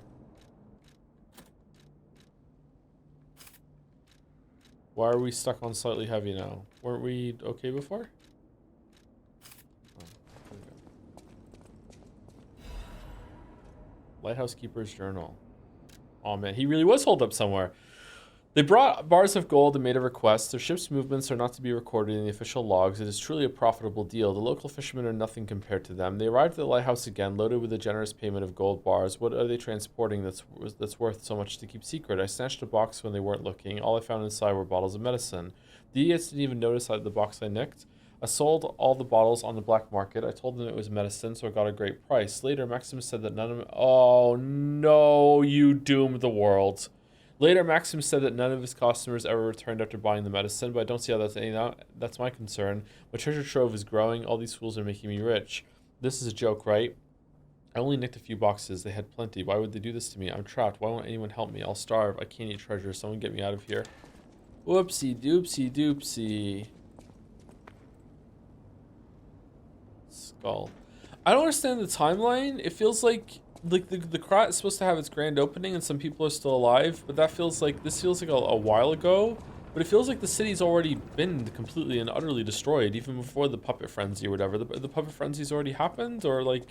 Why are we stuck on slightly heavy now? Weren't we okay before? Oh, there we go. Lighthouse Keeper's Journal. Oh man, he really was holed up somewhere. They brought bars of gold and made a request. Their ship's movements are not to be recorded in the official logs. It is truly a profitable deal. The local fishermen are nothing compared to them. They arrived at the lighthouse again, loaded with a generous payment of gold bars. What are they transporting that's worth so much to keep secret? I snatched a box when they weren't looking. All I found inside were bottles of medicine. The idiots didn't even notice the box I nicked. I sold all the bottles on the black market. I told them it was medicine, so I got a great price. Later, Maximus said that none of... Oh, no, you doomed the world. Later, Maximus said that none of his customers ever returned after buying the medicine, but I don't see how that's my concern. My treasure trove is growing. All these fools are making me rich. This is a joke, right? I only nicked a few boxes. They had plenty. Why would they do this to me? I'm trapped. Why won't anyone help me? I'll starve. I can't eat treasure. Someone get me out of here. Whoopsie doopsie doopsie. Skull. I don't understand the timeline. It feels like the Krat is supposed to have its grand opening and some people are still alive, but this feels like a while ago. But it feels like the city's already been completely and utterly destroyed, even before the puppet frenzy or whatever. The puppet frenzy's already happened, or like,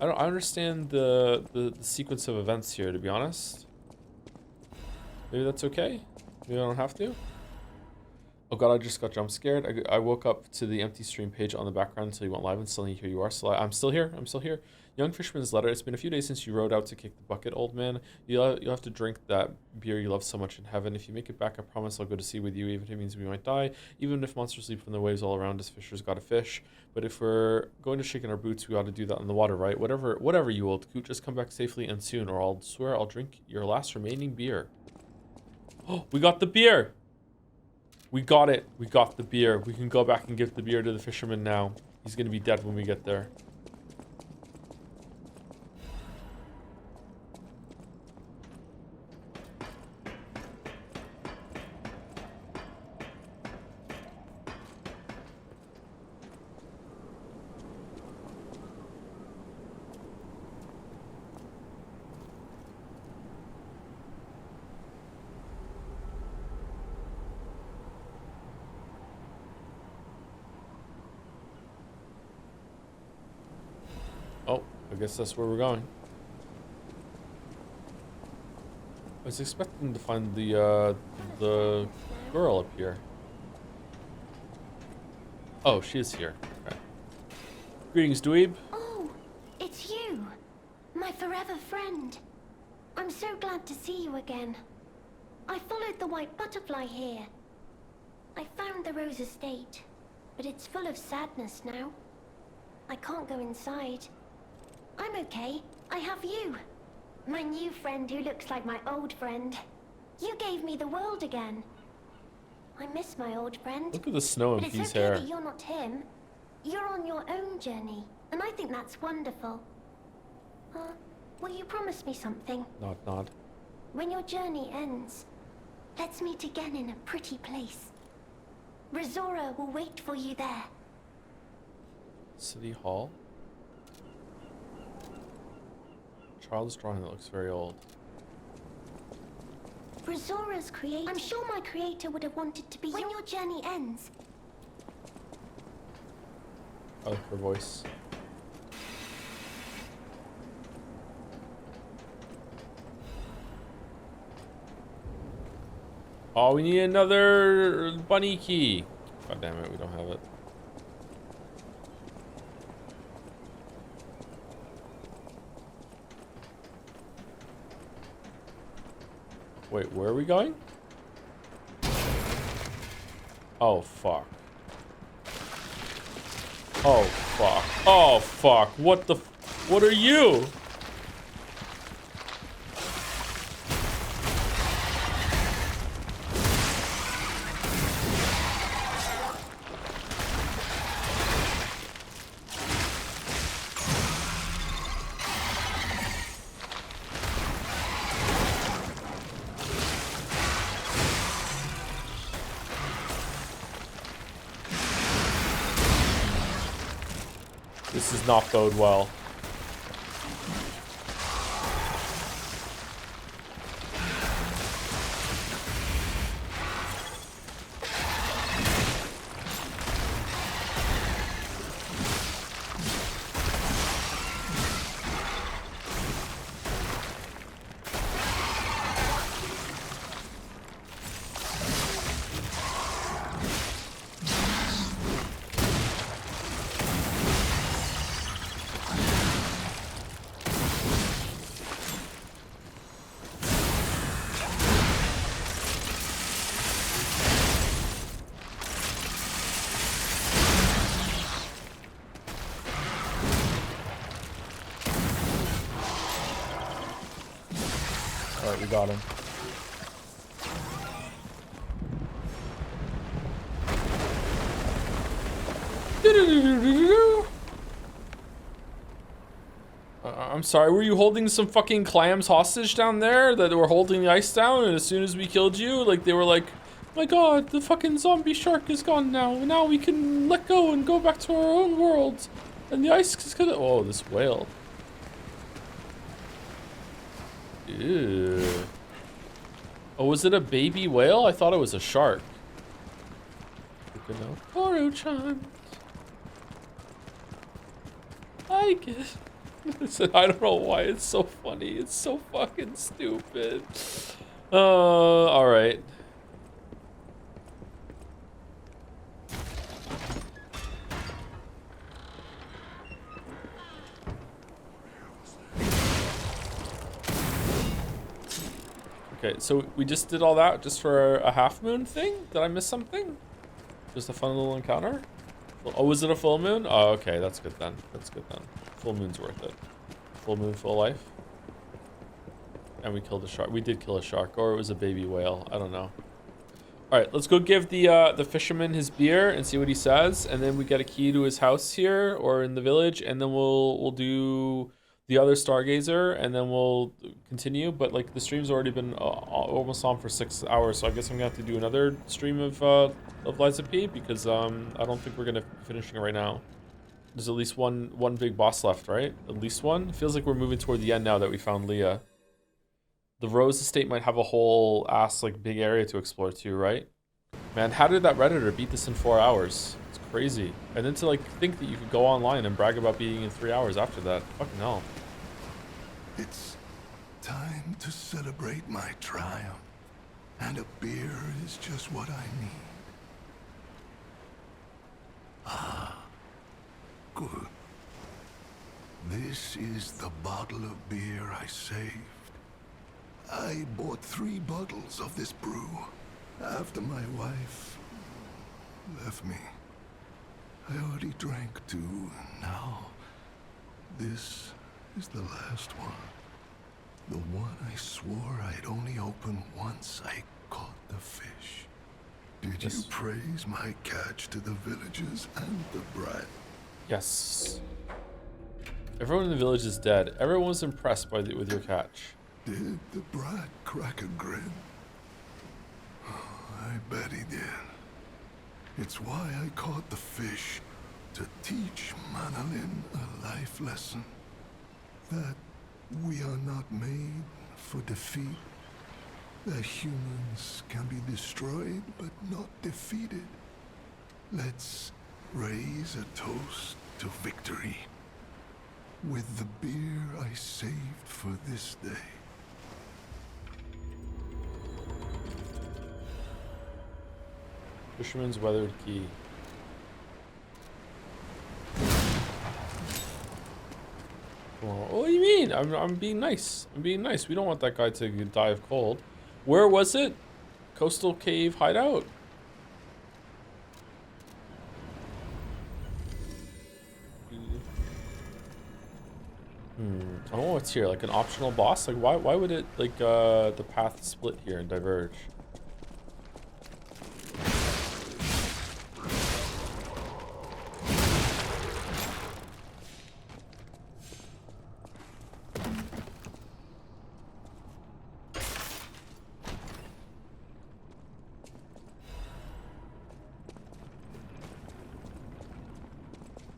I understand the sequence of events here, to be honest. Maybe that's okay. Maybe I don't have to. Oh god, I just got jump scared. I woke up to the empty stream page on the background until you went live, and suddenly here you are. So I'm still here. I'm still here. Young Fisherman's Letter. It's been a few days since you rode out to kick the bucket, old man. You'll have to drink that beer you love so much in heaven. If you make it back, I promise I'll go to sea with you, even if it means we might die. Even if monsters leap from the waves all around us, fishers gotta fish. But if we're going to shake in our boots, we ought to do that in the water, right? Whatever, you old coot. Just come back safely and soon, or I'll swear I'll drink your last remaining beer. Oh, we got the beer! We got it. We got the beer. We can go back and give the beer to the fisherman now. He's gonna be dead when we get there. Oh, I guess that's where we're going. I was expecting to find the girl up here. Oh, she is here. Okay. Greetings, dweeb. Oh, it's you. My forever friend. I'm so glad to see you again. I followed the white butterfly here. I found the Rose Estate, but it's full of sadness now. I can't go inside. I'm okay. I have you. My new friend who looks like my old friend. You gave me the world again. I miss my old friend. Look at the snow in But it's P's okay hair. that you're not him. You're on your own journey, and I think that's wonderful. Will you promise me something? Nod, nod. When your journey ends, let's meet again in a pretty place. Rizora will wait for you there. City Hall. Child's drawing that looks very old. Rizora's creator. I'm sure my creator would have wanted to be when your journey ends. I like her voice. Oh, we need another bunny key. God damn it, we don't have it. Wait, where are we going? Oh, fuck. Oh, fuck. Oh, fuck. What the what are you? This does not bode well. Alright, we got him. I'm sorry, were you holding some fucking clams hostage down there that were holding the ice down, and as soon as we killed you, like they were like, my god, the fucking zombie shark is gone now. Now we can let go and go back to our own world. And the ice is gonna, oh, this whale. Ew. Oh, was it a baby whale? I thought it was a shark. Good to know. Oro-chan. I guess. I don't know why it's so funny. It's so fucking stupid. Alright. Okay, so we just did all that just for a half moon thing? Did I miss something? Just a fun little encounter? Oh, was it a full moon? Oh, okay, that's good then. That's good then. Full moon's worth it. Full moon, full life. And we killed a shark. We did kill a shark, or it was a baby whale. I don't know. All right, let's go give the fisherman his beer and see what he says, and then we get a key to his house here or in the village, and then we'll do the other stargazer, and then we'll continue. But like the stream's already been almost on for 6 hours, so I guess I'm gonna have to do another stream of Liza P, because I don't think we're gonna be finishing it right now. There's at least one big boss left, right? At least one. It feels like we're moving toward the end now that we found Leah. The Rose Estate might have a whole ass like big area to explore too, right? Man, how did that Redditor beat this in 4 hours? It's crazy. And then to like think that you could go online and brag about beating in 3 hours after that. Fucking hell. It's time to celebrate my triumph, and a beer is just what I need. Ah, good. This is the bottle of beer I saved. I bought 3 bottles of this brew after my wife left me. I already drank 2, and now this is the last one. The one I swore I'd only open once I caught the fish. Did you praise my catch to the villagers and the brat? Yes. Everyone in the village is dead. Everyone was impressed with your catch. Did the brat crack a grin? I bet he did. It's why I caught the fish, to teach Manolin a life lesson. That we are not made for defeat. That humans can be destroyed but not defeated. Let's raise a toast to victory. With the beer I saved for this day. Fisherman's weathered key. What do you mean? I'm being nice. I'm being nice. We don't want that guy to die of cold. Where was it? Coastal cave hideout? I don't know what's here. Like an optional boss? Like why would it like the path split here and diverge?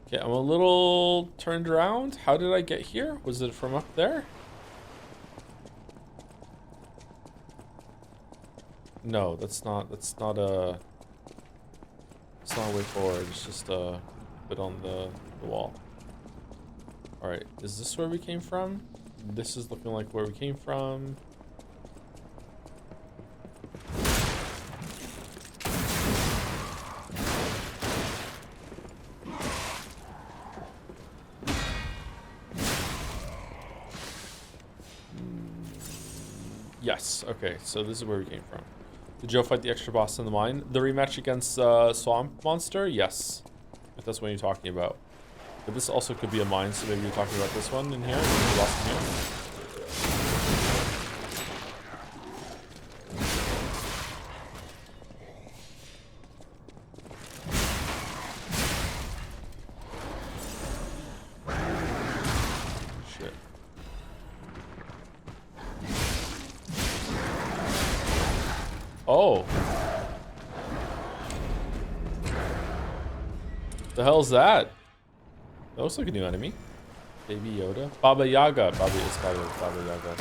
Okay, I'm a little turned around. How did I get here? Was it from up there? No, that's not a way forward. It's just a bit on the wall. All right, is this where we came from? This is looking like where we came from. Yes, okay, so this is where we came from. Did Joe fight the extra boss in the mine? The rematch against Swamp Monster? Yes. If that's what you're talking about. But this also could be a mine, so maybe you're talking about this one in here? The boss in here? Oh. The hell's that? That looks like a new enemy. Baby Yoda. Baba Yaga. Baba Yaga.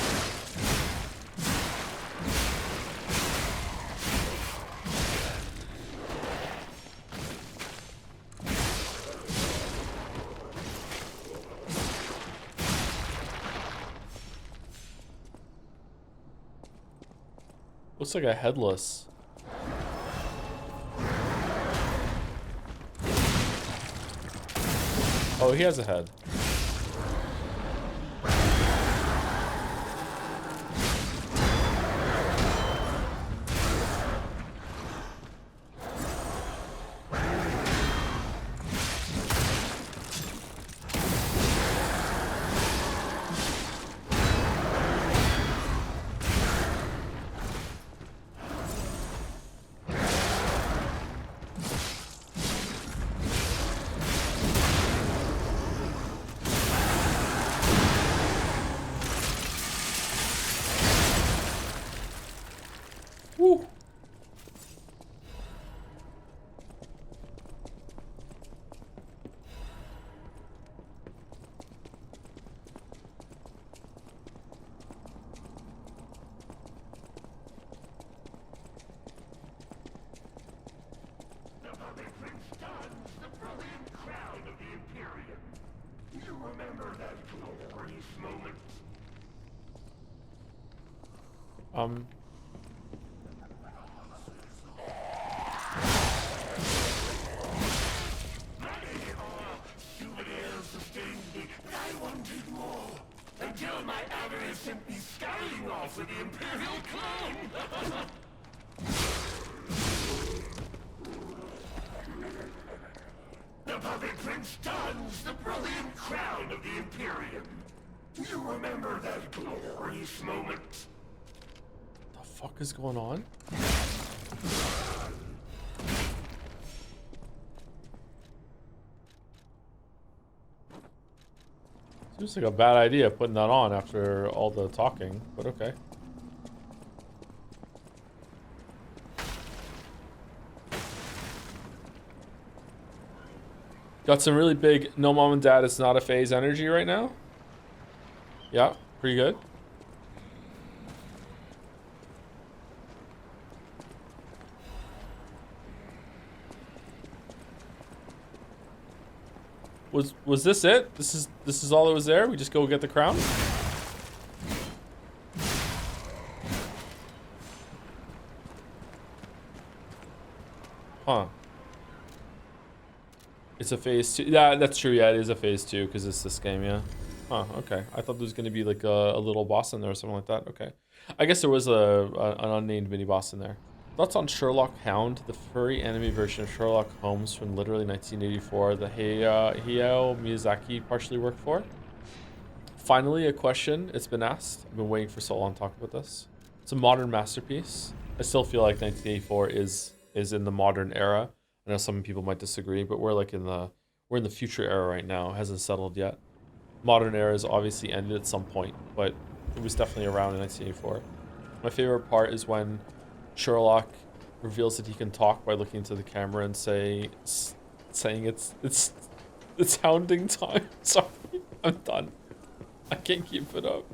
Looks like a headless. Oh, he has a head. Woo. Until my avarice sent me scurrying off with the Imperial clone! The puppet prince dons the brilliant crown of the Imperium. You remember that glorious moment? The fuck is going on? Seems like a bad idea putting that on after all the talking, but okay. Got some really big no mom and dad, it's not a phase energy right now. Yeah, pretty good. Was this it? This is all that was there? We just go get the crown? Huh. It's a phase 2. Yeah, that's true. Yeah, it is a phase 2 because it's this game, yeah. Huh, okay. I thought there was going to be like a little boss in there or something like that. Okay. I guess there was an unnamed mini boss in there. Thoughts on Sherlock Hound, the furry anime version of Sherlock Holmes from literally 1984 that Hayao Miyazaki partially worked for? Finally, a question. It's been asked. I've been waiting for so long to talk about this. It's a modern masterpiece. I still feel like 1984 is in the modern era. I know some people might disagree, but we're in the future era right now. It hasn't settled yet. Modern era has obviously ended at some point, but it was definitely around in 1984. My favorite part is when Sherlock reveals that he can talk by looking into the camera and saying it's hounding time. Sorry, I'm done. I can't keep it up.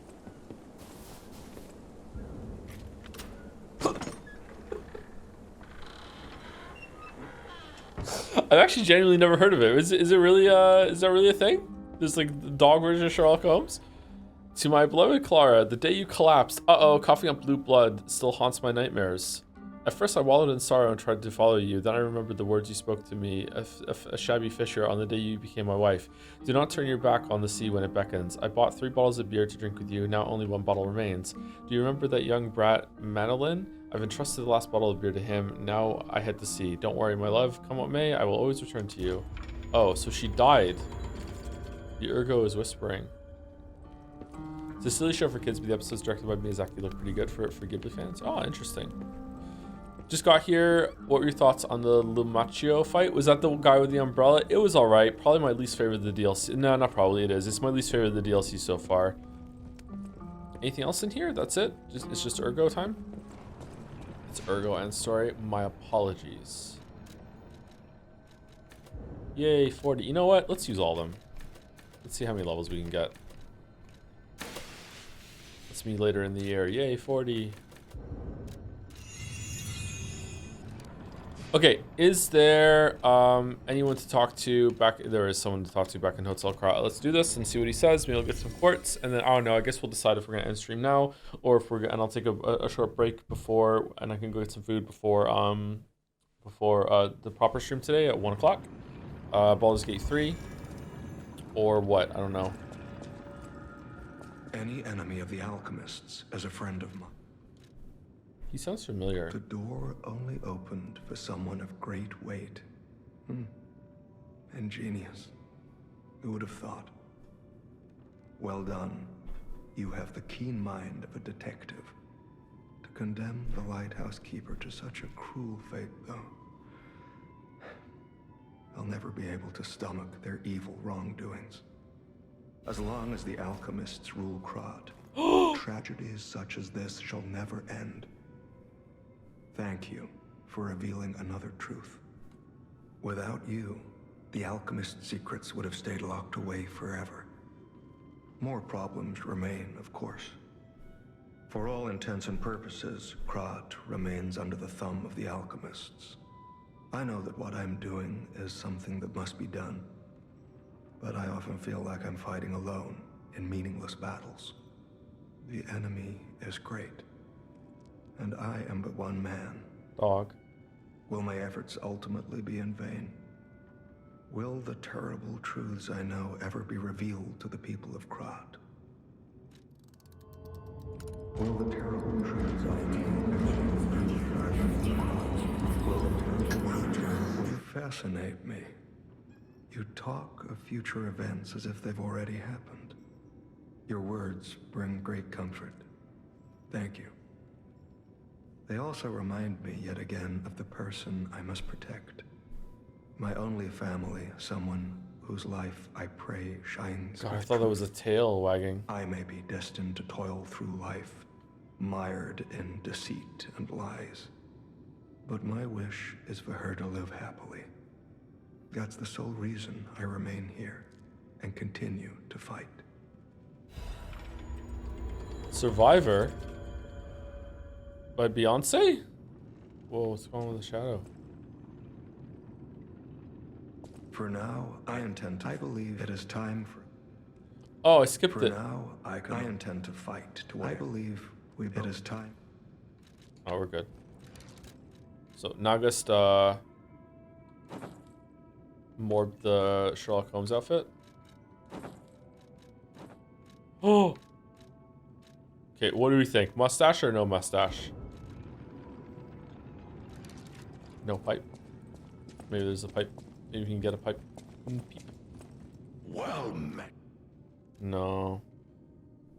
I've actually genuinely never heard of it. Is it really is that really a thing? There's like the dog version of Sherlock Holmes? To my beloved Clara, the day you collapsed, coughing up blue blood still haunts my nightmares. At first I wallowed in sorrow and tried to follow you. Then I remembered the words you spoke to me, a shabby fisher, on the day you became my wife. Do not turn your back on the sea when it beckons. I bought 3 bottles of beer to drink with you. Now only 1 bottle remains. Do you remember that young brat, Manolin? I've entrusted the last bottle of beer to him. Now I head to sea. Don't worry, my love. Come what may, I will always return to you. Oh, so she died. The Ergo is whispering. It's a silly show for kids, but the episodes directed by Miyazaki look pretty good for Ghibli fans. Oh, interesting. Just got here. What were your thoughts on the Lumaccio fight? Was that the guy with the umbrella? It was alright. Probably my least favorite of the DLC. No, not probably. It is. It's my least favorite of the DLC so far. Anything else in here? That's it? It's just Ergo time? It's Ergo and story. My apologies. Yay, 40. You know what? Let's use all of them. Let's see how many levels we can get. That's me later in the year. Yay, 40. Okay, is there anyone to talk to back? There is someone to talk to back in Hotel Krat. Let's do this and see what he says. Maybe we'll get some quartz, and then I don't know. I guess we'll decide if we're gonna end stream now or if we're. And I'll take a short break before, and I can go get some food before the proper stream today at 1 o'clock. Baldur's Gate 3, or what? I don't know. Any enemy of the alchemists is a friend of mine. He sounds familiar. The door only opened for someone of great weight. Ingenious. Who would have thought? Well done. You have the keen mind of a detective. To condemn the Lighthouse Keeper to such a cruel fate, though. I'll never be able to stomach their evil wrongdoings. As long as the alchemists rule Krat, tragedies such as this shall never end. Thank you for revealing another truth. Without you, the alchemist's secrets would have stayed locked away forever. More problems remain, of course. For all intents and purposes, Krat remains under the thumb of the alchemists. I know that what I'm doing is something that must be done, but I often feel like I'm fighting alone in meaningless battles. The enemy is great, and I am but one man. Dog. Will my efforts ultimately be in vain? Will the terrible truths I know ever be revealed to the people of Krat? Will the terrible truths I know ever be revealed to the Will the terrible truths? You fascinate me. You talk of future events as if they've already happened. Your words bring great comfort. Thank you. They also remind me yet again of the person I must protect. My only family, someone whose life I pray shines. God, I with thought that was a truth. tail wagging. I may be destined to toil through life, mired in deceit and lies. But my wish is for her to live happily. That's the sole reason I remain here and continue to fight. Survivor by Beyonce? Whoa, what's going on with the shadow? For now, I believe it is time for... Oh, I skipped For it. now, I intend to fight to I believe it is time. Oh, we're good. So, Nagast, morphed the Sherlock Holmes outfit. Oh! Okay, what do we think? Mustache or no mustache? No pipe. Maybe there's a pipe. Maybe we can get a pipe. Peep. Well met. No.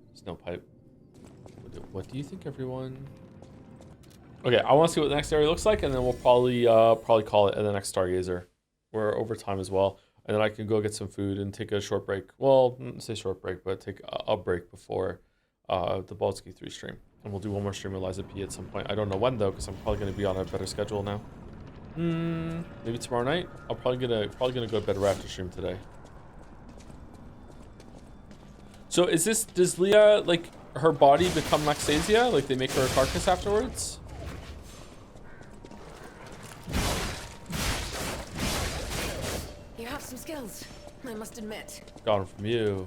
There's no pipe. What do you think, everyone? Okay, I want to see what the next area looks like, and then we'll probably call it at the next Stargazer. We're over time as well. And then I can go get some food and take a short break. Well, not say short break, but take a break before the Baldur's Gate 3 stream. And we'll do one more stream with Liza P at some point. I don't know when, though, because I'm probably going to be on a better schedule now. Maybe tomorrow night? I'm probably gonna go to bed right after stream today. So is this, does Leah, like, her body become Laxasia? Like, they make her a carcass afterwards? You have some skills, I must admit. Got them from you.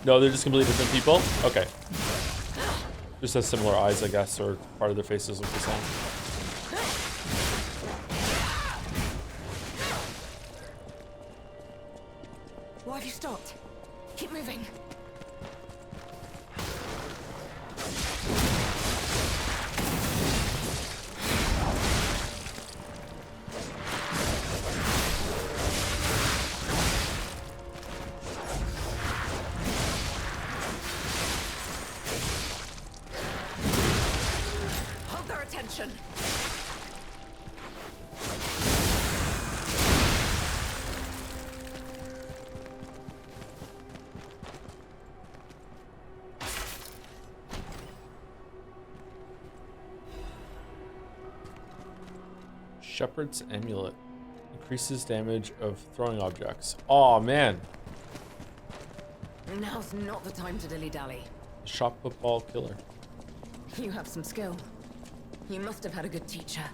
No, they're just completely different people? Okay. Just has similar eyes, I guess, or part of their faces look the same. Why have you stopped? Keep moving. Hold their attention. Shepherd's Amulet. Increases damage of throwing objects. Aw, man. Now's not the time to dilly-dally. Shot football killer. You have some skill. You must have had a good teacher.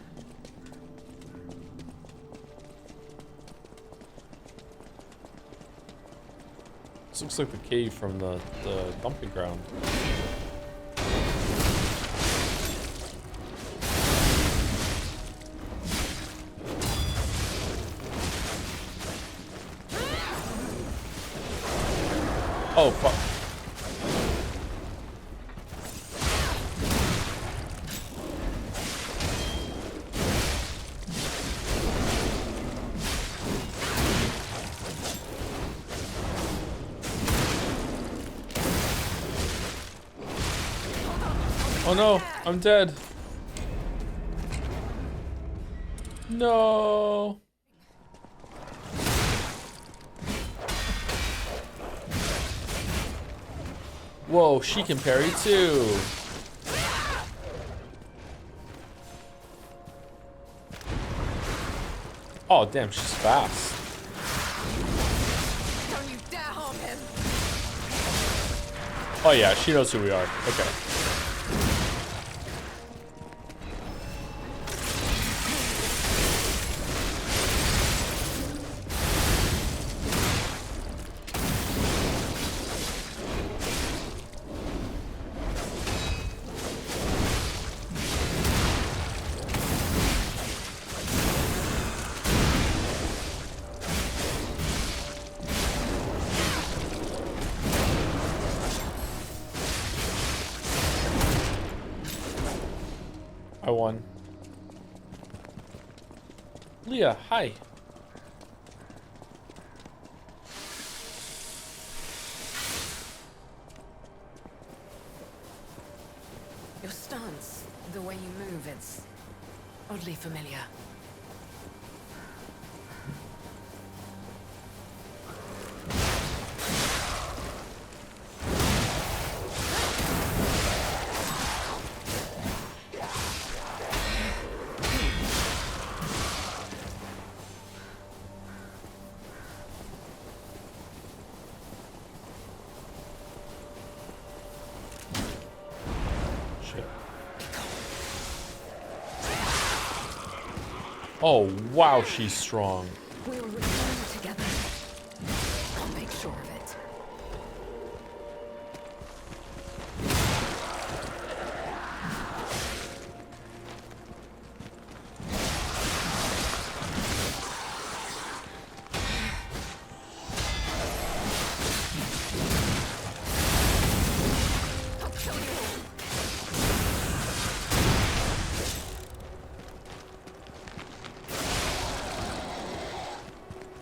This looks like the cave from the dumping ground. Oh, fuck. Oh no, I'm dead. No. Whoa, she can parry too. Oh, damn, she's fast. Don't you dare harm him. Oh yeah, she knows who we are. Okay. I won. Leah, hi. The way you move, it's oddly familiar. Oh, wow, she's strong. We'll return together. I'll make sure of it. I'll kill you all.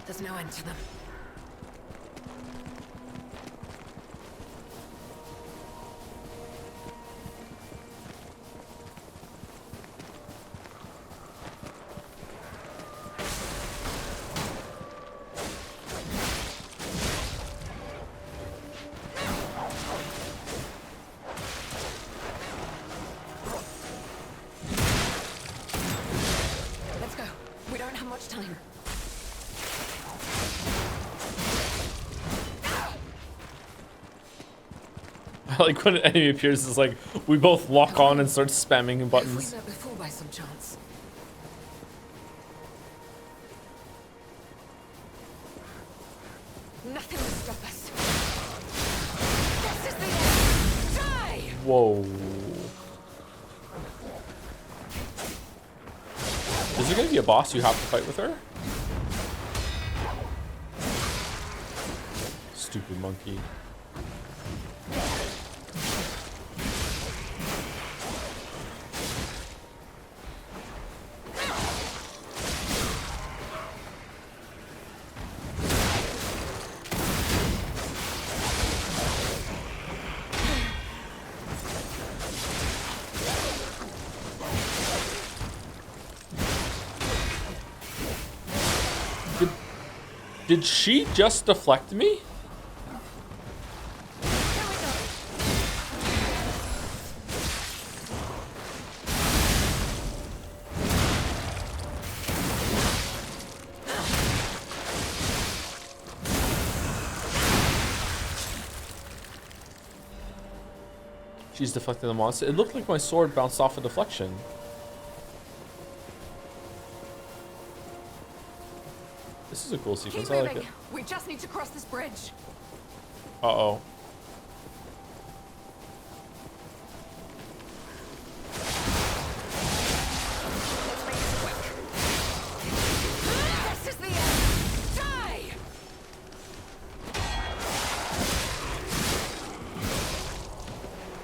There's no end to them. Let's go. We don't have much time. Like when an enemy appears, it's like we both lock on and start spamming Have buttons. we met before by some chance? Nothing will stop us. This is the end. Die! Whoa. Is there gonna be a boss you have to fight with her? Stupid monkey. Did she just deflect me? She's deflecting the monster. It looked like my sword bounced off a deflection. This is a cool sequence. Keep I moving. like it. We just need to cross this bridge. Uh-oh. Let's make this quick. This is the end. Die!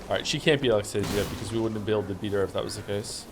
Alright, she can't be Alexei yet because we wouldn't be able to beat her if that was the case.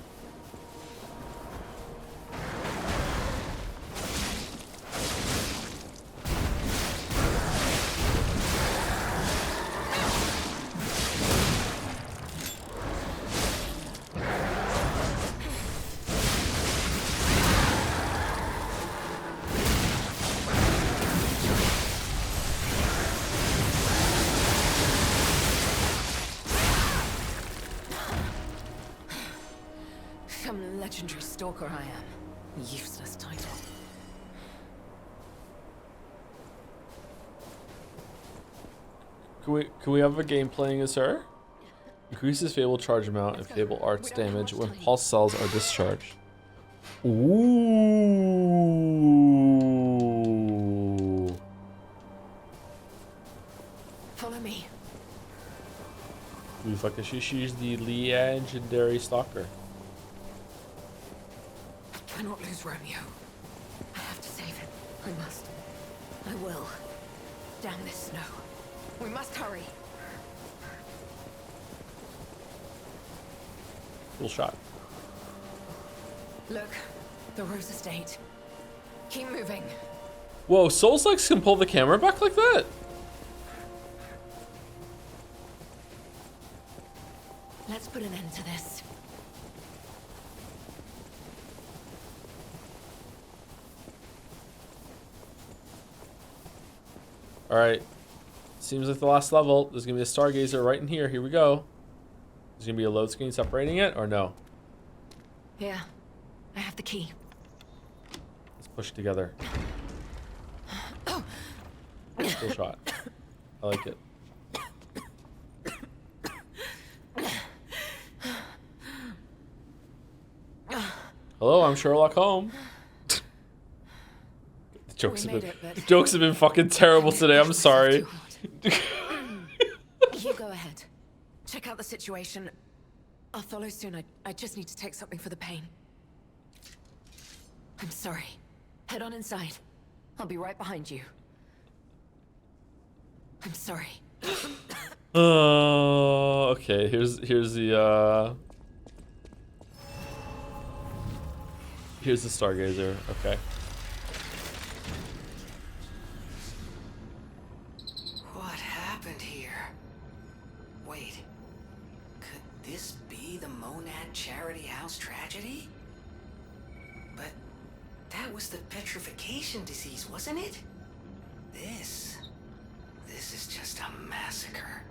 Some legendary stalker I am. Useless title. Can we have a game playing as her? Increases Fable charge amount and Fable arts damage when pulse cells are discharged. Ooh. Follow me. She's the legendary stalker. I cannot lose Romeo. I have to save him. I must. I will. Down this snow. We must hurry. Cool shot. Look, the Rose Estate. Keep moving. Whoa, Souls-likes can pull the camera back like that? Let's put an end to this. Alright. Seems like the last level. There's gonna be a stargazer right in here. Here we go. There's gonna be a load screen separating it, or no? Here, I have the key. Let's push it together. Cool shot. I like it. Hello, I'm Sherlock Holmes. The jokes have been fucking terrible today. I'm sorry. You go ahead. Check out the situation. I'll follow soon. I just need to take something for the pain. I'm sorry. Head on inside. I'll be right behind you. I'm sorry. Okay. Here's the here's the stargazer. Okay. What happened here? Wait. Could this be the Monad Charity House tragedy? But that was the petrification disease, wasn't it? This is just a massacre.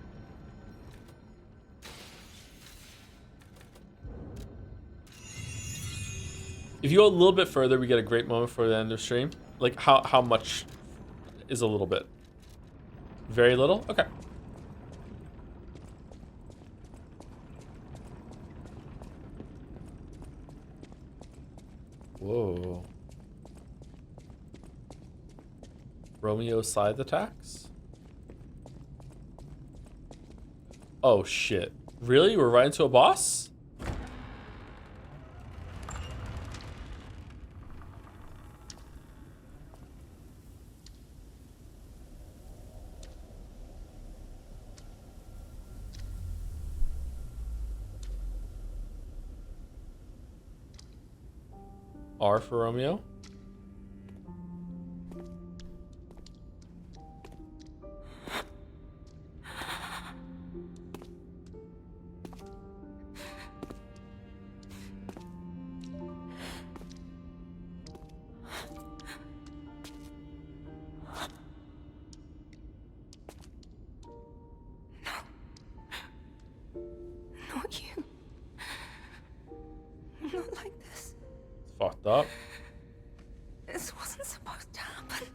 If you go a little bit further, we get a great moment for the end of stream. Like how much is a little bit? Very little? Okay. Whoa. Romeo side attacks? Oh shit. Really? We're right into a boss? R for Romeo. Not you. Not like this. It's fucked up. This wasn't supposed to happen.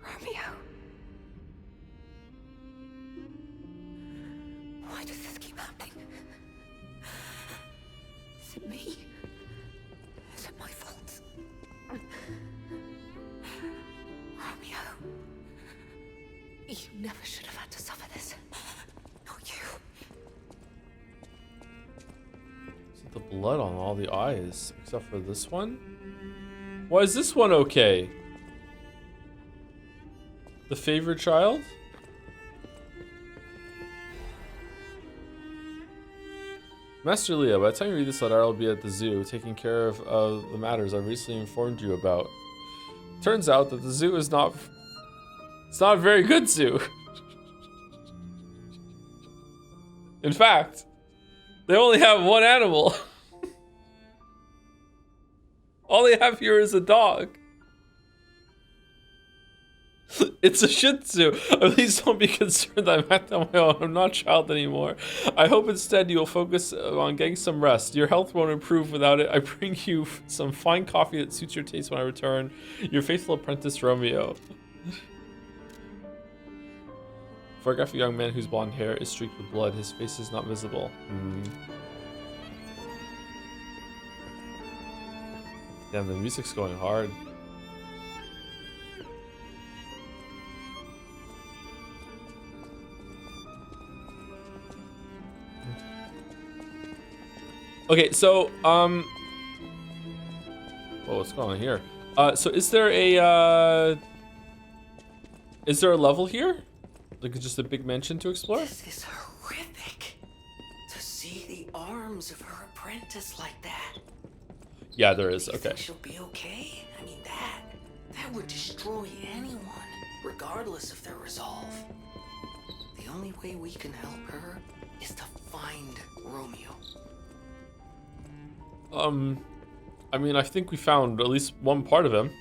Romeo. Why does this keep happening? Is it me? Is it my fault? Romeo. You never should have had to suffer this. Not you. See the blood on all the eyes, except for this one? Why is this one okay? The favorite child? Master Leo, by the time you read this letter, I'll be at the zoo, taking care of the matters I recently informed you about. Turns out that the zoo is not... It's not a very good zoo. In fact, they only have one animal. All they have here is a dog. It's a Shih Tzu. Please don't be concerned. I'm at my own. I'm not a child anymore. I hope instead you'll focus on getting some rest. Your health won't improve without it. I bring you some fine coffee that suits your taste when I return. Your faithful apprentice, Romeo. Photograph a young man whose blonde hair is streaked with blood. His face is not visible. Damn, the music's going hard. Okay, so, whoa, what's going on here? So is there a level here? Like just a big mansion to explore? This is horrific. To see the arms of her apprentice like that. Yeah, there is. Do you Okay. think she'll be okay? I mean, that would destroy anyone. regardless of their resolve. The only way we can help her is to find Romeo. I mean, I think we found at least one part of him.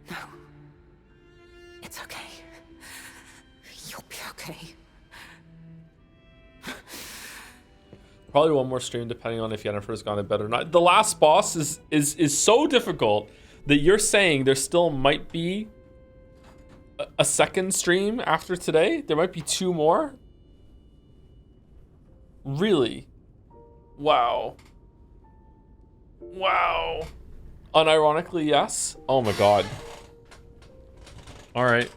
No. It's okay. You'll be okay. Probably one more stream, depending on if Yennefer's gone to bed or not. The last boss is so difficult that you're saying there still might be a second stream after today. There might be 2 more. Really? Wow. Wow. Unironically, yes. Oh my god. All right.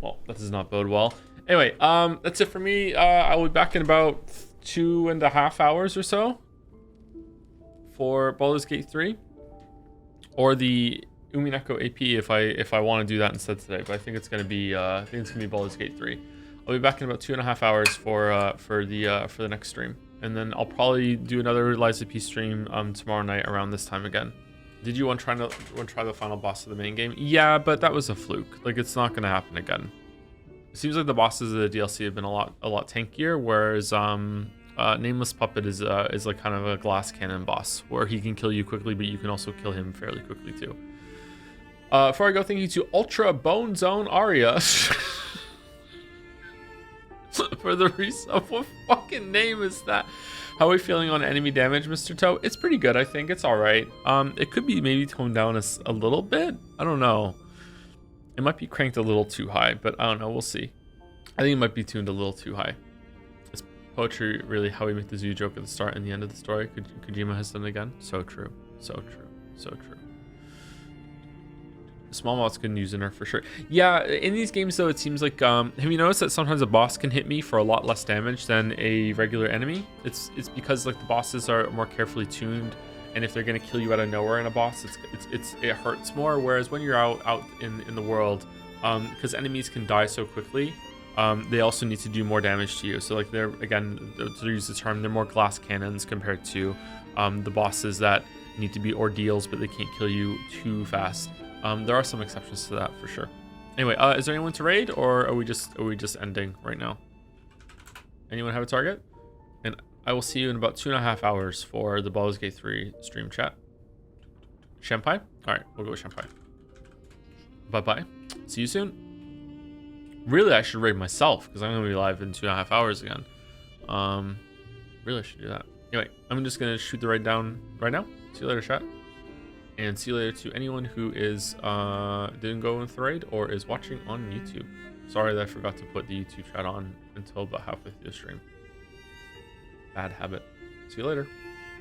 Well, that does not bode well. Anyway, that's it for me. I will be back in about 2.5 hours or so for Baldur's Gate 3, or the Umineko AP if I want to do that instead today. But I think it's gonna be Baldur's Gate 3. I'll be back in about 2.5 hours for the next stream, and then I'll probably do another Lies of P stream tomorrow night around this time again. Did you want to try the final boss of the main game? Yeah, but that was a fluke. Like, it's not gonna happen again. It seems like the bosses of the DLC have been a lot tankier, whereas Nameless Puppet is like kind of a glass cannon boss where he can kill you quickly, but you can also kill him fairly quickly too. Before I go, thank you to Ultra Bone Zone Aria for the resub. What fucking name is that? How are we feeling on enemy damage, Mr. Toe? It's pretty good, I think. It's all right. It could be maybe toned down a little bit. I don't know. It might be cranked a little too high, but I don't know. We'll see. I think it might be tuned a little too high. Is poetry really how we make the zoo joke at the start and the end of the story? Kojima has done it again. So true. So true. So true. Small mods couldn't use her for sure. Yeah, in these games though, it seems like have you noticed that sometimes a boss can hit me for a lot less damage than a regular enemy? It's because like the bosses are more carefully tuned, and if they're gonna kill you out of nowhere in a boss, it hurts more. Whereas when you're out in the world, because enemies can die so quickly, they also need to do more damage to you. So like they're, again, to use the term, they're more glass cannons compared to the bosses that need to be ordeals, but they can't kill you too fast. There are some exceptions to that for sure. Anyway, is there anyone to raid, or are we just ending right now? Anyone have a target? And I will see you in about 2.5 hours for the Baldur's Gate 3 stream chat. Champagne? All right, we'll go with champagne. Bye-bye. See you soon. Really, I should raid myself because I'm going to be live in 2.5 hours again. Really, I should do that. Anyway, I'm just going to shoot the raid down right now. See you later, chat. And see you later to anyone who is didn't go with the raid or is watching on YouTube. Sorry that I forgot to put the YouTube chat on until about halfway through the stream. Bad habit. See you later.